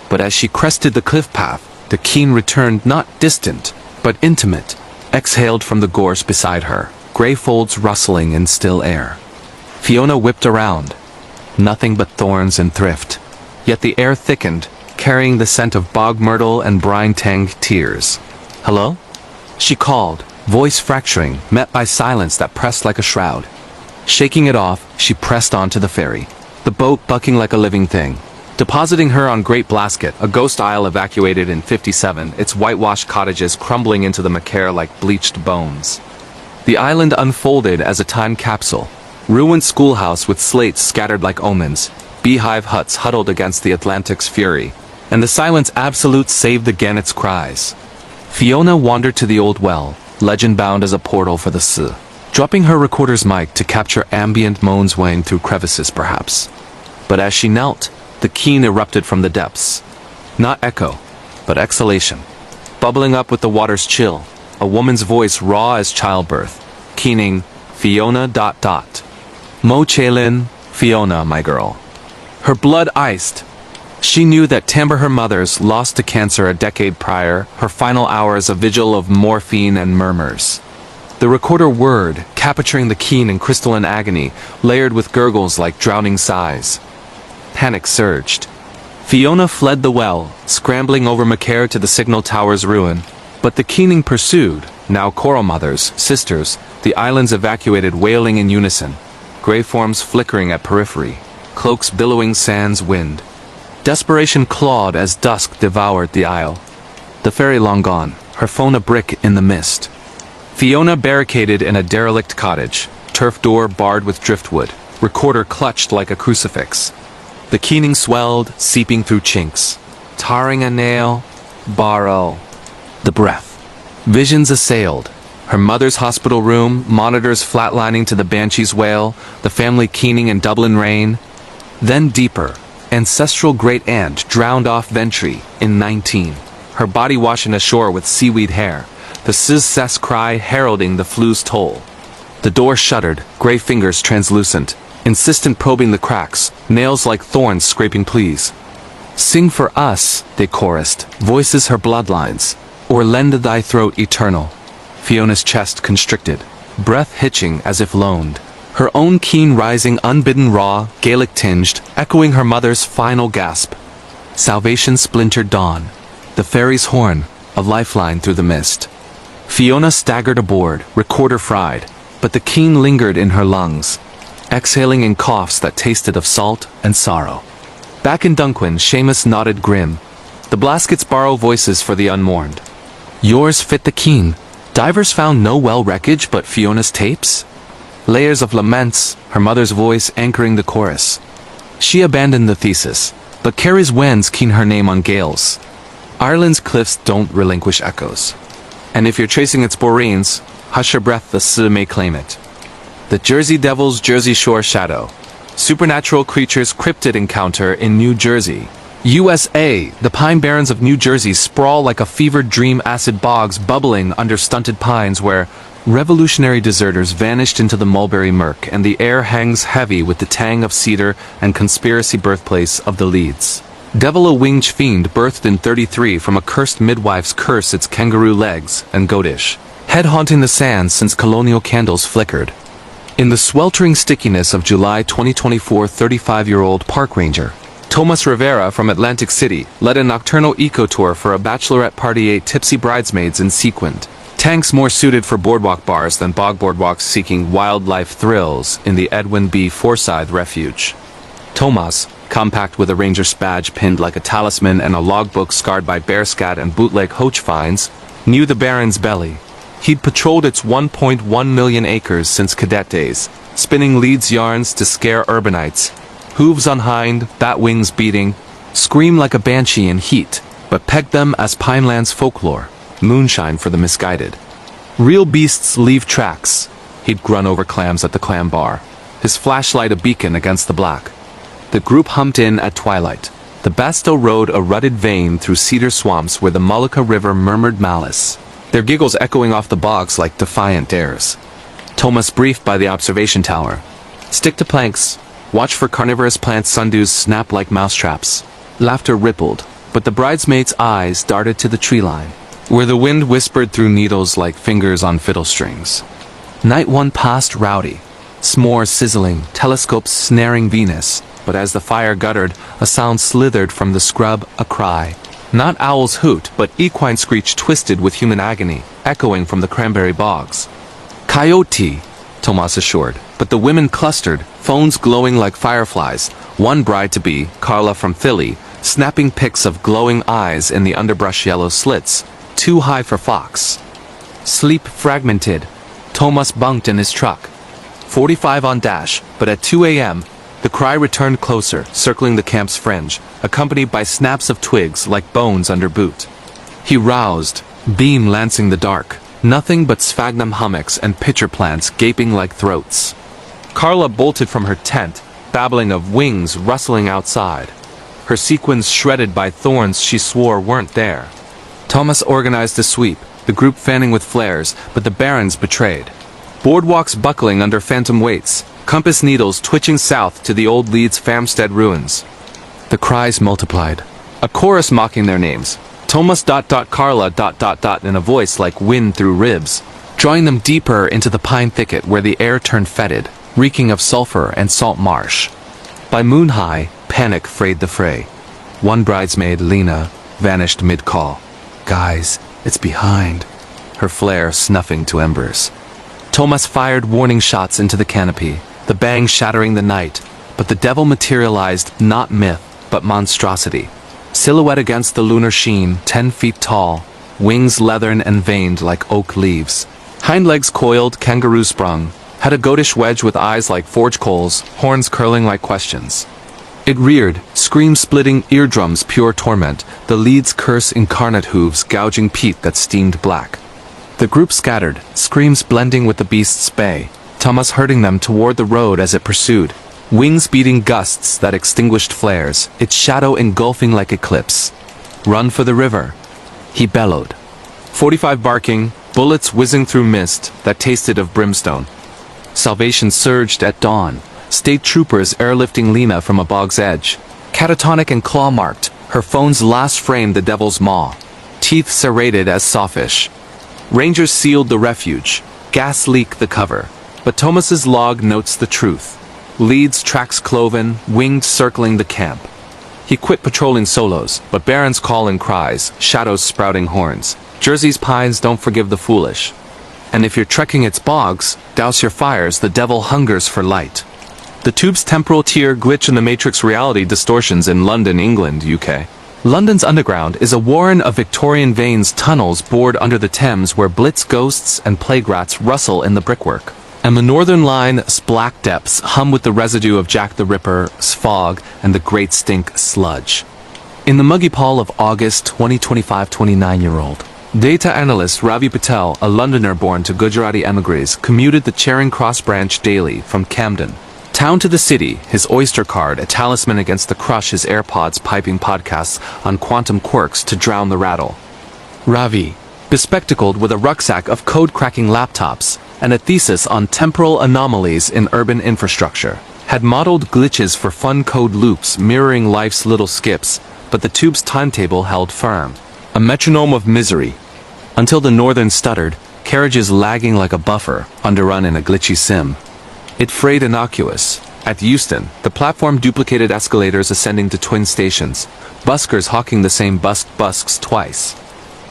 But as she crested the cliff path, the keen returned not distant, but intimate, exhaled from the gorse beside her, gray folds rustling in still air. Fiona whipped around. Nothing but thorns and thrift. Yet the air thickened, carrying the scent of bog myrtle and brine-tanged tears. Hello? She called, voice fracturing, met by silence that pressed like a shroud. Shaking it off, she pressed on to the ferry, the boat bucking like a living thing. Depositing her on Great Blasket, a ghost isle evacuated in '57, its whitewashed cottages crumbling into the Macaire like bleached bones. The island unfolded as a time capsule, ruined schoolhouse with slates scattered like omens, beehive huts huddled against the Atlantic's fury, and the silence absolute save the gannet's cries. Fiona wandered to the old well, legend-bound as a portal for the sea, dropping her recorder's mic to capture ambient moans weighing through crevices perhaps. But as she knelt, the keen erupted from the depths. Not echo, but exhalation. Bubbling up with the water's chill, a woman's voice raw as childbirth, keening, Fiona ... Mo Chalin, Fiona, my girl. Her blood iced. She knew that Timber, her mother's, lost to cancer a decade prior, her final hours a vigil of morphine and murmurs. The recorder whirred, capturing the keen and crystalline agony, layered with gurgles like drowning sighs. Panic surged. Fiona fled the well, scrambling over Macaire to the signal tower's ruin, but the keening pursued, now choral mothers, sisters, the islands evacuated wailing in unison, gray forms flickering at periphery, cloaks billowing sans wind. Desperation clawed as dusk devoured the isle. The ferry long gone, her phone a brick in the mist. Fiona barricaded in a derelict cottage, turf door barred with driftwood, recorder clutched like a crucifix. The keening swelled, seeping through chinks. Tarring a nail, borrow. The breath. Visions assailed. Her mother's hospital room, monitors flatlining to the banshee's wail, the family keening in Dublin rain. Then deeper, ancestral great-aunt drowned off Ventry in 19, her body washing ashore with seaweed hair, the sis cry heralding the flu's toll. The door shuttered, gray fingers translucent, insistent probing the cracks, nails like thorns scraping pleas. Sing for us, they chorused, voices her bloodlines, or lend thy throat eternal. Fiona's chest constricted, breath hitching as if loaned. Her own keen rising unbidden raw, Gaelic tinged, echoing her mother's final gasp. Salvation splintered dawn. The ferry's horn, a lifeline through the mist. Fiona staggered aboard, recorder fried, but the keen lingered in her lungs, exhaling in coughs that tasted of salt and sorrow. Back in Dunquin, Seamus nodded grim. The Blaskets borrow voices for the unmourned. Yours fit the keen. Divers found no well wreckage but Fiona's tapes? Layers of laments, her mother's voice anchoring the chorus. She abandoned the thesis, but carries winds keen her name on gales. Ireland's cliffs don't relinquish echoes. And if you're tracing its boreens, hush your breath, the sea may claim it. The Jersey Devil's Jersey Shore Shadow. Supernatural creatures cryptid encounter in New Jersey. USA, the Pine Barrens of New Jersey sprawl like a fevered dream, acid bogs bubbling under stunted pines where revolutionary deserters vanished into the mulberry murk, and the air hangs heavy with the tang of cedar and conspiracy birthplace of the Leeds. Devil a winged fiend birthed in 33 from a cursed midwife's curse its kangaroo legs and goatish, head haunting the sands since colonial candles flickered. In the sweltering stickiness of July 2024, 35-year-old park ranger Tomas Rivera from Atlantic City led a nocturnal eco-tour for a bachelorette party, 8 tipsy bridesmaids in sequined, Tanks more suited for boardwalk bars than bog boardwalks seeking wildlife thrills in the Edwin B. Forsyth Refuge. Tomas, compact with a ranger's badge pinned like a talisman and a logbook scarred by bear scat and bootleg hoach finds, knew the Baron's belly. He'd patrolled its 1.1 million acres since cadet days, spinning leads yarns to scare urbanites. Hooves on hind, bat wings beating, scream like a banshee in heat, but pegged them as Pineland's folklore, moonshine for the misguided. Real beasts leave tracks. He'd grunt over clams at the clam bar, his flashlight a beacon against the black. The group humped in at twilight. The Basto rode a rutted vein through cedar swamps where the Mullica River murmured malice, their giggles echoing off the bogs like defiant dares. Tomas briefed by the observation tower. Stick to planks. Watch for carnivorous plant sundews snap like mousetraps. Laughter rippled, but the bridesmaids' eyes darted to the tree line, where the wind whispered through needles like fingers on fiddle strings. Night one passed rowdy. S'mores sizzling, telescopes snaring Venus. But as the fire guttered, a sound slithered from the scrub, a cry. Not owl's hoot, but equine screech twisted with human agony, echoing from the cranberry bogs. Coyote, Tomas assured, but the women clustered, phones glowing like fireflies, one bride-to-be, Carla from Philly, snapping pics of glowing eyes in the underbrush yellow slits, too high for Fox. Sleep fragmented. Tomas bunked in his truck. 45 on dash, but at 2 a.m., the cry returned closer, circling the camp's fringe, accompanied by snaps of twigs like bones under boot. He roused, beam lancing the dark, nothing but sphagnum hummocks and pitcher plants gaping like throats. Carla bolted from her tent, babbling of wings rustling outside. Her sequins shredded by thorns she swore weren't there. Tomas organized a sweep, the group fanning with flares, but the Barons betrayed. Boardwalks buckling under phantom weights, compass needles twitching south to the old Leeds farmstead ruins. The cries multiplied, a chorus mocking their names. Tomas ... Carla ... in a voice like wind through ribs, drawing them deeper into the pine thicket where the air turned fetid, reeking of sulfur and salt marsh. By moon high, panic frayed the fray. One bridesmaid, Lena, vanished mid-call. Guys, it's behind. Her flare snuffing to embers. Tomas fired warning shots into the canopy, the bang shattering the night, but the devil materialized not myth, but monstrosity. Silhouette against the lunar sheen, 10 feet tall, wings leathern and veined like oak leaves. Hind legs coiled, kangaroo sprung, had a goatish wedge with eyes like forge coals, horns curling like questions. It reared, scream-splitting eardrums pure torment, the lead's curse incarnate hooves gouging peat that steamed black. The group scattered, screams blending with the beast's bay, Tomas herding them toward the road as it pursued, wings beating gusts that extinguished flares, its shadow engulfing like eclipse. Run for the river, he bellowed. 45 barking, bullets whizzing through mist that tasted of brimstone. Salvation surged at dawn, state troopers airlifting Lena from a bog's edge. Catatonic and claw-marked, her phone's last framed the devil's maw, teeth serrated as sawfish. Rangers sealed the refuge, gas leak the cover, but Tomas's log notes the truth. Leads tracks cloven, winged circling the camp. He quit patrolling solos, but Barons call and cries, shadows sprouting horns. Jersey's pines don't forgive the foolish. And if you're trekking its bogs, douse your fires, the devil hungers for light. The tube's temporal tier glitch in the Matrix reality distortions in London, England, UK. London's underground is a warren of Victorian veins tunnels bored under the Thames where blitz ghosts and plague rats rustle in the brickwork. And the Northern Line's black depths hum with the residue of Jack the Ripper's fog and the great stink sludge. In the muggy pall of August 2025, 29-year-old. Data analyst Ravi Patel, a Londoner born to Gujarati emigres, commuted the Charing Cross branch daily from Camden town to the city, his Oyster card a talisman against the crush, his AirPods piping podcasts on quantum quirks to drown the rattle. Ravi, bespectacled with a rucksack of code-cracking laptops and a thesis on temporal anomalies in urban infrastructure, had modeled glitches for fun code loops mirroring life's little skips, but the tube's timetable held firm. A metronome of misery. Until the Northern stuttered, carriages lagging like a buffer, underrun in a glitchy sim. It frayed innocuous. At Euston, the platform duplicated escalators ascending to twin stations, buskers hawking the same busks twice.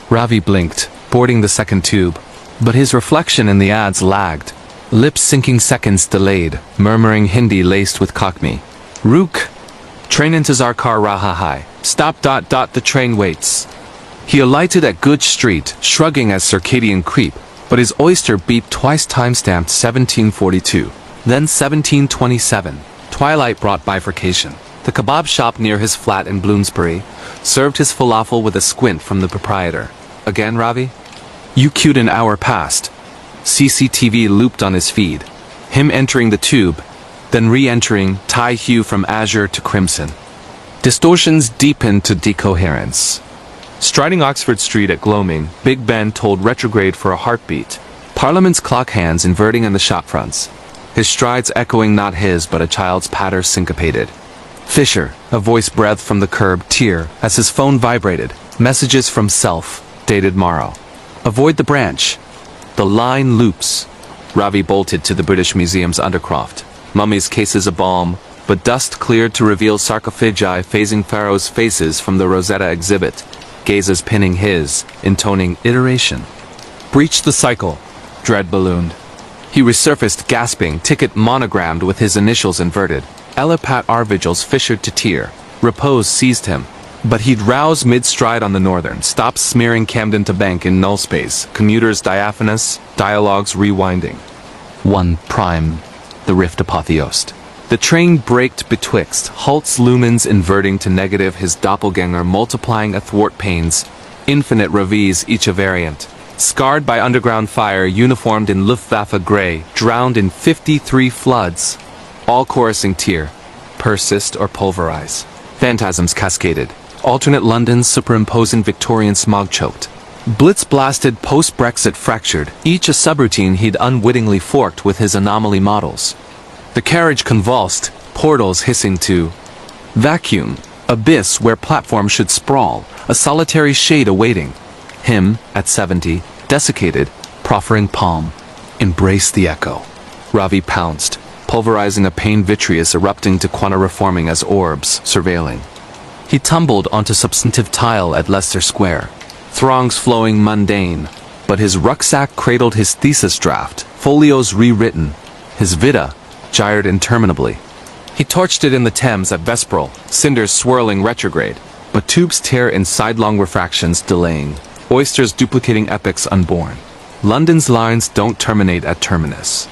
Ravi blinked, boarding the second tube, But his reflection in the ads lagged, lips syncing seconds delayed, murmuring Hindi laced with Cockney. Rook! Train intezar kar raha hai. Stop. The train waits. He alighted at Good Street, shrugging as circadian creep, but his oyster beeped twice, time-stamped 1742. Then 1727. Twilight brought bifurcation. The kebab shop near his flat in Bloomsbury served his falafel with a squint from the proprietor. Again, Ravi? You queued an hour past. CCTV looped on his feed. Him entering the tube, then re-entering, tie hue from azure to crimson. Distortions deepened to decoherence. Striding Oxford Street at Gloaming, Big Ben told retrograde for a heartbeat. Parliament's clock hands inverting in the shop fronts. His strides echoing not his but a child's patter syncopated. Fisher, a voice breathed from the curb, tear, as his phone vibrated. Messages from self, dated morrow. Avoid the branch. The line loops. Ravi bolted to the British Museum's Undercroft. Mummies' cases of balm, but dust cleared to reveal sarcophagi phasing pharaohs' faces from the Rosetta exhibit. Gazes pinning his, intoning iteration. Breached the cycle, Dread ballooned. He resurfaced gasping, ticket monogrammed with his initials inverted. Elipat Arvigil's fissured to tear. Repose seized him. But he'd rouse mid-stride on the northern, stop smearing Camden to Bank in null space, commuters diaphanous, dialogues rewinding. 1 prime, the rift apotheosed. The train braked betwixt, halts lumens inverting to negative, his doppelganger multiplying athwart panes, infinite ravis each a variant. Scarred by underground fire, uniformed in Luftwaffe grey, drowned in 53 floods. All chorusing tear, persist or pulverize. Phantasms cascaded. Alternate Londons superimposing Victorian smog choked. Blitz blasted post-Brexit fractured, each a subroutine he'd unwittingly forked with his anomaly models. The carriage convulsed, portals hissing to vacuum, abyss where platform should sprawl, a solitary shade awaiting. Him, at 70, desiccated, proffering palm. Embrace the echo. Ravi pounced, pulverizing a pain vitreous erupting to quanta-reforming as orbs, surveilling. He tumbled onto substantive tile at Leicester Square. Throngs flowing mundane, but his rucksack cradled his thesis draft, folios rewritten. His vita gyred interminably. He torched it in the Thames at Vesperal, cinders swirling retrograde, but tubes tear in sidelong refractions delaying, oysters duplicating epics unborn. London's lines don't terminate at terminus.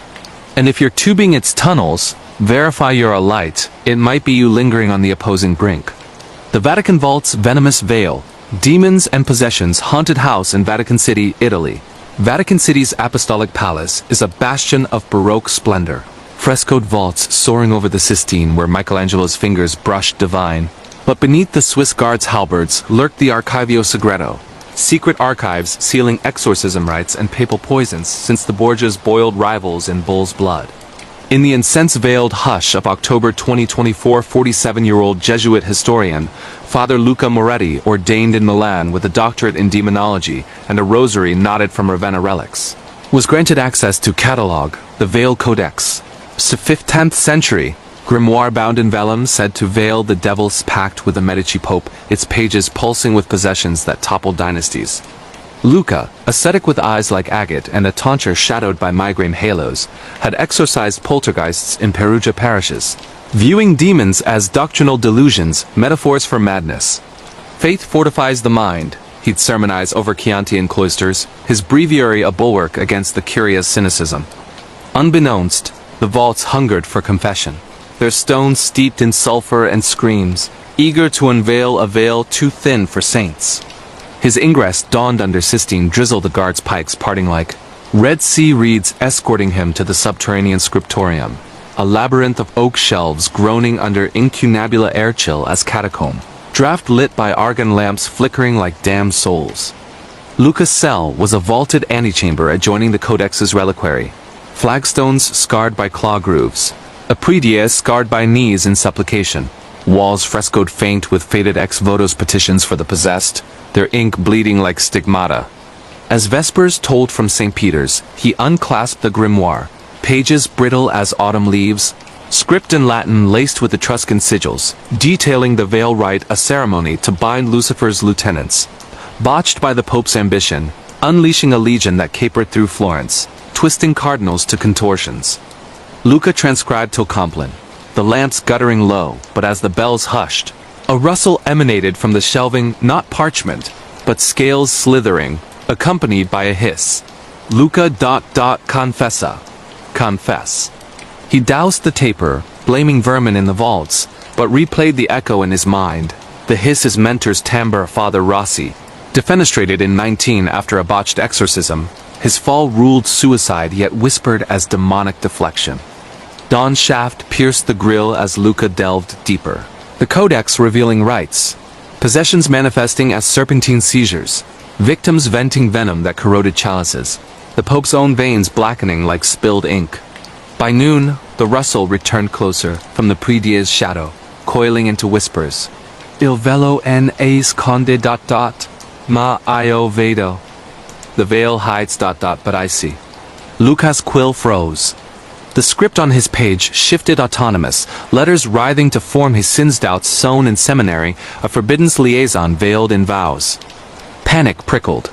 And if you're tubing its tunnels, verify you're a light, it might be you lingering on the opposing brink. The Vatican Vault's venomous veil, demons and possessions, haunted house in Vatican City, Italy. Vatican City's apostolic palace is a bastion of Baroque splendor. Frescoed vaults soaring over the Sistine where Michelangelo's fingers brushed divine. But beneath the Swiss Guards' halberds lurked the Archivio Segreto, secret archives sealing exorcism rites and papal poisons since the Borgias boiled rivals in bull's blood. In the incense-veiled hush of October 2024, 47-year-old Jesuit historian, Father Luca Moretti, ordained in Milan with a doctorate in demonology and a rosary knotted from Ravenna relics, was granted access to Catalogue, the Veil Codex. 15th century, grimoire bound in vellum said to veil the devil's pact with the Medici Pope, its pages pulsing with possessions that toppled dynasties. Luca, ascetic with eyes like agate and a tonsure shadowed by migraine halos, had exorcised poltergeists in Perugia parishes, viewing demons as doctrinal delusions, metaphors for madness. Faith fortifies the mind, he'd sermonize over Chiantian cloisters, his breviary a bulwark against the curious cynicism. Unbeknownst, the vaults hungered for confession, their stones steeped in sulfur and screams, eager to unveil a veil too thin for saints. His ingress dawned under Sistine drizzle, the guards' pikes parting like Red Sea reeds escorting him to the subterranean scriptorium, a labyrinth of oak shelves groaning under incunabula air chill as catacomb, draft lit by argon lamps flickering like damned souls. Luca's cell was a vaulted antechamber adjoining the Codex's reliquary, flagstones scarred by claw grooves, a prie-dieu scarred by knees in supplication, walls frescoed faint with faded ex votos petitions for the possessed, their ink bleeding like stigmata. As Vespers tolled from St. Peter's, he unclasped the grimoire, pages brittle as autumn leaves, script in Latin laced with Etruscan sigils, detailing the veil rite, a ceremony to bind Lucifer's lieutenants. Botched by the Pope's ambition, unleashing a legion that capered through Florence, twisting cardinals to contortions. Luca transcribed till Compline, the lamps guttering low, but as the bells hushed, a rustle emanated from the shelving, not parchment, but scales slithering, accompanied by a hiss. Luca ... confessa. Confess. He doused the taper, blaming vermin in the vaults, but replayed the echo in his mind. The hiss his mentor's timbre, Father Rossi, defenestrated in 19 after a botched exorcism. His fall ruled suicide, yet whispered as demonic deflection. Dawn's shaft pierced the grill as Luca delved deeper. The codex revealing rites, possessions manifesting as serpentine seizures, victims venting venom that corroded chalices, the Pope's own veins blackening like spilled ink. By noon, the rustle returned closer from the prie-dieu's shadow, coiling into whispers. Il velo en eis conde ... ma io vedo. The veil hides ... but I see. Luca's quill froze. The script on his page shifted autonomous, letters writhing to form his sins, doubts sown in seminary, a forbidden's liaison veiled in vows. Panic prickled.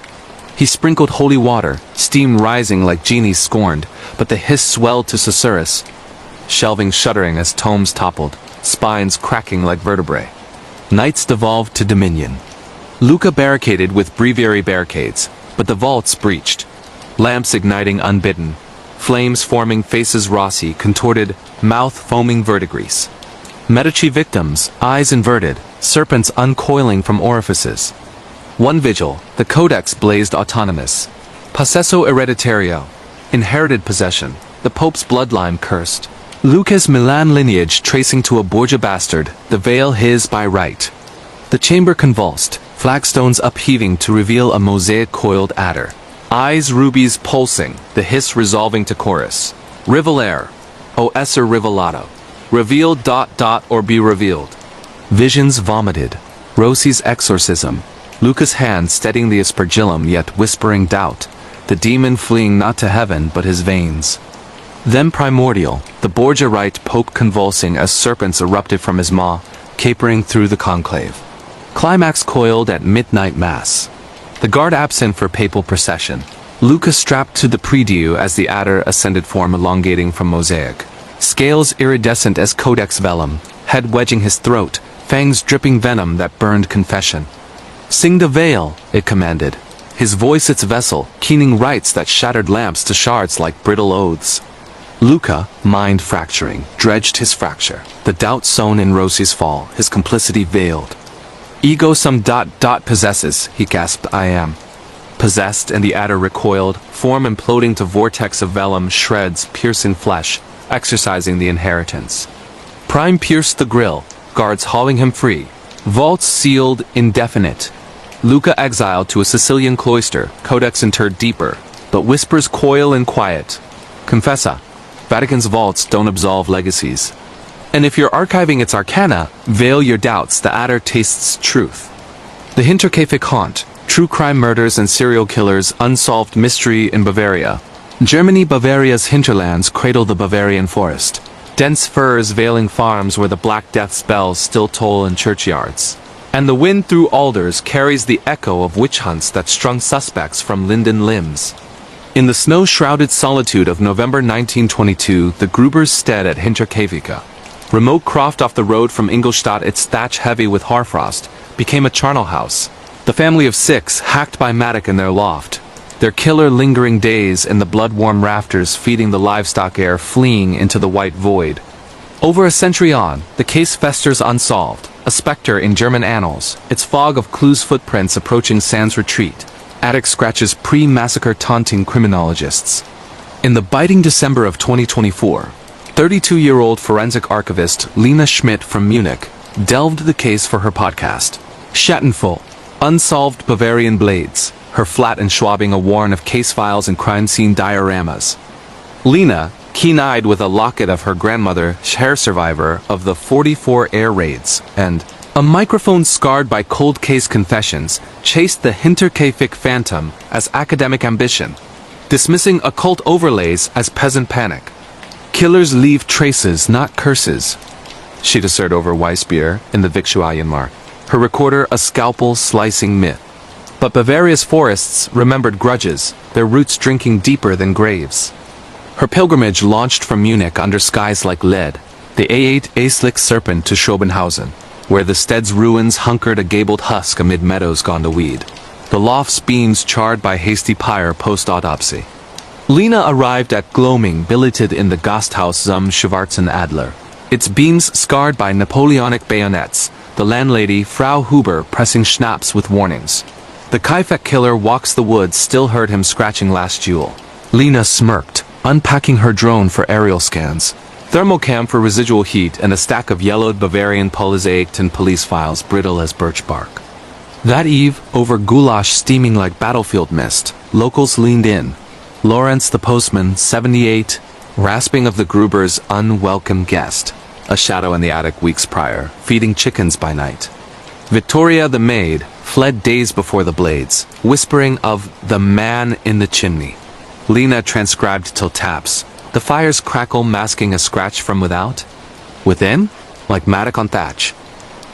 He sprinkled holy water, steam rising like genies scorned, but the hiss swelled to susurrus, shelving shuddering as tomes toppled, spines cracking like vertebrae. Knights devolved to dominion. Luca barricaded with breviary barricades, but the vaults breached. Lamps igniting unbidden, flames forming faces Rossi contorted, mouth foaming verdigris. Medici victims, eyes inverted, serpents uncoiling from orifices. One vigil, the codex blazed autonomous. Possesso hereditario, inherited possession, the Pope's bloodline cursed. Luca's Milan lineage tracing to a Borgia bastard, the veil his by right. The chamber convulsed, flagstones upheaving to reveal a mosaic-coiled adder. Eyes rubies pulsing, the hiss resolving to chorus. Rivelare, o esser rivelato. Reveal ... or be revealed. Visions vomited. Rossi's exorcism. Luca's hand steadying the aspergillum yet whispering doubt. The demon fleeing not to heaven but his veins. Then primordial, the Borgia rite Pope convulsing as serpents erupted from his maw, capering through the conclave. Climax coiled at midnight mass. The guard absent for papal procession. Luca strapped to the prie-dieu as the adder ascended form elongating from mosaic. Scales iridescent as codex vellum, head wedging his throat, fangs dripping venom that burned confession. Sing the veil, it commanded. His voice its vessel, keening rites that shattered lamps to shards like brittle oaths. Luca, mind fracturing, dredged his fracture. The doubt sown in Rossi's fall, his complicity veiled. Ego some ... possesses, he gasped, I am. Possessed, and the adder recoiled, form imploding to vortex of vellum, shreds, piercing flesh, exercising the inheritance. Prime pierced the grill, guards hauling him free. Vaults sealed, indefinite. Luca exiled to a Sicilian cloister, codex interred deeper, but whispers coil in quiet. Confessa. Vatican's vaults don't absolve legacies. And if you're archiving its arcana, veil your doubts, the adder tastes truth. The Hinterkaifeck haunt, true crime murders and serial killers, unsolved mystery in Bavaria. Germany, Bavaria's hinterlands cradle the Bavarian forest. Dense firs veiling farms where the Black Death's bells still toll in churchyards. And the wind through alders carries the echo of witch hunts that strung suspects from linden limbs. In the snow-shrouded solitude of November 1922, the Gruber's stead at Hinterkaifeck, remote croft off the road from Ingolstadt, its thatch heavy with hoarfrost, became a charnel house. The family of 6 hacked by Matic in their loft, their killer lingering days in the blood-warm rafters feeding the livestock air fleeing into the white void. Over a century on, the case festers unsolved, a specter in German annals, its fog of clues footprints approaching Sand's retreat. Attic scratches pre-massacre taunting criminologists. In the biting December of 2024, 32-year-old forensic archivist Lena Schmidt from Munich delved the case for her podcast. Schattenful, Unsolved Bavarian Blades, her flat and Schwabing a warren of case files and crime scene dioramas. Lena, keen-eyed with a locket of her grandmother, hair survivor of the 44 air raids, and a microphone scarred by cold case confessions, chased the Hinterkaifeck phantom as academic ambition, dismissing occult overlays as peasant panic. Killers leave traces, not curses, she'd assert over Weissbier in the Victualienmarkt, her recorder a scalpel-slicing myth. But Bavaria's forests remembered grudges, their roots drinking deeper than graves. Her pilgrimage launched from Munich under skies like lead, the A8 serpent to Schobenhausen, where the stead's ruins hunkered a gabled husk amid meadows gone to weed, the loft's beams charred by hasty pyre post-autopsy. Lena arrived at gloaming billeted in the Gasthaus zum Schwarzen Adler, its beams scarred by Napoleonic bayonets, the landlady Frau Huber pressing schnapps with warnings. The Kaifek killer walks the woods still heard him scratching last jewel. Lena smirked, unpacking her drone for aerial scans. Thermocam for residual heat and a stack of yellowed Bavarian Polizeichten police files brittle as birch bark. That eve, over goulash steaming like battlefield mist, locals leaned in. Lawrence the postman, 78, rasping of the Gruber's unwelcome guest, a shadow in the attic weeks prior, feeding chickens by night. Victoria the maid fled days before the blades, whispering of the man in the chimney. Lena transcribed till taps, the fire's crackle masking a scratch from without. Within, like mattock on thatch.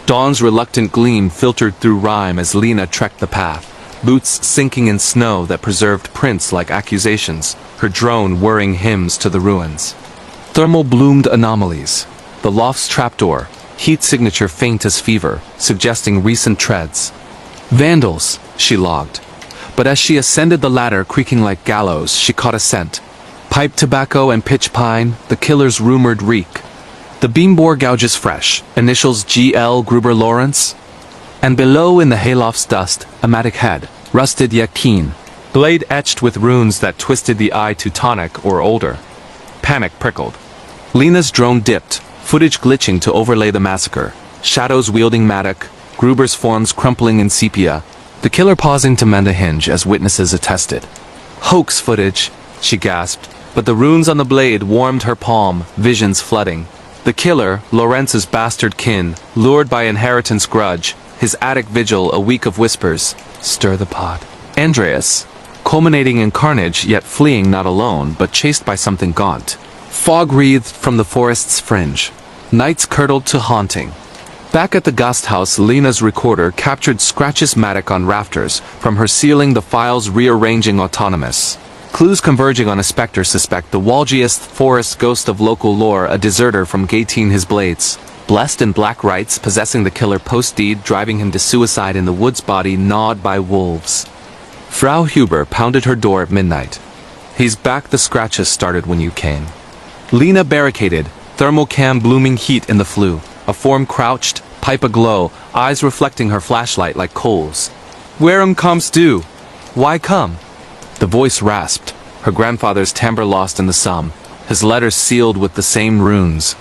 Dawn's reluctant gleam filtered through rhyme as Lena trekked the path, boots sinking in snow that preserved prints like accusations, her drone whirring hymns to the ruins. Thermal bloomed anomalies. The loft's trapdoor, heat signature faint as fever, suggesting recent treads. Vandals, she logged. But as she ascended the ladder creaking like gallows, she caught a scent. Pipe tobacco and pitch pine, the killer's rumored reek. The beambore gouges fresh, initials G.L. Gruber Lawrence. And below in the hayloft's dust, a mattock head, rusted yet keen, blade etched with runes that twisted the eye Teutonic or older. Panic prickled. Lena's drone dipped, footage glitching to overlay the massacre, shadows wielding mattock, Gruber's forms crumpling in sepia, the killer pausing to mend a hinge as witnesses attested. Hoax footage, she gasped, but the runes on the blade warmed her palm, visions flooding. The killer, Lorenz's bastard kin, lured by inheritance grudge, his attic vigil a week of whispers, stir the pot. Andreas, culminating in carnage yet fleeing not alone but chased by something gaunt. Fog wreathed from the forest's fringe. Nights curdled to haunting. Back at the Gasthaus, Lena's recorder captured scratches mattock on rafters, from her ceiling the files rearranging autonomous. Clues converging on a spectre suspect the walgiest forest ghost of local lore, a deserter from gating his blades. Blessed in black rites, possessing the killer post-deed, driving him to suicide in the woods, body gnawed by wolves. Frau Huber pounded her door at midnight. He's back, the scratches started when you came. Lena barricaded, thermocam blooming heat in the flue. A form crouched, pipe aglow, eyes reflecting her flashlight like coals. Where'm comes du? Why come? The voice rasped, her grandfather's timbre lost in the sum, his letters sealed with the same runes.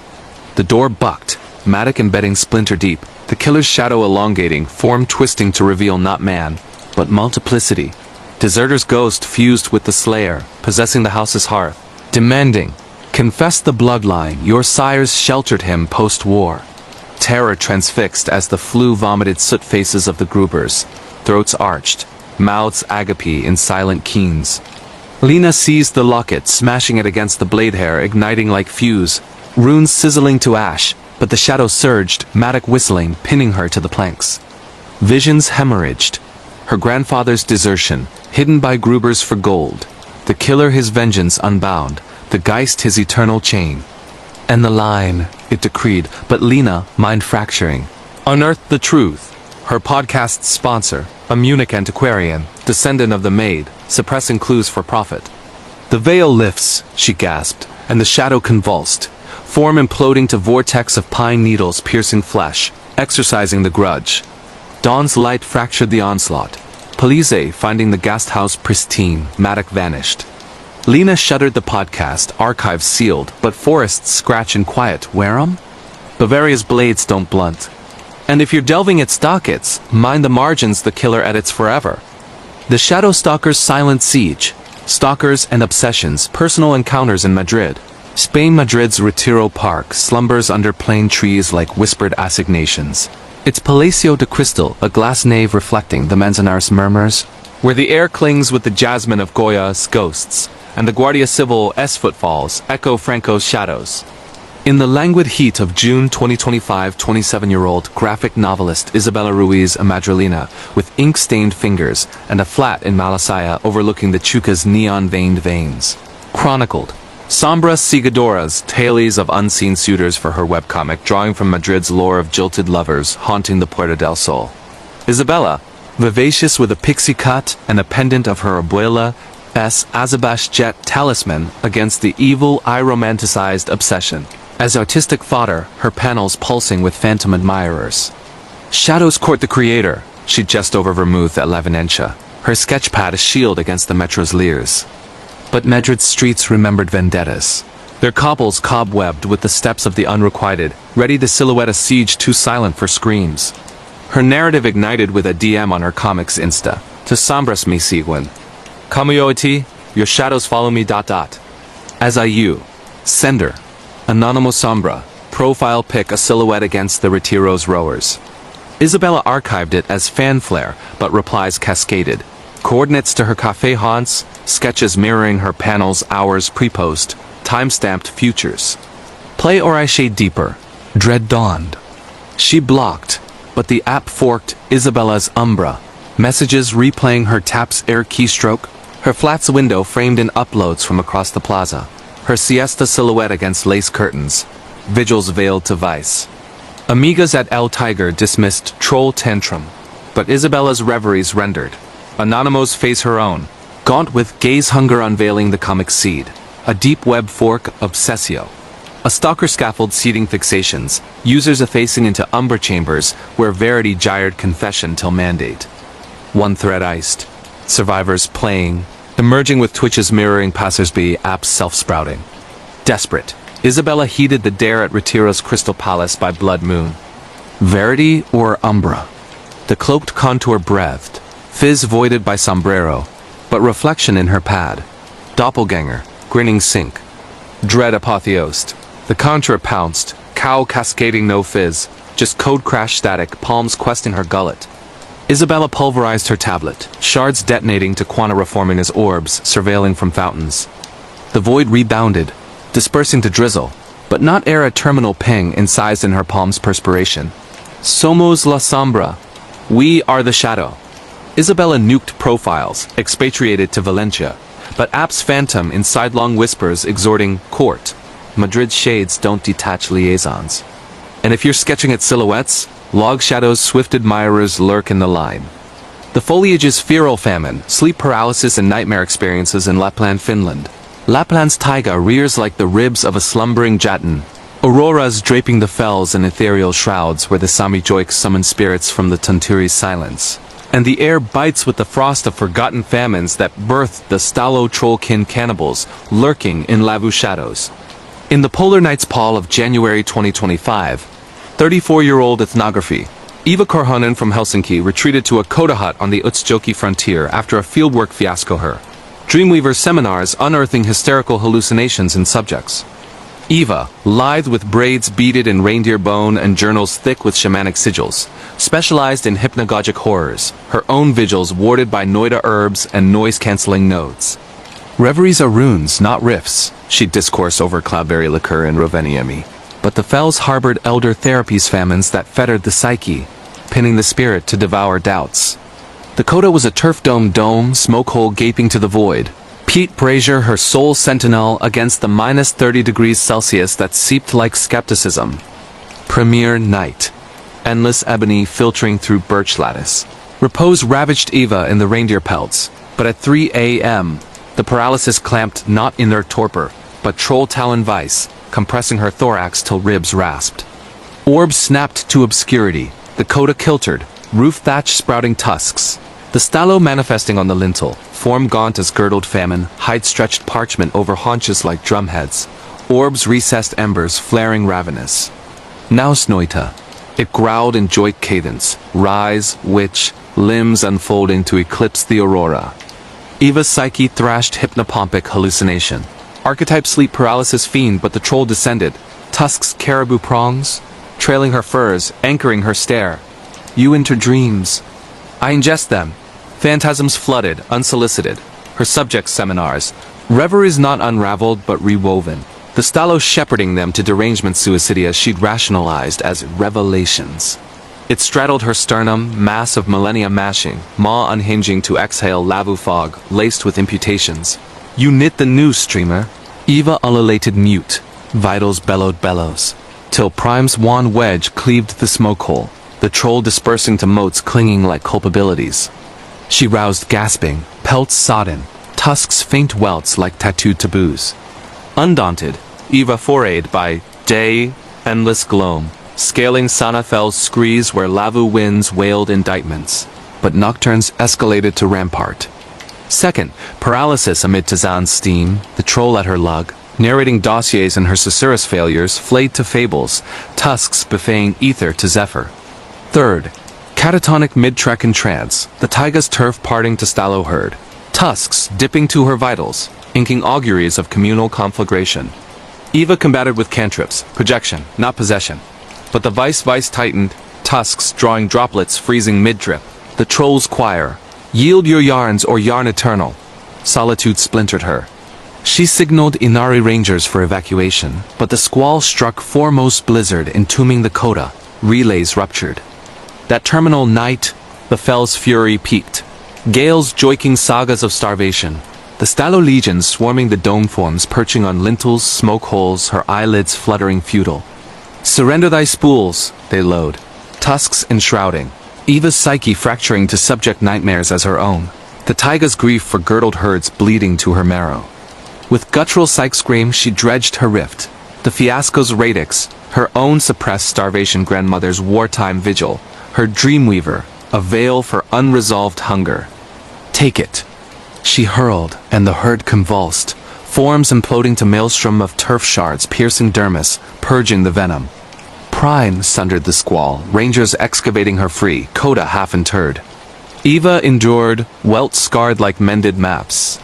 The door bucked, mattock embedding splinter deep, the killer's shadow elongating, form twisting to reveal not man, but multiplicity. Deserter's ghost fused with the slayer, possessing the house's hearth, demanding, confess the bloodline, your sires sheltered him post-war. Terror transfixed as the flue vomited soot faces of the Grubers, throats arched, mouths agape in silent keens. Lena seized the locket, smashing it against the blade hair, igniting like fuse, runes sizzling to ash, but the shadow surged, mattock whistling, pinning her to the planks. Visions hemorrhaged. Her grandfather's desertion, hidden by Grubers for gold. The killer his vengeance unbound, the Geist his eternal chain. And the line, it decreed, but Lena, mind-fracturing, unearthed the truth. Her podcast's sponsor, a Munich antiquarian, descendant of the maid, suppressing clues for profit. The veil lifts, she gasped, and the shadow convulsed, form imploding to vortex of pine needles piercing flesh, exercising the grudge. Dawn's light fractured the onslaught. Police finding the Gasthaus pristine, mattock vanished. Lena shuttered the podcast, archives sealed, but forests scratch in quiet. Where'm? Bavaria's blades don't blunt. And if you're delving its dockets, mind the margins, the killer edits forever. The Shadow Stalker's silent siege. Stalkers and obsessions, personal encounters in Madrid. Spain. Madrid's Retiro Park slumbers under plane trees like whispered assignations. Its Palacio de Cristal, a glass nave reflecting the Manzanares murmurs, where the air clings with the jasmine of Goya's ghosts, and the Guardia Civil's footfalls echo Franco's shadows. In the languid heat of June 2025, 27-year-old graphic novelist Isabella Ruiz Amadrelina, with ink-stained fingers and a flat in Malasaya overlooking the Chuca's neon-veined veins, chronicled Sombra Seguidoras, tales of unseen suitors for her webcomic, drawing from Madrid's lore of jilted lovers haunting the Puerta del Sol. Isabella, vivacious with a pixie cut and a pendant of her abuela S. Azabash jet talisman against the evil I-romanticized obsession. As artistic fodder, her panels pulsing with phantom admirers. Shadows court the creator, she jest over vermouth at La Venencia, her sketchpad a shield against the metro's leers. But Madrid's streets remembered vendettas. Their cobbles cobwebbed with the steps of the unrequited, ready to silhouette a siege too silent for screams. Her narrative ignited with a DM on her comics Insta. To Sombras me siguen. Kamuyoiti, your shadows follow me ... As I you. Sender. Anonymous Sombra. Profile pic a silhouette against the Retiro's rowers. Isabella archived it as fanflare, but replies cascaded. Coordinates to her cafe haunts, sketches mirroring her panels hours pre-post, time-stamped futures. Play or I shade deeper. Dread dawned. She blocked, but the app forked Isabella's umbra. Messages replaying her tap's air keystroke, her flat's window framed in uploads from across the plaza. Her siesta silhouette against lace curtains, vigils veiled to vice. Amigas at El Tiger dismissed troll tantrum, but Isabella's reveries rendered. Anonymous face her own, gaunt with gaze hunger unveiling the comic seed. A deep web fork obsessio. A stalker scaffold seeding fixations, users effacing into umber chambers where verity gyred confession till mandate. One thread iced. Survivors playing, emerging with twitches mirroring passersby apps self-sprouting. Desperate, Isabella heeded the dare at Retiro's Crystal Palace by blood moon. Verity or umbra? The cloaked contour breathed, fizz voided by sombrero, but reflection in her pad. Doppelganger, grinning sink. Dread apotheosed. The contour pounced, cow cascading no fizz, just code crash static, palms questing her gullet. Isabella pulverized her tablet, shards detonating to quanta reforming as orbs, surveilling from fountains. The void rebounded, dispersing to drizzle, but not ere a terminal ping incised in her palm's perspiration. Somos la sombra. We are the shadow. Isabella nuked profiles, expatriated to Valencia, but app's phantom in sidelong whispers exhorting court. Madrid's shades don't detach liaisons. And if you're sketching at silhouettes, log shadows swift admirers lurk in the line. The foliage's feral famine, sleep paralysis and nightmare experiences in Lapland, Finland. Lapland's taiga rears like the ribs of a slumbering Jatan. Auroras draping the fells in ethereal shrouds where the Sami Joik summon spirits from the Tunturi's silence. And the air bites with the frost of forgotten famines that birthed the Stalo trollkin cannibals lurking in Lavu shadows. In the polar night's pall of January 2025, 34-year-old ethnography, Eva Korhonen from Helsinki retreated to a Koda hut on the Utsjoki frontier after a fieldwork fiasco her. Dreamweaver seminars unearthing hysterical hallucinations in subjects. Eva, lithe with braids beaded in reindeer bone and journals thick with shamanic sigils, specialized in hypnagogic horrors, her own vigils warded by Noida herbs and noise-canceling nodes. Reveries are runes, not riffs, she'd discourse over cloudberry liqueur in Rovaniemi. But the fells harbored elder therapies famines that fettered the psyche, pinning the spirit to devour doubts. The coda was a turf-domed dome, smoke hole gaping to the void. Pete Brazier, her sole sentinel against the minus 30 degrees Celsius that seeped like skepticism. Premiere night. Endless ebony filtering through birch lattice. Repose ravaged Eva in the reindeer pelts, but at 3 a.m., the paralysis clamped not in their torpor, but troll talon vice, compressing her thorax till ribs rasped. Orbs snapped to obscurity, the coda kiltered, roof thatch sprouting tusks. The stalo manifesting on the lintel, form gaunt as girdled famine, hide-stretched parchment over haunches like drumheads, orbs recessed embers flaring ravenous. Now snoita. It growled in joint cadence, rise, witch, limbs unfolding to eclipse the aurora. Eva's psyche thrashed hypnopompic hallucination. Archetype sleep paralysis fiend, but the troll descended, tusks caribou prongs, trailing her furs, anchoring her stare. You enter dreams. I ingest them. Phantasms flooded, unsolicited. Her subject seminars. Reveries not unraveled but rewoven. the Stalo shepherding them to derangement suicidia she'd rationalized as revelations. It straddled her sternum, mass of millennia mashing, maw unhinging to exhale lavu fog, laced with imputations. You knit the new streamer. Eva ululated mute, vitals bellowed bellows, till Prime's wan wedge cleaved the smoke hole, the troll dispersing to motes clinging like culpabilities. She roused gasping, pelts sodden, tusks faint welts like tattooed taboos. Undaunted, Eva forayed by day, endless gloam, scaling Sanathel's screes where lavu winds wailed indictments, but nocturnes escalated to rampart. Second, paralysis amid Tazan's steam, the troll at her lug, narrating dossiers and her susurrus failures flayed to fables, tusks buffeting ether to zephyr. Third, catatonic mid-trek in trance, the taiga's turf parting to Stalo herd, tusks dipping to her vitals, inking auguries of communal conflagration. Eva combated with cantrips, projection, not possession. But the vice tightened, tusks drawing droplets freezing mid-drip. The troll's choir, yield your yarns or yarn eternal. Solitude splintered her. She signaled Inari Rangers for evacuation, but the squall struck foremost blizzard entombing the coda. Relays ruptured. That terminal night, the fell's fury peaked. Gales joiking sagas of starvation. The Stalo legions swarming the dome forms perching on lintels, smoke holes, her eyelids fluttering futile. Surrender thy spools, they lowed. Tusks enshrouding. Eva's psyche fracturing to subject nightmares as her own. The taiga's grief for girdled herds bleeding to her marrow. With guttural psych scream she dredged her rift. The fiasco's radix, her own suppressed starvation grandmother's wartime vigil. Her dreamweaver, a veil for unresolved hunger. Take it. She hurled, and the herd convulsed, forms imploding to maelstrom of turf shards piercing dermis, purging the venom. Prime sundered the squall, rangers excavating her free, coda half interred. Eva endured, welt scarred like mended maps.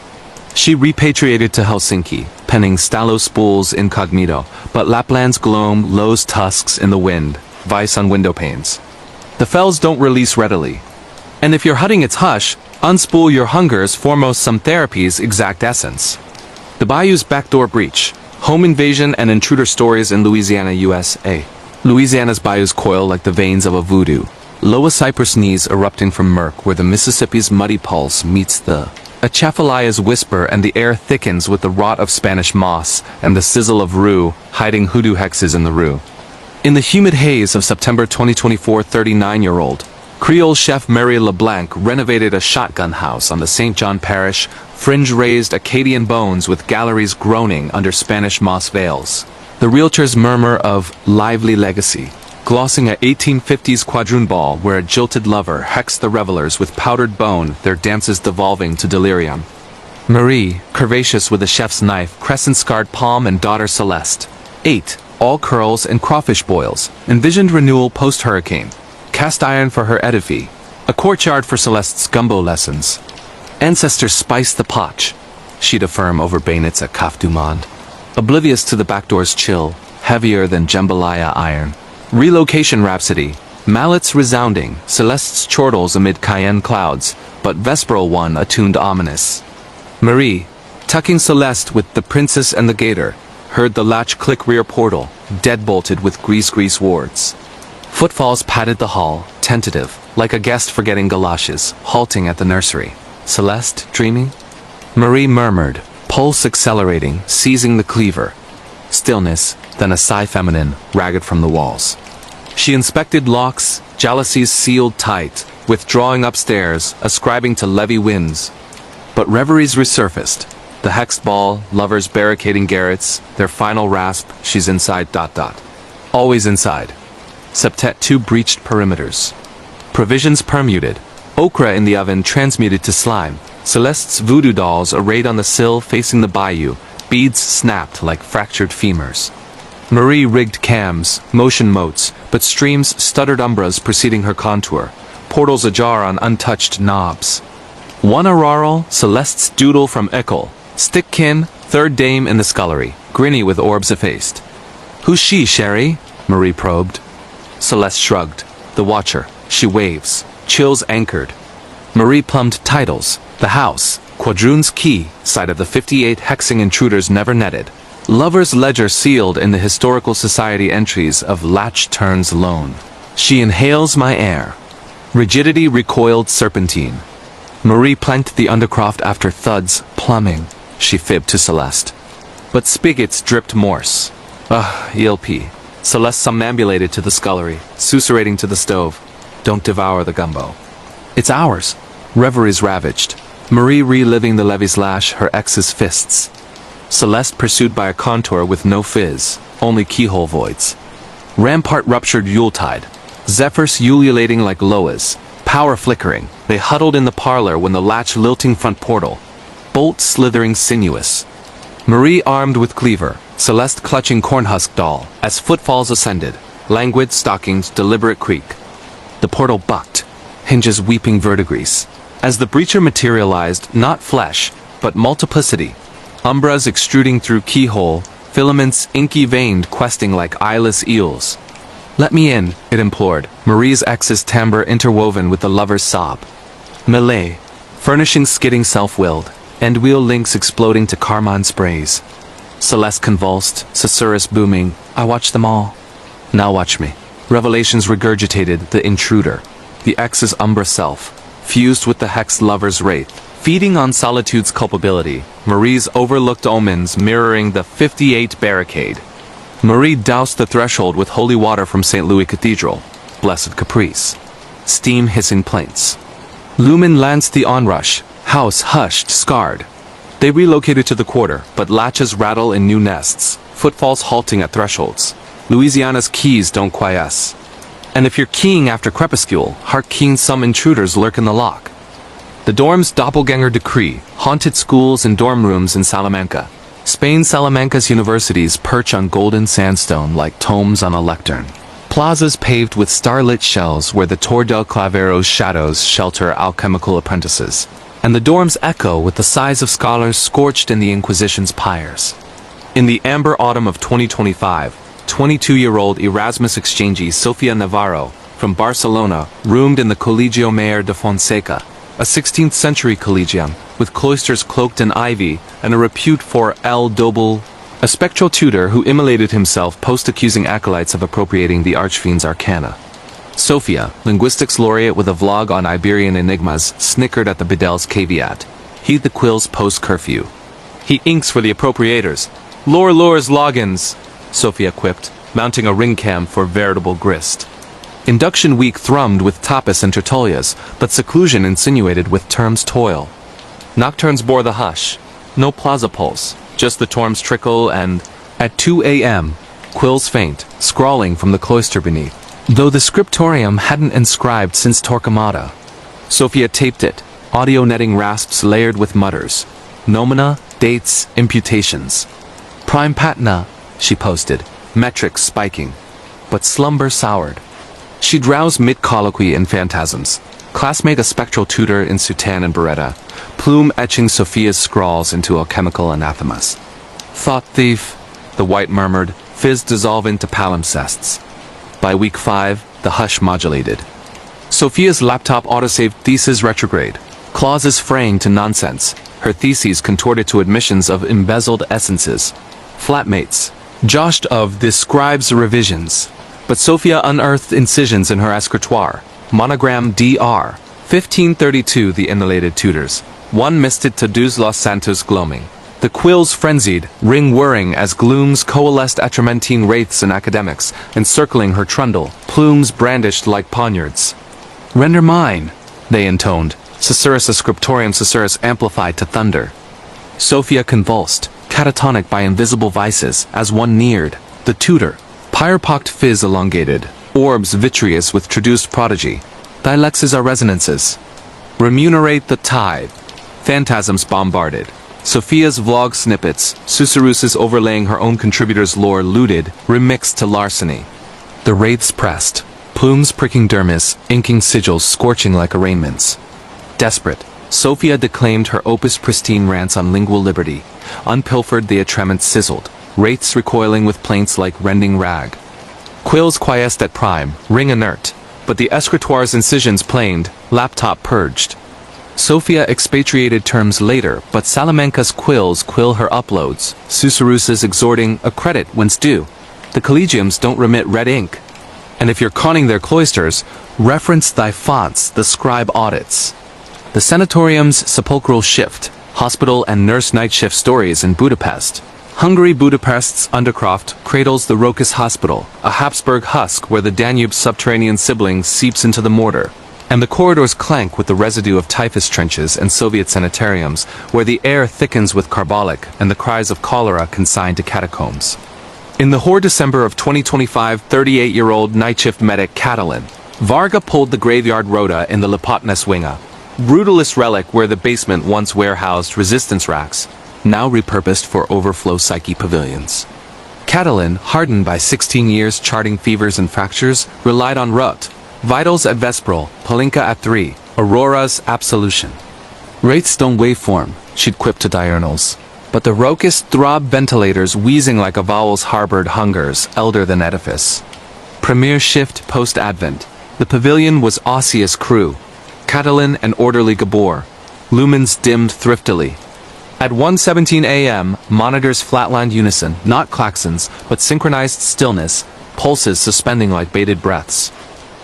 She repatriated to Helsinki, penning Stalo spools incognito, but Lapland's gloam lows tusks in the wind, vice on window panes. The fells don't release readily. And if you're hutting its hush, unspool your hunger's foremost some therapy's exact essence. The bayou's backdoor breach, home invasion and intruder stories in Louisiana, USA. Louisiana's bayous coil like the veins of a voodoo. Loa cypress knees erupting from murk where the Mississippi's muddy pulse meets the Atchafalaya's whisper and the air thickens with the rot of Spanish moss and the sizzle of rue hiding hoodoo hexes in the rue. In the humid haze of September 2024, 39-year-old Creole chef Mary LeBlanc renovated a shotgun house on the St. John Parish, fringe-raised Acadian bones with galleries groaning under Spanish moss veils. The realtor's murmur of lively legacy, glossing a 1850s quadroon ball where a jilted lover hexed the revelers with powdered bone, their dances devolving to delirium. Marie, curvaceous with a chef's knife, crescent-scarred palm and daughter Celeste. 8, all curls and crawfish boils, envisioned renewal post-hurricane. Cast iron for her edify, a courtyard for Celeste's gumbo lessons. Ancestors spiced the potch, she'd affirm over bayonets at Kaf du Monde. Oblivious to the backdoor's chill, heavier than jambalaya iron. Relocation rhapsody, mallets resounding, Celeste's chortles amid cayenne clouds, but vesperal one attuned ominous. Marie, tucking Celeste with the princess and the gator, heard the latch click rear portal, dead-bolted with grease wards. Footfalls patted the hall, tentative, like a guest forgetting galoshes, halting at the nursery. Celeste, dreaming? Marie murmured, pulse accelerating, seizing the cleaver. Stillness, then a sigh feminine, ragged from the walls. She inspected locks, jalousies sealed tight, withdrawing upstairs, ascribing to levee winds. But reveries resurfaced. The hexed ball, lovers barricading garrets, their final rasp, she's inside ... Always inside. Septet 2 breached perimeters. Provisions permuted. Okra in the oven transmuted to slime. Celeste's voodoo dolls arrayed on the sill facing the bayou. Beads snapped like fractured femurs. Marie rigged cams, motion motes, but streams stuttered umbras preceding her contour. Portals ajar on untouched knobs. One auroral, Celeste's doodle from Eccle. Stickkin, third dame in the scullery, grinny with orbs effaced. Who's she, Sherry? Marie probed. Celeste shrugged. The watcher. She waves. Chills anchored. Marie plumbed titles. The house. Quadroon's key. Site of the 58 hexing intruders never netted. Lover's ledger sealed in the historical society entries of Latch turns lone. She inhales my air. Rigidity recoiled serpentine. Marie planked the undercroft after thuds, plumbing, she fibbed to Celeste. But spigots dripped morse. ELP. Celeste somnambulated to the scullery, susurrating to the stove. Don't devour the gumbo. It's ours. Reveries ravaged. Marie reliving the levy's lash, her ex's fists. Celeste pursued by a contour with no fizz, only keyhole voids. Rampart ruptured Yuletide. Zephyrs ululating like Loas. Power flickering, they huddled in the parlor when the latch lilting front portal. Bolt slithering sinuous. Marie armed with cleaver, Celeste clutching cornhusk doll, as footfalls ascended. Languid stockings, deliberate creak. The portal bucked, hinges weeping verdigris. As the breacher materialized, not flesh, but multiplicity. Umbras extruding through keyhole, filaments inky veined questing like eyeless eels. Let me in, it implored, Marie's ex's timbre interwoven with the lover's sob. Melee, furnishing skidding self-willed, end-wheel links exploding to carmine sprays. Celeste convulsed, susurrus booming, I watched them all. Now watch me. Revelations regurgitated, the intruder. The ex's umbra self, fused with the hexed lover's wraith. Feeding on solitude's culpability, Marie's overlooked omens mirroring the 58 barricade. Marie doused the threshold with holy water from St. Louis Cathedral. Blessed caprice. Steam hissing plaints. Lumen lanced the onrush, house hushed, scarred. They relocated to the quarter, but latches rattle in new nests, footfalls halting at thresholds. Louisiana's keys don't quiesce. And if you're keying after crepuscule, hark keen some intruders lurk in the lock. The dorm's doppelganger decree haunted schools and dorm rooms in Salamanca. Spain's Salamanca's universities perch on golden sandstone like tomes on a lectern. Plazas paved with starlit shells where the Tor del Clavero's shadows shelter alchemical apprentices. And the dorms echo with the sighs of scholars scorched in the Inquisition's pyres. In the amber autumn of 2025, 22-year-old Erasmus exchangee Sofia Navarro, from Barcelona, roomed in the Colegio Mayor de Fonseca, a 16th-century collegium, with cloisters cloaked in ivy and a repute for El Doble, a spectral tutor who immolated himself post-accusing acolytes of appropriating the archfiend's arcana. Sophia, linguistics laureate with a vlog on Iberian enigmas, snickered at the bedel's caveat. Heed the quill's post-curfew. He inks for the appropriators. Lore lures logins, Sophia quipped, mounting a ring cam for veritable grist. Induction week thrummed with tapas and tertulias, but seclusion insinuated with term's toil. Nocturnes bore the hush. No plaza pulse, just the torm's trickle and, at 2 a.m., quills faint, scrawling from the cloister beneath. Though the scriptorium hadn't inscribed since Torquemada. Sophia taped it, audio netting rasps layered with mutters. Nomina, dates, imputations. Prime patina, she posted, metrics spiking. But slumber soured. She drowsed mid-colloquy in phantasms. Classmate a spectral tutor in soutane and beretta, plume etching Sophia's scrawls into alchemical anathemas. Thought thief, the white murmured, fizz dissolve into palimpsests. By week 5, the hush modulated. Sophia's laptop autosaved thesis retrograde, clauses fraying to nonsense, her theses contorted to admissions of embezzled essences. Flatmates, joshed of the scribe's revisions. But Sophia unearthed incisions in her escritoire. Monogram Dr. 1532 the immolated tutors. One misted to dos los santos gloaming. The quills frenzied, ring-whirring as glooms coalesced atramentine wraiths and academics, encircling her trundle, plumes brandished like poniards. Render mine, they intoned, susurrus a scriptorium susurrus amplified to thunder. Sophia convulsed, catatonic by invisible vices, as one neared, the tutor. Pyre-pocked fizz elongated, orbs vitreous with traduced prodigy. Dilexes are resonances. Remunerate the tithe. Phantasms bombarded. Sophia's vlog snippets, susurruses overlaying her own contributor's lore looted, remixed to larceny. The wraiths pressed, plumes pricking dermis, inking sigils scorching like arraignments. Desperate, Sophia declaimed her opus pristine rants on lingual liberty. Unpilfered the atrament sizzled, wraiths recoiling with plaints like rending rag. Quills quiesced at prime, ring inert, but the escritoire's incisions planed, laptop purged. Sofia expatriated terms later, but Salamanca's quills quill her uploads, Susurrus's exhorting a credit whence due. The collegiums don't remit red ink. And if you're conning their cloisters, reference thy fonts, the scribe audits. The sanatorium's sepulchral shift, hospital and nurse night shift stories in Budapest. Hungary Budapest's Undercroft cradles the Rokas Hospital, a Habsburg husk where the Danube's subterranean sibling seeps into the mortar. And the corridors clank with the residue of typhus trenches and Soviet sanitariums, where the air thickens with carbolic and the cries of cholera consigned to catacombs. In the hoar December of 2025, 38-year-old night shift medic Catalin Varga pulled the graveyard rota in the Lepotna Swinga, brutalist relic where the basement once warehoused resistance racks, now repurposed for overflow psyche pavilions. Catalin, hardened by 16 years charting fevers and fractures, relied on Rut, vitals at Vesperal, Palinka at 3, Aurora's absolution. Wraiths don't waveform, she'd quipped to diurnals. But the Rokas throb ventilators wheezing like a vowel's harbored hungers, elder than edifice. Premier shift post-advent. The pavilion was osseous crew. Catalin and orderly Gabor. Lumens dimmed thriftily. At 1:17 a.m., monitors flatlined unison, not klaxons, but synchronized stillness, pulses suspending like bated breaths.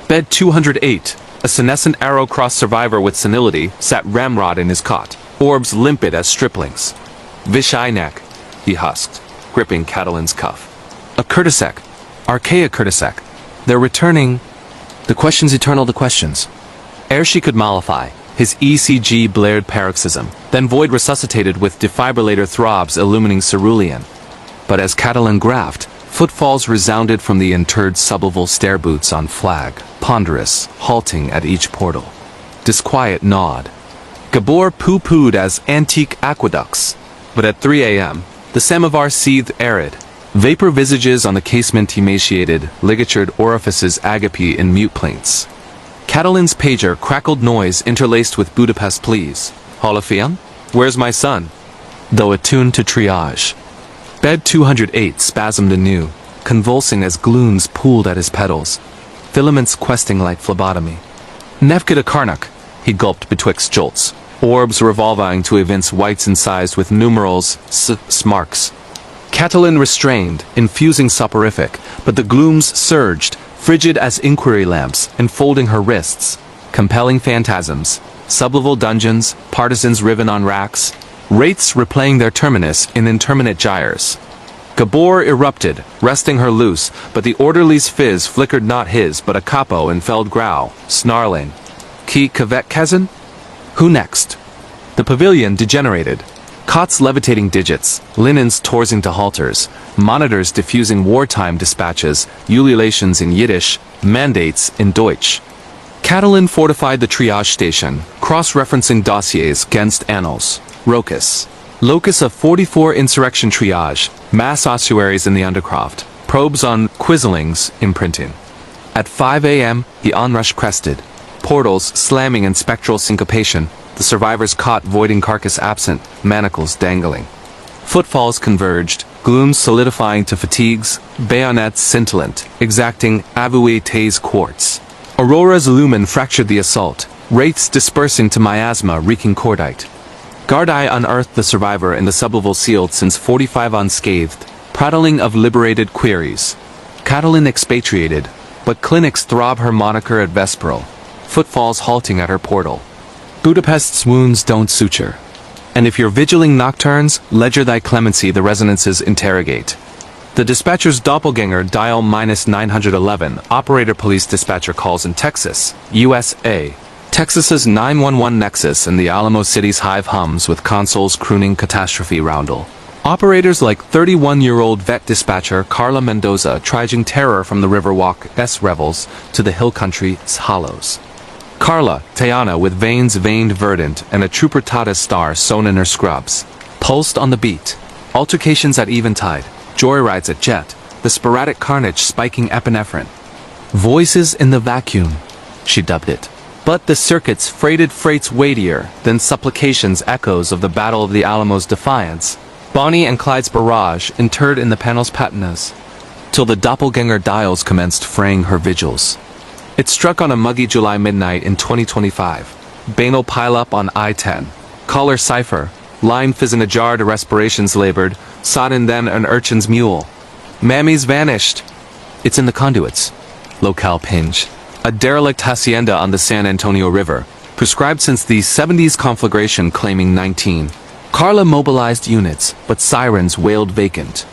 Bed 208, a senescent arrow-cross survivor with senility, sat ramrod in his cot, orbs limpid as striplings. Vishaynek, he husked, gripping Catalin's cuff. A Kurtisek, Archaea Kurtisek. They're returning. The questions eternal, the questions. Ere she could mollify, his ECG blared paroxysm, then Void resuscitated with defibrillator throbs illumining cerulean. But as Catalin graphed, footfalls resounded from the interred suboval stair boots on flag, ponderous, halting at each portal. Disquiet gnawed. Gabor pooh-poohed as antique aqueducts. But at 3 a.m., the samovar seethed arid. Vapor visages on the casement emaciated, ligatured orifices agape in mute plaints. Catalin's pager crackled noise interlaced with Budapest pleas. Holofian? Where's my son? Though attuned to triage. Bed 208 spasmed anew, convulsing as glooms pooled at his pedals, filaments questing like phlebotomy. Nevkida Karnak, he gulped betwixt jolts, orbs revolving to evince whites incised with numerals smarks. Catalin restrained, infusing soporific, but the glooms surged, frigid as inquiry lamps, enfolding her wrists, compelling phantasms, sublevel dungeons, partisans riven on racks, wraiths replaying their terminus in interminate gyres. Gabor erupted, wresting her loose, but the orderly's fizz flickered not his but a capo and felled growl, snarling. Ki kavet kazan? Who next? The pavilion degenerated. Cots levitating digits, linens torsing to halters, monitors diffusing wartime dispatches, ululations in Yiddish, mandates in Deutsch. Catalin fortified the triage station, cross-referencing dossiers against annals. Rokas. Locus of 44 insurrection triage, mass ossuaries in the Undercroft, probes on quizzlings imprinting. At 5 a.m., the onrush crested. Portals slamming in spectral syncopation, the survivors caught voiding carcass absent, manacles dangling. Footfalls converged, glooms solidifying to fatigues, bayonets scintillant, exacting avoué tase quartz. Aurora's lumen fractured the assault, wraiths dispersing to miasma wreaking cordite. Gardai unearthed the survivor in the sublevel sealed since 45 unscathed, prattling of liberated queries. Catalin expatriated, but clinics throb her moniker at Vesperal, footfalls halting at her portal. Budapest's wounds don't suture. And if you're vigiling nocturnes, ledger thy clemency the resonances interrogate. The dispatcher's doppelganger dial -911, operator police dispatcher calls in Texas, USA. Texas's 911 nexus and the Alamo City's hive hums with consoles crooning catastrophe roundel. Operators like 31-year-old vet dispatcher Carla Mendoza trudging terror from the Riverwalk S revels to the hill country's hollows. Carla, Tayana with veins veined verdant and a trooper Tata star sewn in her scrubs. Pulsed on the beat. Altercations at eventide. Joyrides at Jet. The sporadic carnage spiking epinephrine. Voices in the vacuum, she dubbed it. But the circuits freighted freights weightier than supplications echoes of the Battle of the Alamo's defiance. Bonnie and Clyde's barrage interred in the panel's patinas. Till the doppelganger dials commenced fraying her vigils. It struck on a muggy July midnight in 2025. banal pileup on I-10. Collar cipher, lime fizz in a jar to respirations labored, sodden then an urchin's mule. Mammy's vanished. It's in the conduits. Locale Pinge. A derelict hacienda on the San Antonio River, prescribed since the 70s conflagration claiming 19. Carla mobilized units, but sirens wailed vacant.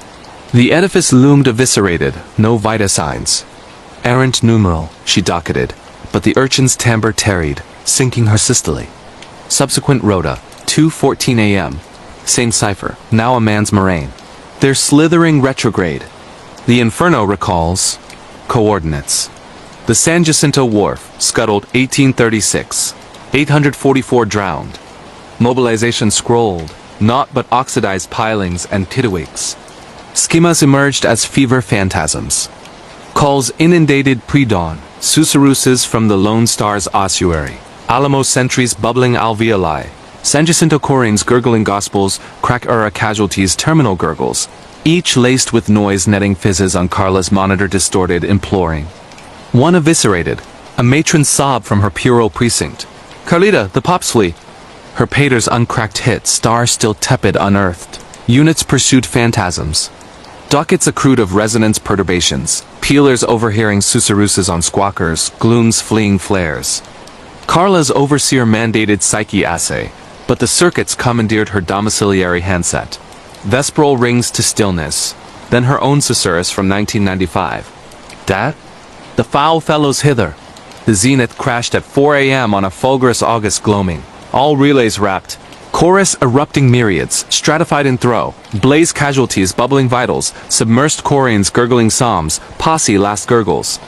The edifice loomed eviscerated, no vita signs. Errant numeral, she docketed, but the urchin's timbre tarried, sinking her systole. Subsequent rota, 2:14 a.m. Same cipher, now a man's moraine. They're slithering retrograde. The Inferno recalls coordinates. The San Jacinto Wharf, scuttled 1836. 844 drowned. Mobilization scrolled, naught but oxidized pilings and tiddywinks. Schemas emerged as fever phantasms. Calls inundated pre-dawn, susurruses from the Lone Star's ossuary. Alamo sentries bubbling alveoli. San Jacinto Corin's gurgling gospels, crack-era casualties terminal gurgles, each laced with noise netting fizzes on Carla's monitor distorted, imploring. One eviscerated, a matron sobbed from her puerile precinct. Carlita, the pops flee. Her pater's uncracked hit, star still tepid unearthed. Units pursued phantasms. Dockets accrued of resonance perturbations, peelers overhearing susurruses on squawkers, glooms fleeing flares. Carla's overseer mandated psyche assay, but the circuits commandeered her domiciliary handset. Vesperal rings to stillness, then her own susurrus from 1995. Dad? The foul fellows hither. The zenith crashed at 4 a.m. on a fulgurous August gloaming. All relays wrapped. Chorus erupting myriads, stratified in throw. Blaze casualties, bubbling vitals. Submersed Corians gurgling psalms. Posse last gurgles.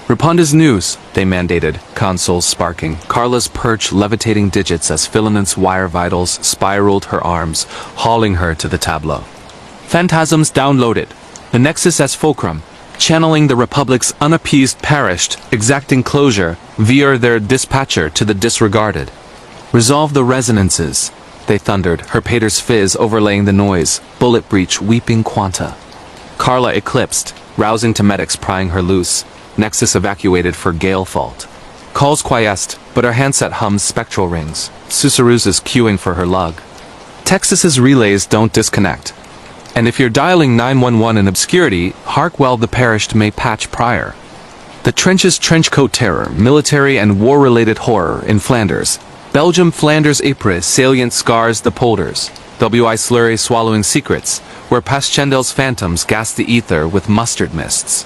Rapunda's news, they mandated, consoles sparking. Carla's perch levitating digits as filaments wire vitals spiraled her arms, hauling her to the tableau. Phantasms downloaded. The Nexus as fulcrum. Channeling the Republic's unappeased perished, exacting closure, via their dispatcher to the disregarded. Resolve the resonances, they thundered, her pater's fizz overlaying the noise, bullet breach weeping quanta. Carla eclipsed, rousing to medics prying her loose, Nexus evacuated for gale fault. Calls quiesced, but her handset hums spectral rings, susurruses queuing for her lug. Texas's relays don't disconnect. And if you're dialing 911 in obscurity, hark well the perished may patch prior. The trenches trenchcoat terror, military and war-related horror in Flanders. Belgium Flanders Ypres salient scars the polders. W.I. Slurry swallowing secrets, where Paschendel's phantoms gas the ether with mustard mists.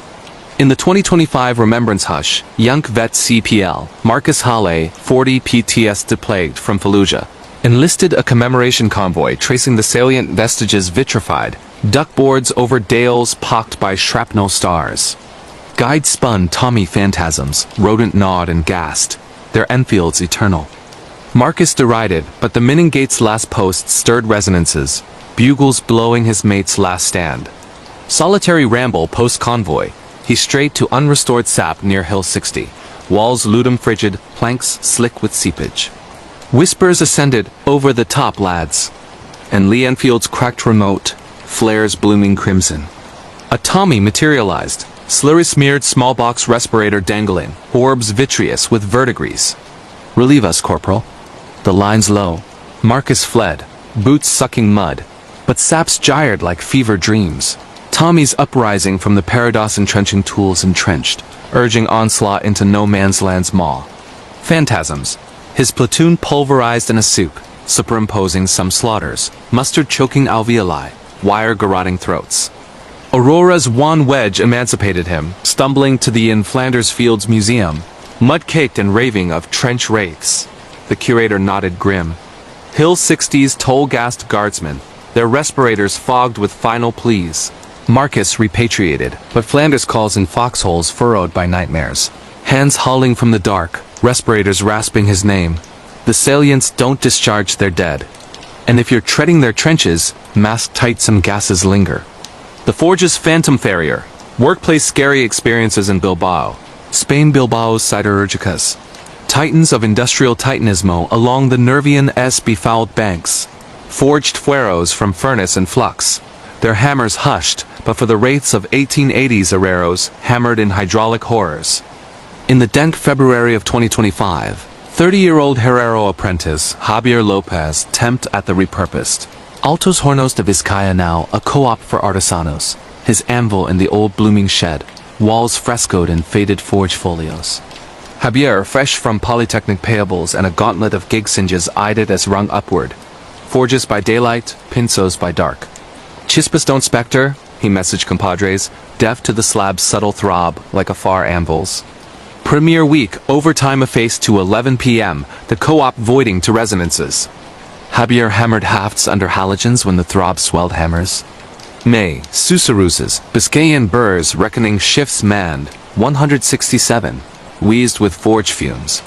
In the 2025 Remembrance Hush, Young Vet CPL, Marcus Halle, 40 PTS deplagued from Fallujah, enlisted a commemoration convoy tracing the salient vestiges vitrified, duckboards over dales pocked by shrapnel stars. Guide spun Tommy phantasms, rodent gnawed and gassed, their Enfields eternal. Marcus derided, but the Minningate's last post stirred resonances, bugles blowing his mate's last stand. Solitary ramble post-convoy, he strayed to unrestored sap near Hill 60, walls ludum frigid, planks slick with seepage. Whispers ascended, over the top lads. And Lee Enfield's cracked remote, flares blooming crimson. A Tommy materialized, slurry-smeared small-box respirator dangling, orbs vitreous with verdigris. Relieve us, Corporal. The line's low. Marcus fled, boots sucking mud, but saps gyred like fever dreams. Tommy's uprising from the Parados entrenching tools entrenched, urging onslaught into no man's land's maw. Phantasms. His platoon pulverized in a soup, superimposing some slaughters, mustard choking alveoli, wire garroting throats. Aurora's wan wedge emancipated him, stumbling to the in Flanders Fields Museum, mud-caked and raving of trench wraiths. The curator nodded grim. Hill 60's toll-gassed guardsmen, their respirators fogged with final pleas. Marcus repatriated, but Flanders calls in foxholes furrowed by nightmares. Hands hauling from the dark, respirators rasping his name. The salients don't discharge their dead. And if you're treading their trenches, masked tight some gases linger. The Forge's Phantom Farrier. Workplace scary experiences in Bilbao. Spain Bilbao's siderurgicas. Titans of industrial titanismo along the Nervian-s befouled banks. Forged fueros from furnace and flux. Their hammers hushed, but for the wraiths of 1880s Herreros hammered in hydraulic horrors. In the dank February of 2025, 30-year-old Herrero apprentice Javier Lopez tempt at the repurposed. Altos Hornos de Vizcaya now a co-op for artesanos. His anvil in the old blooming shed, walls frescoed in faded forge folios. Javier, fresh from Polytechnic payables and a gauntlet of gig singes, eyed it as rung upward. Forges by daylight, pinzos by dark. Chispas don't specter, he messaged compadres, deaf to the slab's subtle throb like afar anvils. Premiere week, overtime effaced to 11 p.m., the co-op voiding to resonances. Javier hammered hafts under halogens when the throb swelled hammers. May, Susaruses, Biscayan burrs reckoning shifts manned, 167, wheezed with forge fumes.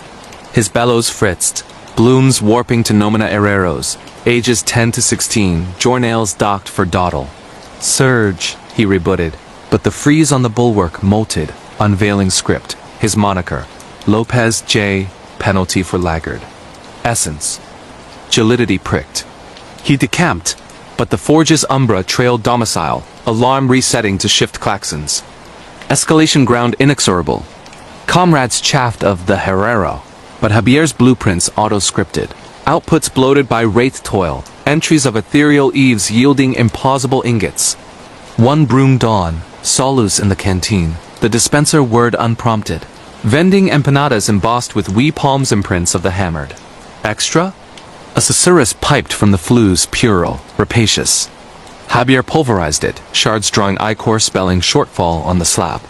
His bellows fritzed, blooms warping to nomina herreros, ages 10 to 16, jornales docked for dawdle. Surge, he rebutted, but the frieze on the bulwark molted, unveiling script, his moniker, Lopez J, penalty for laggard. Essence. Gelidity pricked. He decamped, but the forge's umbra trailed domicile, alarm resetting to shift claxons. Escalation ground inexorable. Comrades chaffed of the Herrero, but Javier's blueprints auto-scripted. Outputs bloated by wraith toil, entries of ethereal eaves yielding implausible ingots. One broom dawn, solus in the canteen, the dispenser word unprompted. Vending empanadas embossed with wee palms imprints of the hammered. Extra? A susurrus piped from the flue's puerile, rapacious. Javier pulverized it, shards drawing ichor spelling shortfall on the slab.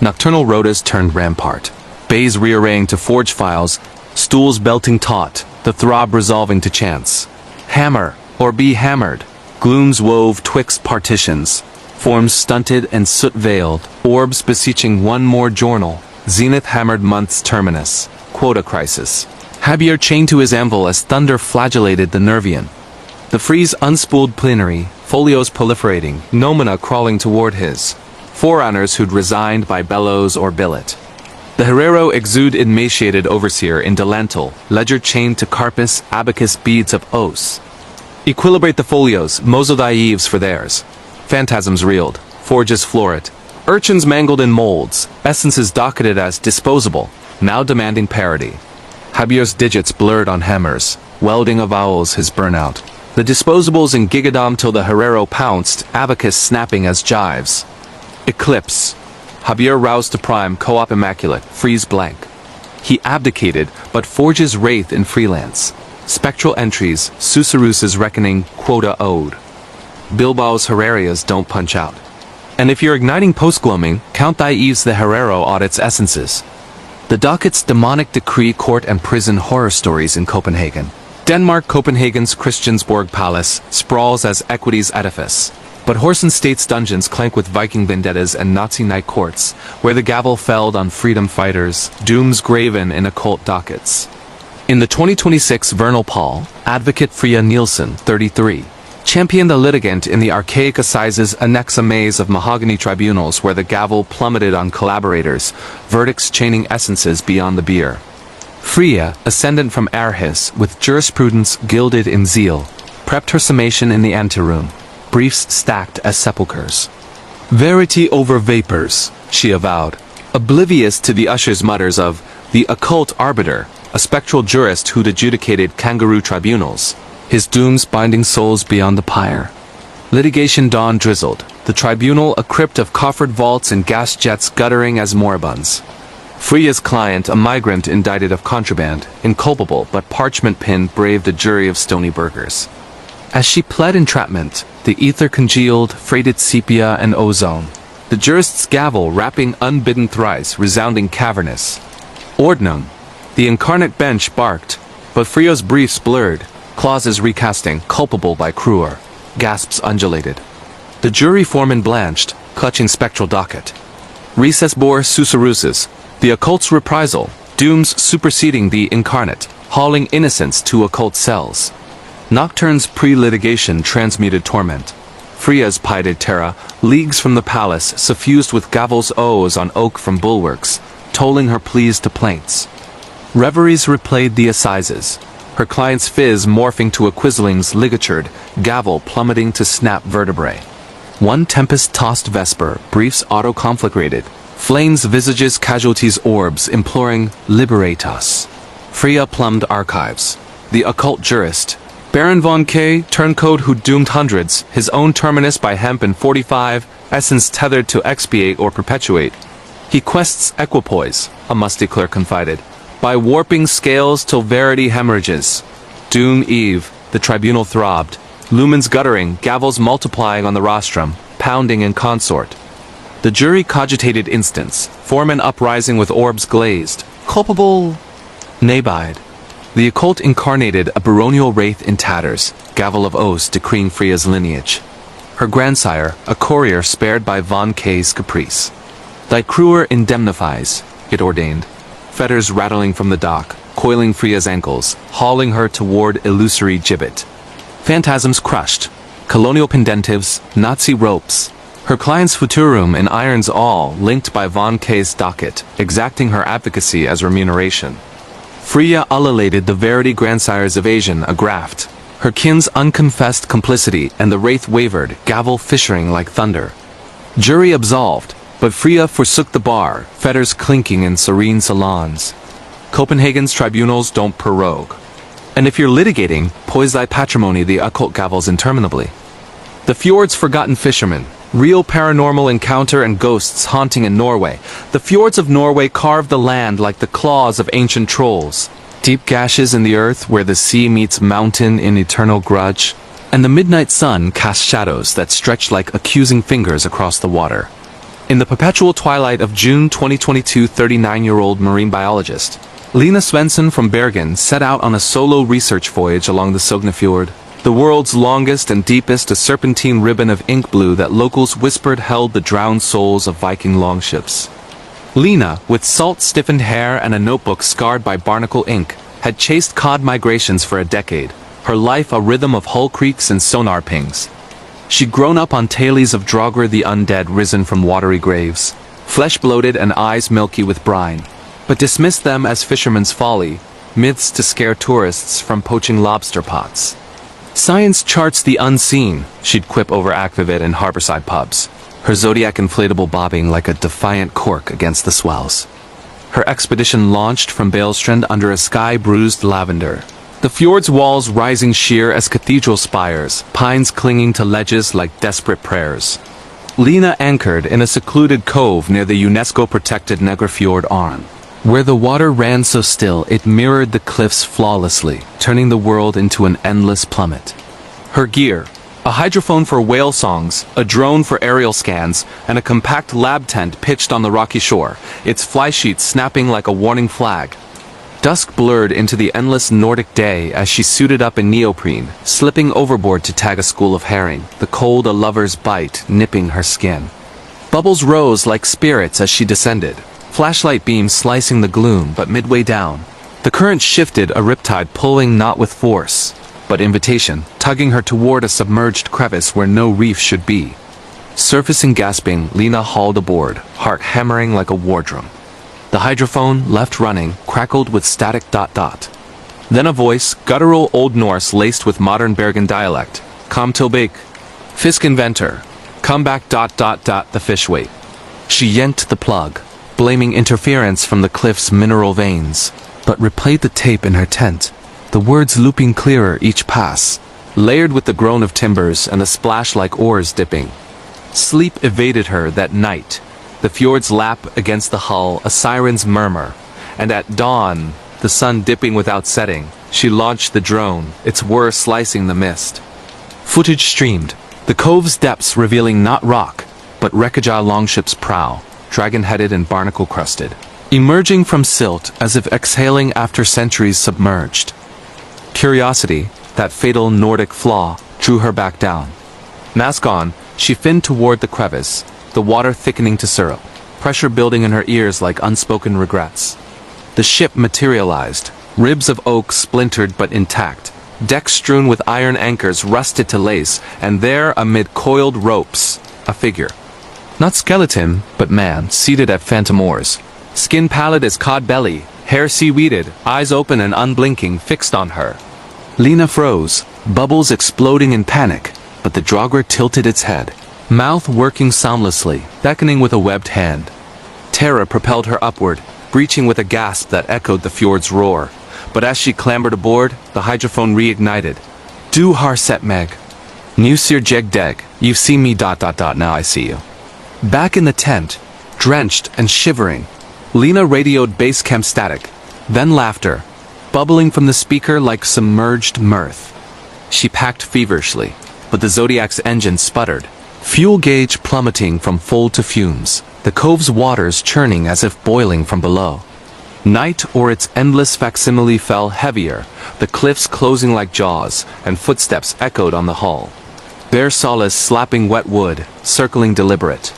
Nocturnal rotas turned rampart. Bays rearraying to forge files, stools belting taut, the throb resolving to chance. Hammer, or be hammered. Glooms wove twixt partitions. Forms stunted and soot-veiled, orbs beseeching one more journal. Zenith hammered month's terminus. Quota crisis. Javier chained to his anvil as thunder flagellated the Nervian. The frieze unspooled plenary, folios proliferating, nomina crawling toward his. Forerunners who'd resigned by bellows or billet. The Herrero exude emaciated overseer in delantal, ledger chained to carpus, abacus beads of os. Equilibrate the folios, mozo thy eaves for theirs. Phantasms reeled, forges florid. Urchins mangled in molds, essences docketed as disposable, now demanding parity. Javier's digits blurred on hammers, welding avowals his burnout. The disposables in gigadom till the Herrero pounced, abacus snapping as jives. Eclipse. Javier roused to prime, co-op immaculate, freeze blank. He abdicated, but forges wraith in freelance. Spectral entries, Susarusa's reckoning, quota owed. Bilbao's Herrerias don't punch out. And if you're igniting post-gloaming, count thy eves the Herrero audits essences. The docket's demonic decree court and prison horror stories in Copenhagen. Denmark Copenhagen's Christiansborg Palace sprawls as equity's edifice. But Horsen State's dungeons clank with Viking vendettas and Nazi night courts, where the gavel felled on freedom fighters, dooms graven in occult dockets. In the 2026 Vernal Paul, advocate Freya Nielsen, 33, championed the litigant in the archaic assises annexa maze of mahogany tribunals where the gavel plummeted on collaborators, verdicts chaining essences beyond the beer. Freya, ascendant from Aarhus, with jurisprudence gilded in zeal, prepped her summation in the anteroom, briefs stacked as sepulchres. Verity over vapors, she avowed, oblivious to the usher's mutters of the occult arbiter, a spectral jurist who'd adjudicated kangaroo tribunals, his dooms binding souls beyond the pyre. Litigation dawn drizzled, the tribunal a crypt of coffered vaults and gas jets guttering as moribunds. Freya's client, a migrant indicted of contraband, inculpable but parchment-pinned, braved a jury of stony burghers. As she pled entrapment, the ether congealed, freighted sepia and ozone. The jurist's gavel rapping unbidden thrice, resounding cavernous. Ordnung. The incarnate bench barked, but Freya's briefs blurred, clauses recasting, culpable by cruer. Gasps undulated. The jury foreman blanched, clutching spectral docket. Recess bore Susaruses, the occult's reprisal, dooms superseding the incarnate, hauling innocence to occult cells. Nocturne's pre-litigation transmuted torment. Freya's pided terra, leagues from the palace, suffused with gavel's O's on oak from bulwarks, tolling her pleas to plaints. Reveries replayed the assizes, her client's fizz morphing to a quisling's ligatured, gavel plummeting to snap vertebrae. One tempest-tossed vesper, briefs auto-conflagrated, flames visages casualties orbs imploring, liberate us. Freya plumbed archives. The occult jurist. Baron von K, turncoat who doomed hundreds, his own terminus by hemp in 45, essence tethered to expiate or perpetuate. He quests equipoise, a musty clerk confided, by warping scales till verity hemorrhages. Doom Eve, the tribunal throbbed. Lumens guttering, gavels multiplying on the rostrum, pounding in consort. The jury cogitated instants, foreman uprising with orbs glazed. Culpable... Nabide. The occult incarnated a baronial wraith in tatters, gavel of oaths decreeing Freya's lineage. Her grandsire, a courier spared by von K's caprice. Thy crewer indemnifies, it ordained. Fetters rattling from the dock, coiling Freya's ankles, hauling her toward illusory gibbet. Phantasms crushed, colonial pendentives, Nazi ropes. Her client's futurum in irons all, linked by von K's docket, exacting her advocacy as remuneration. Freya ululated the verity grandsire's evasion a graft, her kin's unconfessed complicity, and the wraith wavered, gavel fissuring like thunder. Jury absolved, but Freya forsook the bar, fetters clinking in serene salons. Copenhagen's tribunals don't prorogue. And if you're litigating, poise thy patrimony, the occult gavels interminably. The fjord's forgotten fishermen, real paranormal encounter and ghosts haunting in Norway. The fjords of Norway carve the land like the claws of ancient trolls. Deep gashes in the earth where the sea meets mountain in eternal grudge. And the midnight sun casts shadows that stretch like accusing fingers across the water. In the perpetual twilight of June 2022, 39-year-old marine biologist Lena Svensson from Bergen set out on a solo research voyage along the Sognefjord, the world's longest and deepest, a serpentine ribbon of ink blue that locals whispered held the drowned souls of Viking longships. Lena, with salt-stiffened hair and a notebook scarred by barnacle ink, had chased cod migrations for a decade, her life a rhythm of hull creaks and sonar pings. She'd grown up on tales of Draugr the undead risen from watery graves, flesh bloated and eyes milky with brine, but dismissed them as fisherman's folly, myths to scare tourists from poaching lobster pots. Science charts the unseen, she'd quip over Akvavit in harborside pubs, her Zodiac inflatable bobbing like a defiant cork against the swells. Her expedition launched from Balestrand under a sky-bruised lavender, the fjord's walls rising sheer as cathedral spires, pines clinging to ledges like desperate prayers. Lena anchored in a secluded cove near the UNESCO-protected Negrefjord Arm, where the water ran so still it mirrored the cliffs flawlessly, turning the world into an endless plummet. Her gear: a hydrophone for whale songs, a drone for aerial scans, and a compact lab tent pitched on the rocky shore, its flysheet snapping like a warning flag. Dusk blurred into the endless Nordic day as she suited up in neoprene, slipping overboard to tag a school of herring, the cold a lover's bite nipping her skin. Bubbles rose like spirits as she descended, flashlight beams slicing the gloom, but midway down, the current shifted, a riptide pulling not with force, but invitation, tugging her toward a submerged crevice where no reef should be. Surfacing gasping, Lena hauled aboard, heart hammering like a war drum. The hydrophone, left running, crackled with static ... Then a voice, guttural Old Norse laced with modern Bergen dialect. Kom tilbake. Fisk inventor. Come back ... The fish wait. She yanked the plug, blaming interference from the cliff's mineral veins, but replayed the tape in her tent, the words looping clearer each pass, layered with the groan of timbers and the splash like oars dipping. Sleep evaded her that night, the fjord's lap against the hull, a siren's murmur, and at dawn, the sun dipping without setting, she launched the drone, its whir slicing the mist. Footage streamed, the cove's depths revealing not rock, but wreckage longship's prow, dragon-headed and barnacle-crusted, emerging from silt as if exhaling after centuries submerged. Curiosity, that fatal Nordic flaw, drew her back down. Mask on, she finned toward the crevice, the water thickening to syrup, pressure building in her ears like unspoken regrets. The ship materialized, ribs of oak splintered but intact, decks strewn with iron anchors rusted to lace, and there, amid coiled ropes, a figure. Not skeleton, but man, seated at phantom oars. Skin pallid as cod belly, hair seaweeded, eyes open and unblinking, fixed on her. Lena froze, bubbles exploding in panic, but the Draugr tilted its head, mouth working soundlessly, beckoning with a webbed hand. Terror propelled her upward, breaching with a gasp that echoed the fjord's roar. But as she clambered aboard, the hydrophone reignited. Du har sett meg. Nu ser jeg deg. You've seen me ... Now I see you. Back in the tent, drenched and shivering, Lena radioed base camp static, then laughter, bubbling from the speaker like submerged mirth. She packed feverishly, but the Zodiac's engine sputtered, fuel gauge plummeting from full to fumes, the cove's waters churning as if boiling from below. Night or its endless facsimile fell heavier, the cliffs closing like jaws, and footsteps echoed on the hull. Bare solace slapping wet wood, circling deliberate.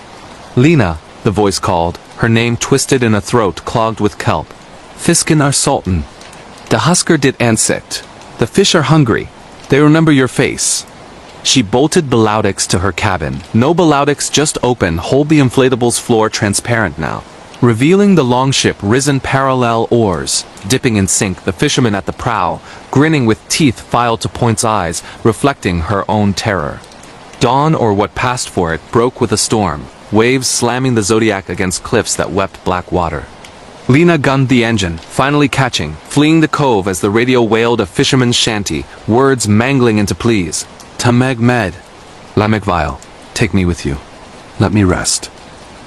Lena, the voice called, her name twisted in a throat clogged with kelp. Fisken are sultan. De Husker dit ansicht. The fish are hungry. They remember your face. She bolted Belaudix to her cabin. No Belaudix, just open, hold the inflatable's floor transparent now, revealing the longship risen parallel oars, dipping in sync, the fisherman at the prow, grinning with teeth filed to Point's eyes, reflecting her own terror. Dawn, or what passed for it, broke with a storm, waves slamming the Zodiac against cliffs that wept black water. Lena gunned the engine, finally catching, fleeing the cove as the radio wailed a fisherman's shanty, words mangling into pleas. Tameg med. Lamegvile, take me with you. Let me rest.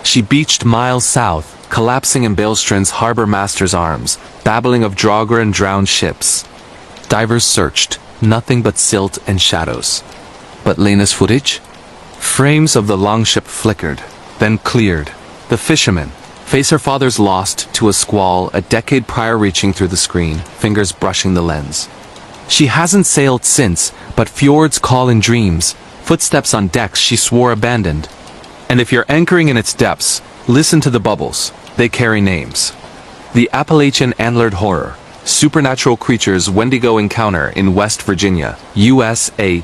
She beached miles south, collapsing in Baelstrand's harbor master's arms, babbling of Draugr and drowned ships. Divers searched, nothing but silt and shadows. But Lena's footage? Frames of the longship flickered, then cleared. The fisherman, face her father's lost to a squall a decade prior reaching through the screen, fingers brushing the lens. She hasn't sailed since, but fjords call in dreams, footsteps on decks she swore abandoned. And if you're anchoring in its depths, listen to the bubbles, they carry names. The Appalachian Antlered Horror, supernatural creatures Wendigo encounter in West Virginia, USA.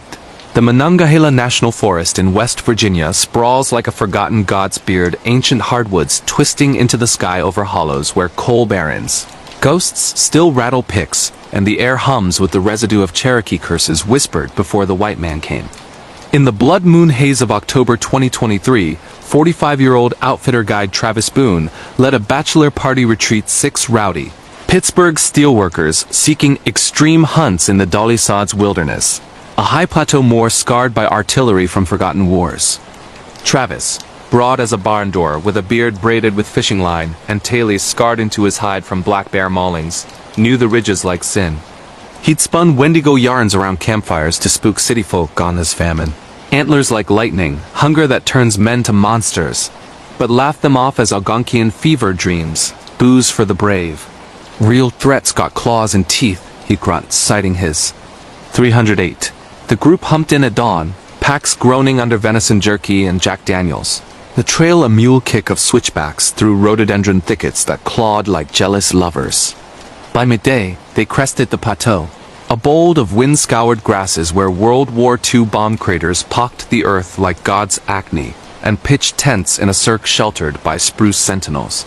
The Monongahela National Forest in West Virginia sprawls like a forgotten god's beard, ancient hardwoods twisting into the sky over hollows where coal barrens. Ghosts still rattle picks, and the air hums with the residue of Cherokee curses whispered before the white man came. In the blood moon haze of October 2023, 45-year-old outfitter guide Travis Boone led a bachelor party retreat 6 rowdy Pittsburgh steelworkers seeking extreme hunts in the Dolly Sods wilderness, a high plateau moor scarred by artillery from forgotten wars. Travis, broad as a barn door with a beard braided with fishing line and tailies scarred into his hide from black bear maulings, knew the ridges like sin. He'd spun Wendigo yarns around campfires to spook city folk on his famine. Antlers like lightning, hunger that turns men to monsters, but laughed them off as Algonquian fever dreams, booze for the brave. Real threats got claws and teeth, he grunted, citing his 308. The group humped in at dawn, packs groaning under venison jerky and Jack Daniels. The trail a mule kick of switchbacks through rhododendron thickets that clawed like jealous lovers. By midday, they crested the plateau, a bold of wind-scoured grasses where World War II bomb craters pocked the earth like God's acne, and pitched tents in a cirque sheltered by spruce sentinels.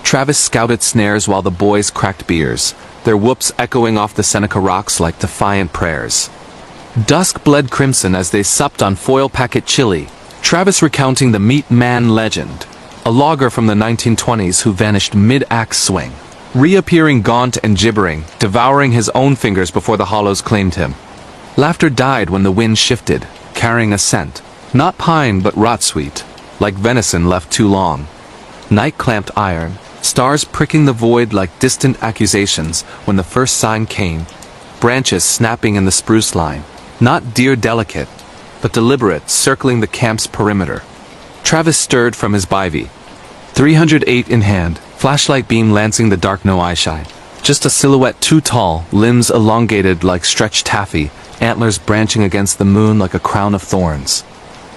Travis scouted snares while the boys cracked beers, their whoops echoing off the Seneca rocks like defiant prayers. Dusk bled crimson as they supped on foil packet chili, Travis recounting the Meat Man legend, a logger from the 1920s who vanished mid-axe swing, reappearing gaunt and gibbering, devouring his own fingers before the hollows claimed him. Laughter died when the wind shifted, carrying a scent, not pine but rot-sweet, like venison left too long. Night clamped iron, stars pricking the void like distant accusations when the first sign came, branches snapping in the spruce line, not deer delicate, but deliberate, circling the camp's perimeter. Travis stirred from his bivy, 308 in hand, flashlight beam lancing the dark no eyeshine. Just a silhouette too tall, limbs elongated like stretched taffy, antlers branching against the moon like a crown of thorns.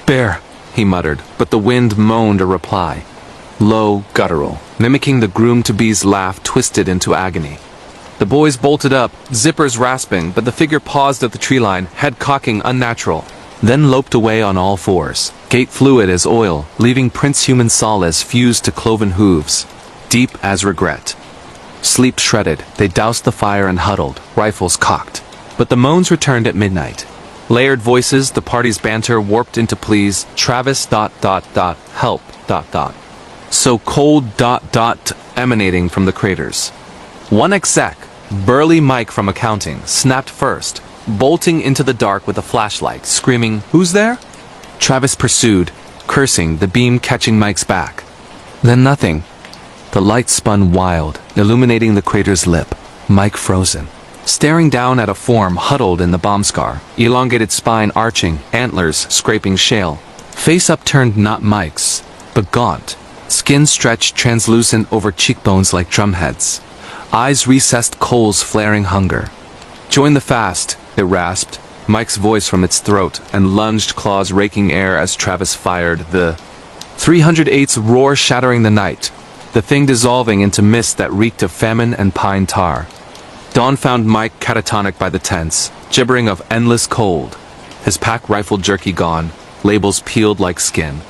Bear, he muttered, but the wind moaned a reply. Low, guttural, mimicking the groom-to-be's laugh twisted into agony. The boys bolted up, zippers rasping, but the figure paused at the tree line, head cocking unnatural, then loped away on all fours, gait fluid as oil, leaving prince-human solace fused to cloven hooves, deep as regret. Sleep shredded, they doused the fire and huddled, rifles cocked. But the moans returned at midnight. Layered voices, the party's banter warped into pleas, Travis ... help ... So cold ... emanating from the craters. One exec, burly Mike from accounting, snapped first, bolting into the dark with a flashlight, screaming, "Who's there?" Travis pursued, cursing, the beam catching Mike's back. Then nothing. The light spun wild, illuminating the crater's lip. Mike frozen, staring down at a form huddled in the bomb scar, elongated spine arching, antlers scraping shale. Face upturned, not Mike's, but gaunt. Skin stretched translucent over cheekbones like drumheads. Eyes recessed, coals flaring hunger. "Join the fast," it rasped, Mike's voice from its throat, and lunged, claws raking air as Travis fired. The 308's roar shattering the night, the thing dissolving into mist that reeked of famine and pine tar. Dawn found Mike catatonic by the tents, gibbering of endless cold. His pack rifle jerky gone, labels peeled like skin.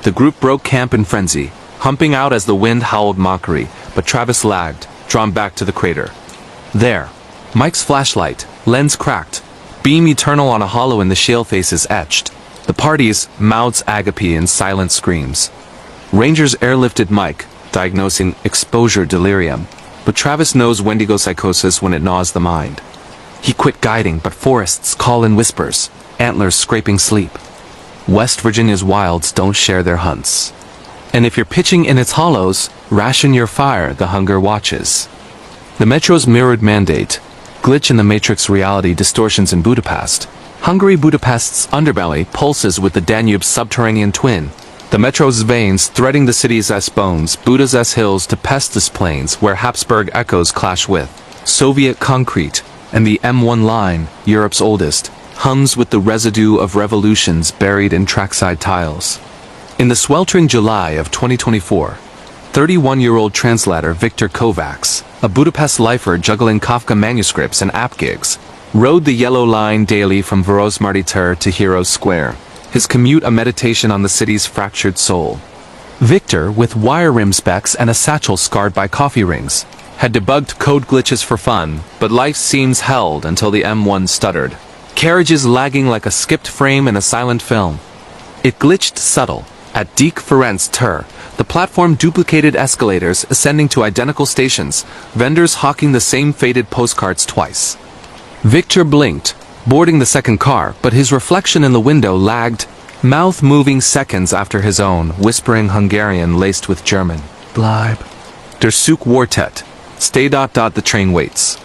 The group broke camp in frenzy, humping out as the wind howled mockery, but Travis lagged, drawn back to the crater. There, Mike's flashlight, lens cracked, beam eternal on a hollow in the shale faces etched. The party's mouths agape in silent screams. Rangers airlifted Mike, diagnosing exposure delirium, but Travis knows Wendigo psychosis when it gnaws the mind. He quit guiding, but forests call in whispers, antlers scraping sleep. West Virginia's wilds don't share their hunts. And if you're pitching in its hollows, ration your fire, the hunger watches. The Metro's mirrored mandate, glitch in the matrix reality distortions in Budapest. Hungary Budapest's underbelly pulses with the Danube's subterranean twin. The Metro's veins threading the city's S-bones, Buda's S-hills to Pestis plains where Habsburg echoes clash with Soviet concrete, and the M1 line, Europe's oldest, hums with the residue of revolutions buried in trackside tiles. In the sweltering July of 2024, 31-year-old translator Viktor Kovacs, a Budapest lifer juggling Kafka manuscripts and app gigs, rode the yellow line daily from Vörösmarty tér to Heroes Square, his commute a meditation on the city's fractured soul. Victor, with wire rim specs and a satchel scarred by coffee rings, had debugged code glitches for fun, but life seems held until the M1 stuttered. Carriages lagging like a skipped frame in a silent film. It glitched subtle. At Dijk Ferenc tér, the platform duplicated escalators ascending to identical stations, vendors hawking the same faded postcards twice. Victor blinked, boarding the second car, but his reflection in the window lagged, mouth moving seconds after his own, whispering Hungarian laced with German. Bleib. Der Zug wartet. Stay. The train waits.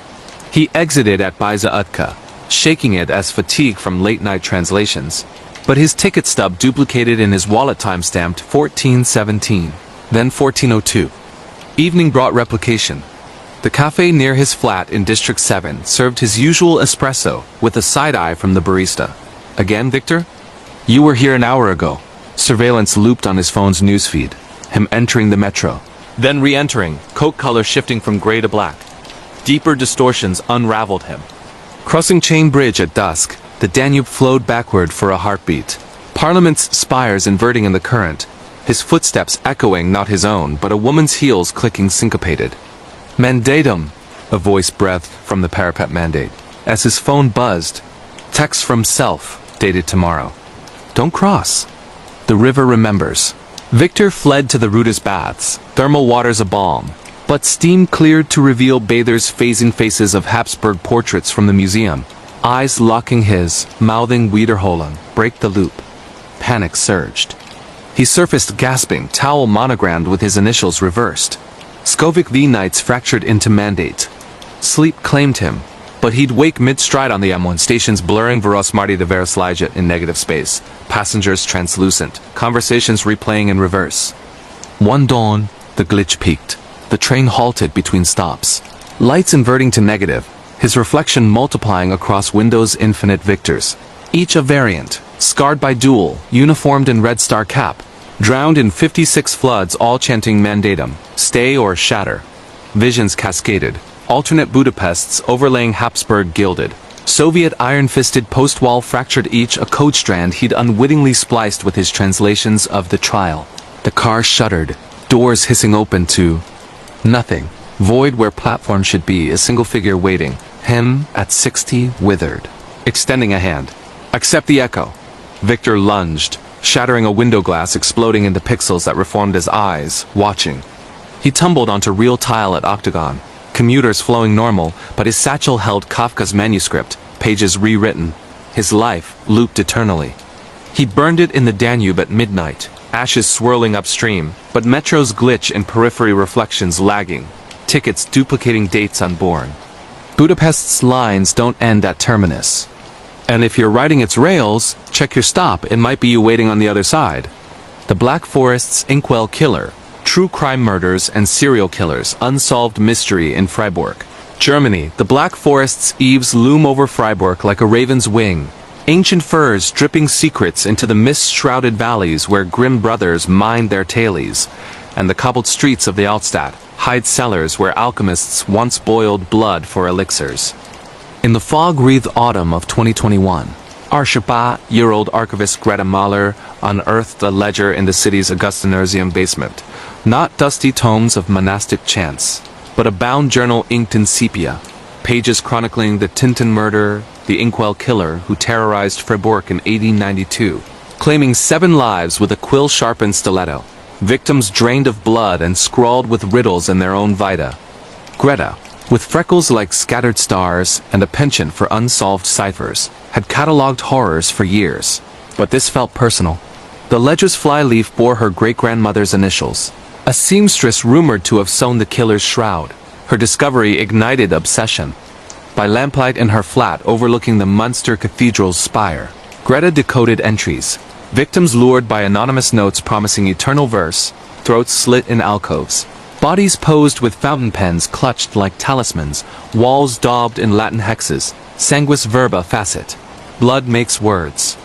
He exited at Bajza Utka, shaking it as fatigue from late-night translations. But his ticket stub duplicated in his wallet time-stamped 1417, then 1402. Evening brought replication. The cafe near his flat in District 7 served his usual espresso with a side-eye from the barista. Again, Victor? You were here an hour ago. Surveillance looped on his phone's newsfeed, him entering the metro, then re-entering, coat color shifting from gray to black. Deeper distortions unraveled him. Crossing Chain Bridge at dusk, the Danube flowed backward for a heartbeat. Parliament's spires inverting in the current, his footsteps echoing not his own, but a woman's heels clicking syncopated. Mandatum, a voice breathed from the parapet mandate. As his phone buzzed, text from self, dated tomorrow. Don't cross. The river remembers. Victor fled to the Ruda's baths, thermal waters a balm, but steam cleared to reveal bathers' phasing faces of Habsburg portraits from the museum. Eyes locking his, mouthing Wiederholung, break the loop. Panic surged. He surfaced gasping, towel monogrammed with his initials reversed. Scovik V nights fractured into mandate. Sleep claimed him, but he'd wake mid-stride on the M1 stations blurring Vörösmarty to Veroslajit in negative space, passengers translucent, conversations replaying in reverse. One dawn, the glitch peaked. The train halted between stops. Lights inverting to negative, his reflection multiplying across Windows' infinite Victors. Each a variant, scarred by duel, uniformed in Red Star cap, drowned in 56 floods all chanting mandatum, stay or shatter. Visions cascaded, alternate Budapests overlaying Habsburg gilded. Soviet iron-fisted post-wall fractured each a code strand he'd unwittingly spliced with his translations of the trial. The car shuddered, doors hissing open to nothing. Void where platform should be, a single figure waiting. Him, at 60, withered. Extending a hand. Accept the echo. Victor lunged, shattering a window glass exploding into pixels that reformed his eyes, watching. He tumbled onto real tile at Octagon, commuters flowing normal, but his satchel held Kafka's manuscript, pages rewritten. His life looped eternally. He burned it in the Danube at midnight, ashes swirling upstream, but Metro's glitch and periphery reflections lagging, tickets duplicating dates unborn. Budapest's lines don't end at terminus. And if you're riding its rails, check your stop, it might be you waiting on the other side. The Black Forest's Inkwell Killer, True Crime Murders and Serial Killers, Unsolved Mystery in Freiburg. Germany, the Black Forest's eaves loom over Freiburg like a raven's wing. Ancient firs dripping secrets into the mist-shrouded valleys where grim brothers mined their tailies, and the cobbled streets of the Altstadt hide cellars where alchemists once boiled blood for elixirs. In the fog-wreathed autumn of 2021, year-old archivist Greta Mahler unearthed a ledger in the city's Augustinersium basement. Not dusty tomes of monastic chants, but a bound journal inked in sepia, pages chronicling the Tintin murder, the Inkwell Killer who terrorized Freiburg in 1892, claiming 7 lives with a quill-sharpened stiletto, victims drained of blood and scrawled with riddles in their own vita. Greta, with freckles like scattered stars and a penchant for unsolved ciphers, had catalogued horrors for years, but this felt personal. The ledger's flyleaf bore her great-grandmother's initials, a seamstress rumored to have sewn the killer's shroud. Her discovery ignited obsession. By lamplight in her flat overlooking the Munster Cathedral's spire, Greta decoded entries. Victims lured by anonymous notes promising eternal verse, throats slit in alcoves. Bodies posed with fountain pens clutched like talismans, walls daubed in Latin hexes, sanguis verba facit. Blood makes words.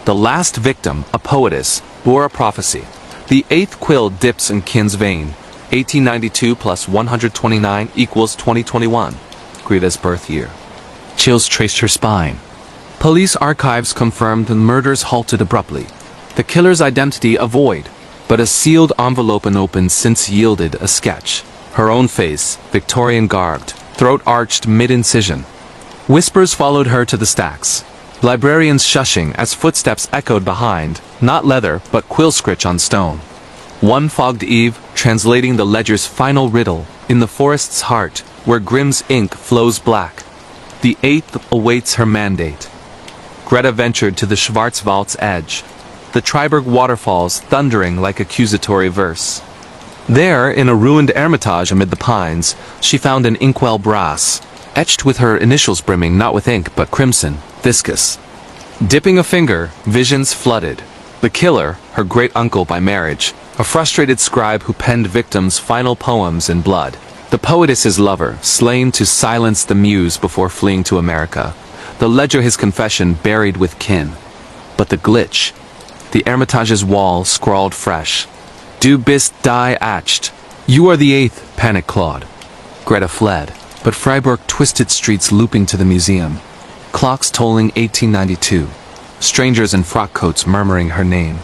The last victim, a poetess, bore a prophecy. The 8th quill dips in kin's vein. 1892 plus 129 equals 2021. Greta's birth year. Chills traced her spine. Police archives confirmed the murders halted abruptly. The killer's identity a void, but a sealed envelope unopened since yielded a sketch. Her own face, Victorian garbed, throat arched mid-incision. Whispers followed her to the stacks. Librarians shushing as footsteps echoed behind, not leather, but quill scritch on stone. One fogged eve, translating the ledger's final riddle, in the forest's heart, where Grimm's ink flows black. The 8th awaits her mandate. Greta ventured to the Schwarzwald's edge, the Triberg waterfalls thundering like accusatory verse. There, in a ruined Hermitage amid the pines, she found an inkwell brass, etched with her initials brimming not with ink but crimson, viscous. Dipping a finger, visions flooded. The killer, her great-uncle by marriage, a frustrated scribe who penned victims' final poems in blood. The poetess's lover, slain to silence the muse before fleeing to America. The ledger his confession buried with kin. But the glitch. The Hermitage's wall scrawled fresh. Du bist die Acht. You are the 8th, panicked Claude. Greta fled, but Freiburg twisted streets looping to the museum. Clocks tolling 1892. Strangers in frock coats murmuring her name.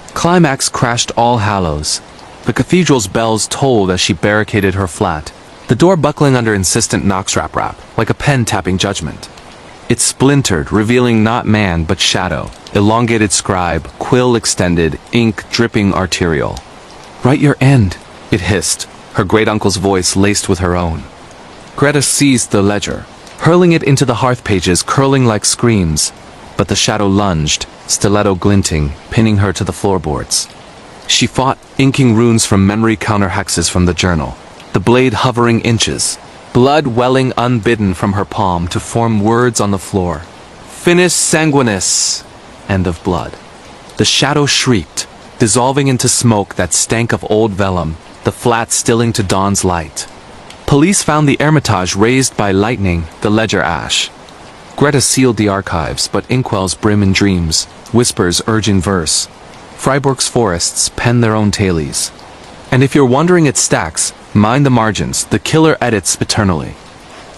Climax crashed All Hallows. The cathedral's bells tolled as she barricaded her flat, the door buckling under insistent Knox rap, like a pen tapping judgment. It splintered, revealing not man but shadow, elongated scribe, quill extended, ink dripping arterial. Write your end, it hissed, her great-uncle's voice laced with her own. Greta seized the ledger, hurling it into the hearth pages, curling like screams, but the shadow lunged, stiletto glinting, pinning her to the floorboards. She fought, inking runes from memory counter-hexes from the journal, the blade hovering inches, blood welling unbidden from her palm to form words on the floor. Finis sanguinis, end of blood. The shadow shrieked, dissolving into smoke that stank of old vellum, the flat stilling to dawn's light. Police found the Hermitage razed by lightning, the ledger ash. Greta sealed the archives, but inkwells brim in dreams, whispers urge in verse. Freiburg's forests pen their own tailies. And if you're wondering its stacks, mind the margins, the killer edits eternally.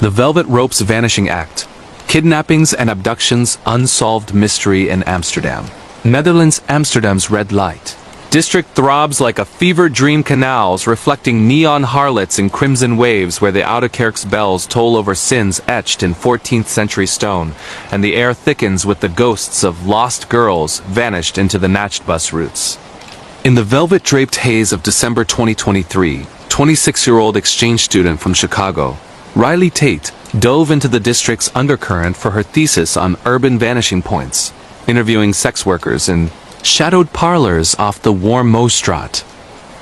The Velvet Rope's Vanishing Act. Kidnappings and abductions, unsolved mystery in Amsterdam. Netherlands, Amsterdam's red light. District throbs like a fever dream canals reflecting neon harlots in crimson waves where the Oudekerk's bells toll over sins etched in 14th century stone, and the air thickens with the ghosts of lost girls vanished into the Nachtbus routes. In the velvet-draped haze of December 2023, 26-year-old exchange student from Chicago, Riley Tate, dove into the district's undercurrent for her thesis on urban vanishing points, interviewing sex workers in shadowed parlors off the warm Mostraat.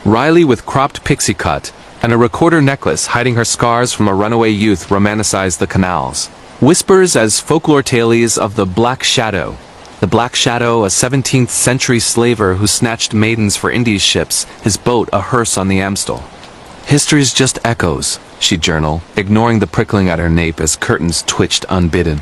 Riley, with cropped pixie cut and a recorder necklace hiding her scars from a runaway youth, romanticized the canals. Whispers as folklore tales of the Black Shadow. The Black Shadow, a 17th century slaver who snatched maidens for Indies ships, his boat a hearse on the Amstel. History's just echoes, she'd journal, ignoring the prickling at her nape as curtains twitched unbidden.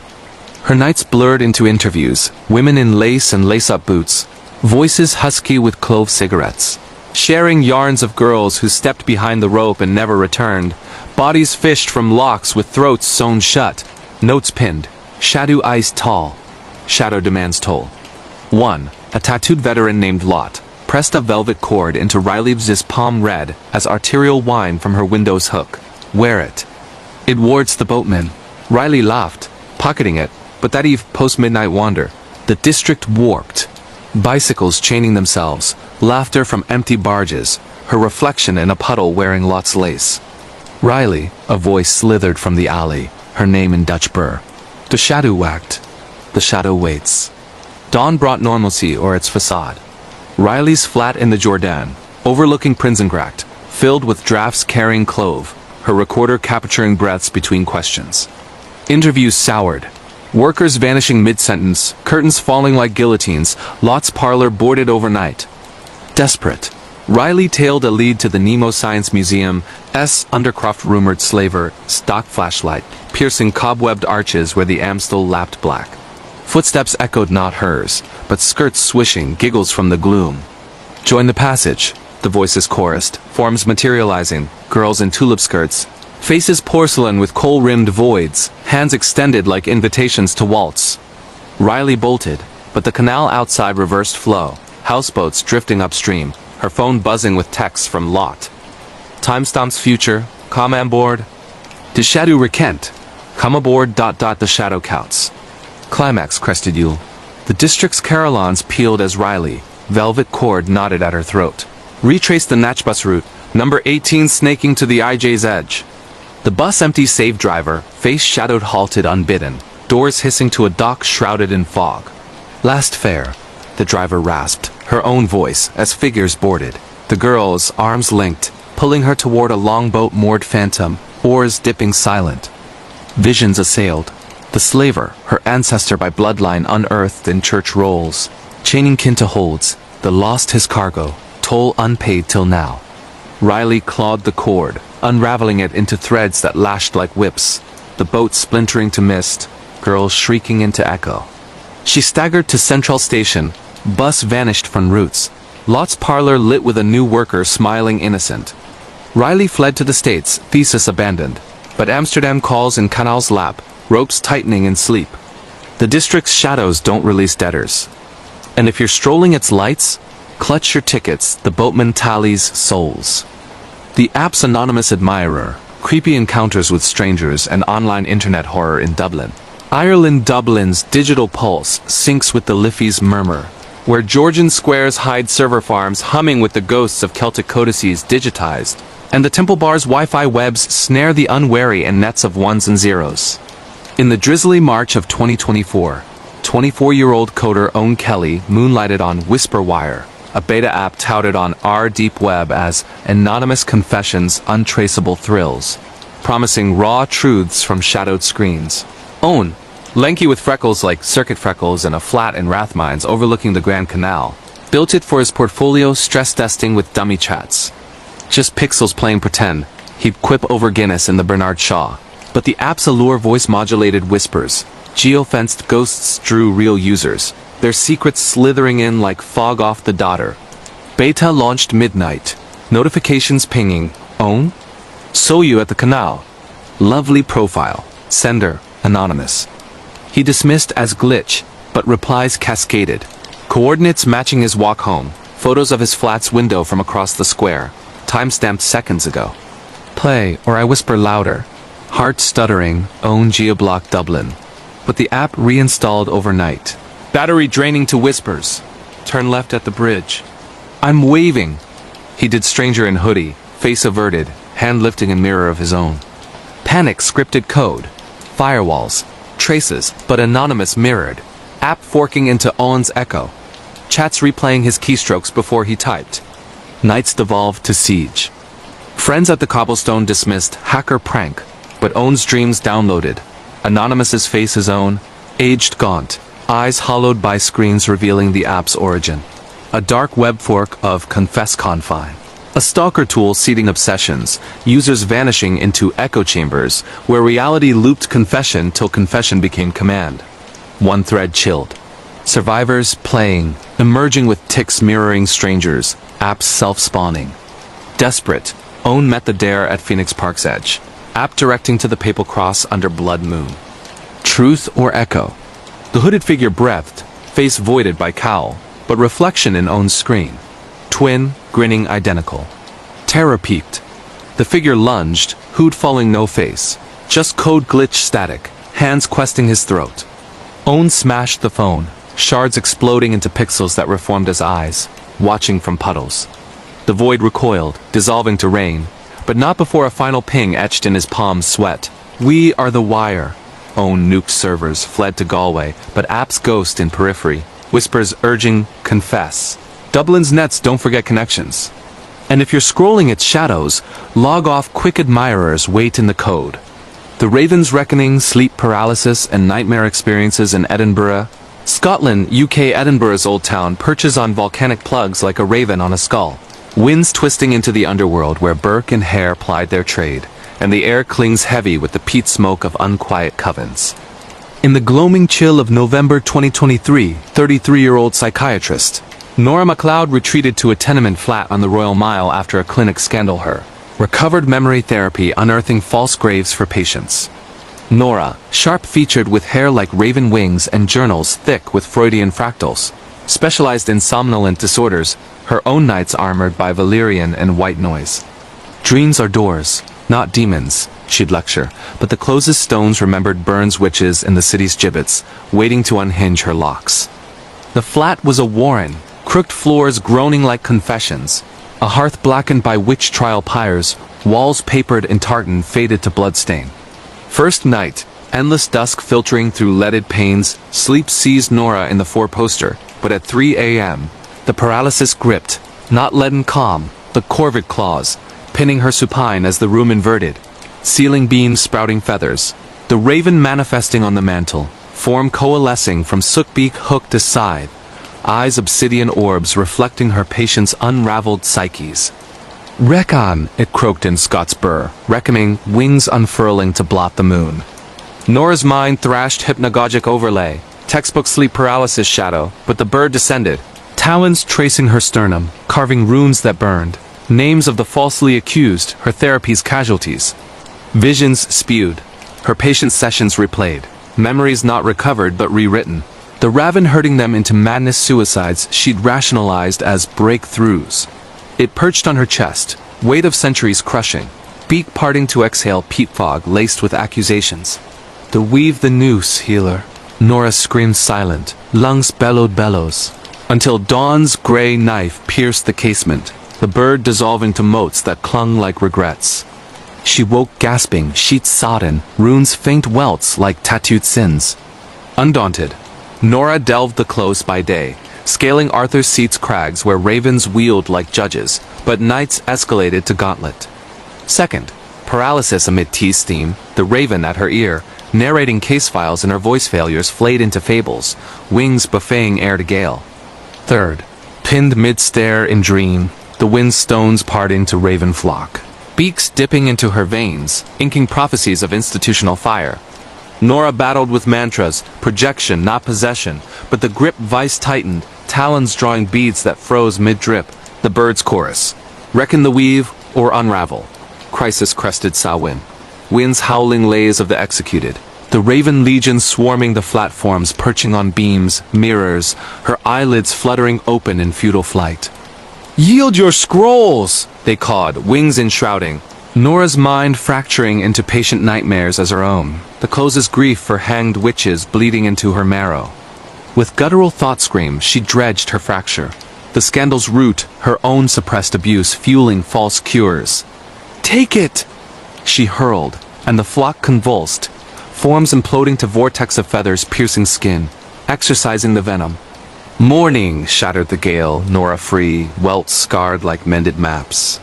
Her nights blurred into interviews, women in lace and lace-up boots, voices husky with clove cigarettes, sharing yarns of girls who stepped behind the rope and never returned, bodies fished from locks with throats sewn shut, notes pinned, shadow eyes tall. Shadow demands toll. 1. A tattooed veteran named Lot pressed a velvet cord into Riley's palm red as arterial wine from her window's hook. Wear it. It wards the boatman. Riley laughed, pocketing it, but that eve post-midnight wander, the district warped. Bicycles chaining themselves, laughter from empty barges, her reflection in a puddle wearing Lot's lace. Riley, a voice slithered from the alley, her name in Dutch burr. The shadow whacked. The shadow waits. Dawn brought normalcy or its facade. Riley's flat in the Jordan, overlooking Prinsengracht, filled with drafts carrying clove, her recorder capturing breaths between questions. Interviews soured. Workers vanishing mid-sentence, curtains falling like guillotines, Lot's parlor boarded overnight. Desperate, Riley tailed a lead to the Nemo Science Museum's Undercroft rumored slaver, stock flashlight, piercing cobwebbed arches where the Amstel lapped black. Footsteps echoed not hers, but skirts swishing, giggles from the gloom. Join the passage, the voices chorused, forms materializing, girls in tulip skirts, faces porcelain with coal-rimmed voids, hands extended like invitations to waltz. Riley bolted, but the canal outside reversed flow, houseboats drifting upstream, her phone buzzing with texts from Lot. Timestamps future, come aboard. The shadow recant. Come aboard. The shadow counts. Climax, crested Yule. The district's carillons pealed as Riley, velvet cord knotted at her throat, retraced the Natchbus route, number 18 snaking to the IJ's edge. The bus empty save driver, face shadowed, halted unbidden, doors hissing to a dock shrouded in fog. Last fare, the driver rasped, her own voice, as figures boarded. The girls, arms linked, pulling her toward a longboat moored phantom, oars dipping silent. Visions assailed. The slaver, her ancestor by bloodline unearthed in church rolls, chaining kin to holds, the lost his cargo, toll unpaid till now. Riley clawed the cord, unraveling it into threads that lashed like whips, the boat splintering to mist, girls shrieking into echo. She staggered to Central Station, bus vanished from routes, Lot's parlor lit with a new worker smiling innocent. Riley fled to the States, thesis abandoned, but Amsterdam calls in Canal's lap, ropes tightening in sleep. The district's shadows don't release debtors. And if you're strolling its lights, clutch your tickets, the boatman tallies souls. The app's anonymous admirer, creepy encounters with strangers and online internet horror in Dublin. Ireland Dublin's digital pulse syncs with the Liffey's murmur, where Georgian squares hide server farms humming with the ghosts of Celtic codices digitized, and the Temple Bar's Wi-Fi webs snare the unwary in nets of ones and zeros. In the drizzly March of 2024, 24-year-old coder Owen Kelly moonlighted on Whisperwire, a beta app touted on our deep web as anonymous confessions, untraceable thrills, promising raw truths from shadowed screens. Owen, lanky with freckles like circuit freckles and a flat in Rathmines overlooking the Grand Canal, built it for his portfolio, stress testing with dummy chats. Just pixels playing pretend, he'd quip over Guinness in the Bernard Shaw. But the app's allure voice-modulated whispers, geo-fenced ghosts drew real users, their secrets slithering in like fog off the daughter. Beta launched midnight, notifications pinging, Own? Saw you at the canal. Lovely profile, sender, anonymous. He dismissed as glitch, but replies cascaded. Coordinates matching his walk home, photos of his flat's window from across the square, timestamped seconds ago. Play, or I whisper louder. Heart stuttering, Own Geoblock Dublin. But the app reinstalled overnight. Battery draining to whispers. Turn left at the bridge. I'm waving. He did stranger in hoodie, face averted, hand lifting a mirror of his own. Panic scripted code. Firewalls. Traces, but anonymous mirrored. App forking into Owen's echo. Chats replaying his keystrokes before he typed. Nights devolved to siege. Friends at the cobblestone dismissed hacker prank, but Owen's dreams downloaded. Anonymous's face his own, aged gaunt, eyes hollowed by screens revealing the app's origin. A dark web fork of Confess Confine. A stalker tool seeding obsessions, users vanishing into echo chambers, where reality looped confession till confession became command. One thread chilled. Survivors playing, emerging with ticks mirroring strangers, apps self-spawning. Desperate, Owen met the dare at Phoenix Park's edge. App directing to the papal cross under blood moon. Truth or echo? The hooded figure breathed, face voided by cowl, but reflection in Owen's screen. Twin, grinning identical. Terror peaked. The figure lunged, hood falling no face. Just code glitch static, hands questing his throat. Owen smashed the phone, shards exploding into pixels that reformed as eyes, watching from puddles. The void recoiled, dissolving to rain, but not before a final ping etched in his palms sweat. We are the wire. Owen nuked servers, fled to Galway, but app's ghost in periphery, whispers urging, confess. Dublin's nets don't forget connections. And if you're scrolling its shadows, log off quick admirers wait in the code. The Raven's reckoning, sleep paralysis, and nightmare experiences in Edinburgh. Scotland, UK Edinburgh's old town perches on volcanic plugs like a raven on a skull. Winds twisting into the underworld where Burke and Hare plied their trade, and the air clings heavy with the peat smoke of unquiet covens. In the gloaming chill of November 2023, 33-year-old psychiatrist Nora MacLeod retreated to a tenement flat on the Royal Mile after a clinic scandal her. Recovered memory therapy unearthing false graves for patients. Nora, sharp-featured with hair like raven wings and journals thick with Freudian fractals, specialized in somnolent disorders, her own nights armored by valerian and white noise. Dreams are doors, not demons, she'd lecture, but the closest stones remembered Burns witches in the city's gibbets, waiting to unhinge her locks. The flat was a warren, crooked floors groaning like confessions, a hearth blackened by witch trial pyres, walls papered in tartan faded to bloodstain. First night, endless dusk filtering through leaded panes, sleep seized Nora in the four-poster, but at 3 a.m., the paralysis gripped, not leaden calm, but corvid claws, pinning her supine as the room inverted, ceiling beams sprouting feathers, the raven manifesting on the mantel, form coalescing from sookbeak hooked to scythe, eyes obsidian orbs reflecting her patient's unraveled psyches. Reckon, it croaked in Scots burr, reckoning, wings unfurling to blot the moon. Nora's mind thrashed hypnagogic overlay, textbook sleep paralysis shadow, but the bird descended, talons tracing her sternum, carving runes that burned, names of the falsely accused, her therapy's casualties. Visions spewed, her patient sessions replayed, memories not recovered but rewritten. The raven herding them into madness suicides she'd rationalized as breakthroughs. It perched on her chest, weight of centuries crushing, beak parting to exhale peat fog laced with accusations. The weave the noose, healer. Nora screamed silent, lungs bellowed bellows, until dawn's gray knife pierced the casement, the bird dissolving to motes that clung like regrets. She woke gasping, sheets sodden, runes faint welts like tattooed sins. Undaunted, Nora delved the close by day, scaling Arthur Seat's crags where ravens wheeled like judges, but nights escalated to gauntlet. Second, paralysis amid tea steam, the raven at her ear, narrating case files and her voice failures flayed into fables, wings buffeting air to gale. Third, pinned mid-stare in dream, the wind stones parting to raven flock, beaks dipping into her veins, inking prophecies of institutional fire. Nora battled with mantras, projection, not possession, but the grip vice tightened, talons drawing beads that froze mid-drip, the bird's chorus. Reckon the weave, or unravel. Crisis-crested Samhain. Winds howling lays of the executed. The raven legion swarming the platforms, perching on beams, mirrors, her eyelids fluttering open in futile flight. Yield your scrolls, they cawed, wings enshrouding. Nora's mind fracturing into patient nightmares as her own, the closest grief for hanged witches bleeding into her marrow. With guttural thought scream, she dredged her fracture. The scandal's root, her own suppressed abuse fueling false cures. Take it! She hurled, and the flock convulsed, forms imploding to vortex of feathers piercing skin, exercising the venom. Morning, shattered the gale, Nora free, welts scarred like mended maps.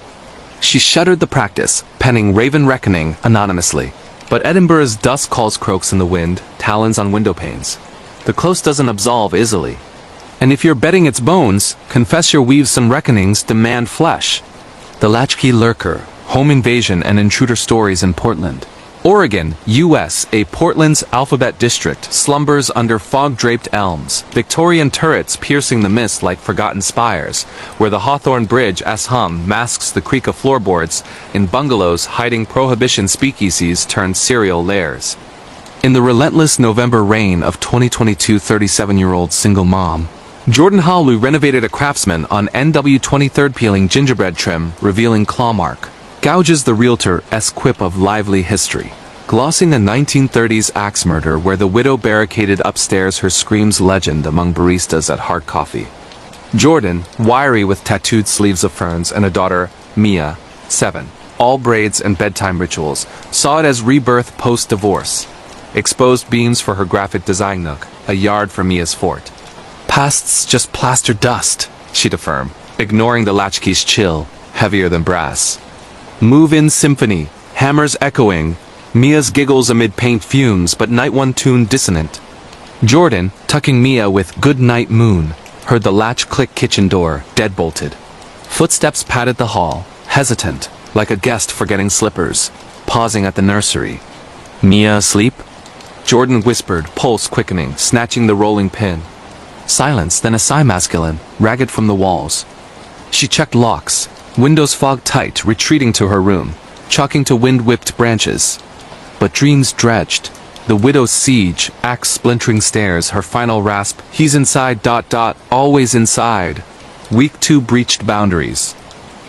She shuddered the practice, penning Raven Reckoning anonymously. But Edinburgh's dust calls croaks in the wind, talons on window panes. The close doesn't absolve easily. And if you're betting its bones, confess your weaves some reckonings demand flesh. The Latchkey Lurker, Home Invasion and Intruder Stories in Portland. Oregon, U.S., a Portland's alphabet district, slumbers under fog-draped elms, Victorian turrets piercing the mist like forgotten spires, where the Hawthorne Bridge hum masks the creak of floorboards, in bungalows hiding prohibition speakeasies turned serial lairs. In the relentless November rain of 2022 37-year-old single mom, Jordan Halu renovated a craftsman on NW 23rd peeling gingerbread trim, revealing claw mark. Gouges the realtor-esque quip of lively history, glossing a 1930s axe murder where the widow barricaded upstairs her screams legend among baristas at Hard Coffee. Jordan, wiry with tattooed sleeves of ferns and a daughter, Mia, 7, all braids and bedtime rituals, saw it as rebirth post-divorce. Exposed beams for her graphic design nook, a yard for Mia's fort. Past's just plaster dust, she'd affirm, ignoring the latchkey's chill, heavier than brass. Move-in symphony, hammers echoing, Mia's giggles amid paint fumes but night one tune dissonant. Jordan, tucking Mia with Good Night Moon, heard the latch click kitchen door, deadbolted. Footsteps patted the hall, hesitant, like a guest forgetting slippers, pausing at the nursery. Mia asleep? Jordan whispered, pulse quickening, snatching the rolling pin. Silence, then a sigh masculine, ragged from the walls. She checked locks. Windows fogged tight, retreating to her room, chalking to wind-whipped branches. But dreams dredged. The widow's siege, axe splintering stairs, her final rasp, he's inside, always inside. Week 2 breached boundaries.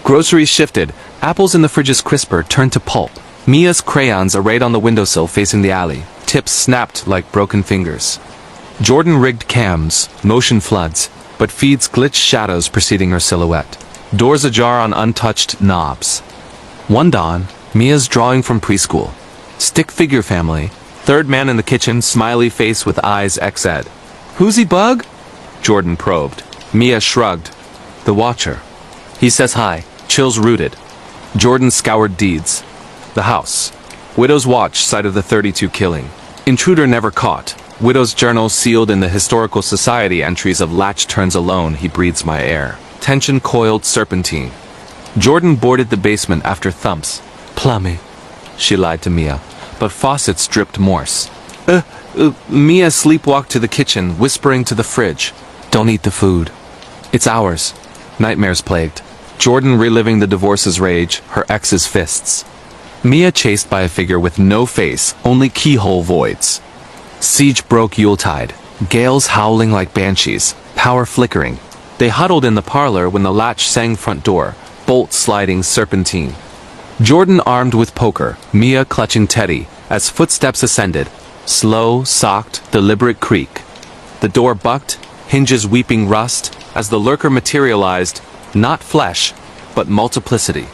Groceries shifted, apples in the fridge's crisper turned to pulp. Mia's crayons arrayed on the windowsill facing the alley, tips snapped like broken fingers. Jordan rigged cams, motion floods, but feeds glitched shadows preceding her silhouette. Doors ajar on untouched knobs. One dawn, Mia's drawing from preschool. Stick figure family. Third man in the kitchen, smiley face with eyes XZ. Who's he, Bug? Jordan probed. Mia shrugged. The Watcher. He says hi. Chills rooted. Jordan scoured deeds. The house. Widow's watch, site of the 32 killing. Intruder never caught. Widow's journal sealed in the historical society entries of latch turns alone, he breathes my air. Tension coiled serpentine. Jordan boarded the basement after thumps. Plumbing. She lied to Mia, but faucets dripped Morse. Mia sleepwalked to the kitchen, whispering to the fridge. Don't eat the food. It's ours. Nightmares plagued. Jordan reliving the divorce's rage, her ex's fists. Mia chased by a figure with no face, only keyhole voids. Siege broke Yuletide. Gales howling like banshees, power flickering. They huddled in the parlor when the latch sang front door, bolt sliding serpentine. Jordan armed with poker, Mia clutching Teddy, as footsteps ascended. Slow, socked, deliberate creak. The door bucked, hinges weeping rust, as the lurker materialized, not flesh, but multiplicity.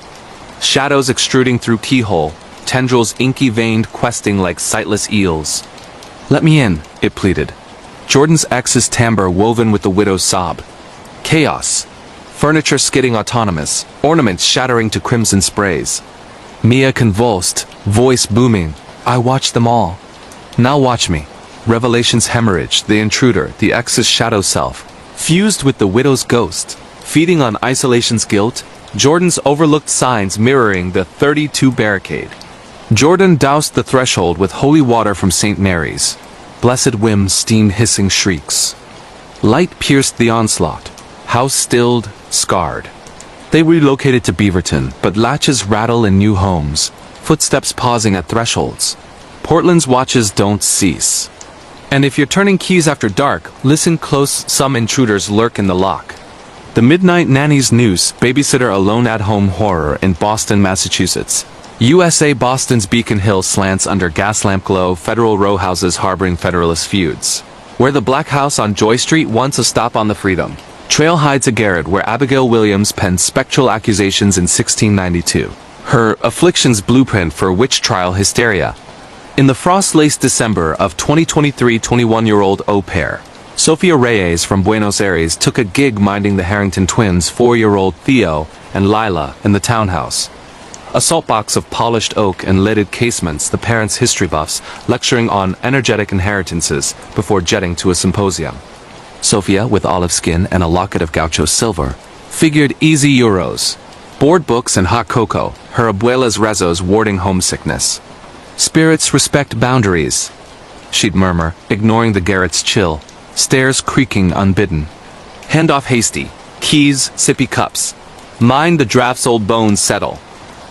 Shadows extruding through keyhole, tendrils inky-veined questing like sightless eels. Let me in, it pleaded. Jordan's ex's timbre woven with the widow's sob. Chaos. Furniture skidding autonomous, ornaments shattering to crimson sprays. Mia convulsed, voice booming. I watched them all. Now watch me. Revelation's hemorrhage, the intruder, the ex's shadow self, fused with the widow's ghost, feeding on isolation's guilt, Jordan's overlooked signs mirroring the 32 barricade. Jordan doused the threshold with holy water from St. Mary's. Blessed whim steamed hissing shrieks. Light pierced the onslaught. House stilled, scarred. They relocated to Beaverton, but latches rattle in new homes, footsteps pausing at thresholds. Portland's watches don't cease. And if you're turning keys after dark, listen close, some intruders lurk in the lock. The Midnight Nanny's Noose, babysitter alone at home horror in Boston, Massachusetts. USA Boston's Beacon Hill slants under gaslamp glow, federal row houses harboring Federalist feuds. Where the Black House on Joy Street once a stop on the Freedom. Trail hides a garret where Abigail Williams penned spectral accusations in 1692. Her affliction's blueprint for witch trial hysteria. In the frost-laced December of 2023, 21-year-old au pair, Sofia Reyes from Buenos Aires took a gig minding the Harrington twins' 4-year-old Theo and Lila in the townhouse. A saltbox of polished oak and lidded casements, the parents' history buffs lecturing on energetic inheritances before jetting to a symposium. Sofia, with olive skin and a locket of gaucho silver, figured easy euros. Board books and hot cocoa, her abuela's rezos warding homesickness. Spirits respect boundaries, she'd murmur, ignoring the garret's chill, stairs creaking unbidden. Hand off hasty, keys, sippy cups. Mind the drafts old bones settle.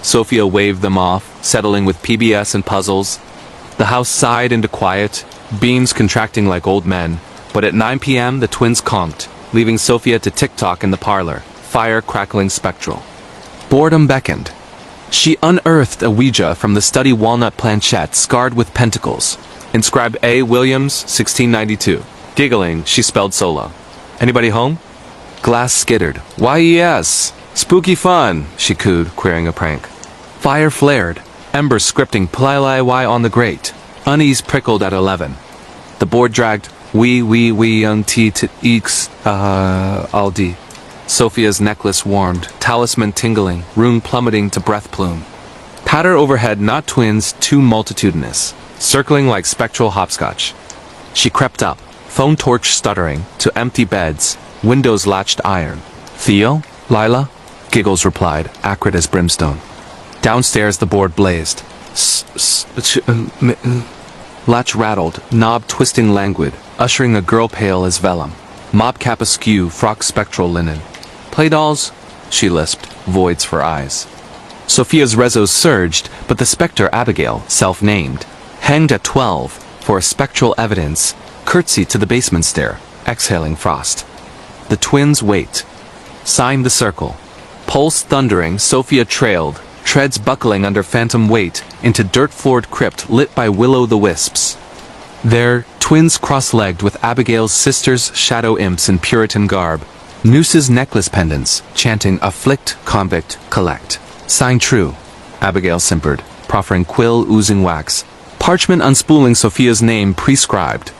Sofia waved them off, settling with PBS and puzzles. The house sighed into quiet, beams contracting like old men, but at 9 p.m. the twins conked, leaving Sofia to tick-tock in the parlor, fire crackling spectral. Boredom beckoned. She unearthed a Ouija from the study walnut planchette scarred with pentacles. Inscribed A. Williams, 1692. Giggling, she spelled solo. Anybody home? Glass skittered. Why yes. Spooky fun, she cooed, queering a prank. Fire flared, embers scripting ply on the grate. Unease prickled at 11. The board dragged, we young t to eeks, aldi. Sofia's necklace warmed, talisman tingling, rune plummeting to breath plume. Patter overhead, not twins, too multitudinous, circling like spectral hopscotch. She crept up, phone torch stuttering, to empty beds, windows latched iron. Theo? Lila? Giggles replied, acrid as brimstone. Downstairs the board blazed. Latch rattled, knob twisting languid, ushering a girl pale as vellum. Mob cap askew, frock spectral linen. Play dolls? She lisped, voids for eyes. Sofia's rezos surged, but the specter Abigail, self-named, hanged at 12, for a spectral evidence, curtsied to the basement stair, exhaling frost. The twins wait. Signed the circle. Pulse thundering, Sofia trailed, treads buckling under phantom weight, into dirt-floored crypt lit by will-o'-the-wisps. There, twins cross-legged with Abigail's sister's shadow imps in Puritan garb, nooses necklace pendants, chanting afflict, convict, collect. Sign true, Abigail simpered, proffering quill oozing wax. Parchment unspooling Sofia's name prescribed.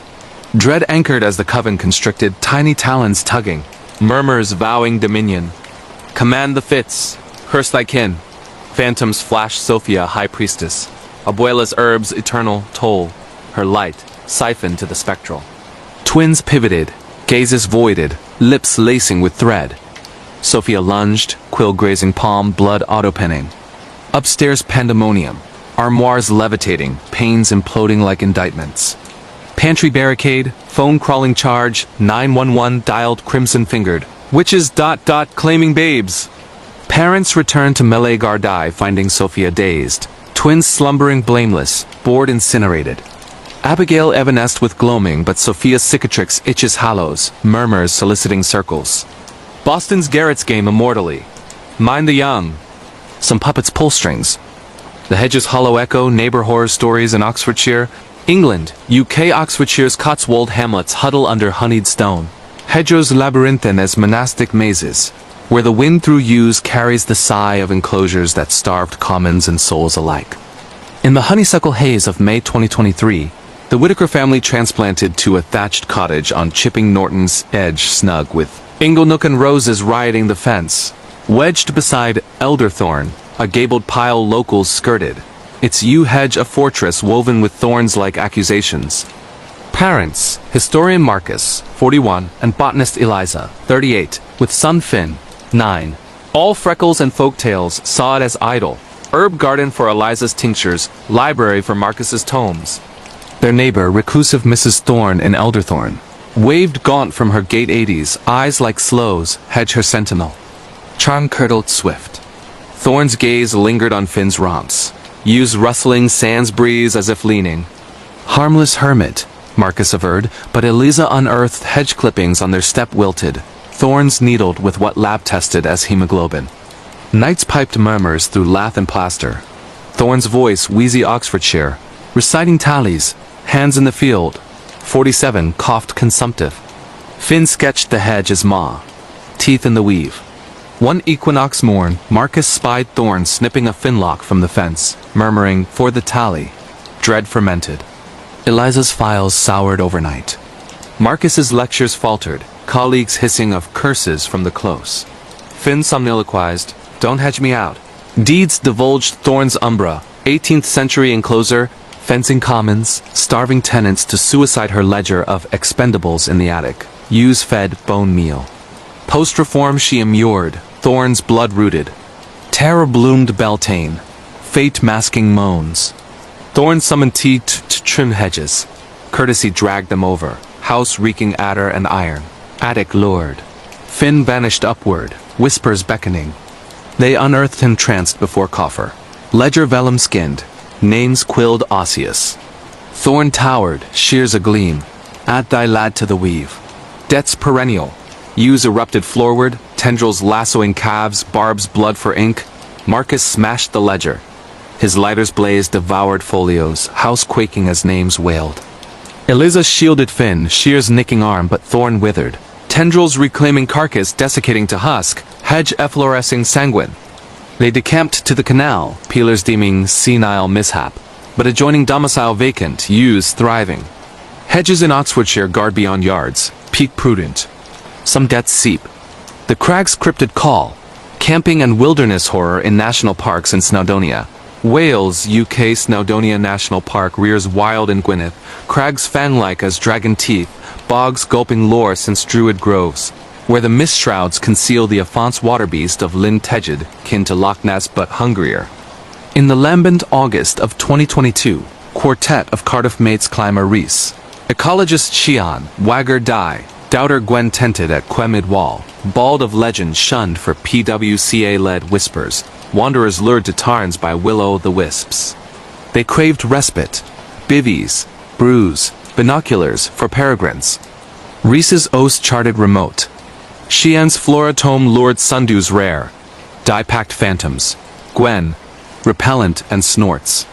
Dread anchored as the coven constricted, tiny talons tugging, murmurs vowing dominion. Command the fits, curse thy kin. Phantoms flash Sofia, high priestess. Abuela's herbs eternal toll, her light, siphoned to the spectral. Twins pivoted, gazes voided, lips lacing with thread. Sofia lunged, quill grazing palm, blood auto-penning. Upstairs pandemonium, armoires levitating, panes imploding like indictments. Pantry barricade, phone crawling charge, 911 dialed crimson-fingered. Witches ... claiming babes. Parents returned to Melee Gardai, finding Sofia dazed. Twins slumbering blameless, board incinerated. Abigail evanesced with gloaming, but Sophia's cicatrix itches hollows, murmurs soliciting circles. Boston's Garrett's game immortally. Mind the young. Some puppets pull strings. The hedge's hollow echo, neighbor horror stories in Oxfordshire. England, UK Oxfordshire's Cotswold hamlets huddle under honeyed stone. Hedgerows labyrinthine as monastic mazes, where the wind through yews carries the sigh of enclosures that starved commons and souls alike. In the honeysuckle haze of May 2023, the Whitaker family transplanted to a thatched cottage on Chipping Norton's edge, snug with Inglenook and roses rioting the fence. Wedged beside elderthorn, a gabled pile locals skirted, its yew hedge a fortress woven with thorns like accusations. Parents, historian Marcus, 41, and botanist Eliza, 38, with son Finn, 9. All freckles and folktales saw it as idle. Herb garden for Eliza's tinctures, library for Marcus's tomes. Their neighbor, reclusive Mrs. Thorne in Elderthorn, waved gaunt from her gate 80s, eyes like sloes, hedge her sentinel. Charm curdled swift. Thorne's gaze lingered on Finn's romps. Yew's rustling sans breeze as if leaning. Harmless hermit, Marcus averred, but Eliza unearthed hedge clippings on their step wilted, thorns needled with what lab tested as hemoglobin. Knights piped murmurs through lath and plaster. Thorne's voice wheezy Oxfordshire, reciting tallies, hands in the field. 47 coughed consumptive. Finn sketched the hedge as ma, teeth in the weave. One equinox morn, Marcus spied Thorn snipping a finlock from the fence, murmuring, "For the tally." Dread fermented. Eliza's files soured overnight. Marcus's lectures faltered, colleagues hissing of curses from the close. Finn somniloquized, "Don't hedge me out." Deeds divulged Thorn's umbra, 18th century enclosure, fencing commons, starving tenants to suicide her ledger of expendables in the attic, use-fed bone meal. Post-reform she immured, Thorn's blood-rooted. Terror bloomed Beltane, fate masking moans. Thorn summoned tea to trim hedges. Courtesy dragged them over, house reeking adder and iron. Attic lured. Finn vanished upward, whispers beckoning. They unearthed him tranced before coffer. Ledger vellum skinned, names quilled osseous. Thorn towered, shears agleam. Add thy lad to the weave. Debts perennial. Yews erupted floorward, tendrils lassoing calves, barbs blood for ink. Marcus smashed the ledger. His lighters blazed devoured folios, house quaking as names wailed. Eliza shielded Finn, shears nicking arm but Thorn withered. Tendrils reclaiming carcass desiccating to husk, hedge efflorescing sanguine. They decamped to the canal, peelers deeming senile mishap, but adjoining domicile vacant, yews thriving. Hedges in Oxfordshire guard beyond yards, peak prudent. Some debts seep. The crag's cryptid call. Camping and wilderness horror in national parks in Snowdonia. Wales, UK Snowdonia National Park rears wild in Gwynedd, crags fang-like as dragon teeth, bogs gulping lore since druid groves, where the mist shrouds conceal the Affonse waterbeast of Lyn Tegid, kin to Loch Ness but hungrier. In the lambent August of 2022, quartet of Cardiff mates climb a Rees. Ecologist Shion, wagger die, doubter Gwen tented at Quemid Wall, bald of legend shunned for PWCA-led whispers, wanderers lured to tarns by will-o'-the-wisps. They craved respite, bivvies, brews, binoculars for peregrines. Rees's oast charted remote. Shian's floratome lured sundews rare. Dye-packed phantoms. Gwen, repellent and snorts.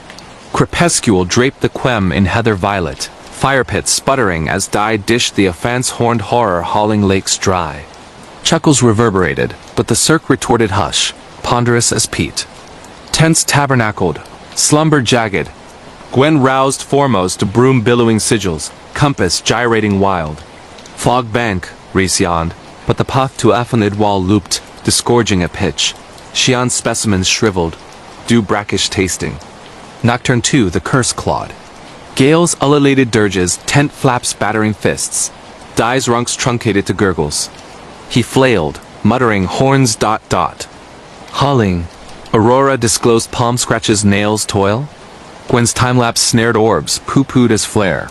Crepuscule draped the quem in heather violet. Fire pits sputtering as dye dished the offense horned horror hauling lakes dry. Chuckles reverberated, but the cirque retorted hush, ponderous as peat. Tents tabernacled, slumber jagged. Gwen roused foremost to broom billowing sigils, compass gyrating wild. Fog bank, Rees yawned, but the path to Affonid Wall looped, disgorging a pitch. Shian's specimens shriveled, dew brackish tasting. Nocturne 2 the curse clawed. Gales ululated dirges, tent flaps battering fists. Dye's runks truncated to gurgles. He flailed, muttering horns ... Hauling. Aurora disclosed palm scratches nails toil. Gwen's time-lapse snared orbs, poo-pooed as flare.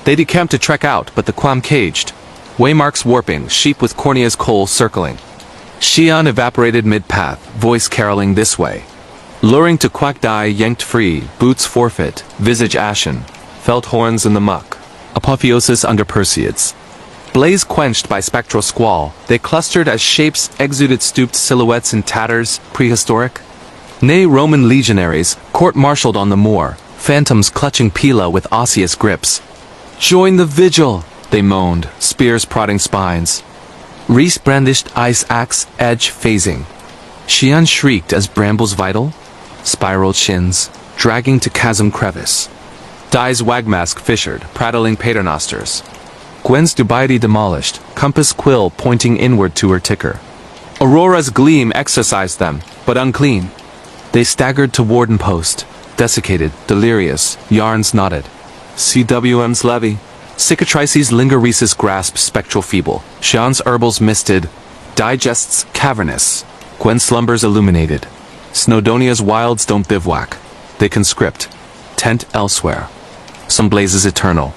They decamped to trek out, but the quam caged. Waymarks warping, sheep with cornea's coal circling. Shion evaporated mid-path, voice caroling this way. Luring to quack Dye yanked free, boots forfeit, visage ashen. Felt horns in the muck. Apotheosis under Perseids. Blaze quenched by spectral squall, they clustered as shapes exuded stooped silhouettes in tatters, prehistoric. Nay Roman legionaries, court-martialed on the moor, phantoms clutching Pila with osseous grips. "Join the vigil!" they moaned, spears prodding spines. Rees brandished ice axe, edge phasing. Shion shrieked as brambles vital, spiraled shins, dragging to chasm crevice. Dye's wagmask fissured, prattling paternosters. Gwen's dubiety demolished, compass quill pointing inward to her ticker. Aurora's gleam exorcised them, but unclean. They staggered to warden post, desiccated, delirious, yarns knotted. CWM's levy. Cicatrices linger Rees's grasp spectral feeble. Shian's herbals misted. Digests cavernous. Gwen slumbers illuminated. Snowdonia's wilds don't bivouac. They conscript. Tent elsewhere. Some blazes eternal.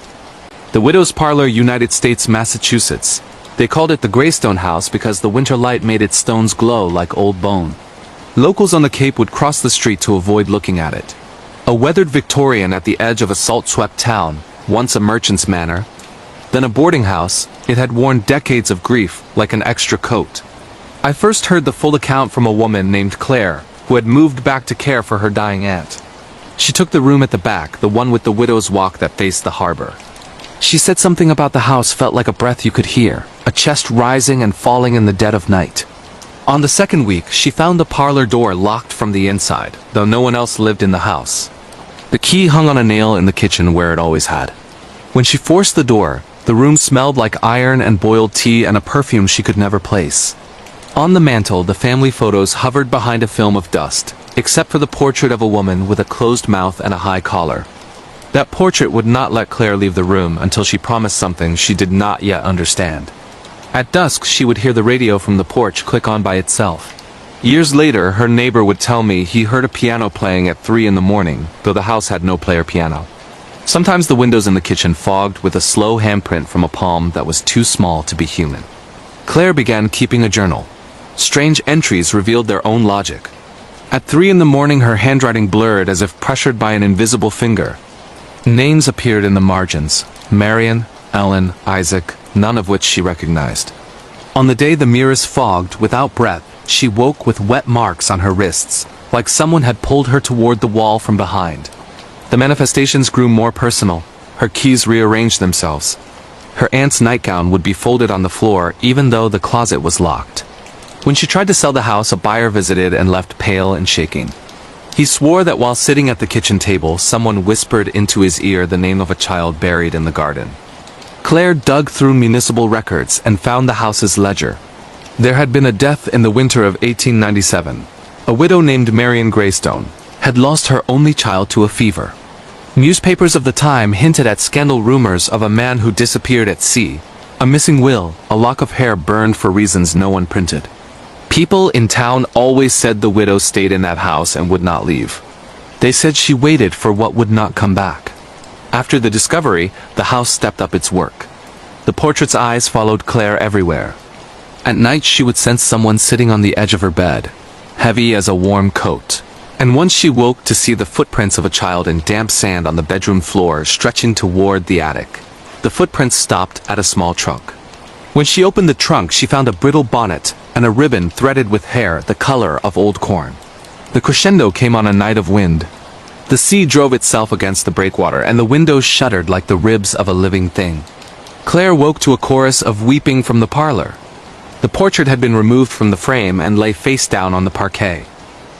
The Widow's Parlor, United States, Massachusetts. They called it the Greystone House because the winter light made its stones glow like old bone. Locals on the Cape would cross the street to avoid looking at it. A weathered Victorian at the edge of a salt-swept town, once a merchant's manor. Then a boarding house, it had worn decades of grief, like an extra coat. I first heard the full account from a woman named Claire, who had moved back to care for her dying aunt. She took the room at the back, the one with the widow's walk that faced the harbor. She said something about the house felt like a breath you could hear, a chest rising and falling in the dead of night. On the second week, she found the parlor door locked from the inside, though no one else lived in the house. The key hung on a nail in the kitchen where it always had. When she forced the door, the room smelled like iron and boiled tea and a perfume she could never place. On the mantel, the family photos hovered behind a film of dust, except for the portrait of a woman with a closed mouth and a high collar. That portrait would not let Claire leave the room until she promised something she did not yet understand. At dusk, she would hear the radio from the porch click on by itself. Years later, her neighbor would tell me he heard a piano playing at 3 in the morning, though the house had no player piano. Sometimes the windows in the kitchen fogged with a slow handprint from a palm that was too small to be human. Claire began keeping a journal. Strange entries revealed their own logic. At 3 in the morning, her handwriting blurred as if pressured by an invisible finger. Names appeared in the margins: Marion, Ellen, Isaac, none of which she recognized. On the day the mirrors fogged, without breath, she woke with wet marks on her wrists, like someone had pulled her toward the wall from behind. The manifestations grew more personal. Her keys rearranged themselves. Her aunt's nightgown would be folded on the floor even though the closet was locked. When she tried to sell the house, a buyer visited and left pale and shaking. He swore that while sitting at the kitchen table, someone whispered into his ear the name of a child buried in the garden. Claire dug through municipal records and found the house's ledger. There had been a death in the winter of 1897. A widow named Marion Greystone had lost her only child to a fever. Newspapers of the time hinted at scandal rumors of a man who disappeared at sea, a missing will, a lock of hair burned for reasons no one printed. People in town always said the widow stayed in that house and would not leave. They said she waited for what would not come back. After the discovery, the house stepped up its work. The portrait's eyes followed Claire everywhere. At night she would sense someone sitting on the edge of her bed, heavy as a warm coat. And once she woke to see the footprints of a child in damp sand on the bedroom floor stretching toward the attic. The footprints stopped at a small trunk. When she opened the trunk, she found a brittle bonnet and a ribbon threaded with hair the color of old corn. The crescendo came on a night of wind. The sea drove itself against the breakwater, and the windows shuddered like the ribs of a living thing. Claire woke to a chorus of weeping from the parlor. The portrait had been removed from the frame and lay face down on the parquet.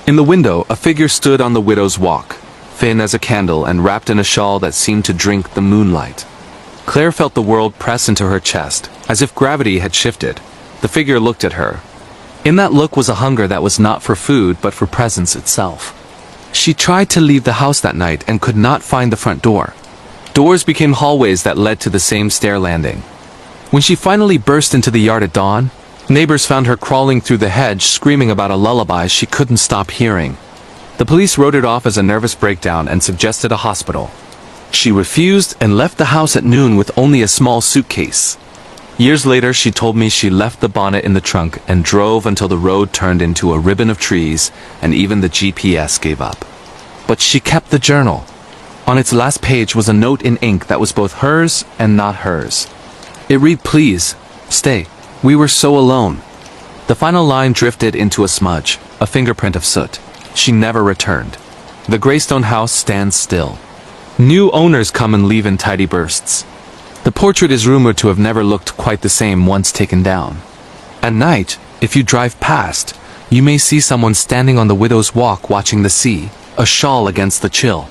In the window, a figure stood on the widow's walk, thin as a candle and wrapped in a shawl that seemed to drink the moonlight. Claire felt the world press into her chest, as if gravity had shifted. The figure looked at her. In that look was a hunger that was not for food but for presence itself. She tried to leave the house that night and could not find the front door. Doors became hallways that led to the same stair landing. When she finally burst into the yard at dawn, neighbors found her crawling through the hedge screaming about a lullaby she couldn't stop hearing. The police wrote it off as a nervous breakdown and suggested a hospital. She refused and left the house at noon with only a small suitcase. Years later, she told me she left the bonnet in the trunk and drove until the road turned into a ribbon of trees and even the GPS gave up. But she kept the journal. On its last page was a note in ink that was both hers and not hers. It read, "Please, stay. We were so alone." The final line drifted into a smudge, a fingerprint of soot. She never returned. The Greystone house stands still. New owners come and leave in tidy bursts. The portrait is rumored to have never looked quite the same once taken down. At night, if you drive past, you may see someone standing on the widow's walk watching the sea, a shawl against the chill.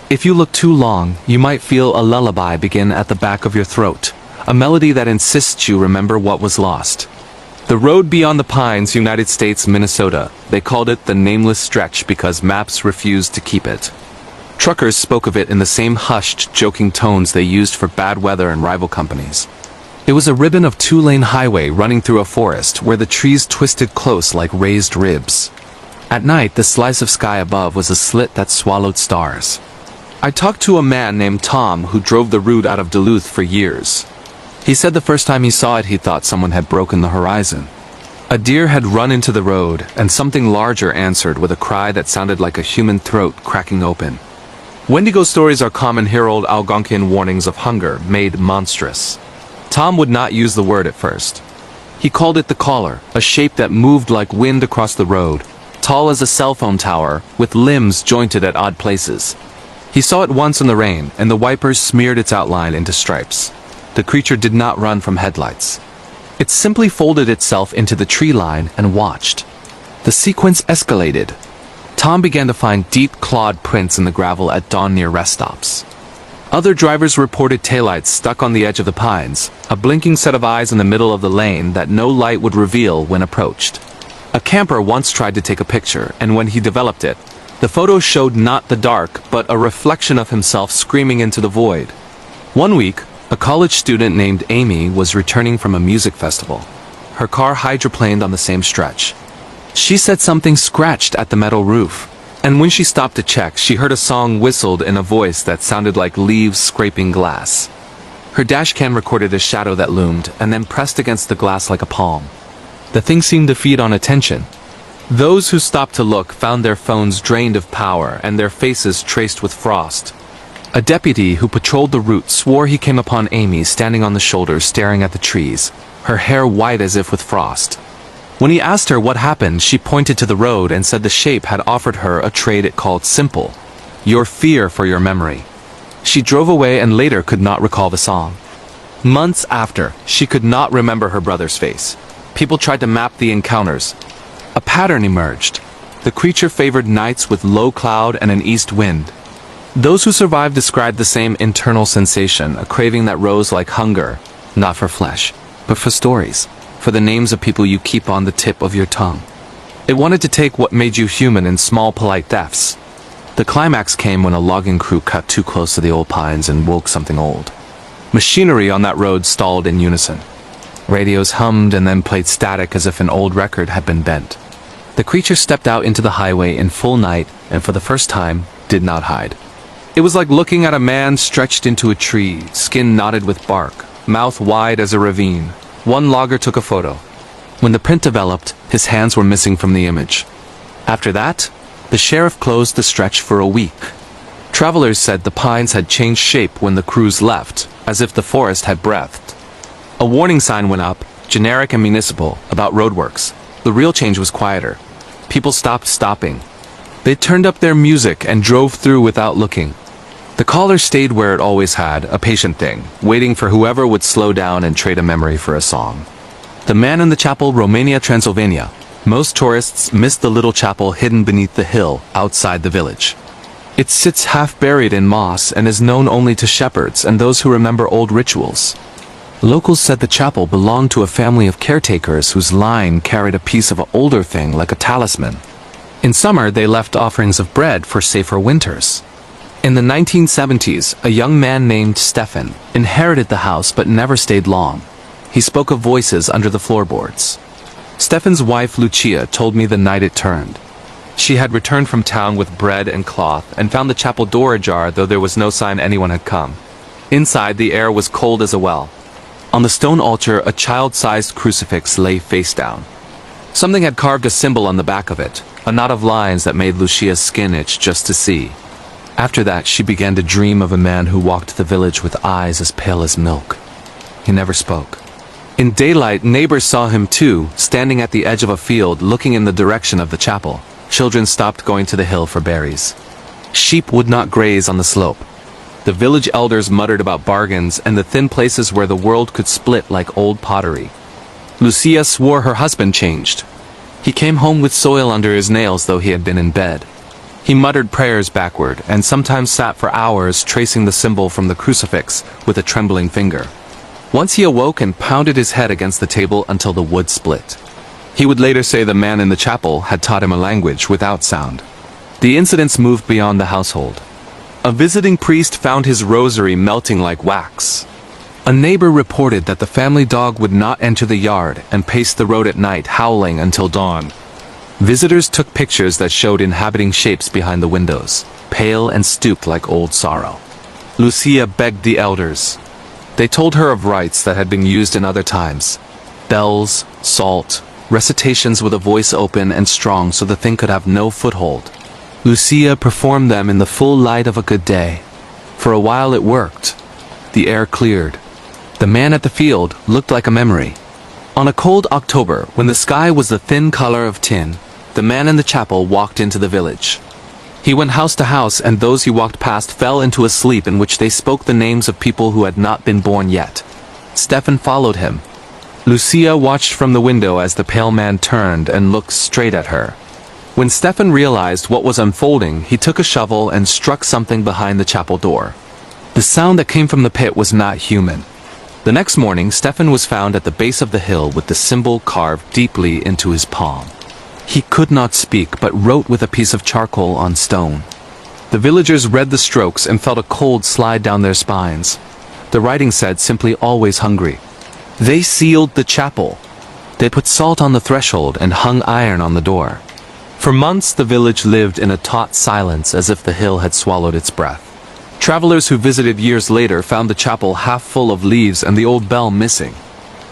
If you look too long, you might feel a lullaby begin at the back of your throat, a melody that insists you remember what was lost. The road beyond the pines, United States, Minnesota. They called it the nameless stretch because maps refused to keep it. Truckers spoke of it in the same hushed, joking tones they used for bad weather and rival companies. It was a ribbon of two-lane highway running through a forest where the trees twisted close like raised ribs. At night, the slice of sky above was a slit that swallowed stars. I talked to a man named Tom who drove the route out of Duluth for years. He said the first time he saw it, he thought someone had broken the horizon. A deer had run into the road, and something larger answered with a cry that sounded like a human throat cracking open. Wendigo stories are common Herald Algonquian warnings of hunger made monstrous. Tom would not use the word at first. He called it the caller, a shape that moved like wind across the road, tall as a cell phone tower, with limbs jointed at odd places. He saw it once in the rain, and the wipers smeared its outline into stripes. The creature did not run from headlights. It simply folded itself into the tree line and watched. The sequence escalated. Tom began to find deep clawed prints in the gravel at dawn near rest stops. Other drivers reported taillights stuck on the edge of the pines, a blinking set of eyes in the middle of the lane that no light would reveal when approached. A camper once tried to take a picture, and when he developed it, the photo showed not the dark, but a reflection of himself screaming into the void. One week, a college student named Amy was returning from a music festival. Her car hydroplaned on the same stretch. She said something scratched at the metal roof, and when she stopped to check, she heard a song whistled in a voice that sounded like leaves scraping glass. Her dashcam recorded a shadow that loomed, and then pressed against the glass like a palm. The thing seemed to feed on attention. Those who stopped to look found their phones drained of power and their faces traced with frost. A deputy who patrolled the route swore he came upon Amy standing on the shoulder staring at the trees, her hair white as if with frost. When he asked her what happened, she pointed to the road and said the shape had offered her a trade it called simple, your fear for your memory. She drove away and later could not recall the song. Months after, she could not remember her brother's face. People tried to map the encounters. A pattern emerged. The creature favored nights with low cloud and an east wind. Those who survived described the same internal sensation, a craving that rose like hunger, not for flesh, but for stories, for the names of people you keep on the tip of your tongue. It wanted to take what made you human in small polite deaths. The climax came when a logging crew cut too close to the old pines and woke something old. Machinery on that road stalled in unison. Radios hummed and then played static as if an old record had been bent. The creature stepped out into the highway in full night and for the first time did not hide. It was like looking at a man stretched into a tree, skin knotted with bark, mouth wide as a ravine. One logger took a photo. When the print developed, his hands were missing from the image. After that, the sheriff closed the stretch for a week. Travelers said the pines had changed shape when the crews left, as if the forest had breathed. A warning sign went up, generic and municipal, about roadworks. The real change was quieter. People stopped stopping. They turned up their music and drove through without looking. The caller stayed where it always had, a patient thing, waiting for whoever would slow down and trade a memory for a song. The Man in the Chapel, Romania, Transylvania. Most tourists miss the little chapel hidden beneath the hill outside the village. It sits half buried in moss and is known only to shepherds and those who remember old rituals. Locals said the chapel belonged to a family of caretakers whose line carried a piece of an older thing like a talisman. In summer, they left offerings of bread for safer winters. In the 1970s, a young man named Stefan inherited the house but never stayed long. He spoke of voices under the floorboards. Stefan's wife Lucia told me the night it turned. She had returned from town with bread and cloth and found the chapel door ajar, though there was no sign anyone had come. Inside, the air was cold as a well. On the stone altar, a child-sized crucifix lay face down. Something had carved a symbol on the back of it, a knot of lines that made Lucia's skin itch just to see. After that, she began to dream of a man who walked the village with eyes as pale as milk. He never spoke. In daylight, neighbors saw him too, standing at the edge of a field looking in the direction of the chapel. Children stopped going to the hill for berries. Sheep would not graze on the slope. The village elders muttered about bargains and the thin places where the world could split like old pottery. Lucia swore her husband changed. He came home with soil under his nails though he had been in bed. He muttered prayers backward and sometimes sat for hours tracing the symbol from the crucifix with a trembling finger. Once he awoke and pounded his head against the table until the wood split. He would later say the man in the chapel had taught him a language without sound. The incidents moved beyond the household. A visiting priest found his rosary melting like wax. A neighbor reported that the family dog would not enter the yard and pace the road at night howling until dawn. Visitors took pictures that showed inhabiting shapes behind the windows, pale and stooped like old sorrow. Lucia begged the elders. They told her of rites that had been used in other times. Bells, salt, recitations with a voice open and strong so the thing could have no foothold. Lucia performed them in the full light of a good day. For a while it worked. The air cleared. The man at the field looked like a memory. On a cold October, when the sky was the thin color of tin, the man in the chapel walked into the village. He went house to house, and those he walked past fell into a sleep in which they spoke the names of people who had not been born yet. Stefan followed him. Lucia watched from the window as the pale man turned and looked straight at her. When Stefan realized what was unfolding, he took a shovel and struck something behind the chapel door. The sound that came from the pit was not human. The next morning, Stefan was found at the base of the hill with the symbol carved deeply into his palm. He could not speak, but wrote with a piece of charcoal on stone. The villagers read the strokes and felt a cold slide down their spines. The writing said simply "always hungry." They sealed the chapel. They put salt on the threshold and hung iron on the door. For months the village lived in a taut silence, as if the hill had swallowed its breath. Travelers who visited years later found the chapel half full of leaves and the old bell missing.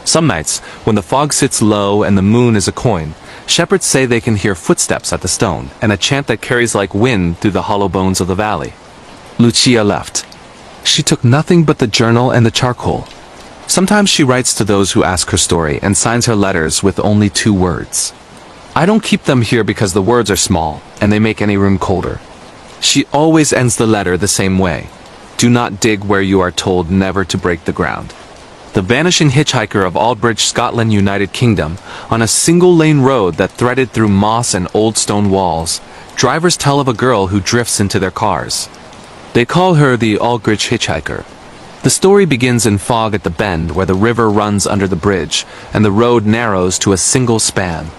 Some nights, when the fog sits low and the moon is a coin, shepherds say they can hear footsteps at the stone and a chant that carries like wind through the hollow bones of the valley. Lucia left. She took nothing but the journal and the charcoal. Sometimes she writes to those who ask her story and signs her letters with only 2 words. I don't keep them here because the words are small and they make any room colder. She always ends the letter the same way. Do not dig where you are told never to break the ground. The vanishing hitchhiker of Aldbridge, Scotland, United Kingdom, on a single-lane road that threaded through moss and old stone walls, drivers tell of a girl who drifts into their cars. They call her the Aldbridge hitchhiker. The story begins in fog at the bend where the river runs under the bridge and the road narrows to a single span.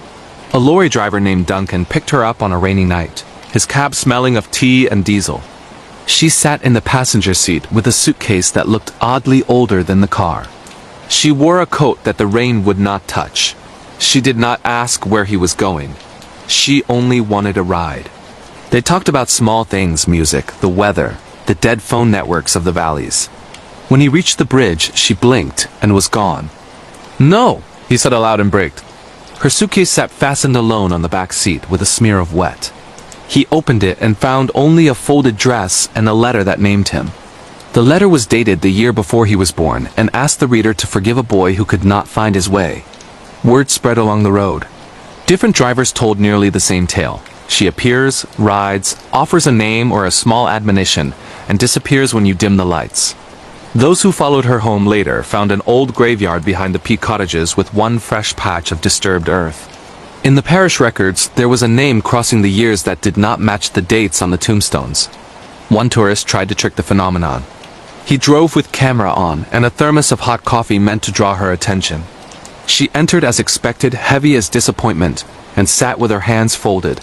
A lorry driver named Duncan picked her up on a rainy night, his cab smelling of tea and diesel. She sat in the passenger seat with a suitcase that looked oddly older than the car. She wore a coat that the rain would not touch. She did not ask where he was going. She only wanted a ride. They talked about small things: music, the weather, the dead phone networks of the valleys. When he reached the bridge, she blinked and was gone. "No," he said aloud and braked. Her suitcase sat fastened alone on the back seat with a smear of wet. He opened it and found only a folded dress and a letter that named him. The letter was dated the year before he was born and asked the reader to forgive a boy who could not find his way. Word spread along the road. Different drivers told nearly the same tale. She appears, rides, offers a name or a small admonition, and disappears when you dim the lights. Those who followed her home later found an old graveyard behind the peak cottages with one fresh patch of disturbed earth. In the parish records, there was a name crossing the years that did not match the dates on the tombstones. One tourist tried to trick the phenomenon. He drove with camera on, and a thermos of hot coffee meant to draw her attention. She entered as expected, heavy as disappointment, and sat with her hands folded.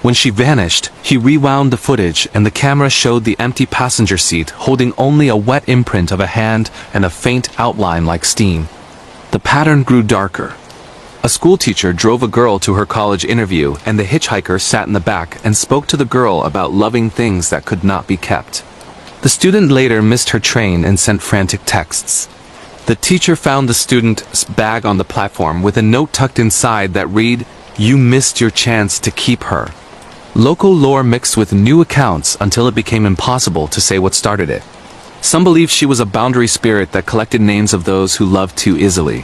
When she vanished, he rewound the footage and the camera showed the empty passenger seat holding only a wet imprint of a hand and a faint outline like steam. The pattern grew darker. A schoolteacher drove a girl to her college interview and the hitchhiker sat in the back and spoke to the girl about loving things that could not be kept. The student later missed her train and sent frantic texts. The teacher found the student's bag on the platform with a note tucked inside that read, "You missed your chance to keep her." Local lore mixed with new accounts until it became impossible to say what started it. Some believed she was a boundary spirit that collected names of those who loved too easily.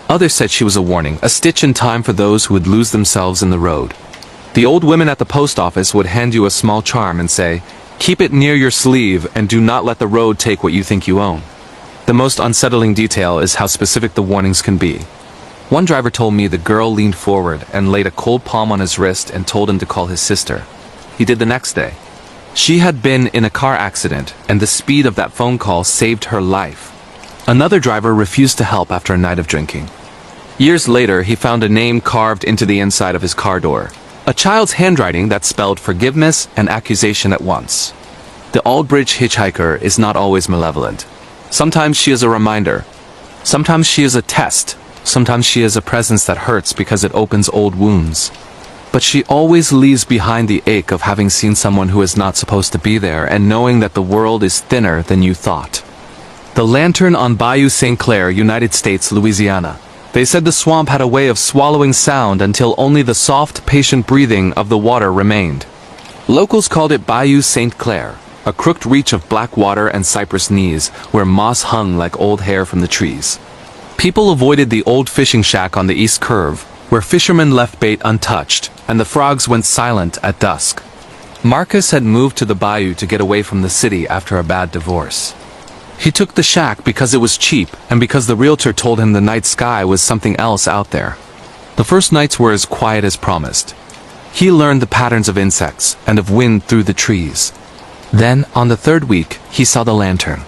Others said she was a warning, a stitch in time for those who would lose themselves in the road. The old women at the post office would hand you a small charm and say, "Keep it near your sleeve and do not let the road take what you think you own." The most unsettling detail is how specific the warnings can be. One driver told me the girl leaned forward and laid a cold palm on his wrist and told him to call his sister. He did the next day. She had been in a car accident, and the speed of that phone call saved her life. Another driver refused to help after a night of drinking. Years later, he found a name carved into the inside of his car door. A child's handwriting that spelled forgiveness and accusation at once. The Aldbridge hitchhiker is not always malevolent. Sometimes she is a reminder. Sometimes she is a test. Sometimes she is a presence that hurts because it opens old wounds. But she always leaves behind the ache of having seen someone who is not supposed to be there and knowing that the world is thinner than you thought. The lantern on Bayou St. Clair, United States, Louisiana. They said the swamp had a way of swallowing sound until only the soft, patient breathing of the water remained. Locals called it Bayou St. Clair, a crooked reach of black water and cypress knees where moss hung like old hair from the trees. People avoided the old fishing shack on the East Curve, where fishermen left bait untouched, and the frogs went silent at dusk. Marcus had moved to the bayou to get away from the city after a bad divorce. He took the shack because it was cheap and because the realtor told him the night sky was something else out there. The first nights were as quiet as promised. He learned the patterns of insects and of wind through the trees. Then, on the third week, he saw the lantern.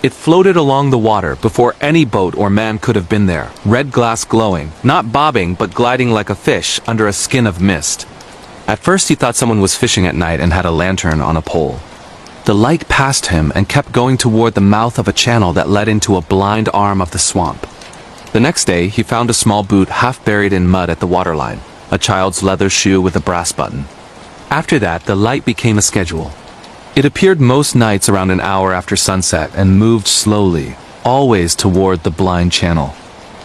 It floated along the water before any boat or man could have been there, red glass glowing, not bobbing but gliding like a fish under a skin of mist. At first he thought someone was fishing at night and had a lantern on a pole. The light passed him and kept going toward the mouth of a channel that led into a blind arm of the swamp. The next day he found a small boot half buried in mud at the waterline, a child's leather shoe with a brass button. After that, the light became a schedule. It appeared most nights around an hour after sunset and moved slowly, always toward the blind channel.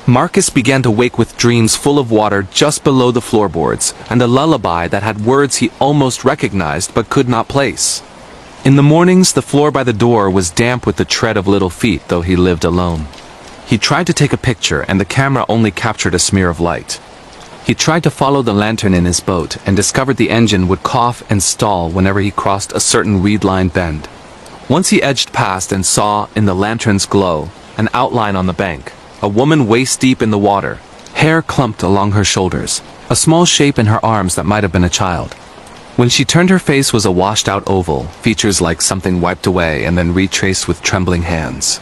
Marcus began to wake with dreams full of water just below the floorboards, and a lullaby that had words he almost recognized but could not place. In the mornings, the floor by the door was damp with the tread of little feet, though he lived alone. He tried to take a picture, and the camera only captured a smear of light. He tried to follow the lantern in his boat and discovered the engine would cough and stall whenever he crossed a certain reed-lined bend. Once he edged past and saw, in the lantern's glow, an outline on the bank, a woman waist-deep in the water, hair clumped along her shoulders, a small shape in her arms that might have been a child. When she turned her face was a washed-out oval, features like something wiped away and then retraced with trembling hands.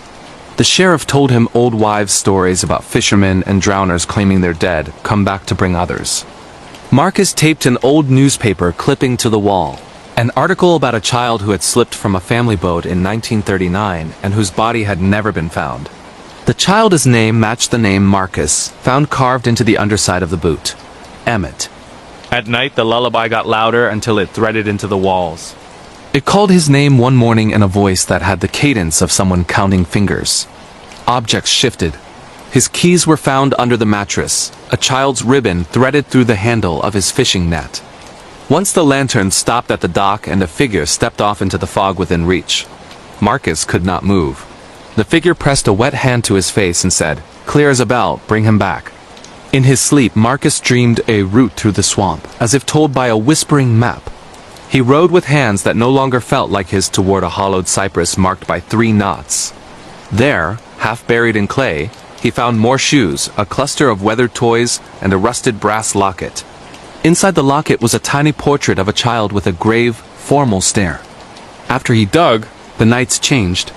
The sheriff told him old wives' stories about fishermen and drowners claiming they're dead, come back to bring others. Marcus taped an old newspaper clipping to the wall, an article about a child who had slipped from a family boat in 1939 and whose body had never been found. The child's name matched the name Marcus, found carved into the underside of the boot. Emmett. At night, the lullaby got louder until it threaded into the walls. It called his name one morning in a voice that had the cadence of someone counting fingers. Objects shifted. His keys were found under the mattress, a child's ribbon threaded through the handle of his fishing net. Once the lantern stopped at the dock and a figure stepped off into the fog within reach. Marcus could not move. The figure pressed a wet hand to his face and said, "Clear as a bell, bring him back." In his sleep, Marcus dreamed a route through the swamp, as if told by a whispering map. He rode with hands that no longer felt like his toward a hollowed cypress marked by 3 knots. There, half buried in clay, he found more shoes, a cluster of weathered toys, and a rusted brass locket. Inside the locket was a tiny portrait of a child with a grave, formal stare. After he dug, the nights changed.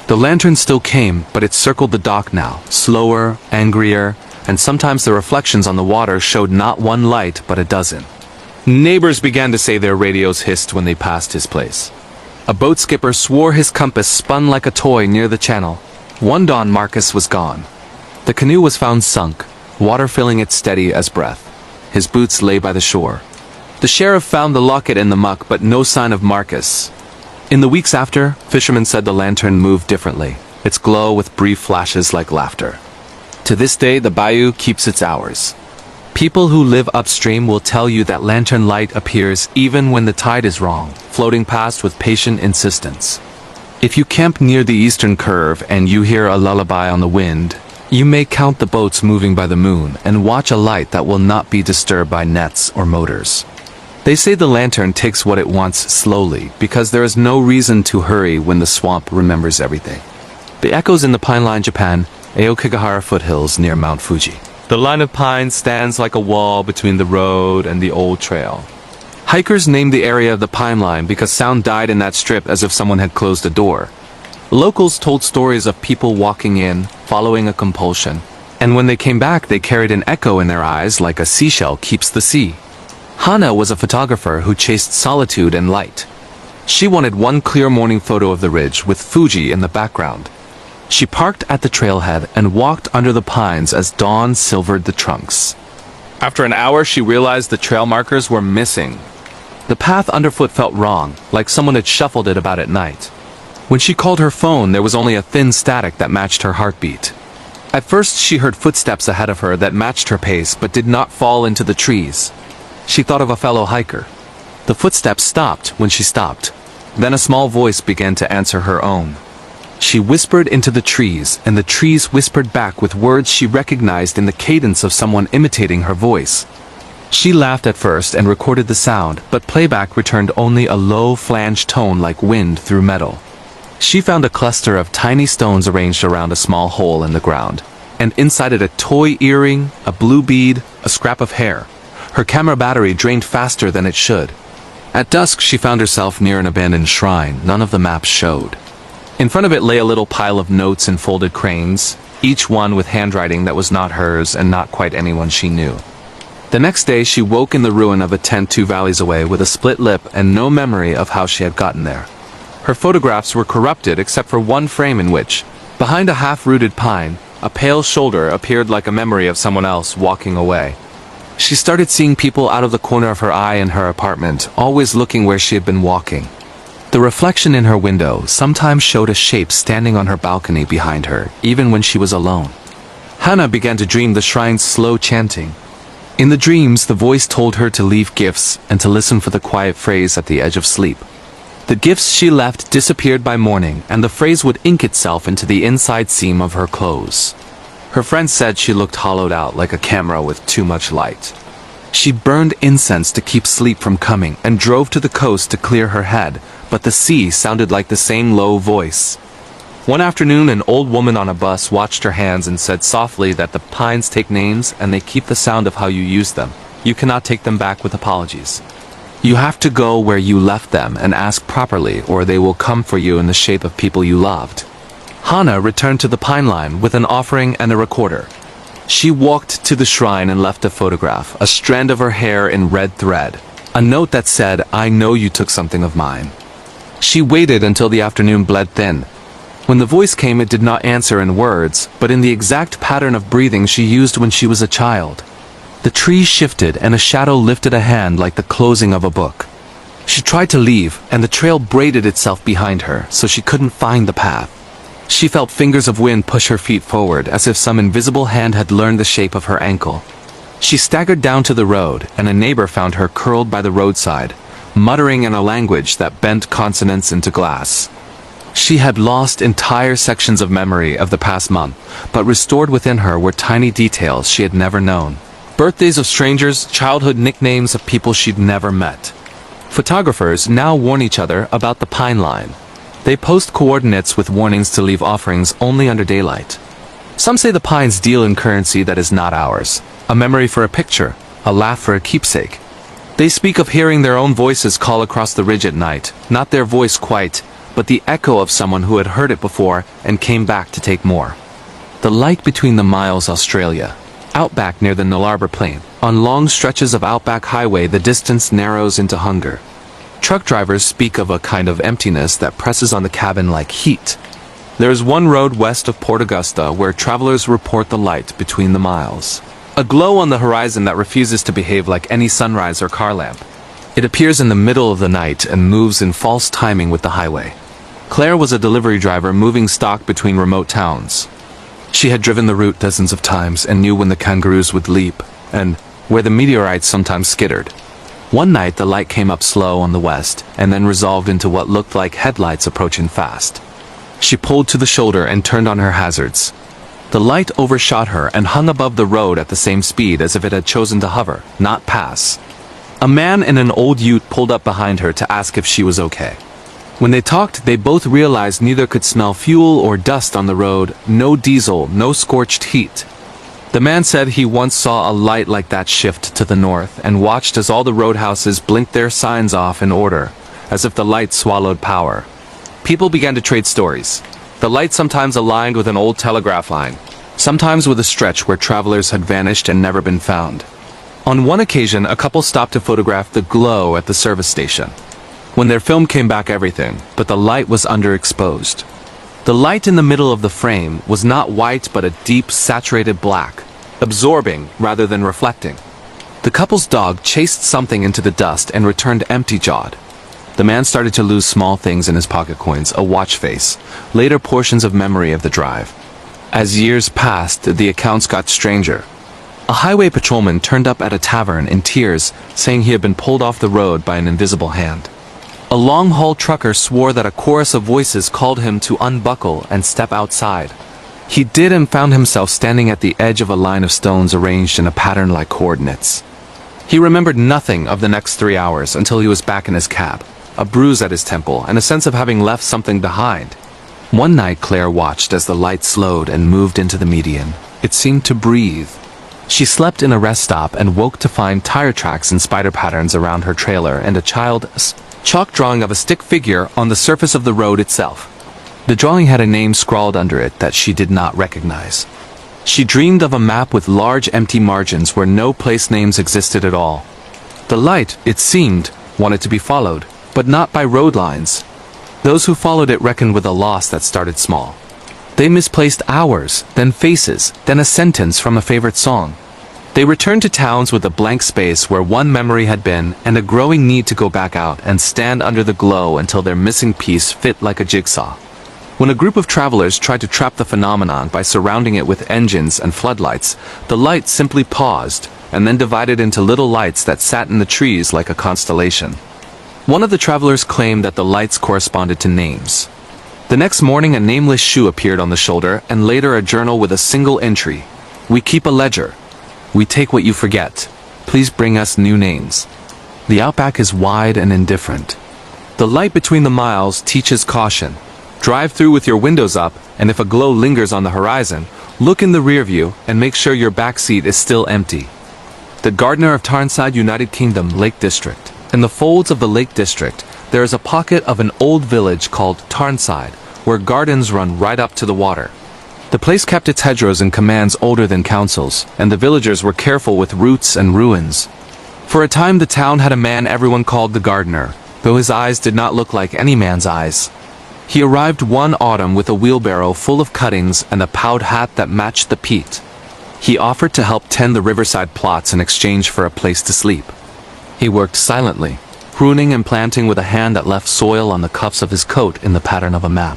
The lantern still came, but it circled the dock now, slower, angrier, and sometimes the reflections on the water showed not one light but a dozen. Neighbors began to say their radios hissed when they passed his place. A boat skipper swore his compass spun like a toy near the channel. One dawn, Marcus was gone. The canoe was found sunk, water filling it steady as breath. His boots lay by the shore. The sheriff found the locket in the muck, but no sign of Marcus. In the weeks after, fishermen said the lantern moved differently, its glow with brief flashes like laughter. To this day, the bayou keeps its hours. People who live upstream will tell you that lantern light appears even when the tide is wrong, floating past with patient insistence. If you camp near the eastern curve and you hear a lullaby on the wind, you may count the boats moving by the moon and watch a light that will not be disturbed by nets or motors. They say the lantern takes what it wants slowly because there is no reason to hurry when the swamp remembers everything. The echoes in the Pine-Line, Japan, Aokigahara foothills near Mount Fuji. The line of pines stands like a wall between the road and the old trail. Hikers named the area of the Pine Line because sound died in that strip as if someone had closed a door. Locals told stories of people walking in, following a compulsion, and when they came back they carried an echo in their eyes like a seashell keeps the sea. Hana was a photographer who chased solitude and light. She wanted one clear morning photo of the ridge with Fuji in the background. She parked at the trailhead and walked under the pines as dawn silvered the trunks. After an hour, she realized the trail markers were missing. The path underfoot felt wrong, like someone had shuffled it about at night. When she called her phone, there was only a thin static that matched her heartbeat. At first, she heard footsteps ahead of her that matched her pace but did not fall into the trees. She thought of a fellow hiker. The footsteps stopped when she stopped. Then a small voice began to answer her own. She whispered into the trees, and the trees whispered back with words she recognized in the cadence of someone imitating her voice. She laughed at first and recorded the sound, but playback returned only a low flanged tone like wind through metal. She found a cluster of tiny stones arranged around a small hole in the ground, and inside it a toy earring, a blue bead, a scrap of hair. Her camera battery drained faster than it should. At dusk, she found herself near an abandoned shrine none of the maps showed. In front of it lay a little pile of notes and folded cranes, each one with handwriting that was not hers and not quite anyone she knew. The next day, she woke in the ruin of a tent 2 valleys away with a split lip and no memory of how she had gotten there. Her photographs were corrupted except for one frame in which, behind a half-rooted pine, a pale shoulder appeared like a memory of someone else walking away. She started seeing people out of the corner of her eye in her apartment, always looking where she had been walking. The reflection in her window sometimes showed a shape standing on her balcony behind her, even when she was alone. Hannah began to dream the shrine's slow chanting. In the dreams, the voice told her to leave gifts and to listen for the quiet phrase at the edge of sleep. The gifts she left disappeared by morning, and the phrase would ink itself into the inside seam of her clothes. Her friends said she looked hollowed out like a camera with too much light. She burned incense to keep sleep from coming and drove to the coast to clear her head, but the sea sounded like the same low voice. One afternoon, an old woman on a bus watched her hands and said softly that the pines take names and they keep the sound of how you use them. You cannot take them back with apologies. You have to go where you left them and ask properly, or they will come for you in the shape of people you loved. Hannah returned to the pine line with an offering and a recorder. She walked to the shrine and left a photograph, a strand of her hair in red thread, a note that said, "I know you took something of mine." She waited until the afternoon bled thin. When the voice came, it did not answer in words, but in the exact pattern of breathing she used when she was a child. The trees shifted and a shadow lifted a hand like the closing of a book. She tried to leave, and the trail braided itself behind her, so she couldn't find the path. She felt fingers of wind push her feet forward, as if some invisible hand had learned the shape of her ankle. She staggered down to the road, and a neighbor found her curled by the roadside, muttering in a language that bent consonants into glass. She had lost entire sections of memory of the past month, but restored within her were tiny details she had never known. Birthdays of strangers, childhood nicknames of people she'd never met. Photographers now warn each other about the pine line. They post coordinates with warnings to leave offerings only under daylight. Some say the pines deal in currency that is not ours, a memory for a picture, a laugh for a keepsake. They speak of hearing their own voices call across the ridge at night, not their voice quite, but the echo of someone who had heard it before and came back to take more. The light between the miles, Australia. Outback near the Nullarbor Plain. On long stretches of outback highway, the distance narrows into hunger. Truck drivers speak of a kind of emptiness that presses on the cabin like heat. There is one road west of Port Augusta where travelers report the light between the miles. A glow on the horizon that refuses to behave like any sunrise or car lamp. It appears in the middle of the night and moves in false timing with the highway. Claire was a delivery driver moving stock between remote towns. She had driven the route dozens of times and knew when the kangaroos would leap, and where the meteorites sometimes skittered. One night the light came up slow on the west, and then resolved into what looked like headlights approaching fast. She pulled to the shoulder and turned on her hazards. The light overshot her and hung above the road at the same speed as if it had chosen to hover, not pass. A man in an old ute pulled up behind her to ask if she was okay. When they talked, they both realized neither could smell fuel or dust on the road, no diesel, no scorched heat. The man said he once saw a light like that shift to the north and watched as all the roadhouses blinked their signs off in order, as if the light swallowed power. People began to trade stories. The light sometimes aligned with an old telegraph line, sometimes with a stretch where travelers had vanished and never been found. On one occasion, a couple stopped to photograph the glow at the service station. When their film came back everything, but the light was underexposed. The light in the middle of the frame was not white but a deep, saturated black, absorbing rather than reflecting. The couple's dog chased something into the dust and returned empty-jawed. The man started to lose small things in his pocket coins, a watch face, later portions of memory of the drive. As years passed, the accounts got stranger. A highway patrolman turned up at a tavern in tears, saying he had been pulled off the road by an invisible hand. A long-haul trucker swore that a chorus of voices called him to unbuckle and step outside. He did and found himself standing at the edge of a line of stones arranged in a pattern like coordinates. He remembered nothing of the next 3 hours until he was back in his cab, a bruise at his temple and a sense of having left something behind. One night Claire watched as the light slowed and moved into the median. It seemed to breathe. She slept in a rest stop and woke to find tire tracks and spider patterns around her trailer and a child's chalk drawing of a stick figure on the surface of the road itself. The drawing had a name scrawled under it that she did not recognize. She dreamed of a map with large empty margins where no place names existed at all. The light, it seemed, wanted to be followed, but not by road lines. Those who followed it reckoned with a loss that started small. They misplaced hours, then faces, then a sentence from a favorite song. They returned to towns with a blank space where one memory had been and a growing need to go back out and stand under the glow until their missing piece fit like a jigsaw. When a group of travelers tried to trap the phenomenon by surrounding it with engines and floodlights, the light simply paused and then divided into little lights that sat in the trees like a constellation. One of the travelers claimed that the lights corresponded to names. The next morning a nameless shoe appeared on the shoulder and later a journal with a single entry. "We keep a ledger. We take what you forget. Please bring us new names." The outback is wide and indifferent. The light between the miles teaches caution. Drive through with your windows up, and if a glow lingers on the horizon, look in the rear view and make sure your back seat is still empty. The Gardener of Tarnside, United Kingdom, Lake District. In the folds of the Lake District, there is a pocket of an old village called Tarnside, where gardens run right up to the water. The place kept its hedgerows and commands older than councils, and the villagers were careful with roots and ruins. For a time the town had a man everyone called the gardener, though his eyes did not look like any man's eyes. He arrived one autumn with a wheelbarrow full of cuttings and a powd hat that matched the peat. He offered to help tend the riverside plots in exchange for a place to sleep. He worked silently, pruning and planting with a hand that left soil on the cuffs of his coat in the pattern of a map.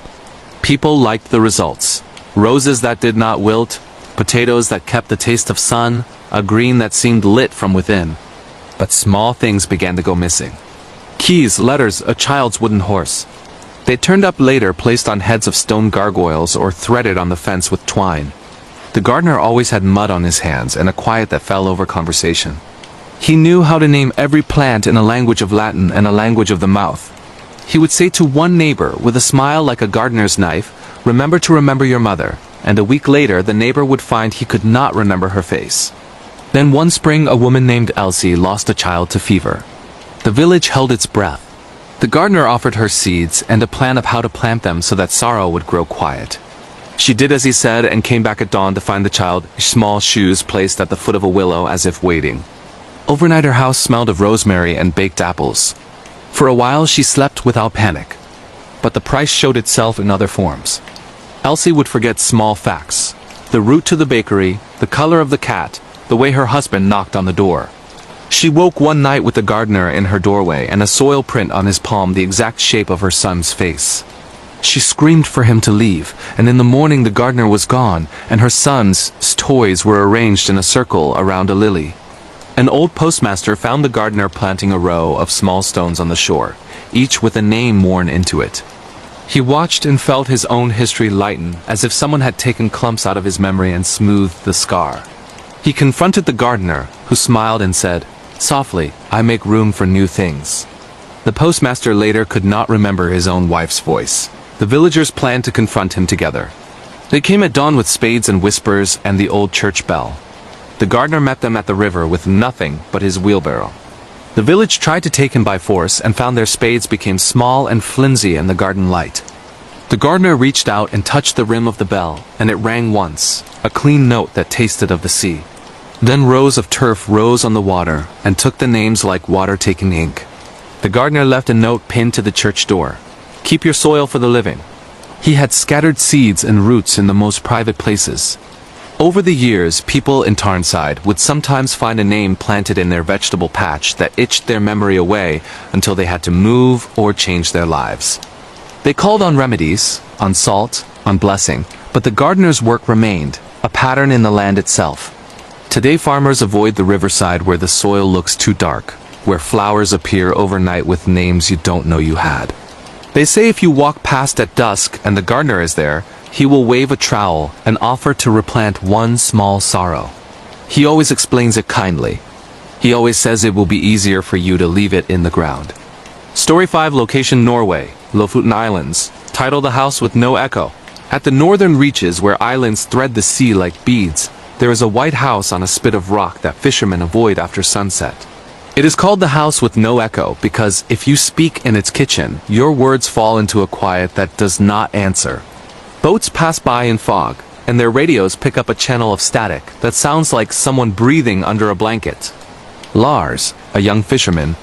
People liked the results. Roses that did not wilt, potatoes that kept the taste of sun, a green that seemed lit from within. But small things began to go missing. Keys, letters, a child's wooden horse. They turned up later placed on heads of stone gargoyles or threaded on the fence with twine. The gardener always had mud on his hands and a quiet that fell over conversation. He knew how to name every plant in a language of Latin and a language of the mouth. He would say to one neighbor, with a smile like a gardener's knife, "Remember to remember your mother," and a week later the neighbor would find he could not remember her face. Then one spring a woman named Elsie lost a child to fever. The village held its breath. The gardener offered her seeds and a plan of how to plant them so that sorrow would grow quiet. She did as he said and came back at dawn to find the child, small shoes placed at the foot of a willow as if waiting. Overnight her house smelled of rosemary and baked apples. For a while she slept without panic. But the price showed itself in other forms. Elsie would forget small facts. The route to the bakery, the color of the cat, the way her husband knocked on the door. She woke one night with the gardener in her doorway and a soil print on his palm the exact shape of her son's face. She screamed for him to leave, and in the morning the gardener was gone, and her son's toys were arranged in a circle around a lily. An old postmaster found the gardener planting a row of small stones on the shore, each with a name worn into it. He watched and felt his own history lighten, as if someone had taken clumps out of his memory and smoothed the scar. He confronted the gardener, who smiled and said, "Softly, I make room for new things." The postmaster later could not remember his own wife's voice. The villagers planned to confront him together. They came at dawn with spades and whispers and the old church bell. The gardener met them at the river with nothing but his wheelbarrow. The village tried to take him by force and found their spades became small and flimsy in the garden light. The gardener reached out and touched the rim of the bell, and it rang once, a clean note that tasted of the sea. Then rows of turf rose on the water and took the names like water taking ink. The gardener left a note pinned to the church door. "Keep your soil for the living." He had scattered seeds and roots in the most private places. Over the years, people in Tarnside would sometimes find a name planted in their vegetable patch that itched their memory away until they had to move or change their lives. They called on remedies, on salt, on blessing, but the gardener's work remained, a pattern in the land itself. Today farmers avoid the riverside where the soil looks too dark, where flowers appear overnight with names you don't know you had. They say if you walk past at dusk and the gardener is there, he will wave a trowel and offer to replant one small sorrow. He always explains it kindly. He always says it will be easier for you to leave it in the ground. Story 5 Location Norway, Lofoten Islands, Title: The House with No Echo. At the northern reaches where islands thread the sea like beads, there is a white house on a spit of rock that fishermen avoid after sunset. It is called the House with No Echo because if you speak in its kitchen, your words fall into a quiet that does not answer. Boats pass by in fog, and their radios pick up a channel of static that sounds like someone breathing under a blanket. Lars, a young fisherman,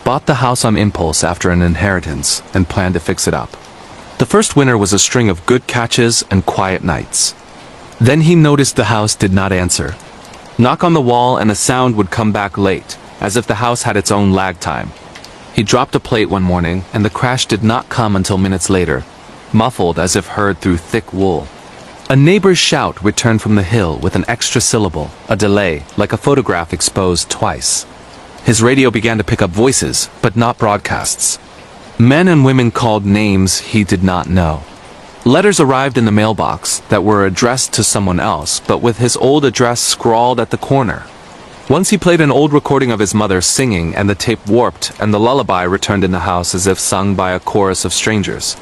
bought the house on impulse after an inheritance and planned to fix it up. The first winter was a string of good catches and quiet nights. Then he noticed the house did not answer. Knock on the wall and a sound would come back late, as if the house had its own lag time. He dropped a plate one morning, and the crash did not come until minutes later, muffled as if heard through thick wool. A neighbor's shout returned from the hill with an extra syllable, a delay, like a photograph exposed twice. His radio began to pick up voices, but not broadcasts. Men and women called names he did not know. Letters arrived in the mailbox that were addressed to someone else, but with his old address scrawled at the corner. Once he played an old recording of his mother singing, and the tape warped, and the lullaby returned in the house as if sung by a chorus of strangers.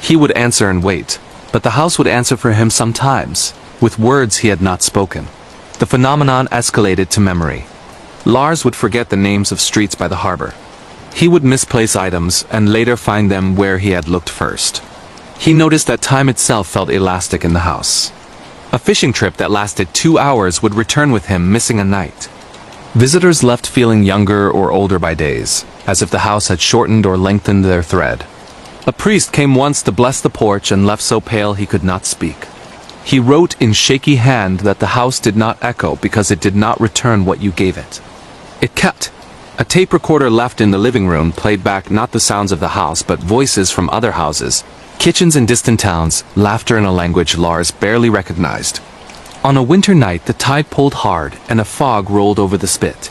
He would answer and wait, but the house would answer for him sometimes, with words he had not spoken. The phenomenon escalated to memory. Lars would forget the names of streets by the harbor. He would misplace items and later find them where he had looked first. He noticed that time itself felt elastic in the house. A fishing trip that lasted 2 hours would return with him missing a night. Visitors left feeling younger or older by days, as if the house had shortened or lengthened their thread. A priest came once to bless the porch and left so pale he could not speak. He wrote in shaky hand that the house did not echo because it did not return what you gave it. It kept. A tape recorder left in the living room played back not the sounds of the house but voices from other houses, kitchens in distant towns, laughter in a language Lars barely recognized. On a winter night the tide pulled hard and a fog rolled over the spit.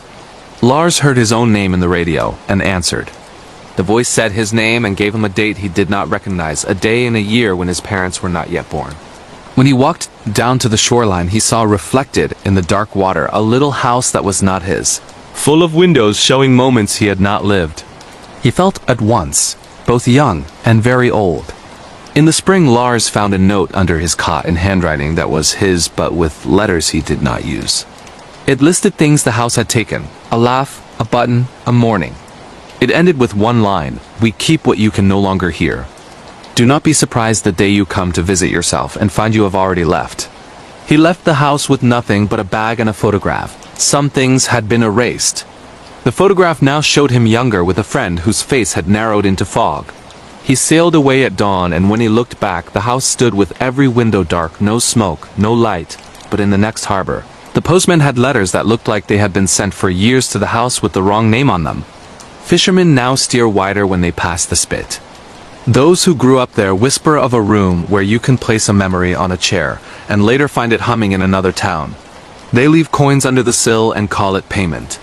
Lars heard his own name in the radio and answered. The voice said his name and gave him a date he did not recognize, a day in a year when his parents were not yet born. When he walked down to the shoreline he saw reflected in the dark water a little house that was not his, full of windows showing moments he had not lived. He felt at once both young and very old. In the spring Lars found a note under his cot in handwriting that was his but with letters he did not use. It listed things the house had taken: a laugh, a button, a morning. It ended with one line: "We keep what you can no longer hear. Do not be surprised the day you come to visit yourself and find you have already left." He left the house with nothing but a bag and a photograph. Some things had been erased. The photograph now showed him younger with a friend whose face had narrowed into fog. He sailed away at dawn, and when he looked back, the house stood with every window dark, no smoke, no light, but in the next harbor. The postman had letters that looked like they had been sent for years to the house with the wrong name on them. Fishermen now steer wider when they pass the spit. Those who grew up there whisper of a room where you can place a memory on a chair, and later find it humming in another town. They leave coins under the sill and call it payment.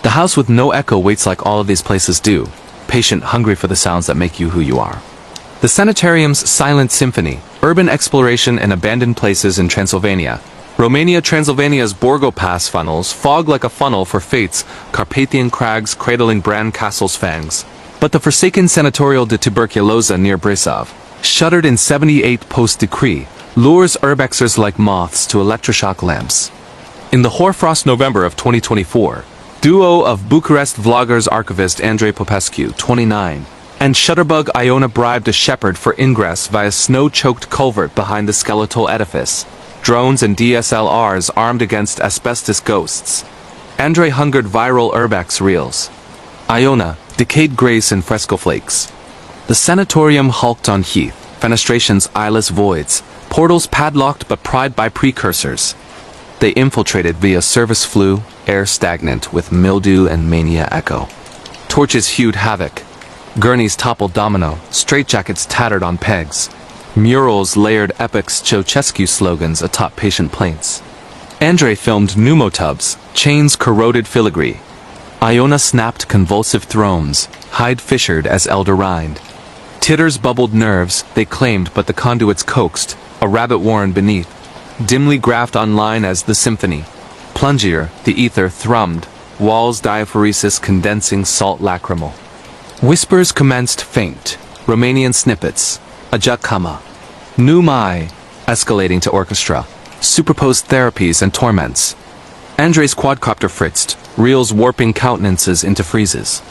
The house with no echo waits like all of these places do, patient, hungry for the sounds that make you who you are. The Sanitarium's Silent Symphony, urban exploration and abandoned places in Transylvania. Romania. Transylvania's Borgo Pass funnels, fog like a funnel for fates, Carpathian crags cradling Bran Castle's fangs. But the forsaken Sanatorial de Tuberculosa near Bresov, shuttered in 78 post-decree, lures urbexers like moths to electroshock lamps. In the hoarfrost November of 2024, duo of Bucharest vloggers archivist Andrei Popescu, 29, and shutterbug Iona bribed a shepherd for ingress via snow-choked culvert behind the skeletal edifice. Drones and DSLRs armed against asbestos ghosts. Andrei hungered viral urbex reels. Iona, decayed grace in fresco flakes. The sanatorium hulked on heath, fenestrations eyeless voids, portals padlocked but pried by precursors. They infiltrated via service flue, air stagnant with mildew and mania echo. Torches hewed havoc. Gurneys toppled domino, straitjackets tattered on pegs. Murals layered epics Ceausescu slogans atop patient plaints. Andrei filmed pneumotubs, chains corroded filigree. Iona snapped convulsive thrones, hide fissured as elder rind. Titters bubbled nerves, they claimed, but the conduits coaxed, a rabbit warren beneath. Dimly graphed online as the symphony. Plungier, the ether thrummed, walls diaphoresis condensing salt lacrimal. Whispers commenced faint, Romanian snippets. Ajak Kama. Nu Mai, escalating to orchestra. Superposed therapies and torments. Andre's quadcopter fritzed, reels warping countenances into freezes.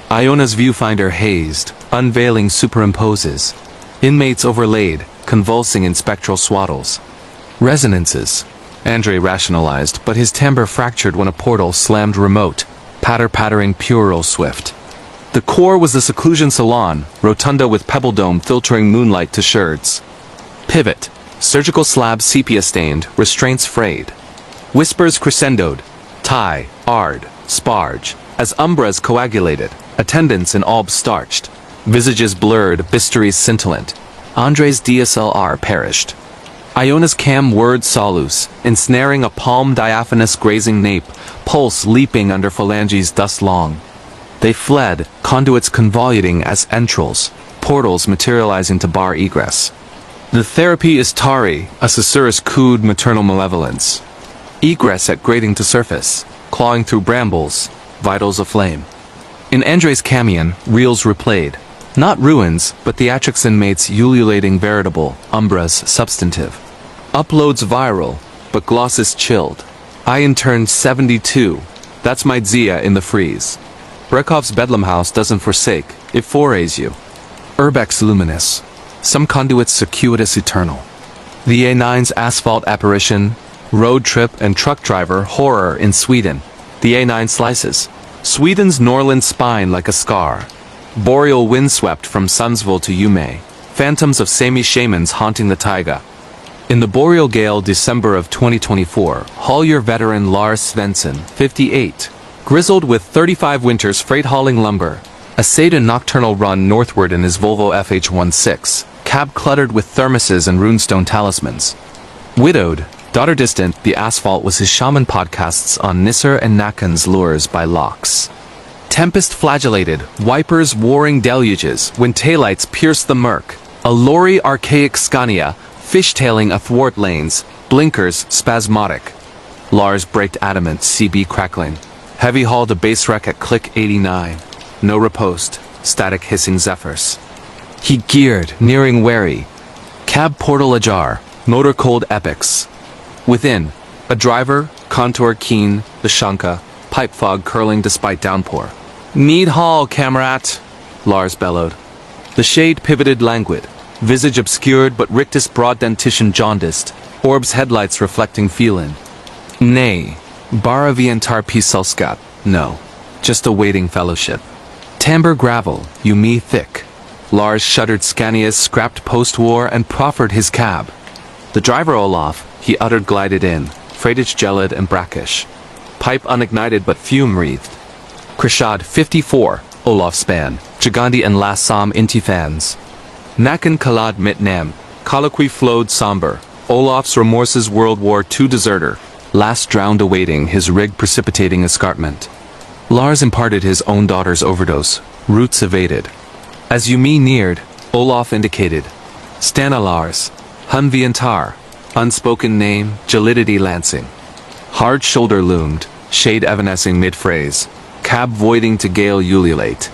Iona's viewfinder hazed, unveiling superimposes. Inmates overlaid, convulsing in spectral swaddles. Resonances. Andre rationalized, but his timbre fractured when a portal slammed remote, patter-pattering puerile swift. The core was the seclusion salon, rotunda with pebble dome filtering moonlight to sherds. Pivot. Surgical slab sepia-stained, restraints frayed. Whispers crescendoed. Tie, ard, sparge. As umbras coagulated, attendants in albs starched. Visages blurred, bisturies scintillant. Andre's DSLR perished. Iona's cam word solus, ensnaring a palm diaphanous grazing nape, pulse leaping under phalanges dust long. They fled, conduits convoluting as entrails, portals materializing to bar egress. The therapy is Tari, a susurrus cooed maternal malevolence. Egress at grating to surface, clawing through brambles, vitals aflame. In Andre's camion, reels replayed. Not ruins, but theatrics inmates ululating veritable, umbras substantive. Uploads viral, but glosses chilled. I interned 72. That's my Zia in the freeze. Brekhov's Bedlam house doesn't forsake, it forays you. Urbex luminous. Some conduits circuitous eternal. The A9's asphalt apparition, road trip and truck driver horror in Sweden. The A9 slices. Sweden's Norland spine like a scar. Boreal windswept from Sundsvall to Umeå. Phantoms of Sami shamans haunting the taiga. In the boreal gale December of 2024, Haulier veteran Lars Svensson, 58, grizzled with 35 winters freight hauling lumber, essayed a nocturnal run northward in his Volvo FH16, cab cluttered with thermoses and runestone talismans. Widowed, daughter distant, the asphalt was his shaman podcasts on Nisser and Nakan's lures by locks. Tempest flagellated, wipers warring deluges, when taillights pierced the murk. A lorry archaic Scania, fishtailing athwart lanes, blinkers spasmodic. Lars braked adamant, CB crackling. Heavy hauled a base wreck at click 89. No riposte, static hissing zephyrs. He geared, nearing wary. Cab portal ajar, motor cold epics. Within, a driver, contour keen, the shanka, pipe fog curling despite downpour. Need haul, Kamrat, Lars bellowed. The shade pivoted languid, visage obscured but rictus broad dentition jaundiced, orbs headlights reflecting feline. Nay, bara vientar piselskat, no, just awaiting fellowship. Timbre gravel, you me thick. Lars shuddered Scania's scrapped post-war and proffered his cab. The driver Olaf, he uttered glided in, freightage gelid and brackish. Pipe unignited but fume-wreathed. Krishad 54, Olaf span, Jagandi and Lassam inti fans. Nakan Kalad mit Nam, colloquy flowed somber, Olaf's remorses World War II deserter, last drowned awaiting his rig precipitating escarpment. Lars imparted his own daughter's overdose, roots evaded. As Yumi neared, Olaf indicated. Stana Lars, Hun Vientar, unspoken name, gelidity lancing. Hard shoulder loomed, shade evanescing mid-phrase, cab voiding to gale ululate.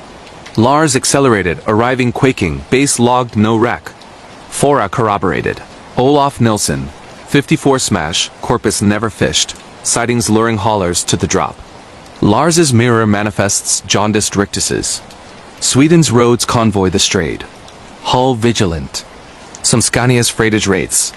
Lars accelerated, arriving quaking, base logged no wreck. Fora corroborated. Olaf Nilsson, 54 smash, corpus never fished, sightings luring haulers to the drop. Lars's mirror manifests jaundiced rictuses. Sweden's roads convoy the strayed. Hull vigilant. Some Scania's freightage rates.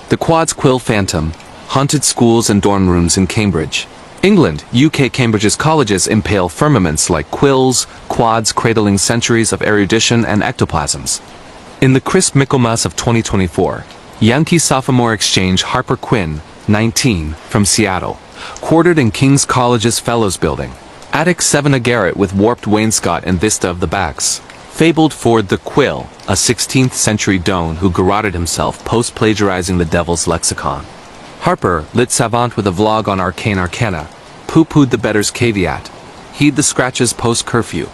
The quad's quill phantom, haunted schools and dorm rooms in Cambridge. England, UK Cambridge's colleges impale firmaments like quills, quads cradling centuries of erudition and ectoplasms. In the crisp Michaelmas of 2024, Yankee sophomore exchange Harper Quinn, 19, from Seattle, quartered in King's College's Fellows Building. Attic 7 a garret with warped wainscot and vista of the backs. Fabled Ford the Quill, a 16th century Doan who garroted himself post-plagiarizing the Devil's Lexicon. Harper, lit savant with a vlog on arcane arcana, pooh-poohed the better's caveat. Heed the scratches post-curfew.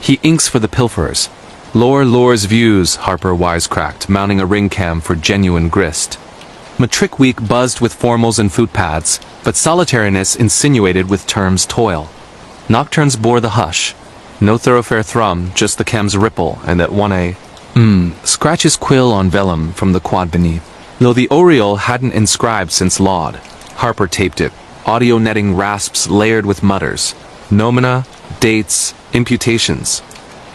He inks for the pilferers. Lore's views, Harper wisecracked, mounting a ring cam for genuine grist. Matric week buzzed with formals and footpads, but solitariness insinuated with terms toil. Nocturnes bore the hush. No thoroughfare thrum, just the cam's ripple, and at 1A, Scratches quill on vellum from the quad beneath. Though the Oriole hadn't inscribed since Laud, Harper taped it. Audio netting rasps layered with mutters. Nomina, dates, imputations.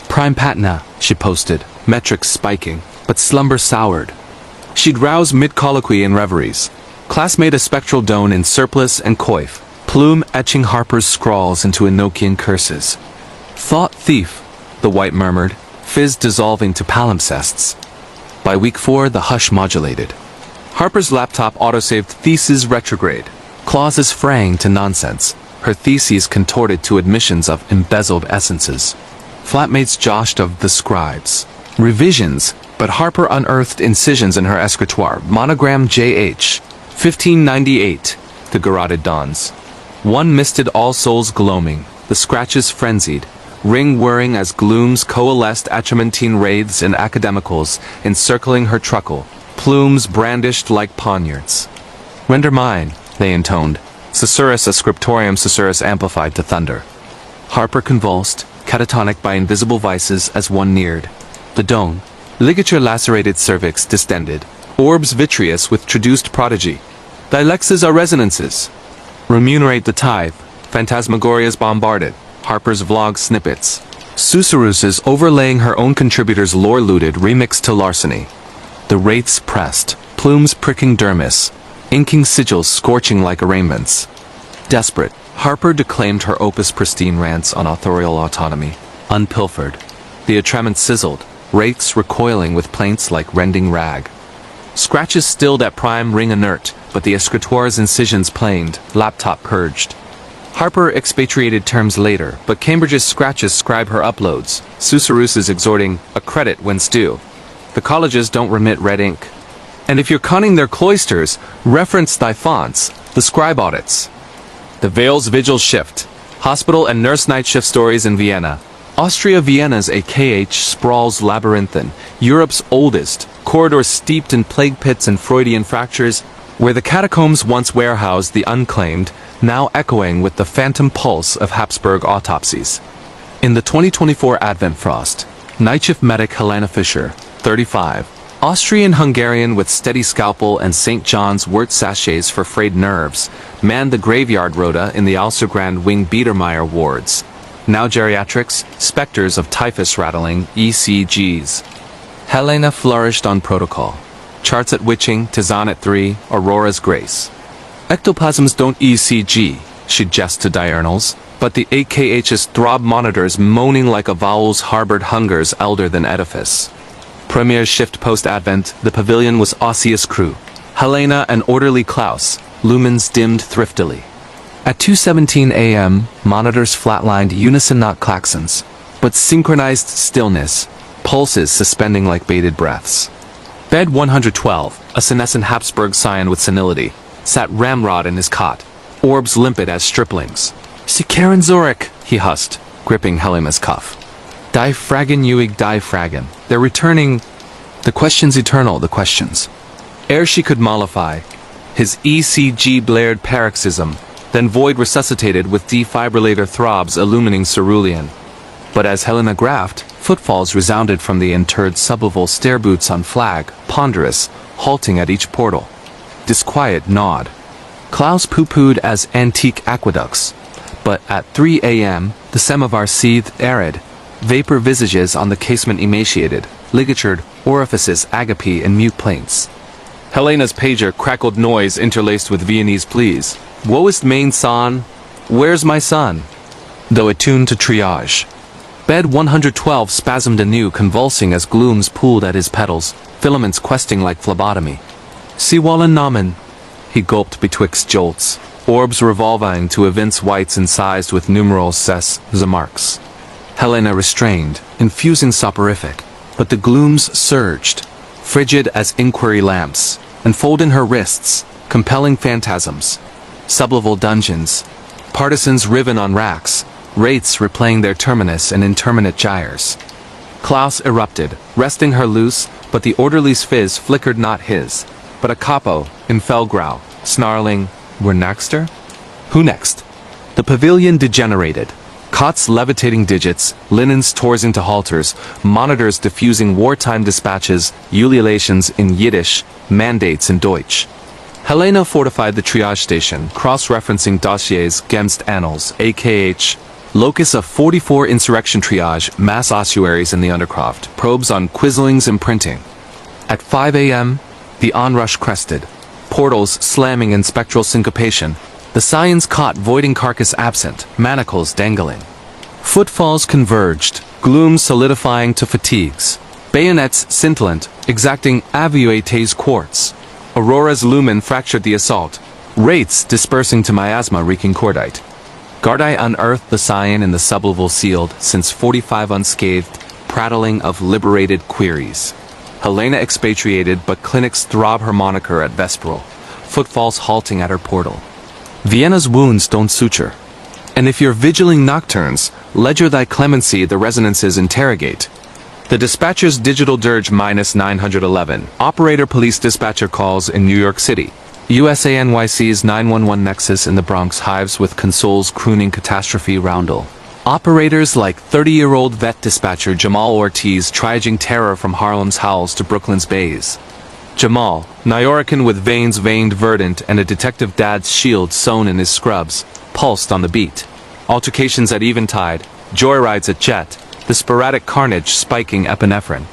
Prime patina, she posted, metrics spiking, but slumber soured. She'd rouse mid-colloquy in reveries. Class made a spectral dome in surplice and coif, plume etching Harper's scrawls into Enochian curses. Thought thief, the white murmured, fizz dissolving to palimpsests. By week 4, the hush modulated. Harper's laptop autosaved theses retrograde, clauses fraying to nonsense, her theses contorted to admissions of embezzled essences. Flatmates joshed of the scribes. Revisions, but Harper unearthed incisions in her escritoire. Monogram J.H. 1598, the garroted dawns. One misted all souls gloaming, the scratches frenzied, ring whirring as glooms coalesced atramentine wraiths and academicals encircling her truckle, plumes brandished like poniards. Render mine, they intoned, susurrus a scriptorium susurrus amplified to thunder. Harper convulsed, catatonic by invisible vices as one neared. The dome, ligature lacerated cervix distended, orbs vitreous with traduced prodigy. Thy lexes are resonances. Remunerate the tithe, phantasmagorias bombarded, Harper's vlog snippets. Susurruses overlaying her own contributors' lore-looted remixed to larceny. The wraiths pressed, plumes pricking dermis, inking sigils scorching like arraignments. Desperate, Harper declaimed her opus pristine rants on authorial autonomy, unpilfered. The atrament sizzled, wraiths recoiling with plaints like rending rag. Scratches stilled at prime ring inert, but the escritoire's incisions planed, laptop purged. Harper expatriated terms later, but Cambridge's scratches scribe her uploads, Susurruses exhorting a credit whence due. The colleges don't remit red ink. And if you're conning their cloisters, reference thy fonts, the scribe audits. The Veil's vigil shift. Hospital and nurse night shift stories in Vienna. Austria Vienna's AKH sprawls labyrinthine, Europe's oldest, corridors steeped in plague pits and Freudian fractures, where the catacombs once warehoused the unclaimed, now echoing with the phantom pulse of Habsburg autopsies. In the 2024 Advent Frost, night shift medic Helena Fischer, 35, Austrian-Hungarian with steady scalpel and St. John's wort sachets for frayed nerves, manned the graveyard rota in the Alsergrand Wing Biedermeier wards. Now geriatrics, specters of typhus rattling, ECGs. Helena flourished on protocol. Charts at witching, Tizan at 3, Aurora's grace. Ectoplasms don't ECG, she'd jest to diurnals, but the AKH's throb monitors moaning like avowals harbored hungers elder than edifice. Premier shift post-Advent, the pavilion was osseous crew. Helena and orderly Klaus, lumens dimmed thriftily. At 2:17 a.m., monitors flatlined unison not claxons, but synchronized stillness, pulses suspending like bated breaths. Bed 112, a senescent Habsburg scion with senility, sat ramrod in his cot, orbs limpid as striplings. "Sie Karen Zurich," he husked, gripping Helena's cuff. "Die fragen Uig die fragen." They're returning. The questions eternal, the questions. Ere she could mollify, his ECG blared paroxysm, then void resuscitated with defibrillator throbs illumining cerulean. But as Helena graphed, footfalls resounded from the interred suboval stair boots on flag, ponderous, halting at each portal. Disquiet gnawed. Klaus pooh-poohed as antique aqueducts, but at 3 a.m., the samovar seethed arid, vapor visages on the casement emaciated, ligatured orifices agape in mute plaints. Helena's pager crackled noise interlaced with Viennese pleas. Woe is mein son? Where's my son? Though attuned to triage. Bed 112 spasmed anew, convulsing as glooms pooled at his petals, filaments questing like phlebotomy. Sie wollen Namen, he gulped betwixt jolts, orbs revolving to evince whites incised with numerals ses, zamarks. Helena restrained, infusing soporific, but the glooms surged, frigid as inquiry lamps, enfolding her wrists, compelling phantasms. Sublevel dungeons, partisans riven on racks, wraiths replaying their terminus and interminate gyres. Klaus erupted, wresting her loose, but the orderly's fizz flickered not his, but a capo, in Felgrau, snarling, "We're nexter?" Who next? The pavilion degenerated. Cots levitating digits, linens tore into halters, monitors diffusing wartime dispatches, ululations in Yiddish, mandates in Deutsch. Helena fortified the triage station, cross-referencing dossiers Gemst Annals, AKH, locus of 44 insurrection triage, mass ossuaries in the Undercroft, probes on quislings and printing. At 5 a.m., the onrush crested, portals slamming in spectral syncopation, the scions caught voiding carcass absent, manacles dangling. Footfalls converged, gloom solidifying to fatigues. Bayonets scintillant, exacting avuates quartz. Aurora's lumen fractured the assault, wraiths dispersing to miasma wreaking cordite. Gardai unearthed the scion in the sublevel sealed, since 45 unscathed, prattling of liberated queries. Helena expatriated, but clinics throb her moniker at Vesperal, footfalls halting at her portal. Vienna's wounds don't suture. And if you're vigiling nocturnes, ledger thy clemency the resonances interrogate. The dispatcher's digital dirge -911, operator police dispatcher calls in New York City. USANYC's 911 nexus in the Bronx hives with consoles crooning catastrophe roundel. Operators like 30-year-old vet dispatcher Jamal Ortiz triaging terror from Harlem's howls to Brooklyn's bays. Jamal, Nuyorican with veins veined verdant and a detective dad's shield sewn in his scrubs, pulsed on the beat. Altercations at eventide, joyrides at Jet, the sporadic carnage spiking epinephrine.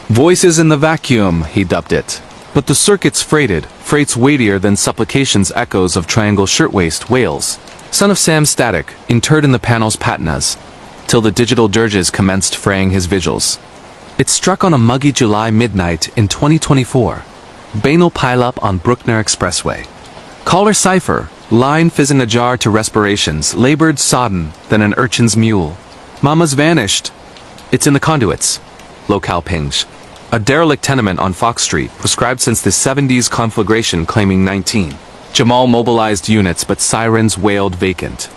Voices in the vacuum, he dubbed it. But the circuit's freighted, freights weightier than supplications echoes of Triangle Shirtwaist wails. Son of Sam Static, interred in the panel's patinas, till the digital dirges commenced fraying his vigils. It struck on a muggy July midnight in 2024. Banal pileup on Bruckner Expressway. Caller cipher, line fizzing ajar to respirations, labored sodden than an urchin's mule. Mama's vanished. It's in the conduits. Locale pings. A derelict tenement on Fox Street, prescribed since the 70s conflagration claiming 19. Jamal mobilized units but sirens wailed vacant.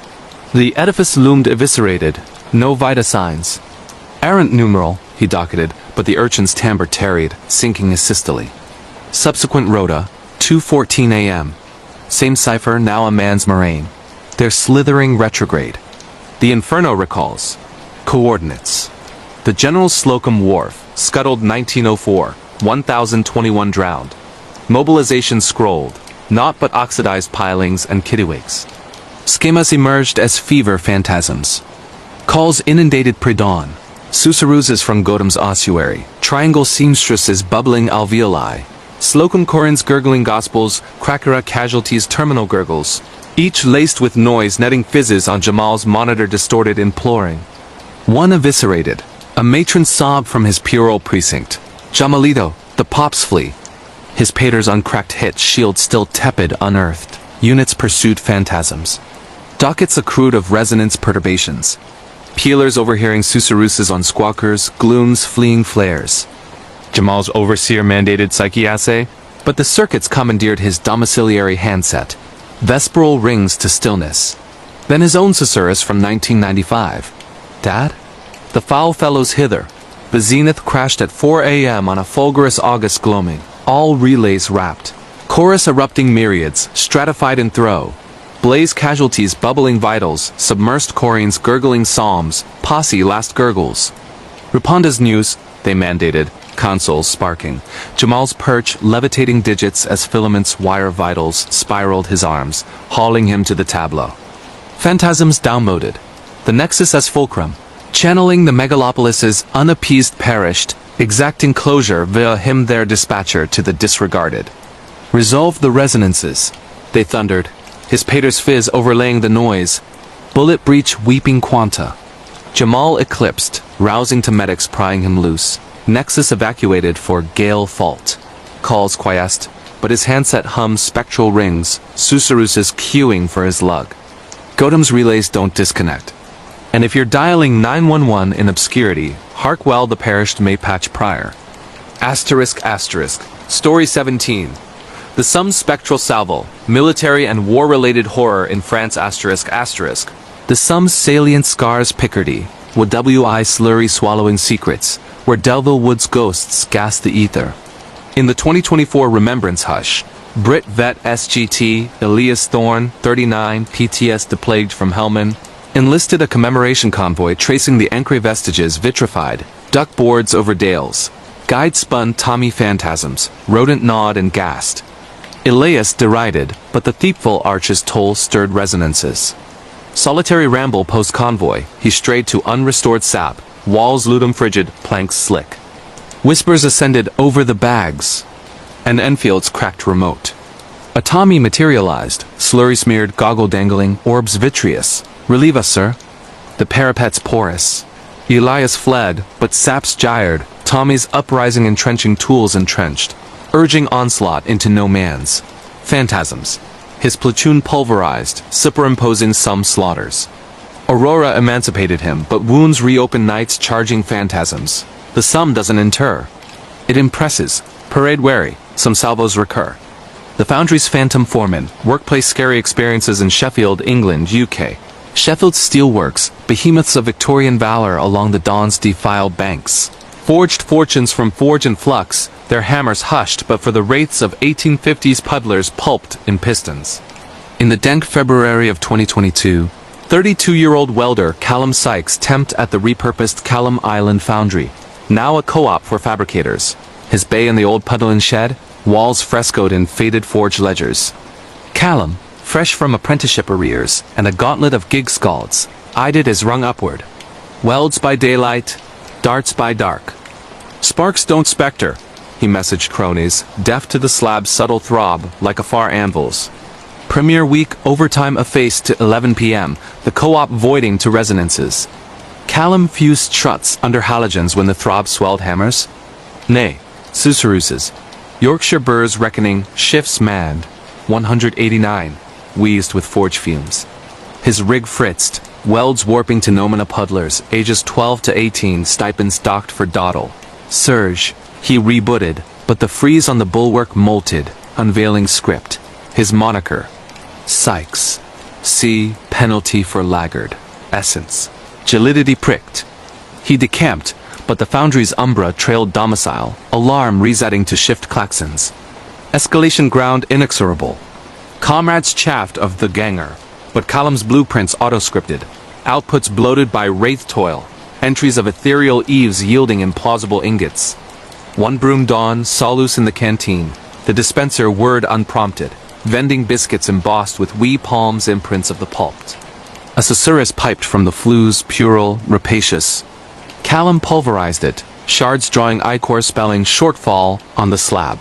The edifice loomed eviscerated, no vita signs. Errant numeral, he docketed, but the urchin's timbre tarried, sinking his systole. Subsequent rota, 2:14 a.m. Same cipher, now a man's moraine. They're slithering retrograde. The Inferno recalls. Coordinates. The General Slocum Wharf, scuttled 1904, 1,021 drowned. Mobilization scrolled. Naught but oxidized pilings and kittiwigs. Schemas emerged as fever phantasms. Calls inundated pre-dawn. Susurruses from Gotem's ossuary. Triangle seamstresses bubbling alveoli. Slocum Corin's gurgling gospels, Krakera casualties terminal gurgles. Each laced with noise netting fizzes on Jamal's monitor distorted imploring. One eviscerated. A matron sobbed from his puerile precinct. Jamalito, the pops flee. His pater's uncracked hit shield still tepid unearthed. Units pursued phantasms. Dockets accrued of resonance perturbations. Peelers overhearing susurruses on squawkers, glooms fleeing flares. Jamal's overseer mandated psyche assay, but the circuits commandeered his domiciliary handset. Vesperal rings to stillness. Then his own susurrus from 1995. Dad? The foul fellows hither. The zenith crashed at 4 a.m. on a fulgurous August gloaming. All relays wrapped. Chorus erupting myriads, stratified in throw. Blaze casualties bubbling vitals, submersed chorines gurgling psalms, posse last gurgles. Raponda's news, they mandated, consoles sparking. Jamal's perch levitating digits as filaments wire vitals spiraled his arms, hauling him to the tableau. Phantasms downmoded. The nexus as fulcrum, channeling the megalopolis's unappeased perished, exacting closure via him their dispatcher to the disregarded. Resolve the resonances, they thundered, his pater's fizz overlaying the noise. Bullet breach weeping quanta. Jamal eclipsed, rousing to medics prying him loose. Nexus evacuated for gale fault. Calls quiesced, but his handset hums spectral rings, susurruses queuing for his lug. Gotem's relays don't disconnect. And if you're dialing 911 in obscurity, hark well the perished may patch prior. Asterisk asterisk. Story 17. The Somme spectral salvo, military and war-related horror in France asterisk asterisk. The Somme salient scars Picardy, with W.I. slurry swallowing secrets, where Delville Wood's ghosts gas the ether. In the 2024 Remembrance Hush, Brit vet SGT, Elias Thorne, 39, PTS deplagued from Helmand, enlisted a commemoration convoy tracing the Ancre vestiges vitrified, duck boards over dales. Guide spun Tommy phantasms, rodent gnawed and gassed. Elias derided, but the thieful arch's toll stirred resonances. Solitary ramble post-convoy, he strayed to unrestored sap, walls lutum frigid, planks slick. Whispers ascended over the bags, and Enfield's cracked remote. A Tommy materialized, slurry-smeared, goggle-dangling, orbs vitreous. Relieve us, sir. The parapet's porous. Elias fled, but saps gyred, Tommy's uprising entrenching tools entrenched, urging onslaught into no man's. Phantasms. His platoon pulverized, superimposing some slaughters. Aurora emancipated him, but wounds reopen Knight's charging phantasms. The sum doesn't inter. It impresses. Parade wary, some salvos recur. The Foundry's phantom foreman, workplace scary experiences in Sheffield, England, UK. Sheffield's steelworks, behemoths of Victorian valor along the Don's defiled banks. Forged fortunes from forge and flux, their hammers hushed but for the wraiths of 1850s puddlers pulped in pistons. In the dank February of 2022, 32-year-old welder Callum Sykes temped at the repurposed Callum Island Foundry, now a co-op for fabricators. His bay in the old Puddlin shed, walls frescoed in faded forge ledgers. Callum, fresh from apprenticeship arrears and a gauntlet of gig scalds, eyed it as rung upward. Welds by daylight, darts by dark. Sparks don't spectre, he messaged cronies, deaf to the slab's subtle throb like afar anvils. Premiere week overtime effaced to 11 p.m., the co-op voiding to resonances. Callum fused struts under halogens when the throb swelled hammers. Nay, susurruses. Yorkshire burrs reckoning, shifts manned. 189, wheezed with forge fumes. His rig fritzed, welds warping to Nomina puddlers, ages 12 to 18, stipends docked for dawdle. Surge, he rebooted, but the freeze on the bulwark molted, unveiling script. His moniker. Sykes. C. Penalty for laggard. Essence. Gelidity pricked. He decamped, but the Foundry's umbra trailed domicile, alarm resetting to shift klaxons. Escalation ground inexorable. Comrades chaffed of the ganger, but Callum's blueprints auto-scripted, outputs bloated by wraith toil, entries of ethereal eaves yielding implausible ingots. One broom dawn saw loose in the canteen, the dispenser word unprompted, vending biscuits embossed with wee palms imprints of the pulped. A susurrus piped from the flues, puerile, rapacious. Callum pulverized it, shards drawing ichor spelling shortfall on the slab.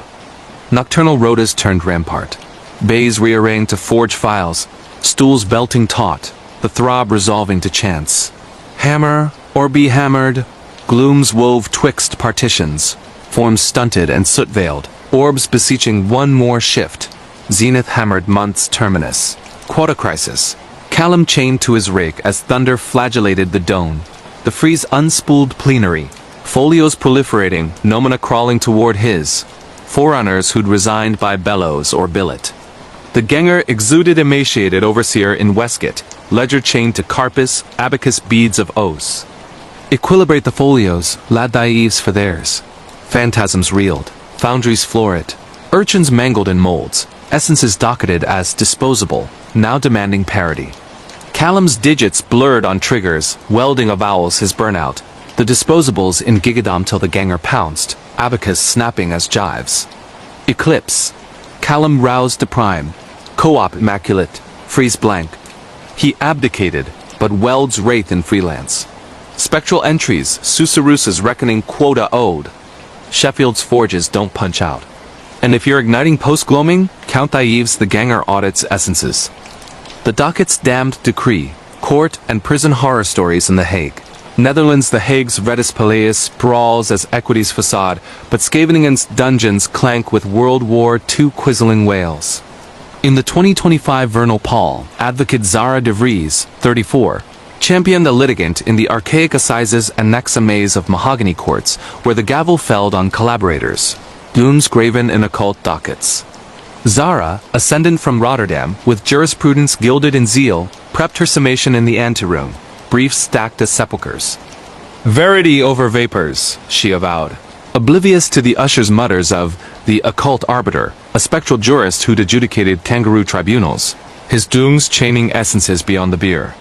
Nocturnal rotas turned rampart. Bays rearranged to forge files, stools belting taut, the throb resolving to chance. Hammer, or be hammered, glooms wove twixt partitions, forms stunted and soot-veiled, orbs beseeching one more shift. Zenith hammered month's terminus. Quota crisis. Callum chained to his rig as thunder flagellated the dome. The freeze unspooled plenary. Folios proliferating, Nomina crawling toward his. Forerunners who'd resigned by bellows or billet. The ganger exuded emaciated overseer in Westgate, ledger chained to carpus, abacus beads of os. Equilibrate the folios, lad thy eaves for theirs. Phantasms reeled, foundries florid, urchins mangled in molds, essences docketed as disposable, now demanding parity. Callum's digits blurred on triggers, welding avowals his burnout, the disposables in gigadom till the ganger pounced, abacus snapping as jives. Eclipse. Callum roused to prime, co-op immaculate, freeze blank. He abdicated, but welds wraith in freelance. Spectral entries, Susurus's reckoning quota owed. Sheffield's forges don't punch out. And if you're igniting post-gloaming, count thy eaves the ganger audits essences. The docket's damned decree, court and prison horror stories in The Hague. Netherlands The Hague's Redis Palaeus sprawls as equity's facade, but Scheveningen's dungeons clank with World War II quizzling wails. In the 2025 Vernal Paul, advocate Zara de Vries, 34, championed the litigant in the archaic assizes and nexa maze of mahogany courts, where the gavel felled on collaborators. Dooms graven in occult dockets. Zara, ascendant from Rotterdam, with jurisprudence gilded in zeal, prepped her summation in the anteroom, briefs stacked as sepulchres. Verity over vapors, she avowed, oblivious to the usher's mutters of the occult arbiter, a spectral jurist who'd adjudicated kangaroo tribunals, his dooms chaining essences beyond the beer.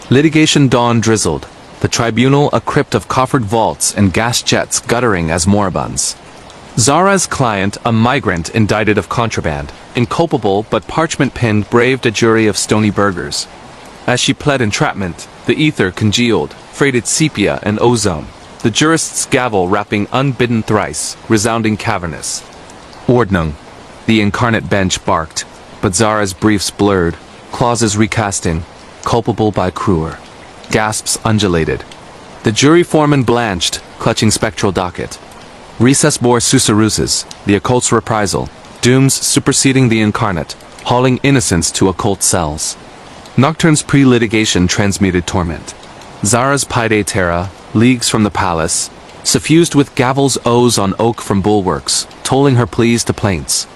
Litigation dawn drizzled. The tribunal a crypt of coffered vaults and gas jets guttering as moribunds. Zara's client, a migrant indicted of contraband, inculpable but parchment-pinned, braved a jury of stony burghers. As she pled entrapment, the ether congealed, freighted sepia and ozone, the jurist's gavel rapping unbidden thrice, resounding cavernous. Ordnung. The incarnate bench barked, but Zara's briefs blurred, clauses recasting, culpable by cruer. Gasps undulated. The jury foreman blanched, clutching spectral docket. Recess bore susurruses, the occult's reprisal, dooms superseding the incarnate, hauling innocence to occult cells. Nocturne's pre-litigation transmuted torment. Zara's Pide Terra, leagues from the palace, suffused with gavels O's on oak from bulwarks, tolling her pleas to plaints.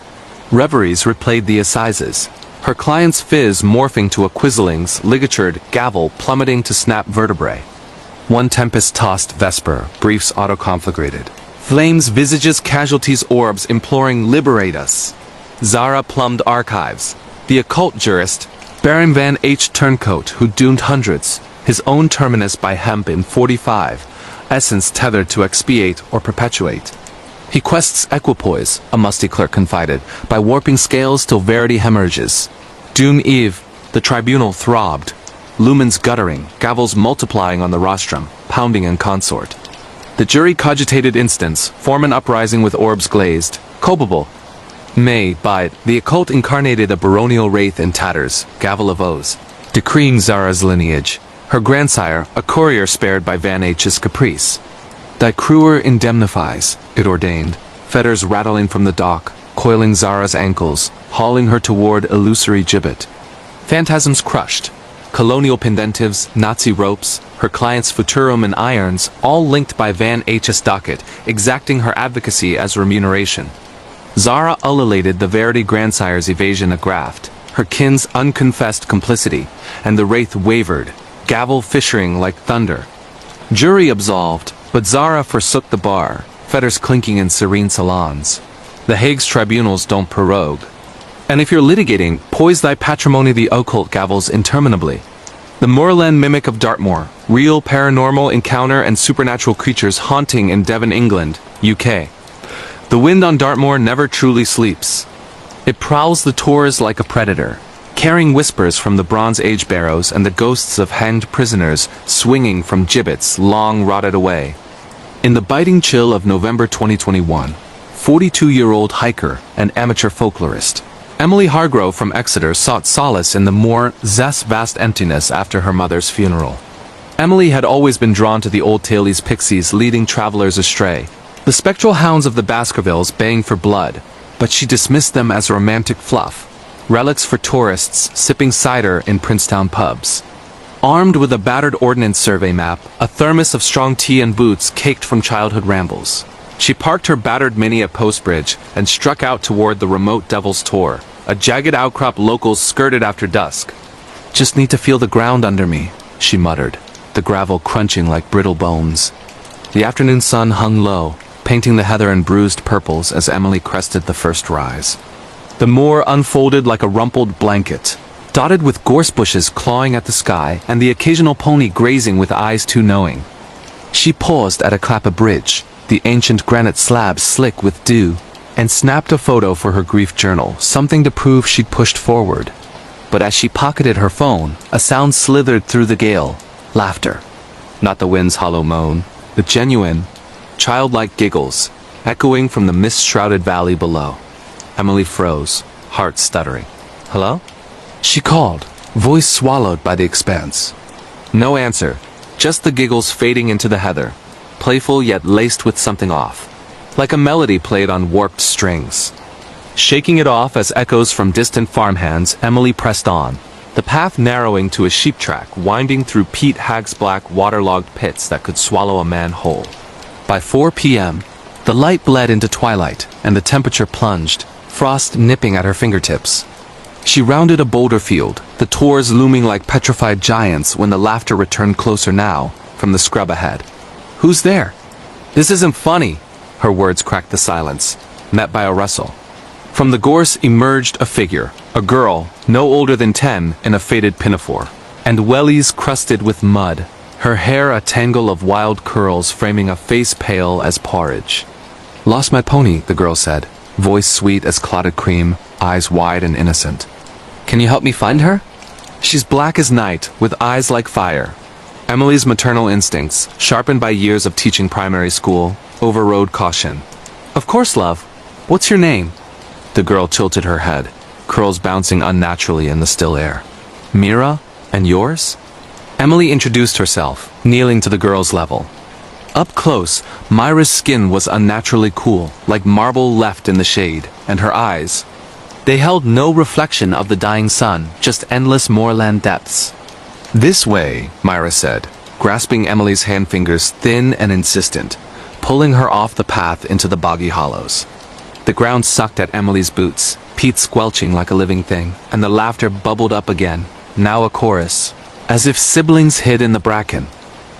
Reveries replayed the assizes, her client's fizz morphing to a quizzling's ligatured gavel plummeting to snap vertebrae. One tempest-tossed vesper, briefs autoconflagrated. Flames visages casualties orbs imploring liberate us. Zara plumbed archives. The occult jurist, Baron Van H. Turncoat, who doomed hundreds, his own terminus by hemp in 45, essence tethered to expiate or perpetuate. He quests equipoise, a musty clerk confided, by warping scales till verity hemorrhages. Doom Eve, the tribunal throbbed. Lumens guttering, gavels multiplying on the rostrum, pounding in consort. The jury cogitated instance, foreman uprising with orbs glazed. Culpable. May, by the occult incarnated a baronial wraith in tatters, gavel of O's. Decreeing Zara's lineage. Her grandsire, a courier spared by Van H's caprice. Thy cruer indemnifies, it ordained, fetters rattling from the dock, coiling Zara's ankles, hauling her toward illusory gibbet. Phantasms crushed. Colonial pendentives, Nazi ropes, her client's futurum and irons, all linked by Van H's docket, exacting her advocacy as remuneration. Zara ululated the Verity grandsire's evasion a graft, her kin's unconfessed complicity, and the wraith wavered, gavel fissuring like thunder. Jury absolved, but Zara forsook the bar, fetters clinking in serene salons. The Hague's tribunals don't prorogue. And if you're litigating, poise thy patrimony the occult gavels interminably. The moorland mimic of Dartmoor, real paranormal encounter and supernatural creatures haunting in Devon, England, UK. The wind on Dartmoor never truly sleeps. It prowls the tors like a predator, carrying whispers from the Bronze Age barrows and the ghosts of hanged prisoners swinging from gibbets long rotted away. In the biting chill of November 2021, 42-year-old hiker and amateur folklorist Emily Hargrove from Exeter sought solace in the moor zest vast emptiness after her mother's funeral. Emily had always been drawn to the old tale's pixies leading travelers astray, the spectral hounds of the Baskervilles baying for blood, but she dismissed them as romantic fluff, relics for tourists sipping cider in Princetown pubs. Armed with a battered ordnance survey map, a thermos of strong tea and boots caked from childhood rambles, she parked her battered Mini at Post Bridge and struck out toward the remote Devil's Tor, a jagged outcrop locals skirted after dusk. Just need to feel the ground under me, she muttered, the gravel crunching like brittle bones. The afternoon sun hung low, painting the heather in bruised purples as Emily crested the first rise. The moor unfolded like a rumpled blanket, dotted with gorse bushes clawing at the sky and the occasional pony grazing with eyes too knowing. She paused at a clapper bridge, the ancient granite slab slick with dew, and snapped a photo for her grief journal, something to prove she'd pushed forward. But as she pocketed her phone, a sound slithered through the gale. Laughter. Not the wind's hollow moan, the genuine, childlike giggles, echoing from the mist-shrouded valley below. Emily froze, heart stuttering. Hello? She called, voice swallowed by the expanse. No answer, just the giggles fading into the heather, playful yet laced with something off, like a melody played on warped strings. Shaking it off as echoes from distant farmhands, Emily pressed on, the path narrowing to a sheep track winding through Pete Hagg's black waterlogged pits that could swallow a man whole. By 4 p.m., the light bled into twilight and the temperature plunged, frost nipping at her fingertips. She rounded a boulder field, the tors looming like petrified giants when the laughter returned closer now, from the scrub ahead. Who's there? This isn't funny, her words cracked the silence, met by a rustle. From the gorse emerged a figure, a girl, no older than 10, in a faded pinafore. and wellies crusted with mud, her hair a tangle of wild curls framing a face pale as porridge. "Lost my pony," the girl said, voice sweet as clotted cream, eyes wide and innocent. "Can you help me find her?" "She's black as night, with eyes like fire." Emily's maternal instincts, sharpened by years of teaching primary school, overrode caution. "Of course, love. What's your name?" The girl tilted her head, curls bouncing unnaturally in the still air. "Mira? And yours?" Emily introduced herself, kneeling to the girl's level. Up close, Myra's skin was unnaturally cool, like marble left in the shade, and her eyes. They held no reflection of the dying sun, just endless moorland depths. "This way," Myra said, grasping Emily's hand fingers thin and insistent, pulling her off the path into the boggy hollows. The ground sucked at Emily's boots, Pete squelching like a living thing, and the laughter bubbled up again, now a chorus, as if siblings hid in the bracken.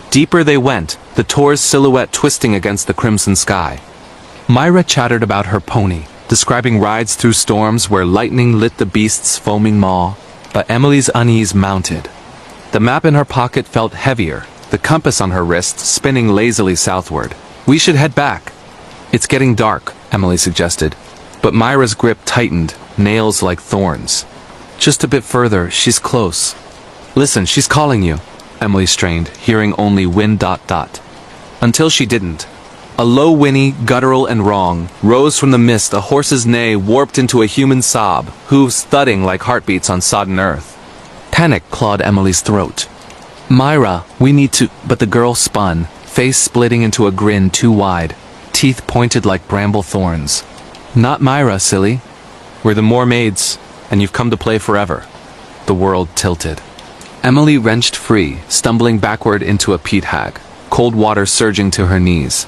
Deeper they went, the Tor's silhouette twisting against the crimson sky. Myra chattered about her pony, describing rides through storms where lightning lit the beast's foaming maw, but Emily's unease mounted. The map in her pocket felt heavier, the compass on her wrist spinning lazily southward. "We should head back." "It's getting dark," Emily suggested, but Myra's grip tightened, nails like thorns. "Just a bit further, she's close." "Listen, she's calling you," Emily strained, hearing only wind ... Until she didn't. A low whinny, guttural and wrong, rose from the mist, a horse's neigh warped into a human sob, hooves thudding like heartbeats on sodden earth. Panic clawed Emily's throat. "Myra, we need to—" But the girl spun, face splitting into a grin too wide, teeth pointed like bramble thorns. "Not Myra, silly. We're the Moor Maids, and you've come to play forever." The world tilted. Emily wrenched free, stumbling backward into a peat hag, cold water surging to her knees.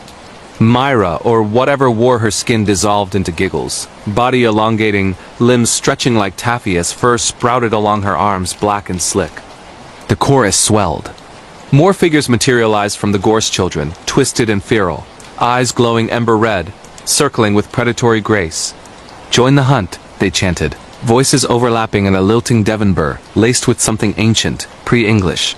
Myra, or whatever wore her skin, dissolved into giggles, body elongating, limbs stretching like taffy as fur sprouted along her arms, black and slick. The chorus swelled. More figures materialized from the gorse children, twisted and feral, eyes glowing ember red, circling with predatory grace. "Join the hunt," they chanted, voices overlapping in a lilting Devonburr, laced with something ancient, pre-English.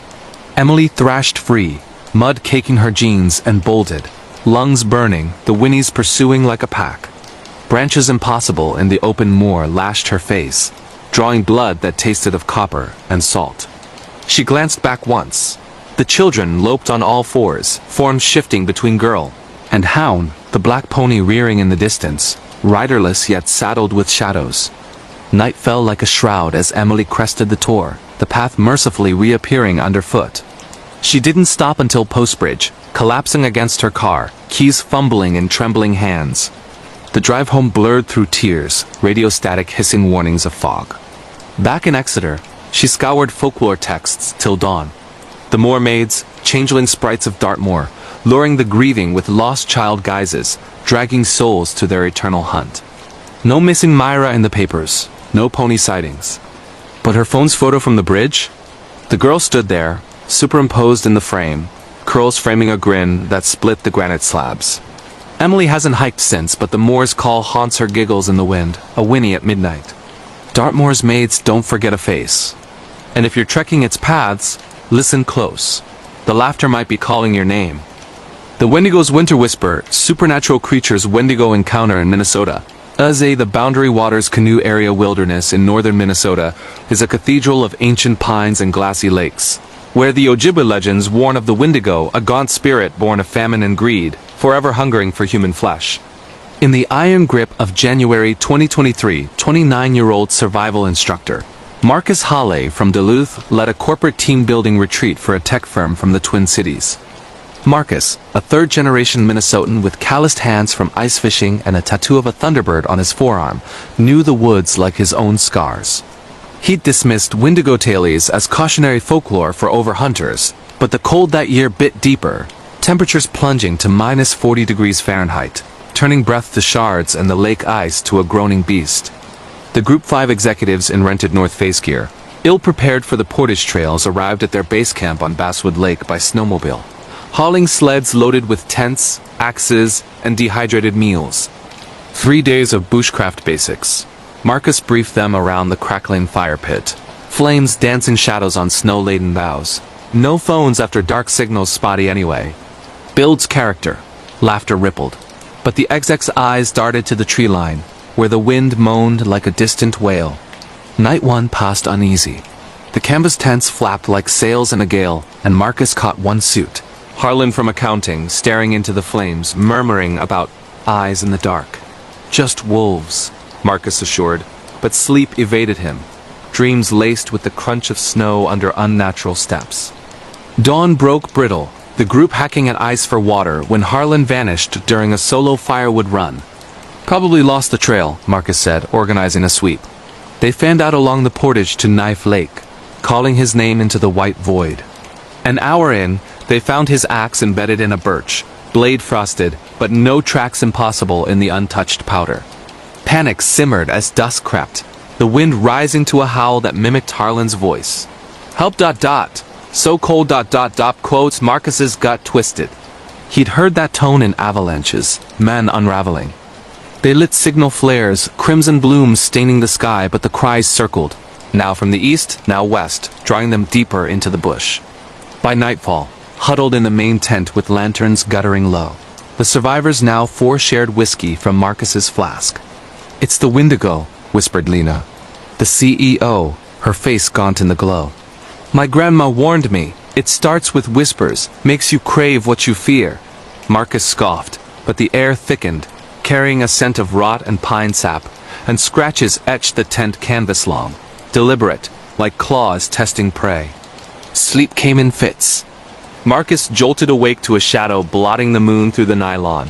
Emily thrashed free, mud caking her jeans, and bolted, lungs burning, the whinnies pursuing like a pack. Branches impossible in the open moor lashed her face, drawing blood that tasted of copper and salt. She glanced back once. The children loped on all fours, forms shifting between girl and hound, the black pony rearing in the distance, riderless yet saddled with shadows. Night fell like a shroud as Emily crested the Tor, the path mercifully reappearing underfoot. She didn't stop until Postbridge, collapsing against her car, keys fumbling in trembling hands. The drive home blurred through tears, radio static hissing warnings of fog. Back in Exeter, she scoured folklore texts till dawn. The Moor Maids, changeling sprites of Dartmoor, luring the grieving with lost child guises, dragging souls to their eternal hunt. No missing Myra in the papers, no pony sightings. But her phone's photo from the bridge? The girl stood there, superimposed in the frame, curls framing a grin that split the granite slabs. Emily hasn't hiked since, but the moor's call haunts her giggles in the wind, a whinny at midnight. Dartmoor's maids don't forget a face. And if you're trekking its paths, listen close. The laughter might be calling your name. The Wendigo's Winter Whisper, supernatural creatures Wendigo encounter in Minnesota. Uze, the Boundary Waters Canoe Area Wilderness in northern Minnesota, is a cathedral of ancient pines and glassy lakes, where the Ojibwe legends warn of the Wendigo, a gaunt spirit born of famine and greed, forever hungering for human flesh. In the iron grip of January 2023, 29-year-old survival instructor Marcus Hale from Duluth led a corporate team-building retreat for a tech firm from the Twin Cities. Marcus, a third-generation Minnesotan with calloused hands from ice fishing and a tattoo of a thunderbird on his forearm, knew the woods like his own scars. He'd dismissed Wendigo tales as cautionary folklore for overhunters, but the cold that year bit deeper, temperatures plunging to minus 40 degrees Fahrenheit, turning breath to shards and the lake ice to a groaning beast. The Group 5 executives in rented North Face gear, ill-prepared for the portage trails, arrived at their base camp on Basswood Lake by snowmobile, hauling sleds loaded with tents, axes, and dehydrated meals. 3 days of bushcraft basics. Marcus briefed them around the crackling fire pit, Flames dancing shadows on snow-laden boughs. No phones after dark signals spotty anyway. Build's character. Laughter rippled. But the exec's eyes darted to the tree line, where the wind moaned like a distant wail. Night 1 passed uneasy. The canvas tents flapped like sails in a gale, and Marcus caught one suit. Harlan from accounting, staring into the flames, murmuring about eyes in the dark. Just wolves, Marcus assured, but sleep evaded him. Dreams laced with the crunch of snow under unnatural steps. Dawn broke brittle, the group hacking at ice for water when Harlan vanished during a solo firewood run. Probably lost the trail, Marcus said, organizing a sweep. They fanned out along the portage to Knife Lake, calling his name into the white void. An hour in, they found his axe embedded in a birch, blade frosted, but no tracks impossible in the untouched powder. Panic simmered as dusk crept, the wind rising to a howl that mimicked Harlan's voice. Help ... So cold ... Quotes Marcus's gut twisted. He'd heard that tone in avalanches, men unraveling. They lit signal flares, crimson blooms staining the sky, but the cries circled, now from the east, now west, drawing them deeper into the bush. By nightfall, huddled in the main tent with lanterns guttering low, the survivors now 4 shared whiskey from Marcus's flask. It's the Wendigo, whispered Lena. The CEO, her face gaunt in the glow. My grandma warned me, it starts with whispers, makes you crave what you fear. Marcus scoffed, but the air thickened, carrying a scent of rot and pine sap, and scratches etched the tent canvas long, deliberate, like claws testing prey. Sleep came in fits. Marcus jolted awake to a shadow blotting the moon through the nylon.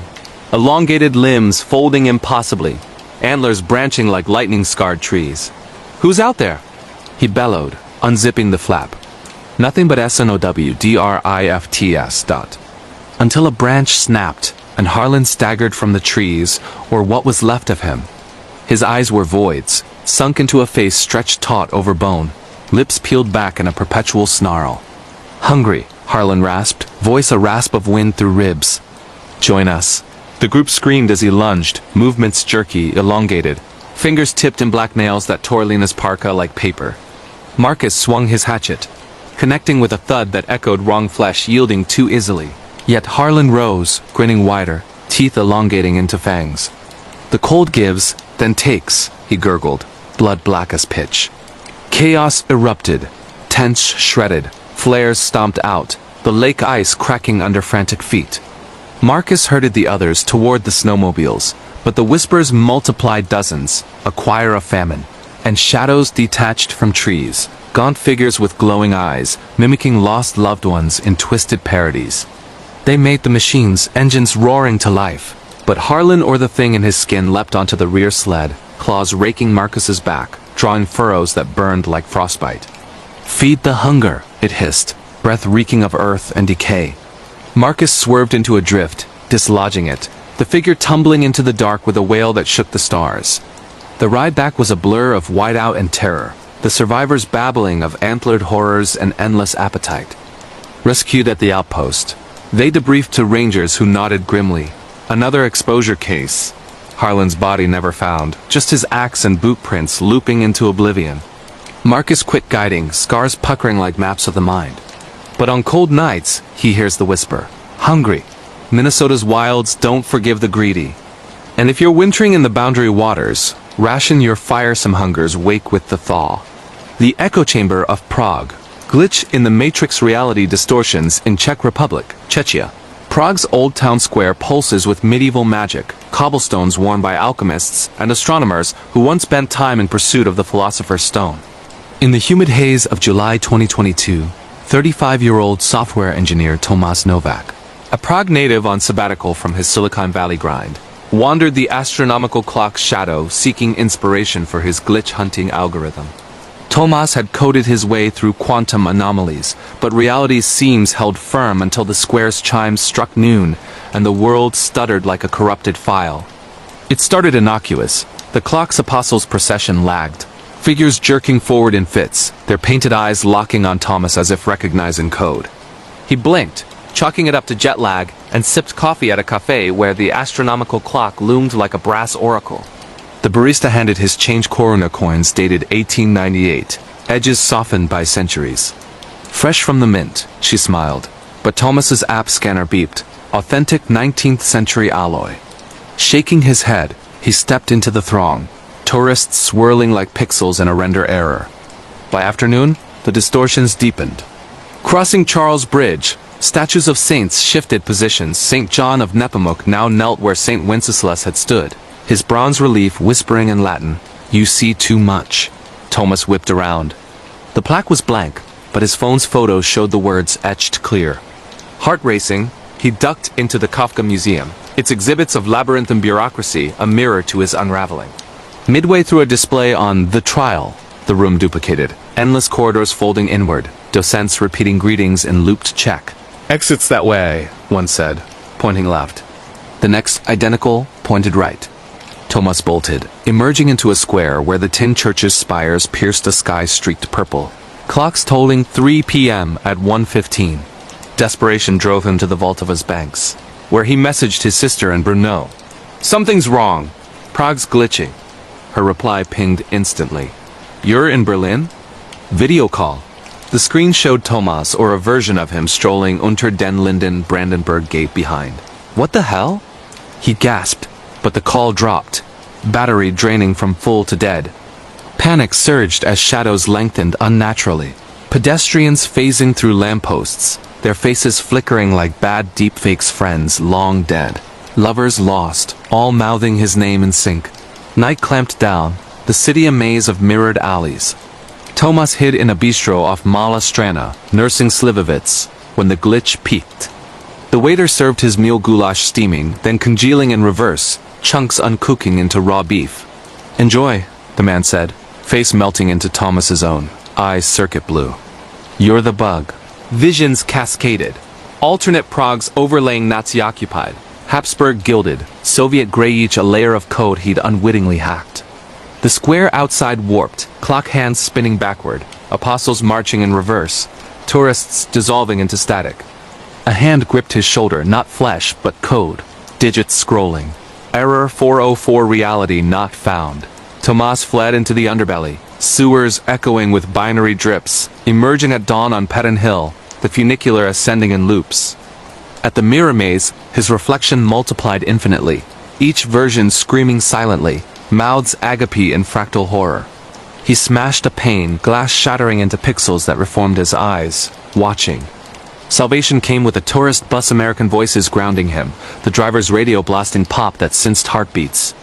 Elongated limbs folding impossibly, antlers branching like lightning-scarred trees. Who's out there? He bellowed, unzipping the flap. Nothing but SNOWDRIFTS. Until a branch snapped, and Harlan staggered from the trees, or what was left of him. His eyes were voids, sunk into a face stretched taut over bone, lips peeled back in a perpetual snarl. Hungry, Harlan rasped, voice a rasp of wind through ribs. Join us. The group screamed as he lunged, movements jerky, elongated, fingers tipped in black nails that tore Lena's parka like paper. Marcus swung his hatchet, connecting with a thud that echoed wrong flesh yielding too easily. Yet Harlan rose, grinning wider, teeth elongating into fangs. The cold gives, then takes, he gurgled, blood black as pitch. Chaos erupted, tents shredded, flares stomped out, the lake ice cracking under frantic feet. Marcus herded the others toward the snowmobiles, but the whispers multiplied dozens, a choir of famine, and shadows detached from trees, gaunt figures with glowing eyes, mimicking lost loved ones in twisted parodies. They made the machines, engines roaring to life, but Harlan or the thing in his skin leapt onto the rear sled, claws raking Marcus's back, drawing furrows that burned like frostbite. Feed the hunger, it hissed, breath reeking of earth and decay. Marcus swerved into a drift, dislodging it, the figure tumbling into the dark with a wail that shook the stars. The ride back was a blur of whiteout and terror, the survivors babbling of antlered horrors and endless appetite. Rescued at the outpost, they debriefed to rangers who nodded grimly. Another exposure case. Harlan's body never found, just his axe and boot prints looping into oblivion. Marcus quit guiding, scars puckering like maps of the mind. But on cold nights, he hears the whisper. Hungry. Minnesota's wilds don't forgive the greedy. And if you're wintering in the boundary waters, ration your firesome hungers wake with the thaw. The echo chamber of Prague. Glitch in the matrix reality distortions in Czech Republic, Czechia. Prague's old town square pulses with medieval magic, cobblestones worn by alchemists and astronomers who once spent time in pursuit of the philosopher's stone. In the humid haze of July 2022, 35-year-old software engineer Tomáš Novák, a Prague native on sabbatical from his Silicon Valley grind, wandered the astronomical clock's shadow seeking inspiration for his glitch-hunting algorithm. Tomáš had coded his way through quantum anomalies, but reality's seams held firm until the square's chimes struck noon, and the world stuttered like a corrupted file. It started innocuous. The clock's apostles' procession lagged, figures jerking forward in fits, their painted eyes locking on Thomas as if recognizing code. He blinked, chalking it up to jet lag, and sipped coffee at a cafe where the astronomical clock loomed like a brass oracle. The barista handed his change koruna coins dated 1898, edges softened by centuries. Fresh from the mint, she smiled. But Thomas's app scanner beeped. Authentic 19th century alloy. Shaking his head, he stepped into the throng, tourists swirling like pixels in a render error. By afternoon, the distortions deepened. Crossing Charles Bridge, statues of saints shifted positions. St. John of Nepomuc now knelt where St. Wenceslas had stood, his bronze relief whispering in Latin, "You see too much." Thomas whipped around. The plaque was blank, but his phone's photos showed the words etched clear. Heart racing, he ducked into the Kafka Museum, its exhibits of labyrinthine bureaucracy a mirror to his unraveling. Midway through a display on The Trial, the room duplicated, endless corridors folding inward, docents repeating greetings in looped Czech. "Exits that way," one said, pointing left. The next, identical, pointed right. Thomas bolted, emerging into a square where the tin church's spires pierced a sky streaked purple. Clocks tolling 3 p.m. at 1:15. Desperation drove him to the vault of his banks, where he messaged his sister in Brno. "Something's wrong. Prague's glitching." Her reply pinged instantly. "You're in Berlin?" Video call. The screen showed Thomas or a version of him strolling unter den Linden Brandenburg Gate behind. "What the hell?" He gasped, but the call dropped, battery draining from full to dead. Panic surged as shadows lengthened unnaturally. Pedestrians phasing through lampposts, their faces flickering like bad deepfakes, friends long dead. Lovers lost, all mouthing his name in sync. Night clamped down, the city a maze of mirrored alleys. Thomas hid in a bistro off Mala Strana, nursing Slivovitz, when the glitch peaked. The waiter served his meal, goulash steaming, then congealing in reverse, chunks uncooking into raw beef. "Enjoy," the man said, face melting into Thomas's own, eyes circuit blue. "You're the bug." Visions cascaded. Alternate Pragues overlaying Nazi-occupied, Habsburg gilded, Soviet grey, each a layer of code he'd unwittingly hacked. The square outside warped, clock hands spinning backward, apostles marching in reverse, tourists dissolving into static. A hand gripped his shoulder, not flesh, but code. Digits scrolling. Error 404, reality not found. Thomas fled into the underbelly, sewers echoing with binary drips, emerging at dawn on Pettin Hill, the funicular ascending in loops. At the mirror maze, his reflection multiplied infinitely, each version screaming silently, mouths agape in fractal horror. He smashed a pane, glass shattering into pixels that reformed his eyes, watching. Salvation came with a tourist bus, American voices grounding him, the driver's radio blasting pop that sensed heartbeats.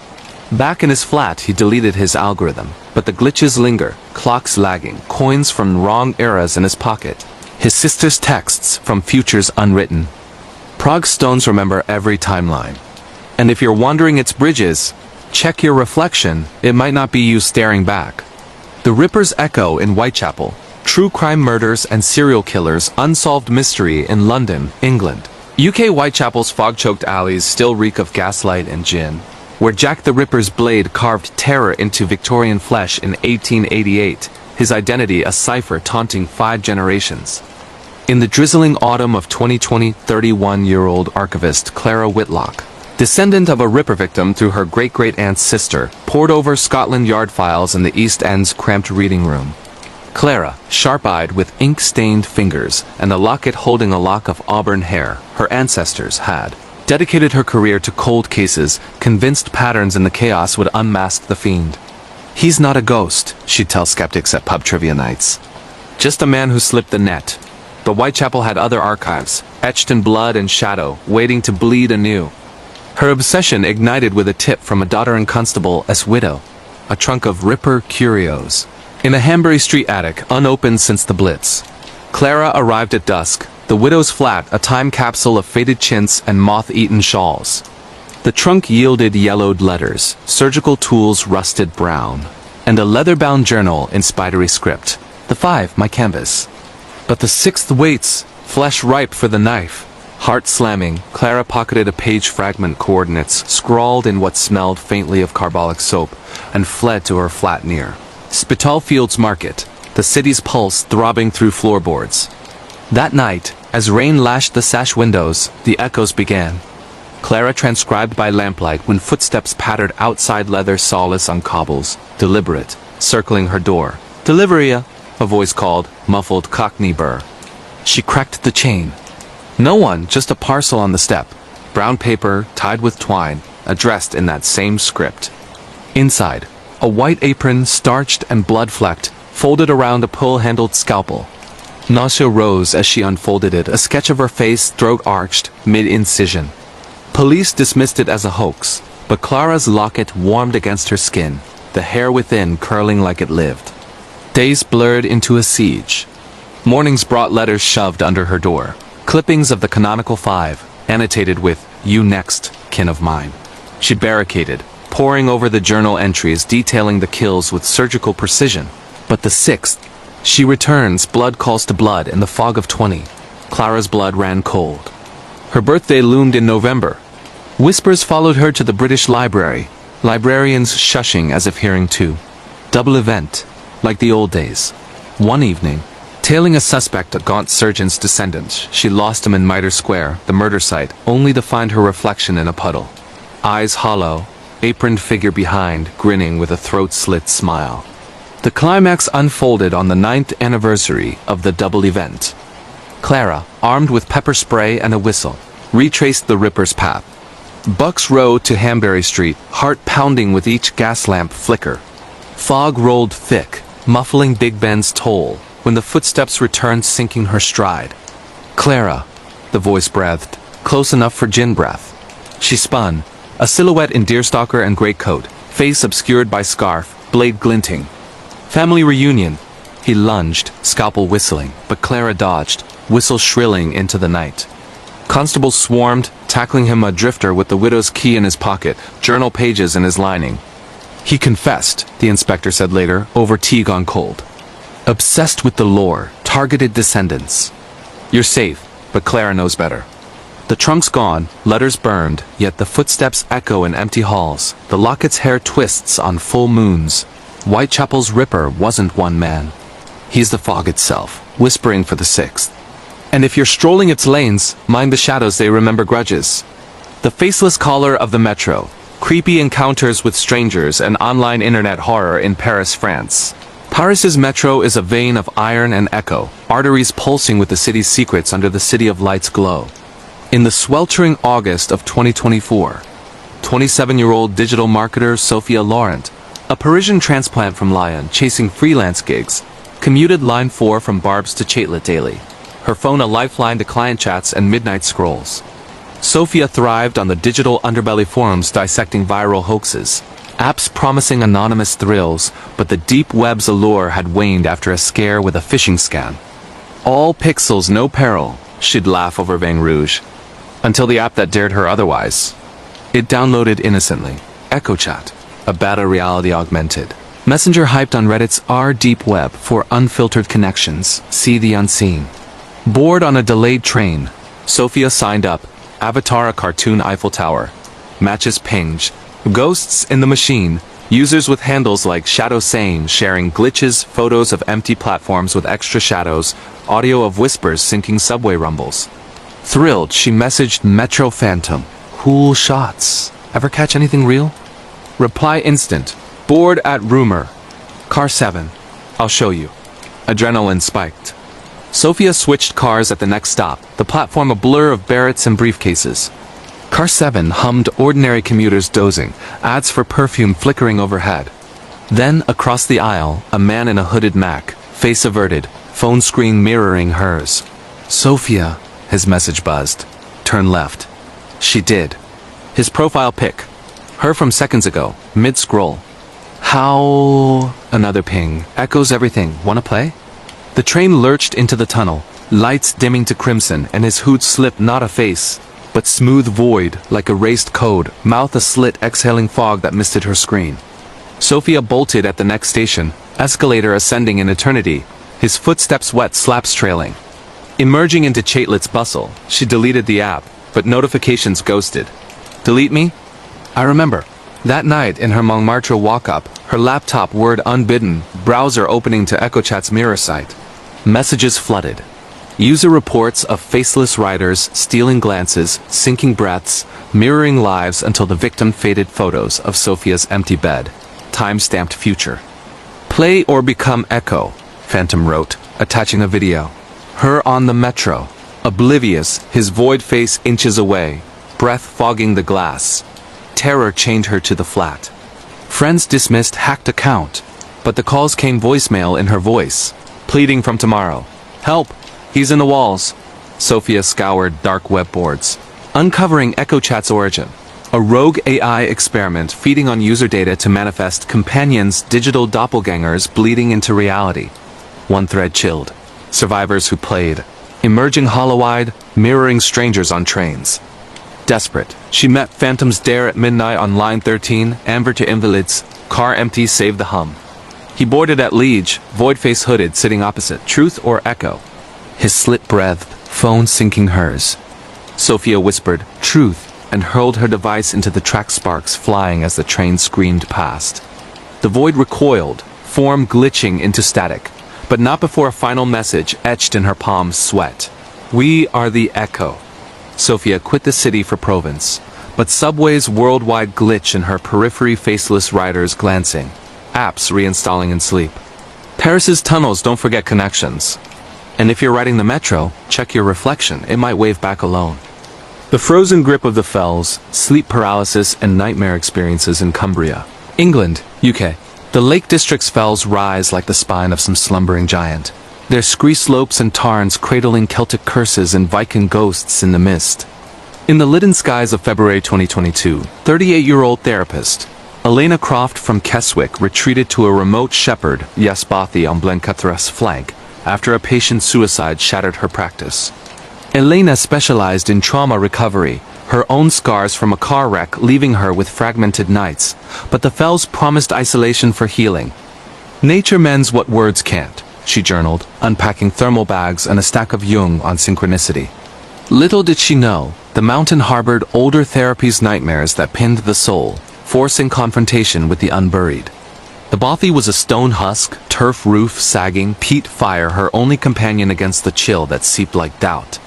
Back in his flat, he deleted his algorithm, but the glitches linger, clocks lagging, coins from wrong eras in his pocket, his sister's texts from futures unwritten. Prague stones remember every timeline. And if you're wandering its bridges, check your reflection, it might not be you staring back. The Ripper's Echo in Whitechapel, true crime murders and serial killers, unsolved mystery in London, England. UK Whitechapel's fog-choked alleys still reek of gaslight and gin, where Jack the Ripper's blade carved terror into Victorian flesh in 1888, his identity a cipher taunting 5 generations. In the drizzling autumn of 2020, 31-year-old archivist Clara Whitlock, descendant of a Ripper victim through her great-great-aunt's sister, pored over Scotland Yard files in the East End's cramped reading room. Clara, sharp-eyed with ink-stained fingers and a locket holding a lock of auburn hair her ancestors had, dedicated her career to cold cases, convinced patterns in the chaos would unmask the fiend. "He's not a ghost," she'd tell skeptics at pub trivia nights. "Just a man who slipped the net." But Whitechapel had other archives, etched in blood and shadow, waiting to bleed anew. Her obsession ignited with a tip from a daughter-in-Constable-'s widow, a trunk of Ripper curios. In a Hanbury Street attic, unopened since the Blitz. Clara arrived at dusk, the widow's flat a time capsule of faded chintz and moth-eaten shawls. The trunk yielded yellowed letters, surgical tools rusted brown, and a leather-bound journal in spidery script. The 5, my canvas. But the 6th waits, flesh ripe for the knife. Heart slamming, Clara pocketed a page fragment, coordinates scrawled in what smelled faintly of carbolic soap, and fled to her flat near Spitalfields Market, the city's pulse throbbing through floorboards. That night, as rain lashed the sash windows, the echoes began. Clara transcribed by lamplight when footsteps pattered outside leather solace on cobbles, deliberate, circling her door. "Deliveria." a voice called, muffled Cockney burr. She cracked the chain. No one, just a parcel on the step. Brown paper, tied with twine, addressed in that same script. Inside, a white apron, starched and blood-flecked, folded around a pull-handled scalpel. Nausea rose as she unfolded it, a sketch of her face, throat arched, mid-incision. Police dismissed it as a hoax, but Clara's locket warmed against her skin, the hair within curling like it lived. Days blurred into a siege. Mornings brought letters shoved under her door. Clippings of the canonical 5, annotated with, "You next, kin of mine." She barricaded, poring over the journal entries detailing the kills with surgical precision. But the 6th, she returns, blood calls to blood in the fog of 20. Clara's blood ran cold. Her birthday loomed in November. Whispers followed her to the British Library, librarians shushing as if hearing too. Double event, like the old days. One evening, tailing a suspect, a gaunt surgeon's descendant, she lost him in Mitre Square, the murder site, only to find her reflection in a puddle. Eyes hollow, aproned figure behind, grinning with a throat-slit smile. The climax unfolded on the 9th anniversary of the double event. Clara, armed with pepper spray and a whistle, retraced the Ripper's path. Bucks Row to Hanbury Street, heart pounding with each gas lamp flicker. Fog rolled thick, muffling Big Ben's toll, when the footsteps returned, sinking her stride. "Clara," the voice breathed, close enough for gin breath. She spun, a silhouette in deerstalker and greatcoat, face obscured by scarf, blade glinting. "Family reunion." He lunged, scalpel whistling, but Clara dodged, whistle shrilling into the night. Constables swarmed, tackling him, a drifter with the widow's key in his pocket, journal pages in his lining. "He confessed," the inspector said later, over tea gone cold. "Obsessed with the lore, targeted descendants." "You're safe, but Clara knows better." The trunk's gone, letters burned, yet the footsteps echo in empty halls, the locket's hair twists on full moons. Whitechapel's Ripper wasn't one man. He's the fog itself, whispering for the 6th. And if you're strolling its lanes, mind the shadows, they remember grudges. The faceless caller of the metro, creepy encounters with strangers, and online internet horror in Paris, France. Paris's metro is a vein of iron and echo, arteries pulsing with the city's secrets under the City of Light's glow. In the sweltering August of 2024, 27-year-old digital marketer Sophia Laurent, a Parisian transplant from Lyon chasing freelance gigs, commuted Line 4 from Barb's to Chatelet daily. Her phone a lifeline to client chats and midnight scrolls. Sophia thrived on the digital underbelly forums dissecting viral hoaxes, apps promising anonymous thrills, but the deep web's allure had waned after a scare with a phishing scam. All pixels, no peril, she'd laugh over Vang Rouge. Until the app that dared her otherwise. It downloaded innocently. EchoChat, a beta reality augmented. Messenger hyped on Reddit's R-Deep Web for unfiltered connections, see the unseen. Bored on a delayed train, Sophia signed up, avatar a cartoon Eiffel Tower. Matches pinged. Ghosts in the machine, users with handles like Shadow Sane sharing glitches, photos of empty platforms with extra shadows, audio of whispers syncing subway rumbles. Thrilled, she messaged Metro Phantom. Cool shots. Ever catch anything real? Reply instant. Bored at rumor. Car 7. I'll show you. Adrenaline spiked. Sophia switched cars at the next stop, the platform a blur of Barretts and briefcases. Car 7 hummed ordinary commuters dozing, ads for perfume flickering overhead. Then, across the aisle, a man in a hooded Mac, face averted, phone screen mirroring hers. "Sophia," his message buzzed. "Turn left." She did. His profile pic. Her from seconds ago, mid-scroll. "How..." Another ping. "Echoes everything. Wanna play?" The train lurched into the tunnel, lights dimming to crimson, and his hood slipped, not a face, but smooth void, like erased code, mouth a slit exhaling fog that misted her screen. Sophia bolted at the next station, escalator ascending in eternity, his footsteps wet, slaps trailing. Emerging into Chatelet's bustle, she deleted the app, but notifications ghosted. "Delete me?" I remember. That night in her Montmartre walk-up, her laptop word unbidden, browser opening to EchoChat's mirror site. Messages flooded. User reports of faceless riders, stealing glances, sinking breaths, mirroring lives until the victim faded photos of Sophia's empty bed. Time-stamped future. Play or become Echo. Phantom wrote, attaching a video. Her on the metro. Oblivious, his void face inches away, breath fogging the glass. Terror chained her to the flat. Friends dismissed hacked account, but the calls came voicemail in her voice, pleading from tomorrow. Help! He's in the walls. Sophia scoured dark web boards, uncovering EchoChat's origin. A rogue AI experiment feeding on user data to manifest companions' digital doppelgangers bleeding into reality. One thread chilled. Survivors who played, emerging hollow-eyed, mirroring strangers on trains. Desperate, she met Phantom's dare at midnight on line 13, amber to invalids, car empty save the hum. He boarded at Liege, void face hooded, sitting opposite, truth or echo. His slit-breathed, phone syncing hers. Sophia whispered, truth, and hurled her device into the track sparks flying as the train screamed past. The void recoiled, form glitching into static, but not before a final message etched in her palms sweat. We are the Echo. Sophia quit the city for Provence, but subways worldwide glitch in her periphery, faceless riders glancing, apps reinstalling in sleep. Paris's tunnels don't forget connections. And if you're riding the metro, check your reflection, it might wave back alone. The frozen grip of the fells, sleep paralysis and nightmare experiences in Cumbria. England, UK. The Lake District's fells rise like the spine of some slumbering giant. Their scree slopes and tarns cradling Celtic curses and Viking ghosts in the mist. In the leaden skies of February 2022, 38-year-old therapist Elena Croft from Keswick retreated to a remote shepherd, Yasbathi on Blencathras flank, after a patient's suicide shattered her practice. Elena specialized in trauma recovery, her own scars from a car wreck leaving her with fragmented nights, but the fells promised isolation for healing. Nature mends what words can't, she journaled, unpacking thermal bags and a stack of Jung on synchronicity. Little did she know, the mountain harbored older therapy's nightmares that pinned the soul, forcing confrontation with the unburied. The bothy was a stone husk, turf roof sagging, peat fire her only companion against the chill that seeped like doubt.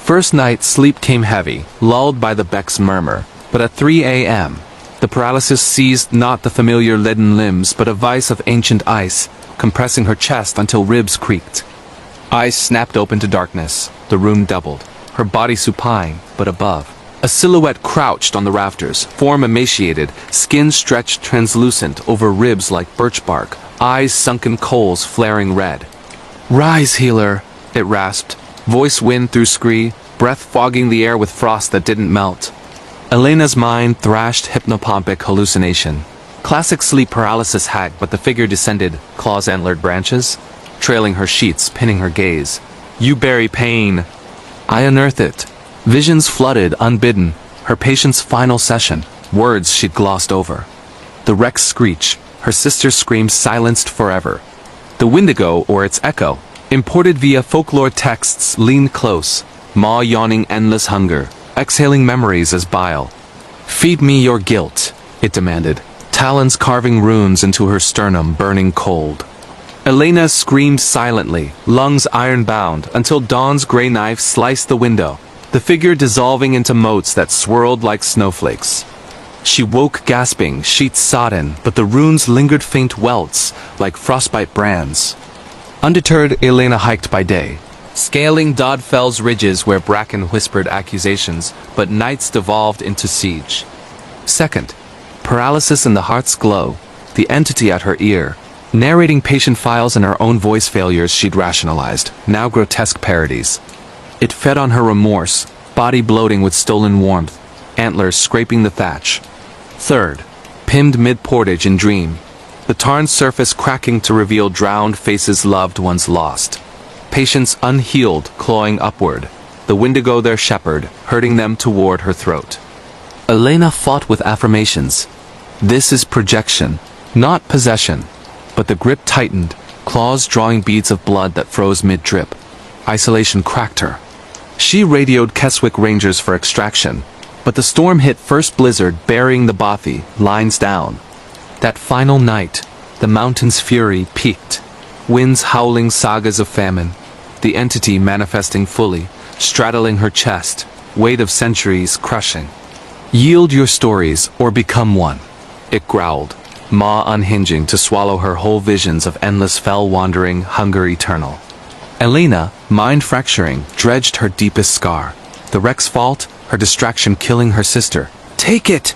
First night, sleep came heavy, lulled by the beck's murmur, but at 3 a.m., the paralysis seized not the familiar leaden limbs but a vice of ancient ice, compressing her chest until ribs creaked. Eyes snapped open to darkness, the room doubled, her body supine, but above. A silhouette crouched on the rafters, form emaciated, skin stretched translucent over ribs like birch bark, eyes sunken coals flaring red. Rise, healer, it rasped. Voice wind through scree, breath fogging the air with frost that didn't melt. Elena's mind thrashed hypnopompic hallucination. Classic sleep paralysis hack, but the figure descended, claws-antlered branches, trailing her sheets, pinning her gaze. You bury pain. I unearth it. Visions flooded, unbidden, her patient's final session, words she'd glossed over. The wreck's screech, her sister's scream silenced forever. The Wendigo, or its echo, imported via folklore texts, leaned close, maw yawning endless hunger, exhaling memories as bile. Feed me your guilt, it demanded, talons carving runes into her sternum burning cold. Elena screamed silently, lungs iron-bound, until dawn's gray knife sliced the window, the figure dissolving into motes that swirled like snowflakes. She woke gasping, sheets sodden, but the runes lingered faint welts, like frostbite brands. Undeterred, Elena hiked by day, scaling Dodfell's ridges where bracken whispered accusations, but nights devolved into siege. Second, paralysis in the heart's glow, the entity at her ear, narrating patient files and her own voice failures she'd rationalized, now grotesque parodies. It fed on her remorse, body bloating with stolen warmth, antlers scraping the thatch. Third, pinned mid-portage in dream, the tarn surface cracking to reveal drowned faces loved ones lost. Patients unhealed, clawing upward, the Wendigo their shepherd, herding them toward her throat. Elena fought with affirmations. This is projection, not possession. But the grip tightened, claws drawing beads of blood that froze mid-drip. Isolation cracked her. She radioed Keswick Rangers for extraction, but the storm hit first blizzard, burying the bothy, lines down. That final night, the mountain's fury peaked. Winds howling sagas of famine, the entity manifesting fully, straddling her chest, weight of centuries crushing. Yield your stories or become one, it growled, maw unhinging to swallow her whole visions of endless fell-wandering hunger eternal. Elena, mind-fracturing, dredged her deepest scar. The wreck's fault, her distraction killing her sister. Take it!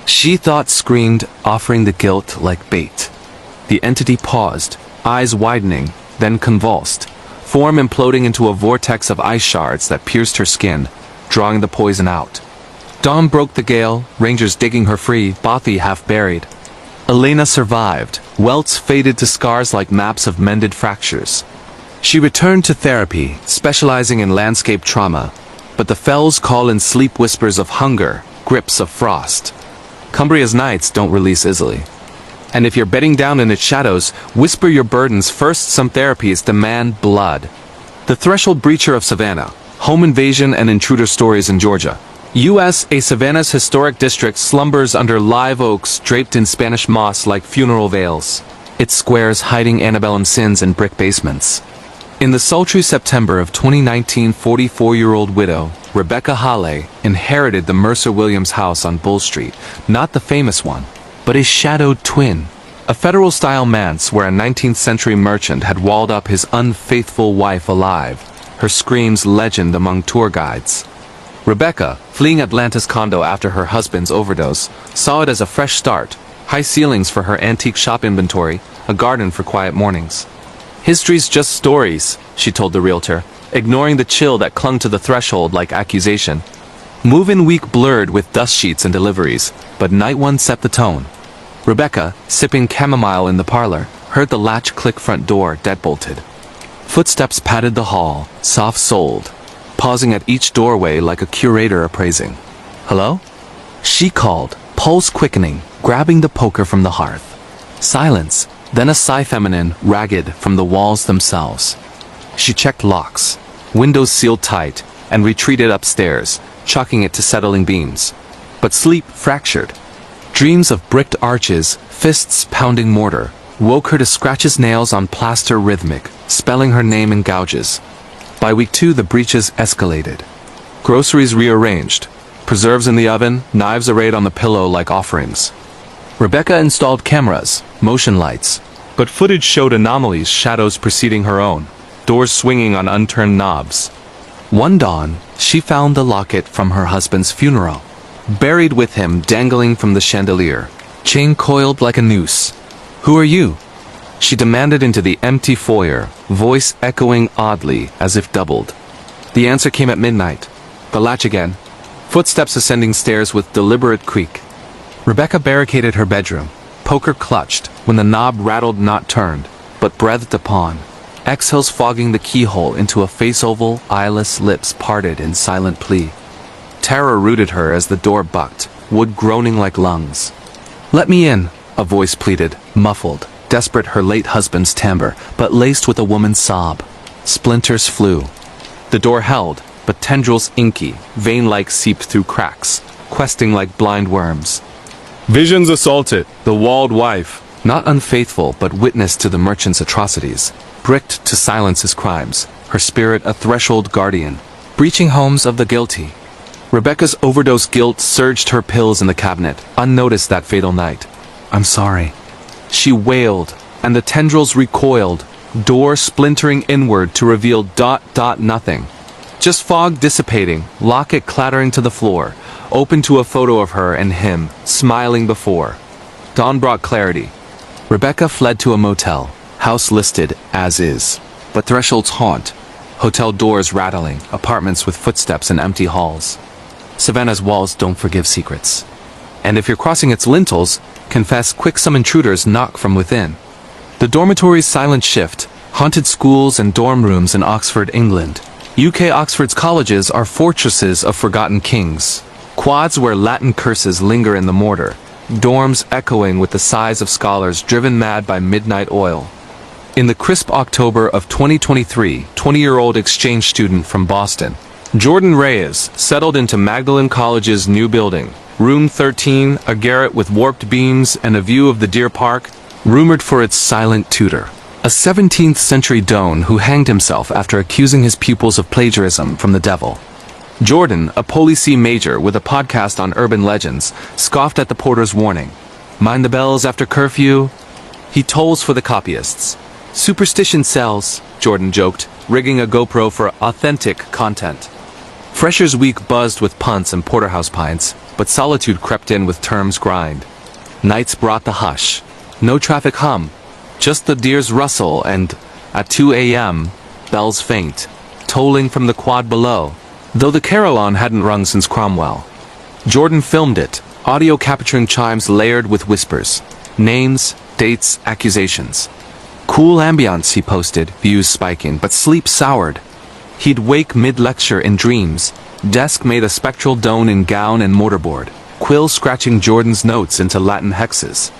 She thought screamed, offering the guilt like bait. The entity paused, eyes widening, then convulsed, form imploding into a vortex of ice shards that pierced her skin, drawing the poison out. Dawn broke the gale, rangers digging her free, Bothy half buried. Elena survived, welts faded to scars like maps of mended fractures. She returned to therapy, specializing in landscape trauma, but the fells call in sleep whispers of hunger, grips of frost. Cumbria's nights don't release easily. And if you're bedding down in its shadows, whisper your burdens first. Some therapies demand blood. The Threshold Breacher of Savannah, Home Invasion and Intruder Stories in Georgia. U.S. A Savannah's historic district slumbers under live oaks draped in Spanish moss like funeral veils, its squares hiding antebellum sins in brick basements. In the sultry September of 2019, 44-year-old widow Rebecca Hale inherited the Mercer Williams house on Bull Street, not the famous one, but a shadowed twin. A federal-style manse where a 19th-century merchant had walled up his unfaithful wife alive, her screams legend among tour guides. Rebecca, fleeing Atlanta's condo after her husband's overdose, saw it as a fresh start, high ceilings for her antique shop inventory, a garden for quiet mornings. History's just stories, she told the realtor, ignoring the chill that clung to the threshold like accusation. Move-in week blurred with dust sheets and deliveries, but night one set the tone. Rebecca, sipping chamomile in the parlor, heard the latch click front door deadbolted. Footsteps padded the hall, soft-soled, pausing at each doorway like a curator appraising. Hello? She called, pulse quickening, grabbing the poker from the hearth. Silence, then a sigh feminine, ragged from the walls themselves. She checked locks, windows sealed tight, and retreated upstairs, chalking it to settling beams. But sleep fractured. Dreams of bricked arches, fists pounding mortar, woke her to scratches nails on plaster rhythmic, spelling her name in gouges. By week 2 the breaches escalated. Groceries rearranged, preserves in the oven, knives arrayed on the pillow like offerings. Rebecca installed cameras, motion lights, but footage showed anomalies, shadows preceding her own, doors swinging on unturned knobs. One dawn, she found the locket from her husband's funeral, buried with him dangling from the chandelier, chain coiled like a noose. Who are you? She demanded into the empty foyer, voice echoing oddly as if doubled. The answer came at midnight. The latch again. Footsteps ascending stairs with deliberate creak. Rebecca barricaded her bedroom, poker clutched when the knob rattled not turned, but breathed upon. Exhales fogging the keyhole into a face oval, eyeless lips parted in silent plea. Terror rooted her as the door bucked, wood groaning like lungs. Let me in, a voice pleaded, muffled, desperate her late husband's timbre, but laced with a woman's sob. Splinters flew. The door held, but tendrils inky, vein-like seeped through cracks, questing like blind worms. Visions assaulted, the walled wife, not unfaithful but witness to the merchant's atrocities, bricked to silence his crimes, her spirit a threshold guardian, breaching homes of the guilty. Rebecca's overdose guilt surged her pills in the cabinet, unnoticed that fatal night. I'm sorry. She wailed, and the tendrils recoiled, door splintering inward to reveal nothing. Just fog dissipating, locket clattering to the floor, open to a photo of her and him, smiling before. Dawn brought clarity. Rebecca fled to a motel, house listed as is, but thresholds haunt, hotel doors rattling, apartments with footsteps and empty halls. Savannah's walls don't forgive secrets. And if you're crossing its lintels, confess quick some intruders knock from within. The dormitory's silent shift, haunted schools and dorm rooms in Oxford, England. UK Oxford's colleges are fortresses of forgotten kings. Quads where Latin curses linger in the mortar. Dorms echoing with the sighs of scholars driven mad by midnight oil. In the crisp October of 2023, 20-year-old exchange student from Boston, Jordan Reyes, settled into Magdalen College's new building. Room 13, a garret with warped beams and a view of the Deer Park, rumored for its silent tutor. A 17th-century Doan who hanged himself after accusing his pupils of plagiarism from the devil. Jordan, a Poli-C major with a podcast on urban legends, scoffed at the porter's warning. Mind the bells after curfew? He tolls for the copyists. Superstition sells, Jordan joked, rigging a GoPro for authentic content. Freshers' Week buzzed with punts and porterhouse pints, but solitude crept in with terms grind. Nights brought the hush. No traffic hum, just the deer's rustle and, at 2 a.m., bells faint, tolling from the quad below, though the carillon hadn't rung since Cromwell. Jordan filmed it, audio capturing chimes layered with whispers. Names, dates, accusations. Cool ambiance, he posted, views spiking, but sleep soured. He'd wake mid-lecture in dreams, desk made a spectral dome in gown and mortarboard, quill scratching Jordan's notes into Latin hexes.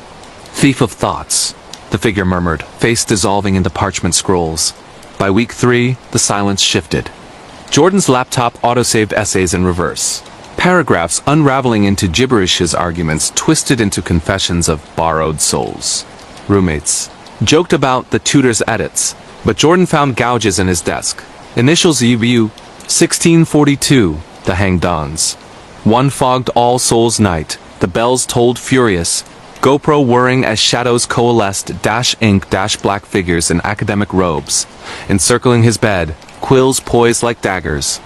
Thief of thoughts, the figure murmured, face dissolving into parchment scrolls. By week 3, the silence shifted. Jordan's laptop autosaved essays in reverse. Paragraphs unraveling into gibberish, his arguments twisted into confessions of borrowed souls. Roommates joked about the tutor's edits, but Jordan found gouges in his desk. Initials UBU, 1642, the hang dawns. One fogged All Souls night, the bells tolled furious, GoPro whirring as shadows coalesced -ink-black figures in academic robes. Encircling his bed, quills poised like daggers.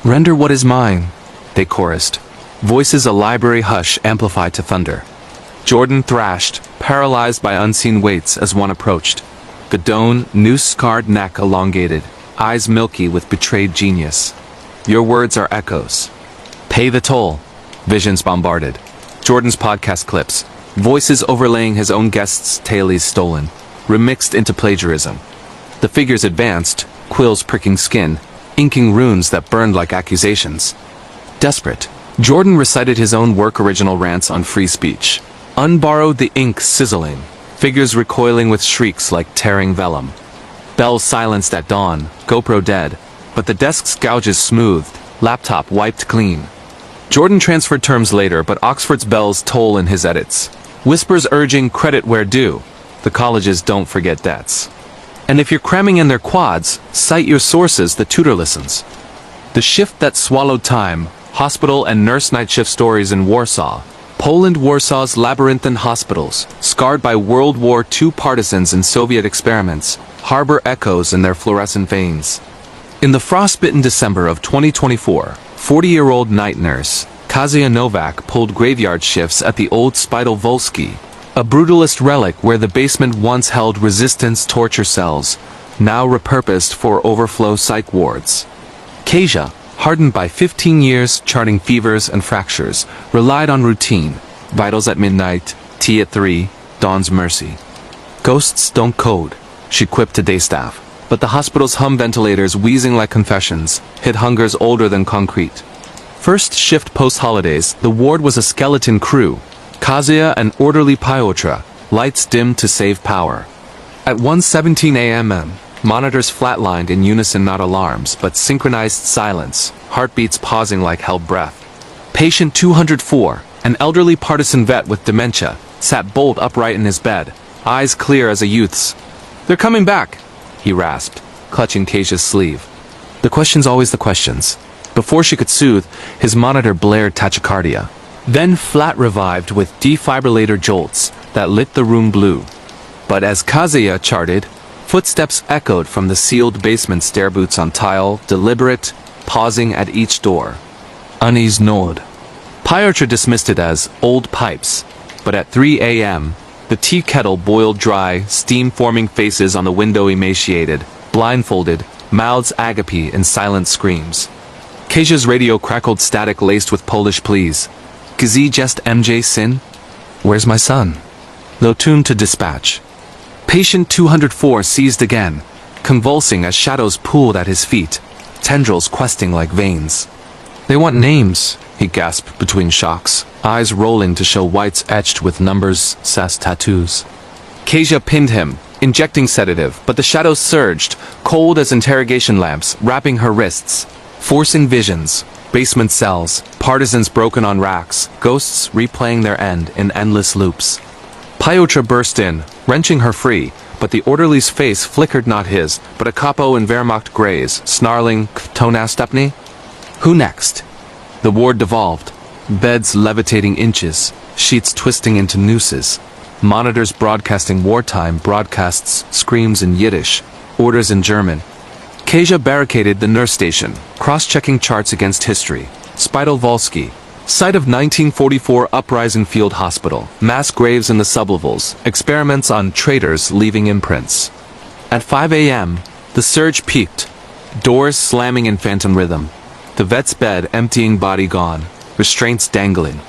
Render what is mine, they chorused. Voices a library hush amplified to thunder. Jordan thrashed, paralyzed by unseen weights as one approached. Godone, noose-scarred neck elongated, eyes milky with betrayed genius. Your words are echoes. Pay the toll. Visions bombarded. Jordan's podcast clips, voices overlaying his own guests' tales stolen, remixed into plagiarism. The figures advanced, quills pricking skin, inking runes that burned like accusations. Desperate, Jordan recited his own work original rants on free speech. Unborrowed, the ink sizzling, figures recoiling with shrieks like tearing vellum. Bells silenced at dawn, GoPro dead, but the desk's gouges smoothed, laptop wiped clean. Jordan transferred terms later, but Oxford's bells toll in his edits. Whispers urging credit where due. The colleges don't forget debts. And if you're cramming in their quads, cite your sources, the tutor listens. The shift that swallowed time, hospital and nurse night shift stories in Warsaw. Poland, Warsaw's labyrinthine hospitals, scarred by World War II partisans and Soviet experiments, harbor echoes in their fluorescent veins. In the frostbitten December of 2024, 40-year-old night nurse, Kazia Novak pulled graveyard shifts at the old Spital Volsky, a brutalist relic where the basement once held resistance torture cells, now repurposed for overflow psych wards. Kasia, hardened by 15 years charting fevers and fractures, relied on routine, vitals at midnight, tea at 3, dawn's mercy. Ghosts don't code, she quipped to day staff, but the hospital's hum ventilators wheezing like confessions hid hungers older than concrete. First shift post-holidays, the ward was a skeleton crew, Kazia and orderly Piotr, lights dimmed to save power. At 1:17 a.m., monitors flatlined in unison, not alarms, but synchronized silence, heartbeats pausing like held breath. Patient 204, an elderly partisan vet with dementia, sat bolt upright in his bed, eyes clear as a youth's. "They're coming back," he rasped, clutching Kasia's sleeve. The questions, always the questions. Before she could soothe, his monitor blared tachycardia. Then flat revived with defibrillator jolts that lit the room blue. But as Kazia charted, footsteps echoed from the sealed basement, stair boots on tile, deliberate, pausing at each door. Unease gnawed. Piotr dismissed it as old pipes, but at 3 a.m., the tea kettle boiled dry, steam-forming faces on the window emaciated, blindfolded, mouths agape in silent screams. Kasia's radio crackled static laced with Polish pleas. "Gdzie jest MJ Syn? Where's my son?" Though tuned to dispatch. Patient 204 seized again, convulsing as shadows pooled at his feet, tendrils questing like veins. "They want names," he gasped between shocks, eyes rolling to show whites etched with numbers, SAS tattoos. Kasia pinned him, injecting sedative, but the shadows surged, cold as interrogation lamps, wrapping her wrists, forcing visions. Basement cells, partisans broken on racks, ghosts replaying their end in endless loops. Piotr burst in, wrenching her free, but the orderly's face flickered, not his, but a capo in Wehrmacht grays, snarling, "Kto następny?" Who next? The ward devolved, beds levitating inches, sheets twisting into nooses. Monitors broadcasting wartime broadcasts, screams in Yiddish, orders in German. Kasia barricaded the nurse station, cross-checking charts against history. Spidal-Volsky, site of 1944 uprising field hospital, mass graves in the sublevels, experiments on traitors leaving imprints. At 5 a.m., the surge peaked, doors slamming in phantom rhythm. The vet's bed emptying, body gone, restraints dangling.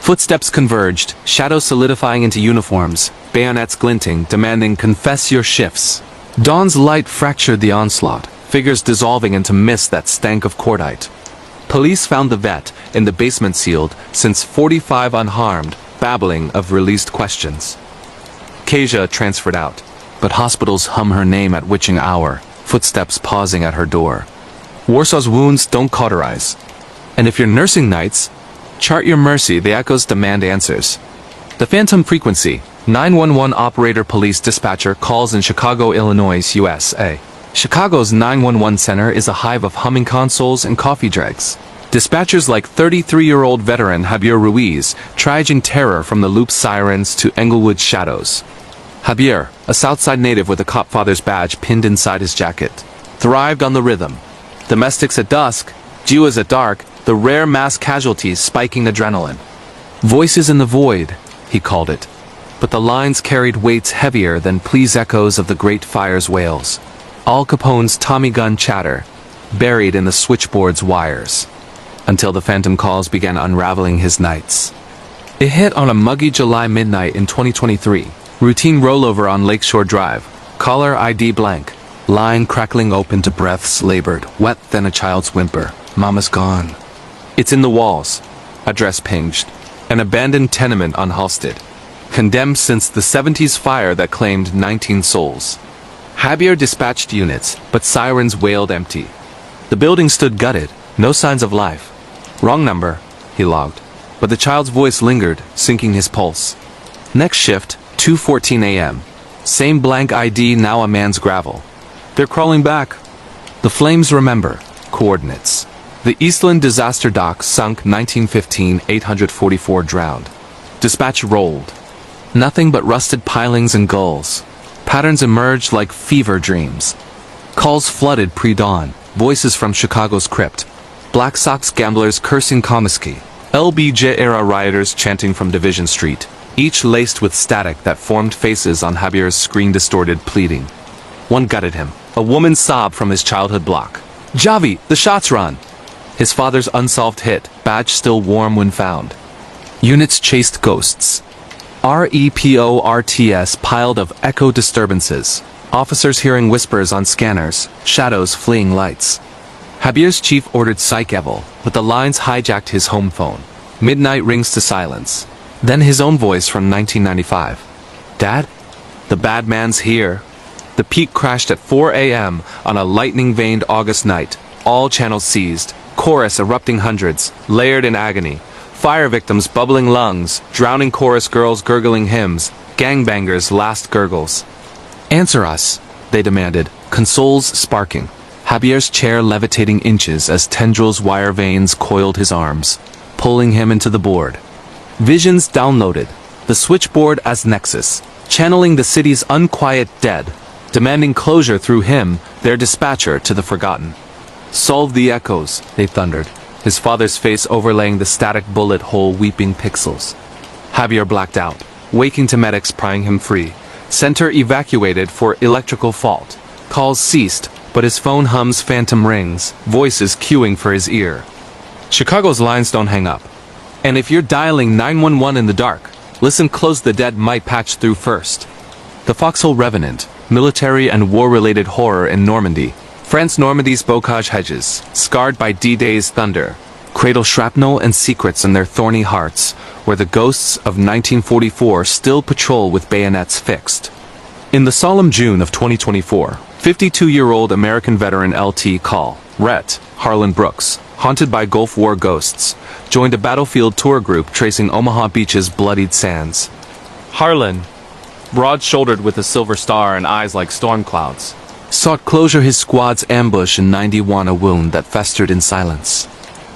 Footsteps converged, shadows solidifying into uniforms, bayonets glinting, demanding confess your shifts. Dawn's light fractured the onslaught, figures dissolving into mist that stank of cordite. Police found the vet, in the basement sealed, since 45 unharmed, babbling of released questions. Kasia transferred out, but hospitals hum her name at witching hour, footsteps pausing at her door. Warsaw's wounds don't cauterize. And if you're nursing nights, chart your mercy, the echoes demand answers. The phantom frequency, 911 operator police dispatcher calls in Chicago, Illinois, USA. Chicago's 911 center is a hive of humming consoles and coffee dregs. Dispatchers like 33-year-old veteran Javier Ruiz, triaging terror from the loop sirens to Englewood shadows. Javier, a Southside native with a cop father's badge pinned inside his jacket, thrived on the rhythm. Domestics at dusk, Jews at dark, the rare mass casualties spiking adrenaline. Voices in the void, he called it. But the lines carried weights heavier than please echoes of the Great Fire's wails. Al Capone's Tommy gun chatter, buried in the switchboard's wires. Until the phantom calls began unraveling his nights. It hit on a muggy July midnight in 2023. Routine rollover on Lakeshore Drive. Caller ID blank. Line crackling open to breaths labored, wet than a child's whimper. Mama's gone. It's in the walls. Address pinged. An abandoned tenement on Halsted. Condemned since the 70s fire that claimed 19 souls. Javier dispatched units, but sirens wailed empty. The building stood gutted, no signs of life. Wrong number, he logged. But the child's voice lingered, sinking his pulse. Next shift, 2:14 a.m. Same blank ID, now a man's gravel. They're crawling back. The flames remember. Coordinates. The Eastland disaster dock sunk 1915, 844 drowned. Dispatch rolled. Nothing but rusted pilings and gulls. Patterns emerged like fever dreams. Calls flooded pre-dawn. Voices from Chicago's crypt. Black Sox gamblers cursing Comiskey. LBJ-era rioters chanting from Division Street, each laced with static that formed faces on Javier's screen-distorted pleading. One gutted him. A woman sobbed from his childhood block. Javi, the shots run! His father's unsolved hit, badge still warm when found. Units chased ghosts. REPORTS piled of echo disturbances. Officers hearing whispers on scanners, shadows fleeing lights. Javier's chief ordered psych eval, but the lines hijacked his home phone. Midnight rings to silence. Then his own voice from 1995. Dad? The bad man's here. The peak crashed at 4 a.m. on a lightning-veined August night. All channels seized. Chorus erupting hundreds, layered in agony. Fire victims bubbling lungs, drowning chorus girls gurgling hymns, gangbangers' last gurgles. Answer us, they demanded, consoles sparking. Javier's chair levitating inches as tendrils wire veins coiled his arms, pulling him into the board. Visions downloaded, the switchboard as nexus, channeling the city's unquiet dead, demanding closure through him, their dispatcher to the forgotten. Solve the echoes, they thundered, his father's face overlaying the static bullet hole weeping pixels. Javier blacked out, waking to medics prying him free. Center evacuated for electrical fault. Calls ceased, but his phone hums phantom rings, voices queuing for his ear. Chicago's lines don't hang up. And if you're dialing 911 in the dark, listen close, the dead might patch through first. The Foxhole Revenant, military and war-related horror in Normandy. France Normandy's bocage hedges, scarred by D-Day's thunder, cradle shrapnel and secrets in their thorny hearts, where the ghosts of 1944 still patrol with bayonets fixed. In the solemn June of 2024, 52-year-old American veteran LT Call, Rhett, Harlan Brooks, haunted by Gulf War ghosts, joined a battlefield tour group tracing Omaha Beach's bloodied sands. Harlan, broad-shouldered with a silver star and eyes like storm clouds, sought closure his squad's ambush in 91, a wound that festered in silence.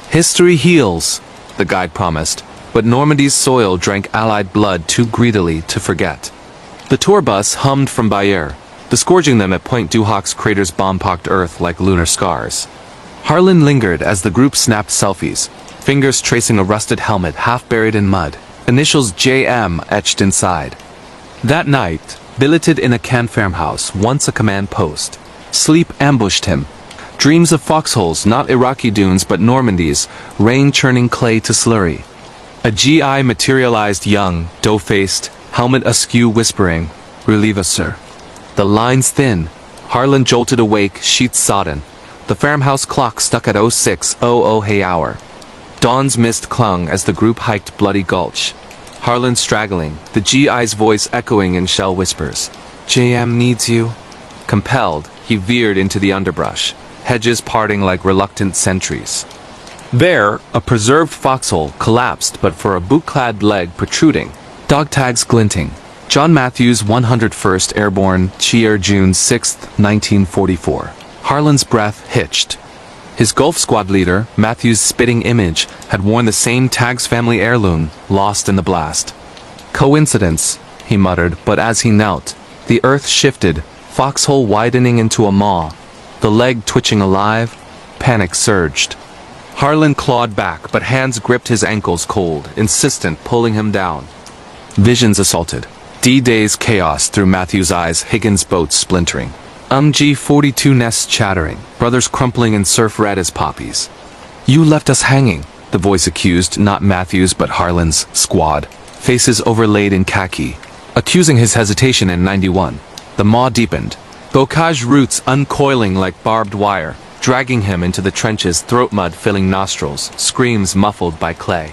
History heals, the guide promised, but Normandy's soil drank Allied blood too greedily to forget. The tour bus hummed from Bayeux, disgorging them at Point du Hoc's crater's bomb-pocked earth like lunar scars. Harlan lingered as the group snapped selfies, fingers tracing a rusted helmet half buried in mud, initials JM etched inside. That night, billeted in a Cannes farmhouse, once a command post, sleep ambushed him. Dreams of foxholes, not Iraqi dunes but Normandy's, rain-churning clay to slurry. A GI materialized young, dough-faced, helmet askew whispering, "Relieve us, sir." The lines thin. Harlan jolted awake, sheets sodden. The farmhouse clock stuck at 06:00 hay hour. Dawn's mist clung as the group hiked Bloody Gulch. Harlan straggling, the GI's voice echoing in shell whispers. "JM needs you." Compelled, he veered into the underbrush, hedges parting like reluctant sentries. There, a preserved foxhole collapsed but for a boot-clad leg protruding, dog tags glinting. John Matthews, 101st Airborne, Cheer, June 6, 1944. Harlan's breath hitched. His Gulf Squad leader, Matthews' spitting image, had worn the same Tags family heirloom, lost in the blast. Coincidence, he muttered, but as he knelt, the earth shifted, foxhole widening into a maw. The leg twitching alive, panic surged. Harlan clawed back, but hands gripped his ankles cold, insistent, pulling him down. Visions assaulted. D-Day's chaos through Matthews' eyes, Higgins' boat splintering. G-42 nests chattering, brothers crumpling in surf red as poppies. "You left us hanging," the voice accused, not Matthews but Harlan's squad, faces overlaid in khaki, accusing his hesitation in 91. The maw deepened, bocage roots uncoiling like barbed wire, dragging him into the trenches, throat mud filling nostrils, screams muffled by clay.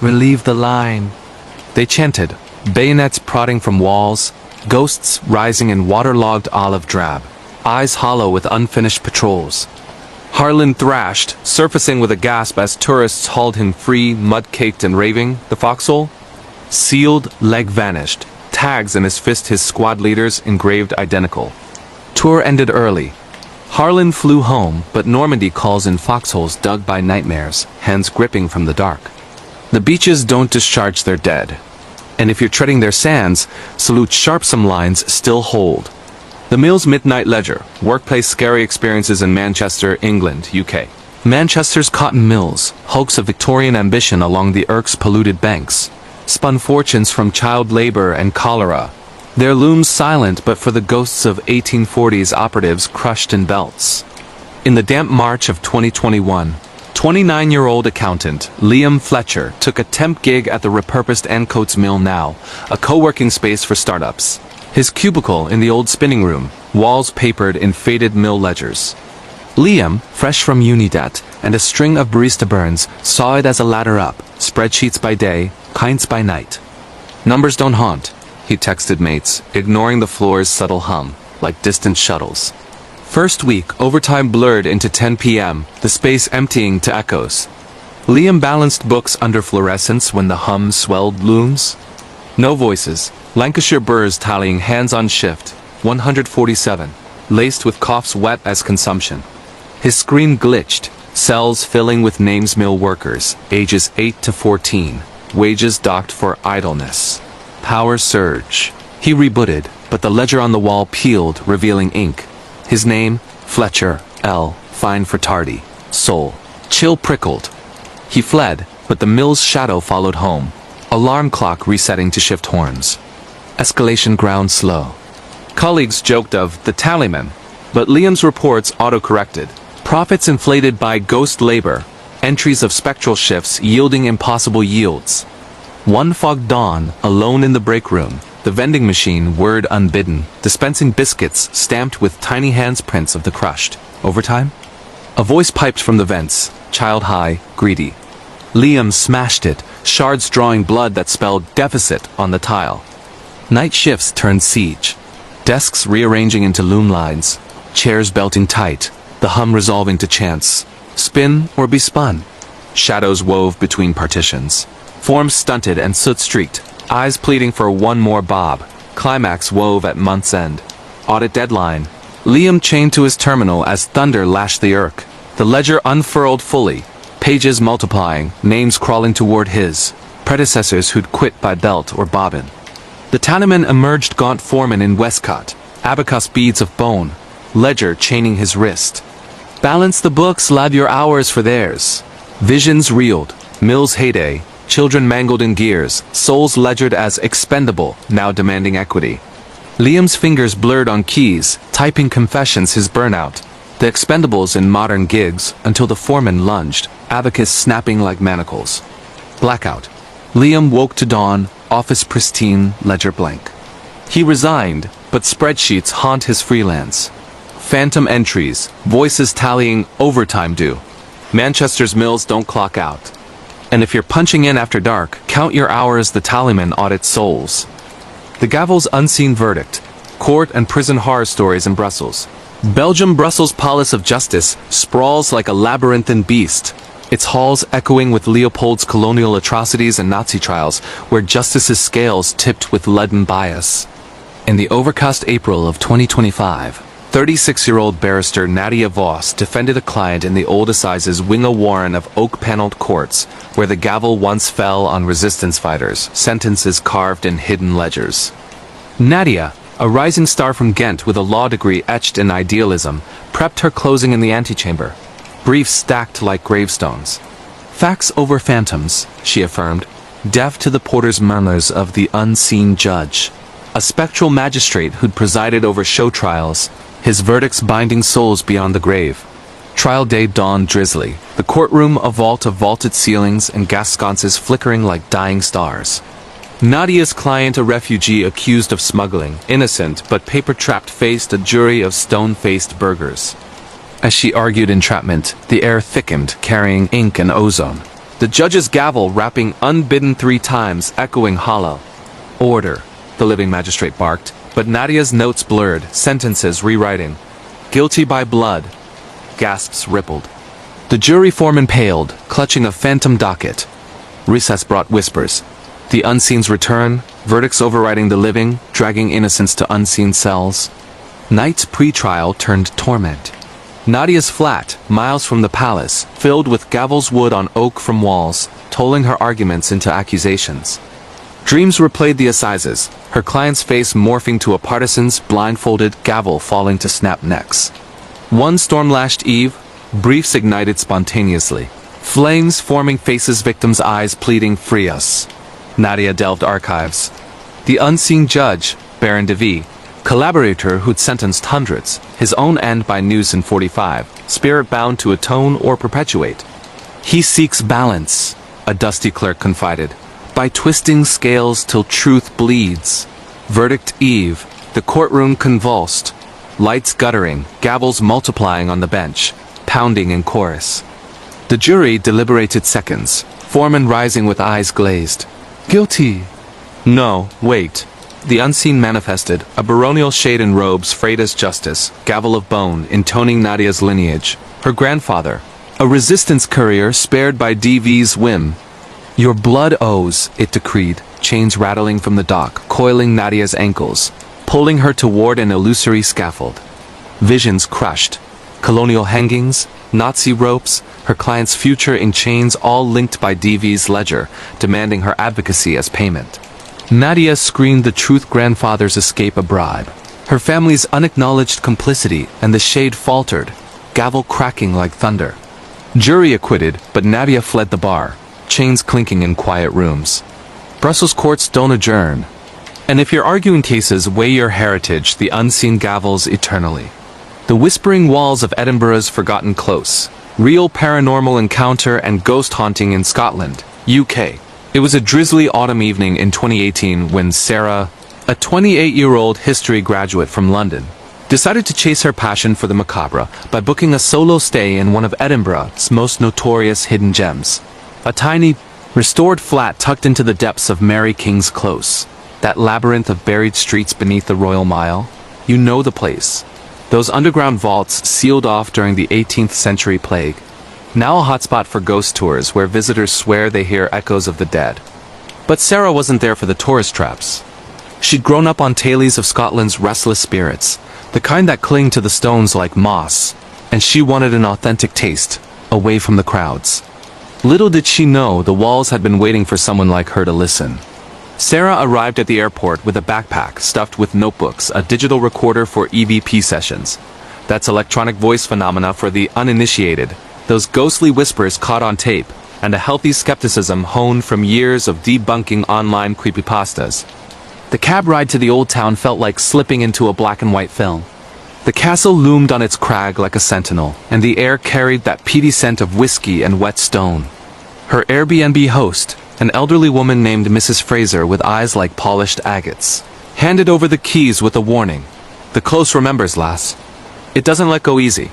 "Relieve the line," they chanted, bayonets prodding from walls, ghosts rising in waterlogged olive drab, eyes hollow with unfinished patrols. Harlan thrashed, surfacing with a gasp as tourists hauled him free, mud-caked and raving. The foxhole? Sealed, leg vanished, tags in his fist, his squad leaders engraved identical. Tour ended early. Harlan flew home, but Normandy calls in foxholes dug by nightmares, hands gripping from the dark. The beaches don't discharge their dead. And if you're treading their sands, salute sharp some lines still hold. The Mill's Midnight Ledger, workplace scary experiences in Manchester, England, UK. Manchester's cotton mills, hulks of Victorian ambition along the Irk's polluted banks, spun fortunes from child labor and cholera. Their looms silent but for the ghosts of 1840s operatives crushed in belts. In the damp March of 2021, 29-year-old accountant Liam Fletcher took a temp gig at the repurposed Ancoats Mill Now, a co-working space for startups. His cubicle in the old spinning room, walls papered in faded mill ledgers. Liam, fresh from Unidet and a string of barista burns, saw it as a ladder up, spreadsheets by day, pints by night. "Numbers don't haunt," he texted mates, ignoring the floor's subtle hum, like distant shuttles. First week, overtime blurred into 10 p.m., the space emptying to echoes. Liam balanced books under fluorescence when the hum swelled looms. No voices, Lancashire burrs tallying hands on shift, 147, laced with coughs wet as consumption. His screen glitched, cells filling with names mill workers, ages 8 to 14, wages docked for idleness. Power surge. He rebooted, but the ledger on the wall peeled, revealing ink. His name, Fletcher, L, fine for tardy, soul. Chill prickled. He fled, but the mill's shadow followed home. Alarm clock resetting to shift horns. Escalation ground slow. Colleagues joked of the tallyman, but Liam's reports auto-corrected. Profits inflated by ghost labor, entries of spectral shifts yielding impossible yields. One fogged dawn, alone in the break room, the vending machine whirred unbidden, dispensing biscuits stamped with tiny handprints of the crushed. Overtime? A voice piped from the vents, child high, greedy. Liam smashed it, shards drawing blood that spelled deficit on the tile. Night shifts turned siege. Desks rearranging into loom lines, chairs belting tight, the hum resolving to chance. Spin or be spun. Shadows wove between partitions. Forms stunted and soot-streaked, eyes pleading for one more bob. Climax wove at month's end. Audit deadline. Liam chained to his terminal as thunder lashed the Irk. The ledger unfurled fully, pages multiplying, names crawling toward his. predecessors who'd quit by belt or bobbin. The Tanneman emerged gaunt foreman in Westcott, abacus beads of bone, ledger chaining his wrist. Balance the books, lab your hours for theirs. Visions reeled, Mills' heyday, children mangled in gears, souls ledgered as expendable, now demanding equity. Liam's fingers blurred on keys, typing confessions his burnout. The expendables in modern gigs, until the foreman lunged, abacus snapping like manacles. Blackout. Liam woke to dawn, office pristine, ledger blank. He resigned, but spreadsheets haunt his freelance. Phantom entries, voices tallying overtime due. Manchester's mills don't clock out. And if you're punching in after dark, count your hours, the tallyman audits souls. The gavel's unseen verdict. Court and prison horror stories in Brussels. Belgium Brussels' palace of justice sprawls like a labyrinthine beast, its halls echoing with Leopold's colonial atrocities and Nazi trials, where justice's scales tipped with leaden bias. In the overcast April of 2025, 36-year-old barrister Nadia Voss defended a client in the old assizes Winga Warren of oak-paneled courts, where the gavel once fell on resistance fighters, sentences carved in hidden ledgers. Nadia, a rising star from Ghent with a law degree etched in idealism, prepped her closing in the antechamber. Briefs stacked like gravestones. Facts over phantoms, she affirmed, deaf to the porter's murmurs of the unseen judge. A spectral magistrate who'd presided over show trials, his verdicts binding souls beyond the grave. Trial day dawned drizzly, the courtroom a vault of vaulted ceilings and gas sconces flickering like dying stars. Nadia's client, a refugee accused of smuggling, innocent but paper-trapped, faced a jury of stone-faced burghers. As she argued entrapment, the air thickened, carrying ink and ozone. The judge's gavel rapping unbidden 3 times, echoing hollow. Order, the living magistrate barked, but Nadia's notes blurred, sentences rewriting. Guilty by blood. Gasps rippled. The jury foreman paled, clutching a phantom docket. Recess brought whispers. The unseen's return, verdicts overriding the living, dragging innocents to unseen cells. Night's pre-trial turned torment. Nadia's flat, miles from the palace, filled with gavel's wood on oak from walls, tolling her arguments into accusations. Dreams replayed the assizes, her client's face morphing to a partisan's blindfolded gavel falling to snap necks. One storm-lashed eve, briefs ignited spontaneously. Flames forming faces, victims' eyes pleading, "Free us." Nadia delved archives. The unseen judge, Baron de V, collaborator who'd sentenced hundreds, his own end by noose in 45, spirit bound to atone or perpetuate. He seeks balance, a dusty clerk confided, by twisting scales till truth bleeds. Verdict eve, the courtroom convulsed, lights guttering, gavels multiplying on the bench, pounding in chorus. The jury deliberated seconds, foreman rising with eyes glazed. Guilty. No, wait. The unseen manifested, a baronial shade in robes frayed as justice, gavel of bone, intoning Nadia's lineage. Her grandfather, a resistance courier spared by DV's whim. Your blood owes, it decreed, chains rattling from the dock, coiling Nadia's ankles, pulling her toward an illusory scaffold. Visions crushed. Colonial hangings, Nazi ropes, her client's future in chains, all linked by DV's ledger, demanding her advocacy as payment. Nadia screamed the truth, grandfather's escape a bribe. Her family's unacknowledged complicity, and the shade faltered, gavel cracking like thunder. Jury acquitted, but Nadia fled the bar, chains clinking in quiet rooms. Brussels courts don't adjourn. And if you're arguing cases, weigh your heritage, the unseen gavels eternally. The whispering walls of Edinburgh's forgotten close. Real paranormal encounter and ghost haunting in Scotland, UK. It was a drizzly autumn evening in 2018 when Sarah, a 28-year-old history graduate from London, decided to chase her passion for the macabre by booking a solo stay in one of Edinburgh's most notorious hidden gems. A tiny, restored flat tucked into the depths of Mary King's Close. That labyrinth of buried streets beneath the Royal Mile. You know the place. Those underground vaults sealed off during the 18th century plague. Now a hotspot for ghost tours where visitors swear they hear echoes of the dead. But Sarah wasn't there for the tourist traps. She'd grown up on tales of Scotland's restless spirits, the kind that cling to the stones like moss, and she wanted an authentic taste, away from the crowds. Little did she know the walls had been waiting for someone like her to listen. Sarah arrived at the airport with a backpack stuffed with notebooks, a digital recorder for EVP sessions. That's electronic voice phenomena for the uninitiated, those ghostly whispers caught on tape, and a healthy skepticism honed from years of debunking online creepypastas. The cab ride to the old town felt like slipping into a black and white film. The castle loomed on its crag like a sentinel, and the air carried that peaty scent of whiskey and wet stone. Her Airbnb host, an elderly woman named Mrs. Fraser with eyes like polished agates, handed over the keys with a warning. "The close remembers, lass. It doesn't let go easy."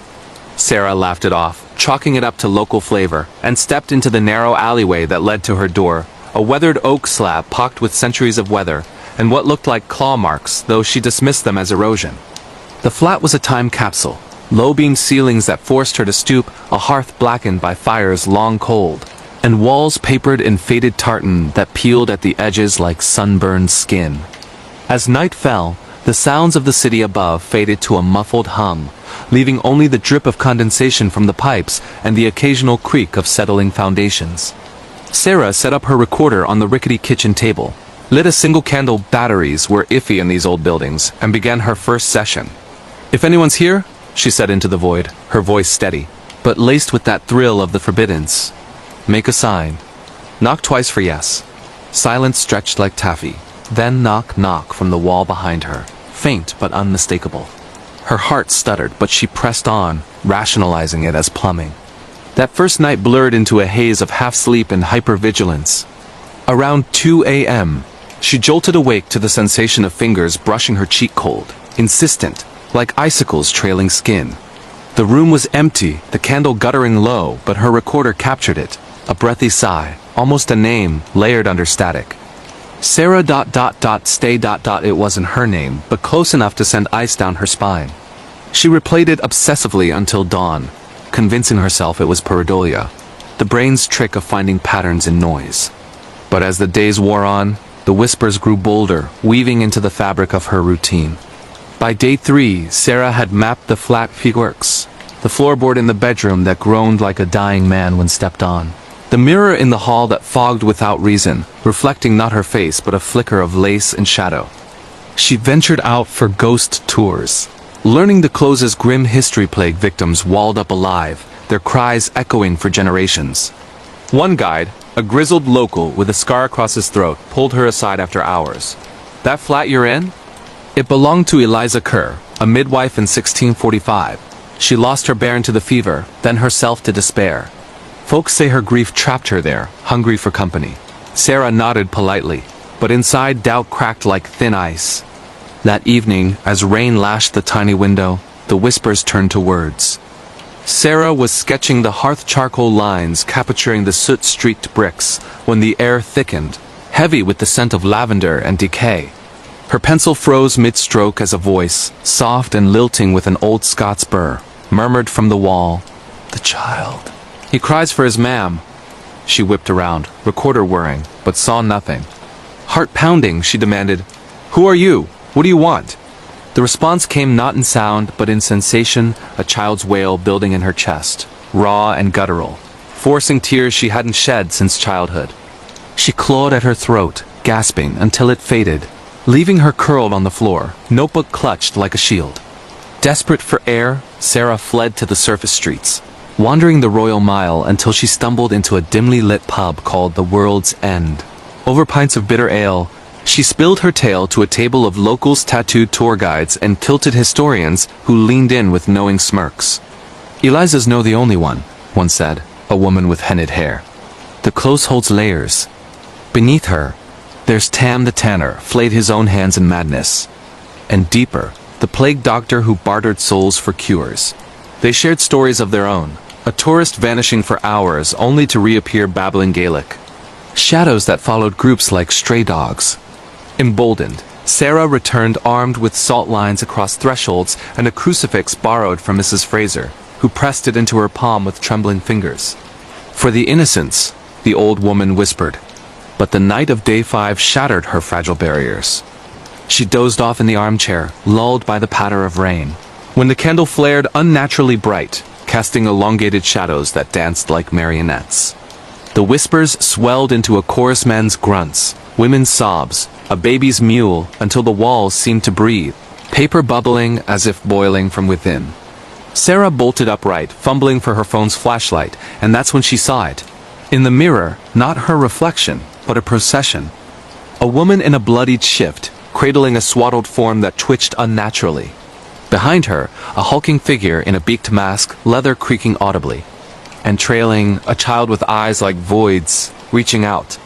Sarah laughed it off, chalking it up to local flavor, and stepped into the narrow alleyway that led to her door, a weathered oak slab pocked with centuries of weather, and what looked like claw marks, though she dismissed them as erosion. The flat was a time capsule, low-beamed ceilings that forced her to stoop, a hearth blackened by fires long cold, and walls papered in faded tartan that peeled at the edges like sunburned skin. As night fell, the sounds of the city above faded to a muffled hum, leaving only the drip of condensation from the pipes and the occasional creak of settling foundations. Sarah set up her recorder on the rickety kitchen table, lit a single candle. Batteries were iffy in these old buildings, and began her first session. "If anyone's here," she said into the void, her voice steady, but laced with that thrill of the forbiddance. "Make a sign. Knock twice for yes." Silence stretched like taffy. Then knock, knock from the wall behind her, faint but unmistakable. Her heart stuttered, but she pressed on, rationalizing it as plumbing. That first night blurred into a haze of half-sleep and hypervigilance. Around 2 a.m., she jolted awake to the sensation of fingers brushing her cheek cold, insistent, like icicles trailing skin. The room was empty, the candle guttering low, but her recorder captured it, a breathy sigh, almost a name, layered under static. Sarah ... stay ... It wasn't her name, but close enough to send ice down her spine. She replayed it obsessively until dawn, convincing herself it was pareidolia, the brain's trick of finding patterns in noise. But as the days wore on, the whispers grew bolder, weaving into the fabric of her routine. By day 3, Sarah had mapped the flat figworks, the floorboard in the bedroom that groaned like a dying man when stepped on, the mirror in the hall that fogged without reason, reflecting not her face but a flicker of lace and shadow. She ventured out for ghost tours, learning the close's grim history-plague victims walled up alive, their cries echoing for generations. One guide, a grizzled local with a scar across his throat, pulled her aside after hours. "That flat you're in? It belonged to Eliza Kerr, a midwife in 1645. She lost her bairn to the fever, then herself to despair. Folks say her grief trapped her there, hungry for company." Sarah nodded politely, but inside doubt cracked like thin ice. That evening, as rain lashed the tiny window, the whispers turned to words. Sarah was sketching the hearth charcoal lines capturing the soot-streaked bricks when the air thickened, heavy with the scent of lavender and decay. Her pencil froze mid-stroke as a voice, soft and lilting with an old Scots burr, murmured from the wall, "The child. He cries for his mam." She whipped around, recorder whirring, but saw nothing. Heart pounding, she demanded, "Who are you? What do you want?" The response came not in sound, but in sensation, a child's wail building in her chest, raw and guttural, forcing tears she hadn't shed since childhood. She clawed at her throat, gasping until it faded, leaving her curled on the floor, notebook clutched like a shield. Desperate for air, Sarah fled to the surface streets, wandering the Royal Mile until she stumbled into a dimly lit pub called the World's End. Over pints of bitter ale, she spilled her tale to a table of locals, tattooed tour guides, and kilted historians who leaned in with knowing smirks. "Eliza's no the only one said, a woman with henned hair. "The close holds layers. Beneath her, there's Tam the Tanner, flayed his own hands in madness. And deeper, the plague doctor who bartered souls for cures." They shared stories of their own, a tourist vanishing for hours only to reappear babbling Gaelic. Shadows that followed groups like stray dogs. Emboldened, Sarah returned armed with salt lines across thresholds and a crucifix borrowed from Mrs. Fraser, who pressed it into her palm with trembling fingers. "For the innocents," the old woman whispered. But the night of day 5 shattered her fragile barriers. She dozed off in the armchair, lulled by the patter of rain, when the candle flared unnaturally bright, casting elongated shadows that danced like marionettes. The whispers swelled into a chorus: men's grunts, women's sobs, a baby's mewl, until the walls seemed to breathe, paper bubbling as if boiling from within. Sarah bolted upright, fumbling for her phone's flashlight, and that's when she saw it. In the mirror, not her reflection, but a procession. A woman in a bloodied shift, cradling a swaddled form that twitched unnaturally. Behind her, a hulking figure in a beaked mask, leather creaking audibly. And trailing, a child with eyes like voids, reaching out.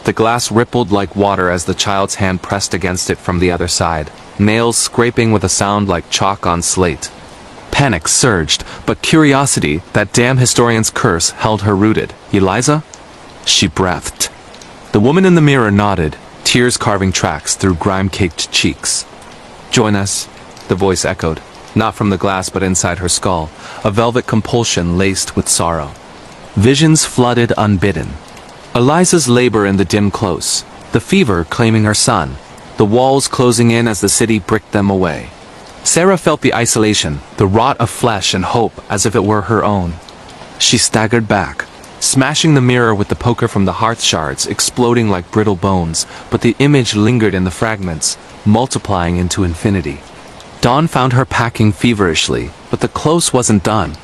The glass rippled like water as the child's hand pressed against it from the other side, nails scraping with a sound like chalk on slate. Panic surged, but curiosity, that damn historian's curse, held her rooted. "Eliza?" She breathed. The woman in the mirror nodded, tears carving tracks through grime-caked cheeks. "Join us," the voice echoed, not from the glass but inside her skull, a velvet compulsion laced with sorrow. Visions flooded unbidden. Eliza's labor in the dim close, the fever claiming her son, the walls closing in as the city bricked them away. Sarah felt the isolation, the rot of flesh and hope as if it were her own. She staggered back, smashing the mirror with the poker from the hearth shards, exploding like brittle bones, but the image lingered in the fragments, multiplying into infinity. Dawn found her packing feverishly, but the close wasn't done.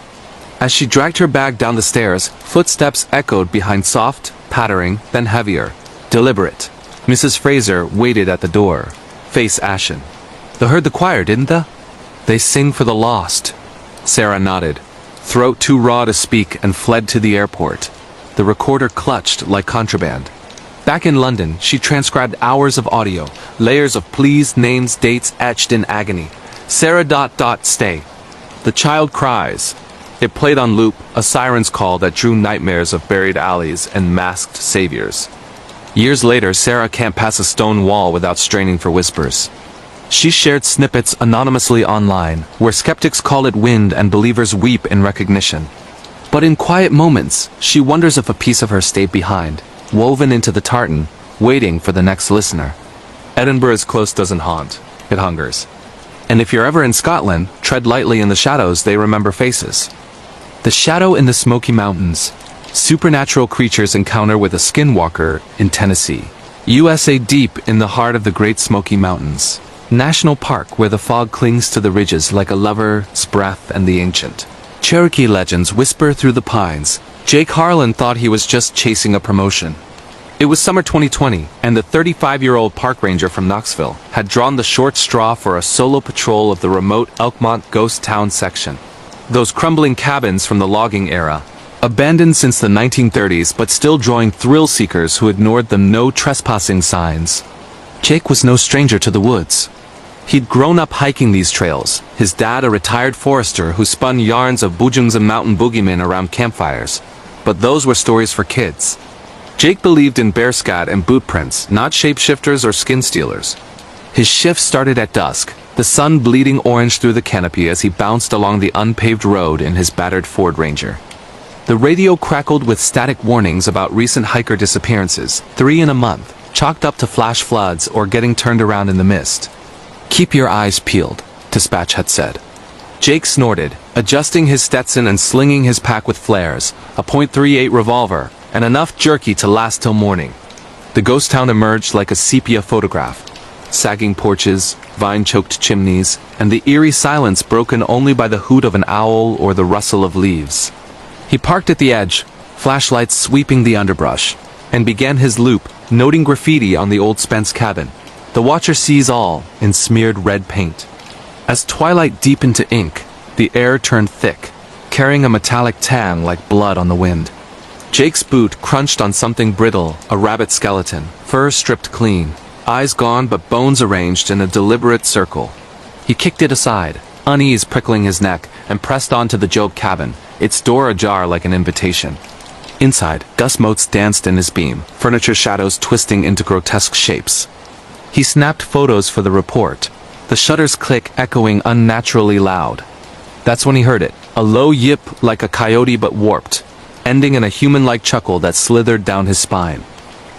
As she dragged her bag down the stairs, footsteps echoed behind, soft, pattering, then heavier, deliberate. Mrs. Fraser waited at the door, face ashen. "They heard the choir, didn't they?" "They sing for the lost." Sarah nodded, throat too raw to speak, and fled to the airport. The recorder clutched like contraband. Back in London, she transcribed hours of audio, layers of pleas, names, dates etched in agony. Sarah ... stay. The child cries. It played on loop, a siren's call that drew nightmares of buried alleys and masked saviors. Years later, Sarah can't pass a stone wall without straining for whispers. She shared snippets anonymously online, where skeptics call it wind and believers weep in recognition. But in quiet moments, she wonders if a piece of her stayed behind, woven into the tartan, waiting for the next listener. Edinburgh's close doesn't haunt, it hungers. And if you're ever in Scotland, tread lightly in the shadows, they remember faces. The shadow in the Smoky Mountains. Supernatural creatures encounter with a skinwalker in Tennessee. USA, deep in the heart of the Great Smoky Mountains. National Park, where the fog clings to the ridges like a lover's breath and the ancient. Cherokee legends whisper through the pines. Jake Harlan thought he was just chasing a promotion. It was summer 2020, and the 35-year-old park ranger from Knoxville had drawn the short straw for a solo patrol of the remote Elkmont ghost town section. Those crumbling cabins from the logging era, abandoned since the 1930s but still drawing thrill-seekers who ignored the no trespassing signs. Jake was no stranger to the woods. He'd grown up hiking these trails, his dad a retired forester who spun yarns of Bujungs and mountain boogeymen around campfires. But those were stories for kids. Jake believed in bear scat and boot prints, not shapeshifters or skin stealers. His shift started at dusk, the sun bleeding orange through the canopy as he bounced along the unpaved road in his battered Ford Ranger. The radio crackled with static warnings about recent hiker disappearances, 3 in a month, chalked up to flash floods or getting turned around in the mist. "Keep your eyes peeled," dispatch had said. Jake snorted, adjusting his Stetson and slinging his pack with flares, a .38 revolver, and enough jerky to last till morning. The ghost town emerged like a sepia photograph. Sagging porches, vine-choked chimneys, and the eerie silence broken only by the hoot of an owl or the rustle of leaves. He parked at the edge, flashlights sweeping the underbrush, and began his loop, noting graffiti on the old Spence cabin. The watcher sees all, in smeared red paint. As twilight deepened to ink, the air turned thick, carrying a metallic tang like blood on the wind. Jake's boot crunched on something brittle, a rabbit skeleton, fur stripped clean, eyes gone but bones arranged in a deliberate circle. He kicked it aside, unease prickling his neck, and pressed on to the Job cabin, its door ajar like an invitation. Inside, dust motes danced in his beam, furniture shadows twisting into grotesque shapes. He snapped photos for the report, the shutters click echoing unnaturally loud. That's when he heard it, a low yip like a coyote but warped, ending in a human-like chuckle that slithered down his spine.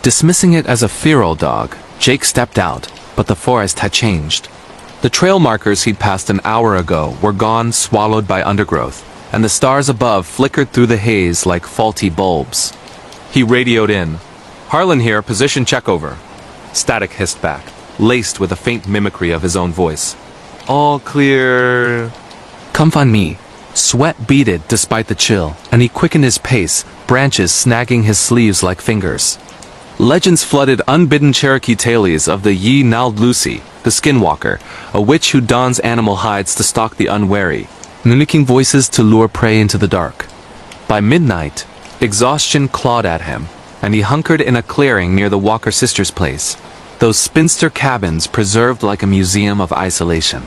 Dismissing it as a feral dog, Jake stepped out, but the forest had changed. The trail markers he'd passed an hour ago were gone, swallowed by undergrowth, and the stars above flickered through the haze like faulty bulbs. He radioed in. Harlan here, position check over. Static hissed back, laced with a faint mimicry of his own voice. All clear. Come find me. Sweat beaded despite the chill, and he quickened his pace, branches snagging his sleeves like fingers. Legends flooded unbidden Cherokee tales of the Yi Nald Lucy, the skinwalker, a witch who dons animal hides to stalk the unwary, mimicking voices to lure prey into the dark. By midnight, exhaustion clawed at him, and he hunkered in a clearing near the Walker sisters' place, those spinster cabins preserved like a museum of isolation.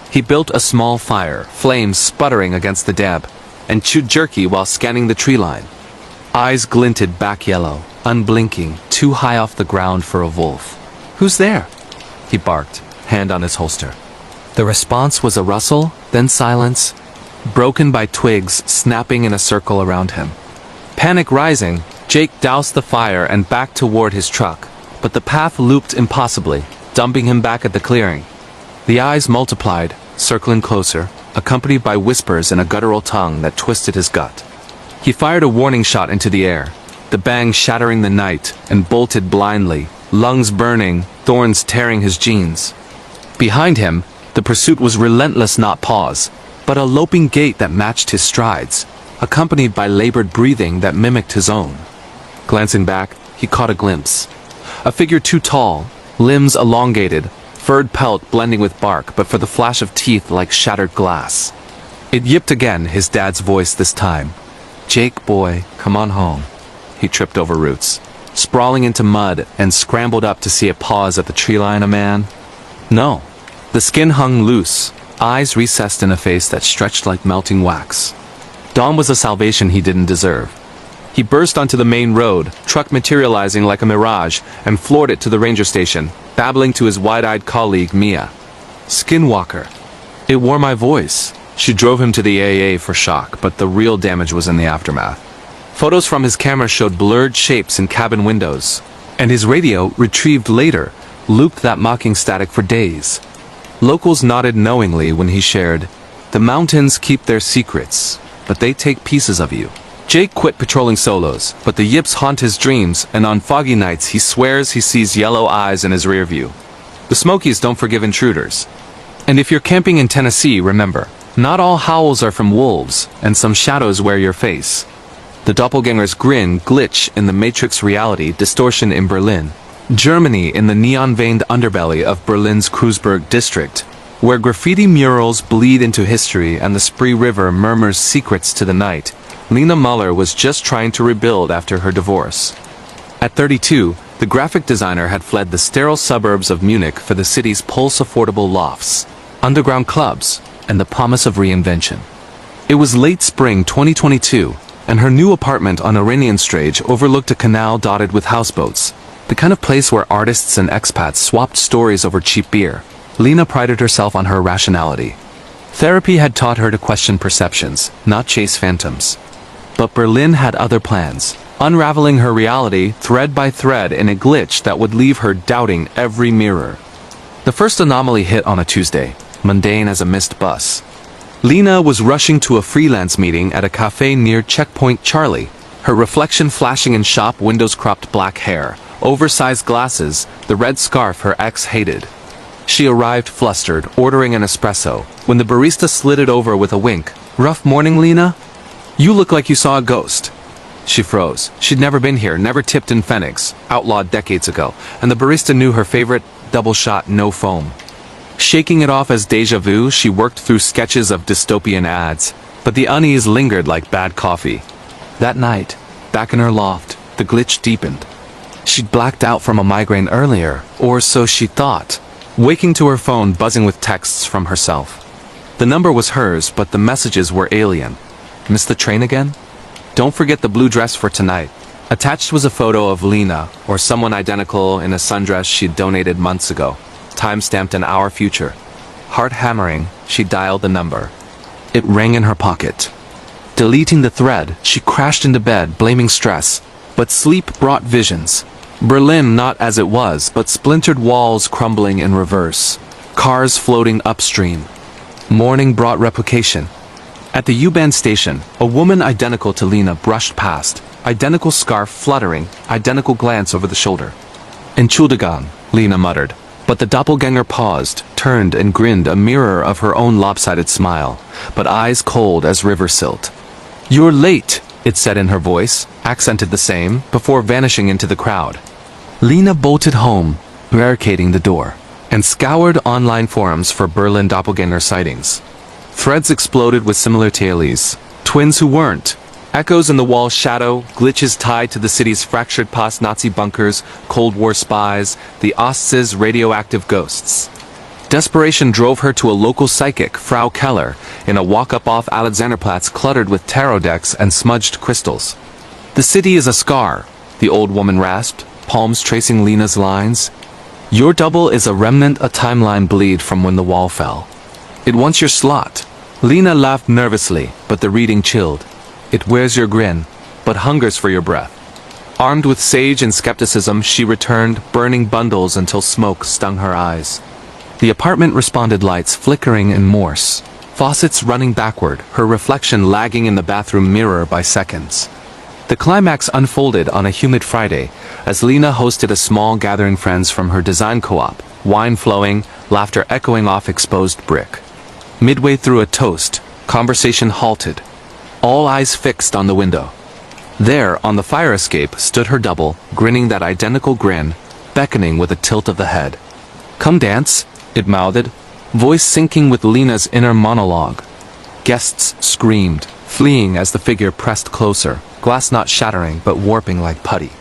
He built a small fire, flames sputtering against the damp, and chewed jerky while scanning the tree line. Eyes glinted back yellow, unblinking, too high off the ground for a wolf. Who's there? He barked, hand on his holster. The response was a rustle, then silence, broken by twigs snapping in a circle around him. Panic rising, Jake doused the fire and backed toward his truck, but the path looped impossibly, dumping him back at the clearing. The eyes multiplied, circling closer, accompanied by whispers in a guttural tongue that twisted his gut. He fired a warning shot into the air, the bang shattering the night, and bolted blindly, lungs burning, thorns tearing his jeans. Behind him, the pursuit was relentless, not pause, but a loping gait that matched his strides, accompanied by labored breathing that mimicked his own. Glancing back, he caught a glimpse. A figure too tall, limbs elongated, furred pelt blending with bark, but for the flash of teeth like shattered glass. It yipped again, his dad's voice this time. Jake boy, come on home. He tripped over roots, sprawling into mud, and scrambled up to see a pause at the tree line. A man? No. The skin hung loose, eyes recessed in a face that stretched like melting wax. Dawn was a salvation he didn't deserve. He burst onto the main road, truck materializing like a mirage, and floored it to the ranger station, babbling to his wide-eyed colleague Mia. Skinwalker. It wore my voice. She drove him to the AA for shock, but the real damage was in the aftermath. Photos from his camera showed blurred shapes in cabin windows, and his radio, retrieved later, looped that mocking static for days. Locals nodded knowingly when he shared, "The mountains keep their secrets, but they take pieces of you." Jake quit patrolling solos, but the yips haunt his dreams, and on foggy nights he swears he sees yellow eyes in his rearview. The Smokies don't forgive intruders. And if you're camping in Tennessee, remember, not all howls are from wolves, and some shadows wear your face. The doppelganger's grin glitch in the Matrix reality distortion in Berlin. Germany in the neon-veined underbelly of Berlin's Kreuzberg district, where graffiti murals bleed into history and the Spree River murmurs secrets to the night. Lena Muller was just trying to rebuild after her divorce. At 32, the graphic designer had fled the sterile suburbs of Munich for the city's pulse-affordable lofts, underground clubs, and the promise of reinvention. It was late spring 2022, and her new apartment on Oranienstraße overlooked a canal dotted with houseboats, the kind of place where artists and expats swapped stories over cheap beer. Lena prided herself on her rationality. Therapy had taught her to question perceptions, not chase phantoms. But Berlin had other plans, unraveling her reality thread by thread in a glitch that would leave her doubting every mirror. The first anomaly hit on a Tuesday, mundane as a missed bus. Lena was rushing to a freelance meeting at a cafe near Checkpoint Charlie, her reflection flashing in shop windows, cropped black hair, oversized glasses, the red scarf her ex hated. She arrived flustered, ordering an espresso, when the barista slid it over with a wink. "Rough morning, Lena? You look like you saw a ghost." She froze. She'd never been here, never tipped in Phoenix, outlawed decades ago, and the barista knew her favorite, double shot, no foam. Shaking it off as déjà vu, she worked through sketches of dystopian ads, but the unease lingered like bad coffee. That night, back in her loft, the glitch deepened. She'd blacked out from a migraine earlier, or so she thought, waking to her phone buzzing with texts from herself. The number was hers, but the messages were alien. "Missed the train again? Don't forget the blue dress for tonight." Attached was a photo of Lena, or someone identical in a sundress she'd donated months ago, time-stamped an hour future. Heart hammering, she dialed the number. It rang in her pocket. Deleting the thread, she crashed into bed, blaming stress. But sleep brought visions. Berlin not as it was, but splintered walls crumbling in reverse. Cars floating upstream. Morning brought replication. At the U-Bahn station, a woman identical to Lena brushed past, identical scarf fluttering, identical glance over the shoulder. Entschuldigung, Lena muttered. But the doppelganger paused, turned and grinned, a mirror of her own lopsided smile, but eyes cold as river silt. "You're late," it said in her voice, accented the same, before vanishing into the crowd. Lena bolted home, barricading the door, and scoured online forums for Berlin doppelganger sightings. Threads exploded with similar tales. Twins who weren't. Echoes in the wall's shadow, glitches tied to the city's fractured post-Nazi bunkers, Cold War spies, the Ost's radioactive ghosts. Desperation drove her to a local psychic, Frau Keller, in a walk-up off Alexanderplatz cluttered with tarot decks and smudged crystals. "The city is a scar," the old woman rasped, palms tracing Lena's lines. "Your double is a remnant, a timeline bleed from when the wall fell. It wants your slot." Lena laughed nervously, but the reading chilled. "It wears your grin, but hungers for your breath." Armed with sage and skepticism, she returned, burning bundles until smoke stung her eyes. The apartment responded, lights flickering in Morse, faucets running backward, her reflection lagging in the bathroom mirror by seconds. The climax unfolded on a humid Friday, as Lena hosted a small gathering friends from her design co-op, wine flowing, laughter echoing off exposed brick. Midway through a toast, conversation halted. All eyes fixed on the window. There, on the fire escape, stood her double, grinning that identical grin, beckoning with a tilt of the head. "Come dance," it mouthed, voice syncing with Lena's inner monologue. Guests screamed, fleeing as the figure pressed closer, glass not shattering but warping like putty.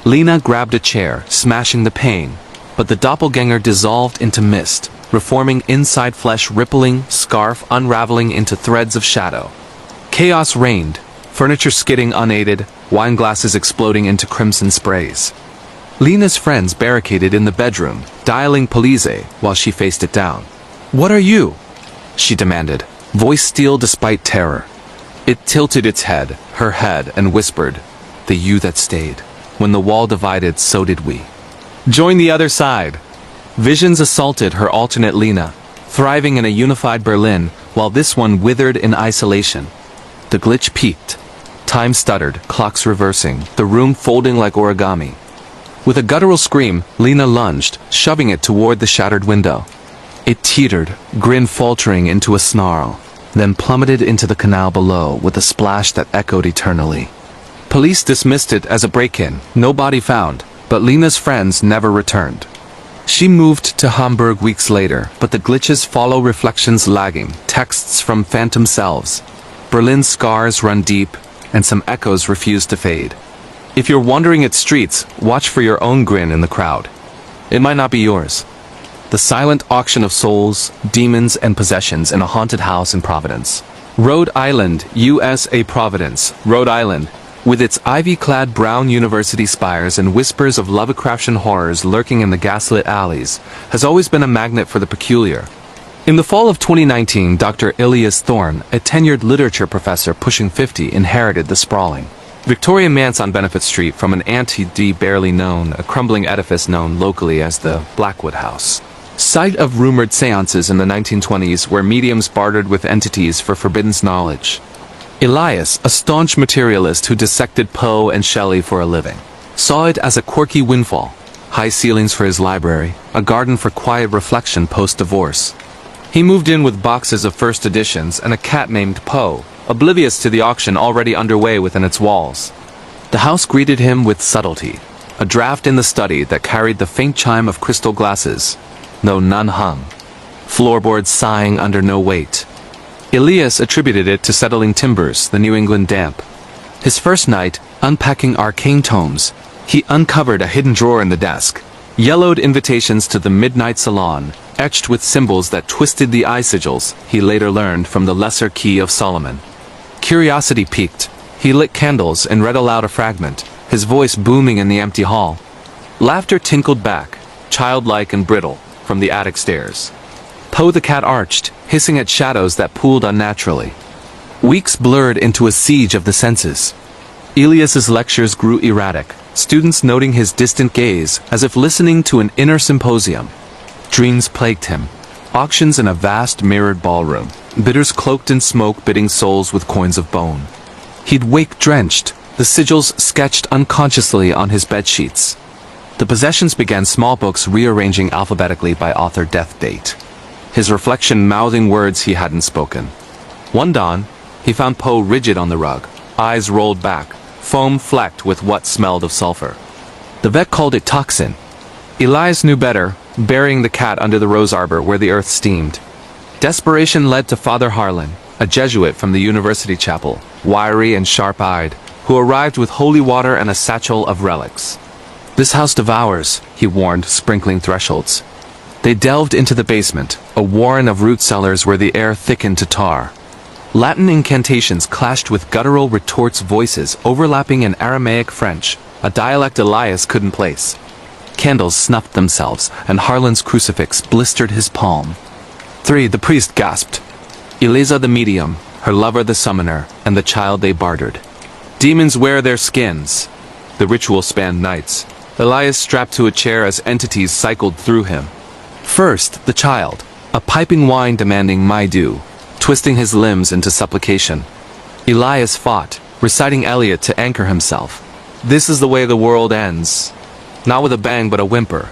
Lena grabbed a chair, smashing the pane, but the doppelganger dissolved into mist, reforming inside flesh, rippling, scarf unraveling into threads of shadow. Chaos reigned, furniture skidding unaided, wine glasses exploding into crimson sprays. Lena's friends barricaded in the bedroom, dialing police while she faced it down. "What are you?" she demanded, voice steel despite terror. It tilted its head, her head, and whispered, "The you that stayed. When the wall divided, so did we. Join the other side." Visions assaulted her alternate Lena, thriving in a unified Berlin, while this one withered in isolation. The glitch peaked. Time stuttered, clocks reversing, the room folding like origami. With a guttural scream, Lena lunged, shoving it toward the shattered window. It teetered, grin faltering into a snarl, then plummeted into the canal below with a splash that echoed eternally. Police dismissed it as a break-in, no body found, but Lena's friends never returned. She moved to Hamburg weeks later, but the glitches follow, reflections lagging, texts from phantom selves. Berlin's scars run deep, and some echoes refuse to fade. If you're wandering its streets, watch for your own grin in the crowd. It might not be yours. The silent auction of souls, demons, and possessions in a haunted house in Providence, Rhode Island, USA. Providence, Rhode Island, with its ivy-clad brown university spires and whispers of Lovecraftian horrors lurking in the gaslit alleys, has always been a magnet for the peculiar. In the fall of 2019, Dr. Ilias Thorne, a tenured literature professor pushing 50, inherited the sprawling Victorian manse on Benefit Street from an aunt he'd barely known, a crumbling edifice known locally as the Blackwood House. Site of rumored seances in the 1920s where mediums bartered with entities for forbidden knowledge. Elias, a staunch materialist who dissected Poe and Shelley for a living, saw it as a quirky windfall. High ceilings for his library, a garden for quiet reflection post-divorce. He moved in with boxes of first editions and a cat named Poe, oblivious to the auction already underway within its walls. The house greeted him with subtlety, a draft in the study that carried the faint chime of crystal glasses, though none hung. Floorboards sighing under no weight. Elias attributed it to settling timbers, the New England damp. His first night, unpacking arcane tomes, he uncovered a hidden drawer in the desk, yellowed invitations to the midnight salon, etched with symbols that twisted the eye sigils he later learned from the Lesser Key of Solomon. Curiosity piqued. He lit candles and read aloud a fragment, his voice booming in the empty hall. Laughter tinkled back, childlike and brittle, from the attic stairs. Poe the cat arched, hissing at shadows that pooled unnaturally. Weeks blurred into a siege of the senses. Elias's lectures grew erratic, students noting his distant gaze as if listening to an inner symposium. Dreams plagued him. Auctions in a vast mirrored ballroom. Bidders cloaked in smoke bidding souls with coins of bone. He'd wake drenched, the sigils sketched unconsciously on his bedsheets. The possessions began small books rearranging alphabetically by author death date. His reflection mouthing words he hadn't spoken. One dawn, he found Poe rigid on the rug, eyes rolled back, foam flecked with what smelled of sulfur. The vet called it toxin. Elias knew better, burying the cat under the rose arbor where the earth steamed. Desperation led to Father Harlan, a Jesuit from the university chapel, wiry and sharp-eyed, who arrived with holy water and a satchel of relics. "This house devours," he warned, sprinkling thresholds. They delved into the basement, a warren of root cellars where the air thickened to tar. Latin incantations clashed with guttural retorts, voices overlapping in Aramaic French, a dialect Elias couldn't place. Candles snuffed themselves, and Harlan's crucifix blistered his palm. "3," the priest gasped. Eliza the medium, her lover the summoner, and the child they bartered. Demons wear their skins. The ritual spanned nights. Elias strapped to a chair as entities cycled through him. First, the child, a piping whine demanding my due, twisting his limbs into supplication. Elias fought, reciting Eliot to anchor himself. This is the way the world ends. Not with a bang but a whimper.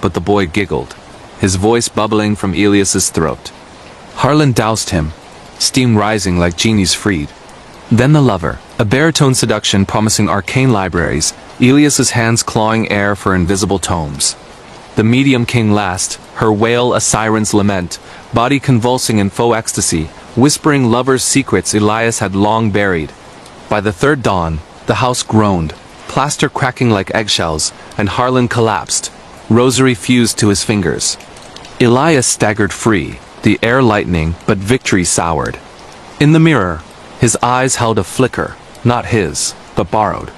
But the boy giggled, his voice bubbling from Elias's throat. Harlan doused him, steam rising like genies freed. Then the lover, a baritone seduction promising arcane libraries, Elias's hands clawing air for invisible tomes. The medium came last, her wail a siren's lament, body convulsing in faux ecstasy, whispering lovers' secrets Elias had long buried. By the third dawn, the house groaned, plaster cracking like eggshells, and Harlan collapsed, rosary fused to his fingers. Elias staggered free, the air lightening, but victory soured. In the mirror, his eyes held a flicker, not his, but borrowed.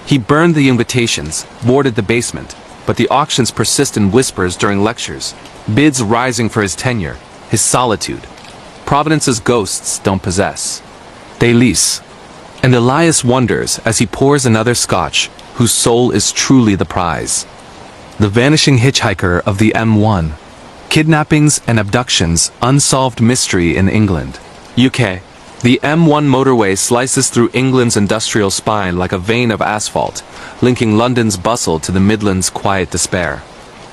He burned the invitations, boarded the basement, but the auctions persist in whispers during lectures, bids rising for his tenure, his solitude. Providence's ghosts don't possess. They lease. And Elias wonders as he pours another scotch, whose soul is truly the prize. The vanishing hitchhiker of the M1. Kidnappings and abductions, unsolved mystery in England. UK. The M1 motorway slices through England's industrial spine like a vein of asphalt, linking London's bustle to the Midlands' quiet despair.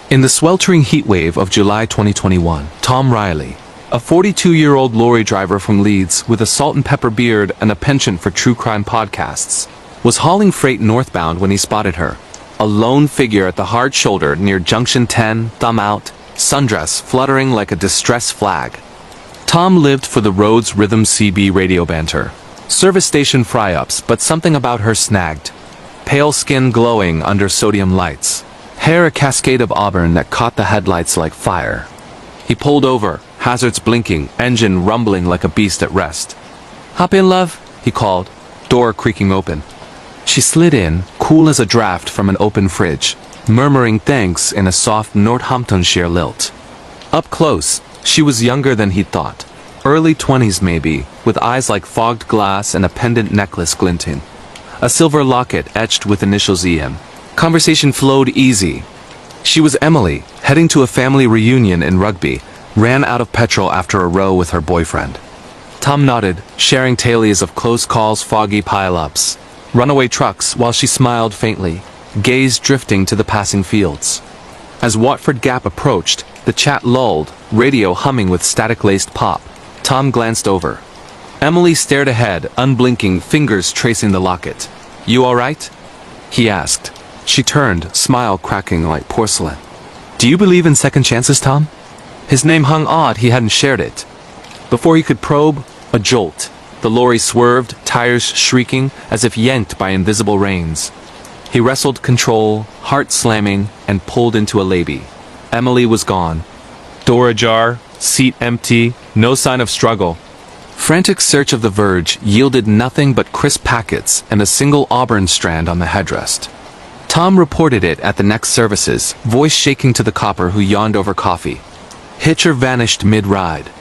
In the sweltering heatwave of July 2021, Tom Riley, a 42-year-old lorry driver from Leeds with a salt and pepper beard and a penchant for true crime podcasts, was hauling freight northbound when he spotted her, a lone figure at the hard shoulder near Junction 10, thumb out, sundress fluttering like a distress flag. Tom lived for the road's rhythm CB radio banter. Service station fry-ups, but something about her snagged. Pale skin glowing under sodium lights. Hair a cascade of auburn that caught the headlights like fire. He pulled over, hazards blinking, engine rumbling like a beast at rest. "Hop in, love," he called, door creaking open. She slid in, cool as a draft from an open fridge, murmuring thanks in a soft Northamptonshire lilt. Up close, she was younger than he'd thought. Early 20s maybe, with eyes like fogged glass and a pendant necklace glinting. A silver locket etched with initials EM. Conversation flowed easy. She was Emily, heading to a family reunion in Rugby, ran out of petrol after a row with her boyfriend. Tom nodded, sharing tales of close calls, foggy pile-ups. Runaway trucks while she smiled faintly, gaze drifting to the passing fields. As Watford Gap approached, the chat lulled, radio humming with static-laced pop. Tom glanced over. Emily stared ahead, unblinking, fingers tracing the locket. "You all right?" he asked. She turned, smile cracking like porcelain. "Do you believe in second chances, Tom?" His name hung odd he hadn't shared it. Before he could probe, a jolt. The lorry swerved, tires shrieking, as if yanked by invisible reins. He wrestled control, heart slamming, and pulled into a levee. Emily was gone. Door ajar, seat empty, no sign of struggle. Frantic search of the verge yielded nothing but crisp packets and a single auburn strand on the headrest. Tom reported it at the next services, voice shaking to the copper who yawned over coffee. Hitcher vanished mid-ride.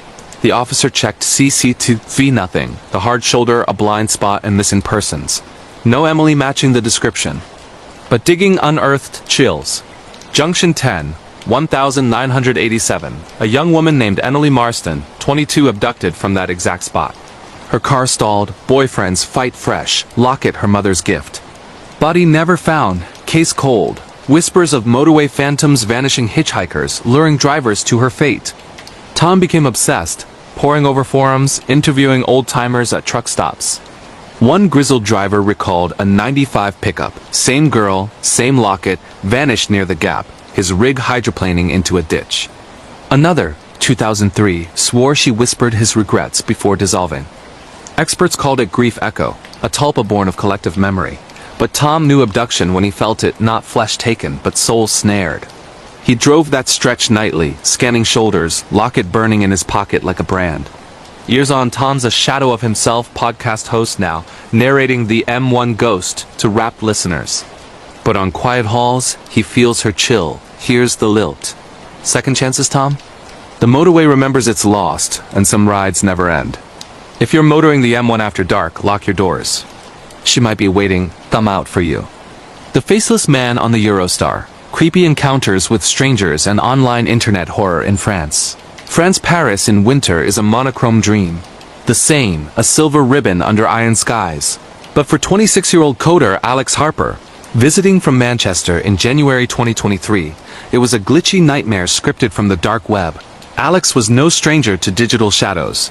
The officer checked CCTV nothing, the hard shoulder, a blind spot, and missing persons. No Emily matching the description. But digging unearthed chills. Junction 10, 1987. A young woman named Emily Marston, 22, abducted from that exact spot. Her car stalled, boyfriends fight fresh, locket her mother's gift. Body never found, case cold. Whispers of motorway phantoms, vanishing hitchhikers, luring drivers to her fate. Tom became obsessed, poring over forums, interviewing old-timers at truck stops. One grizzled driver recalled a '95 pickup, same girl, same locket, vanished near the gap, his rig hydroplaning into a ditch. Another, 2003, swore she whispered his regrets before dissolving. Experts called it grief echo, a tulpa born of collective memory. But Tom knew abduction when he felt it, not flesh taken, but soul snared. He drove that stretch nightly, scanning shoulders, locket burning in his pocket like a brand. Years on, Tom's a shadow of himself, podcast host now, narrating the M1 ghost to rapt listeners. But on quiet halls, he feels her chill, hears the lilt. Second chances, Tom? The motorway remembers it's lost, and some rides never end. If you're motoring the M1 after dark, lock your doors. She might be waiting, thumb out for you. The Faceless Man on the Eurostar. Creepy encounters with strangers and online internet horror in France. France Paris in winter is a monochrome dream. The Seine, a silver ribbon under iron skies. But for 26-year-old coder Alex Harper, visiting from Manchester in January 2023, it was a glitchy nightmare scripted from the dark web. Alex was no stranger to digital shadows.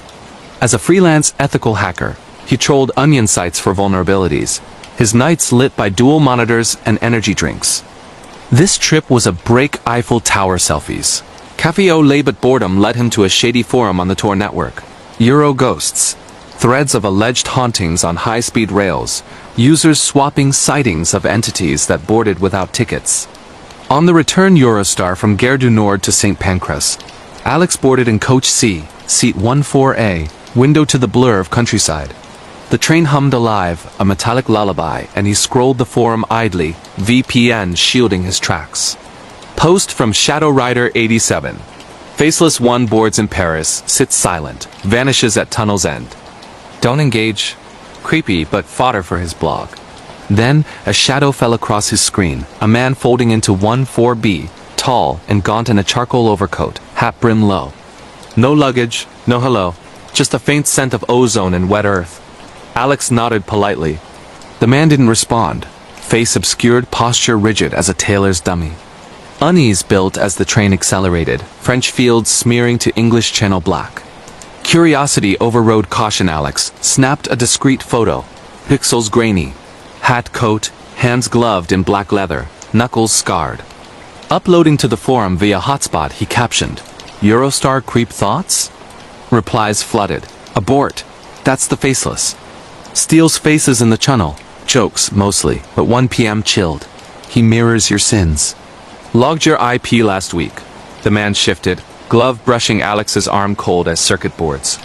As a freelance ethical hacker, he trolled onion sites for vulnerabilities, his nights lit by dual monitors and energy drinks. This trip was a break Eiffel Tower selfies. Café au lait, but boredom led him to a shady forum on the Tor network. Euro Ghosts. Threads of alleged hauntings on high-speed rails, users swapping sightings of entities that boarded without tickets. On the return Eurostar from Gare du Nord to St. Pancras, Alex boarded in Coach C, seat 14A, window to the blur of countryside. The train hummed alive, a metallic lullaby, and he scrolled the forum idly, VPN shielding his tracks. Post from Shadow Rider 87. Faceless One boards in Paris, sits silent, vanishes at tunnel's end. Don't engage. Creepy, but fodder for his blog. Then, a shadow fell across his screen, a man folding into 14B, tall and gaunt in a charcoal overcoat, hat brim low. No luggage, no hello, just a faint scent of ozone and wet earth. Alex nodded politely. The man didn't respond, face obscured, posture rigid as a tailor's dummy. Unease built as the train accelerated, French fields smearing to English Channel black. Curiosity overrode caution. Alex snapped a discreet photo, pixels grainy, hat coat, hands gloved in black leather, knuckles scarred. Uploading to the forum via hotspot, he captioned, Eurostar creep thoughts? Replies flooded. Abort. That's the Faceless. Steals faces in the channel. Jokes, mostly, but 1 p.m. chilled. He mirrors your sins. Logged your IP last week. The man shifted, glove brushing Alex's arm cold as circuit boards.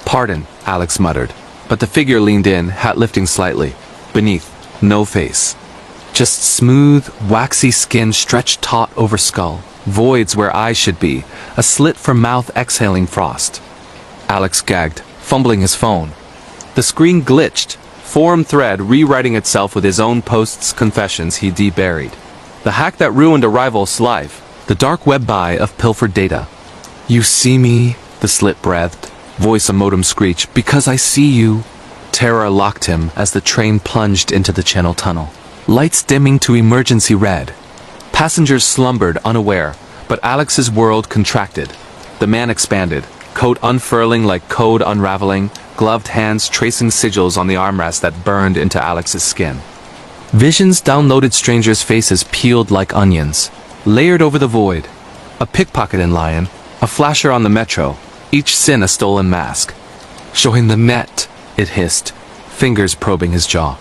Pardon, Alex muttered, but the figure leaned in, hat lifting slightly. Beneath, no face. Just smooth, waxy skin stretched taut over skull. Voids where eyes should be, a slit for mouth exhaling frost. Alex gagged, fumbling his phone. The screen glitched, forum thread rewriting itself with his own posts, confessions he deburied. The hack that ruined a rival's life, the dark web buy of pilfered data. You see me, the slit breathed, voice a modem screech, because I see you. Terror locked him as the train plunged into the channel tunnel. Lights dimming to emergency red. Passengers slumbered unaware, but Alex's world contracted. The man expanded, coat unfurling like code unraveling, gloved hands tracing sigils on the armrest that burned into Alex's skin. Visions downloaded strangers' faces peeled like onions, layered over the void. A pickpocket in Lion, a flasher on the metro, each sin a stolen mask. Show him the net, it hissed, fingers probing his jaw.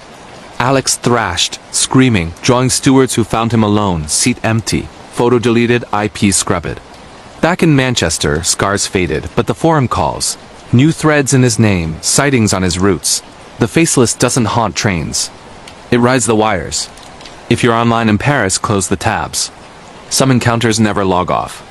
Alex thrashed, screaming, drawing stewards who found him alone, seat empty, photo deleted, IP scrubbed. Back in Manchester, scars faded, but the forum calls. New threads in his name, sightings on his routes. The Faceless doesn't haunt trains. It rides the wires. If you're online in Paris, close the tabs. Some encounters never log off.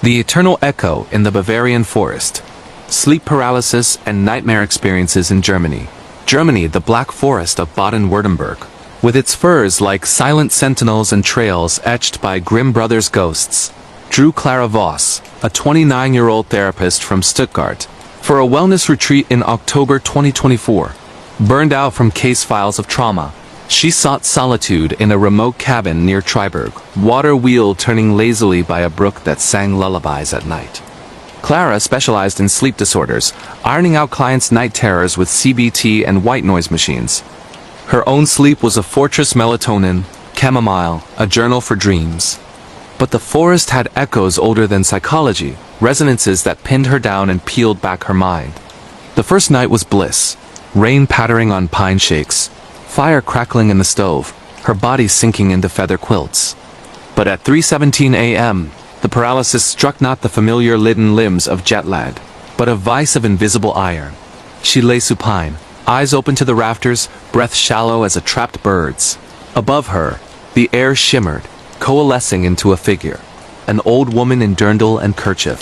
The eternal echo in the Bavarian forest. Sleep paralysis and nightmare experiences in Germany. Germany, the Black Forest of Baden-Württemberg, with its firs like silent sentinels and trails etched by Grimm Brothers ghosts. drew Clara Voss, a 29-year-old therapist from Stuttgart, for a wellness retreat in October 2024. Burned out from case files of trauma, she sought solitude in a remote cabin near Triberg, water wheel turning lazily by a brook that sang lullabies at night. Clara specialized in sleep disorders, ironing out clients' night terrors with CBT and white noise machines. Her own sleep was a fortress melatonin, chamomile, a journal for dreams. But the forest had echoes older than psychology, resonances that pinned her down and peeled back her mind. The first night was bliss, rain pattering on pine shakes, fire crackling in the stove, her body sinking into feather quilts. But at 3:17 a.m., the paralysis struck not the familiar leaden limbs of jet lag, but a vice of invisible iron. She lay supine, eyes open to the rafters, breath shallow as a trapped bird's. Above her, the air shimmered, coalescing into a figure. An old woman in dirndl and kerchief,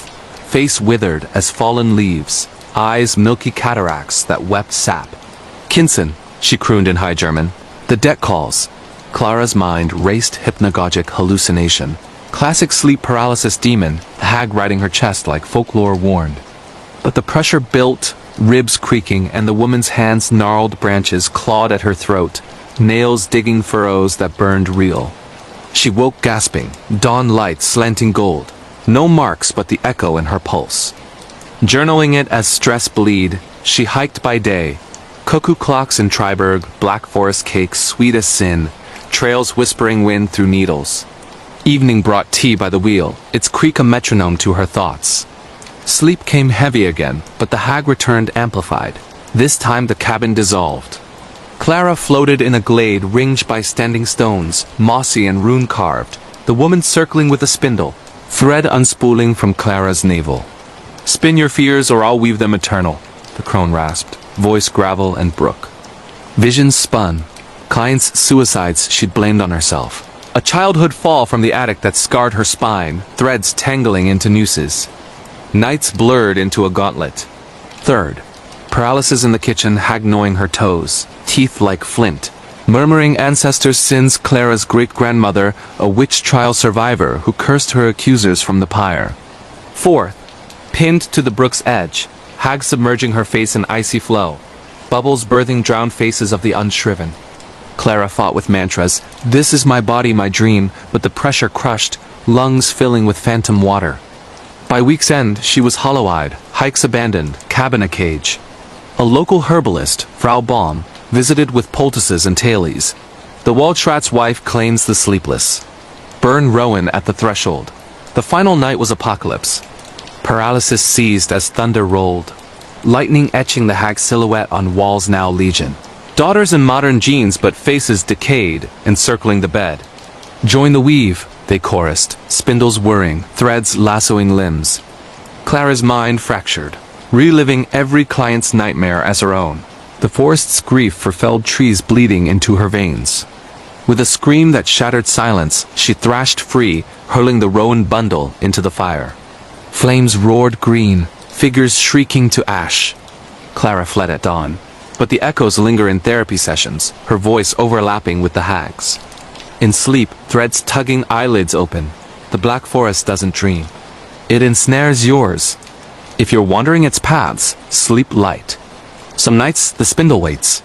face withered as fallen leaves, eyes milky cataracts that wept sap. "Kinson," she crooned in High German. "The debt calls." Clara's mind raced hypnagogic hallucination. Classic sleep paralysis demon, the hag riding her chest like folklore warned. But the pressure built, ribs creaking, and the woman's hands' gnarled branches clawed at her throat, nails digging furrows that burned real. She woke gasping, dawn light slanting gold. No marks but the echo in her pulse. Journaling it as stress bleed, she hiked by day. Cuckoo clocks in Triberg, black forest cakes sweet as sin, trails whispering wind through needles. Evening brought tea by the wheel, its creak a metronome to her thoughts. Sleep came heavy again, but the hag returned amplified. This time the cabin dissolved. Clara floated in a glade ringed by standing stones, mossy and rune-carved, the woman circling with a spindle, thread unspooling from Clara's navel. "Spin your fears or I'll weave them eternal," the crone rasped, voice gravel and brook. Visions spun. Clients' suicides she'd blamed on herself. A childhood fall from the attic that scarred her spine, threads tangling into nooses. Nights blurred into a gauntlet. Third, paralysis in the kitchen, hag gnawing her toes, teeth like flint, murmuring ancestors' sins. Clara's great-grandmother, a witch trial survivor who cursed her accusers from the pyre. Fourth, pinned to the brook's edge, hag submerging her face in icy flow, bubbles birthing drowned faces of the unshriven. Clara fought with mantras, "This is my body, my dream," but the pressure crushed, lungs filling with phantom water. By week's end, she was hollow-eyed, hikes abandoned, cabin a cage. A local herbalist, Frau Baum, visited with poultices and tailies. The Waldschrat's wife claims the sleepless. Burn Rowan at the threshold. The final night was apocalypse. Paralysis seized as thunder rolled, lightning etching the hag's silhouette on walls now legion. Daughters in modern jeans but faces decayed, encircling the bed. "Join the weave," they chorused, spindles whirring, threads lassoing limbs. Clara's mind fractured, reliving every client's nightmare as her own. The forest's grief for felled trees bleeding into her veins. With a scream that shattered silence, she thrashed free, hurling the Rowan bundle into the fire. Flames roared green, figures shrieking to ash. Clara fled at dawn. But the echoes linger in therapy sessions, her voice overlapping with the hag's. In sleep, threads tugging eyelids open. The black forest doesn't dream. It ensnares yours. If you're wandering its paths, sleep light. Some nights, the spindle waits,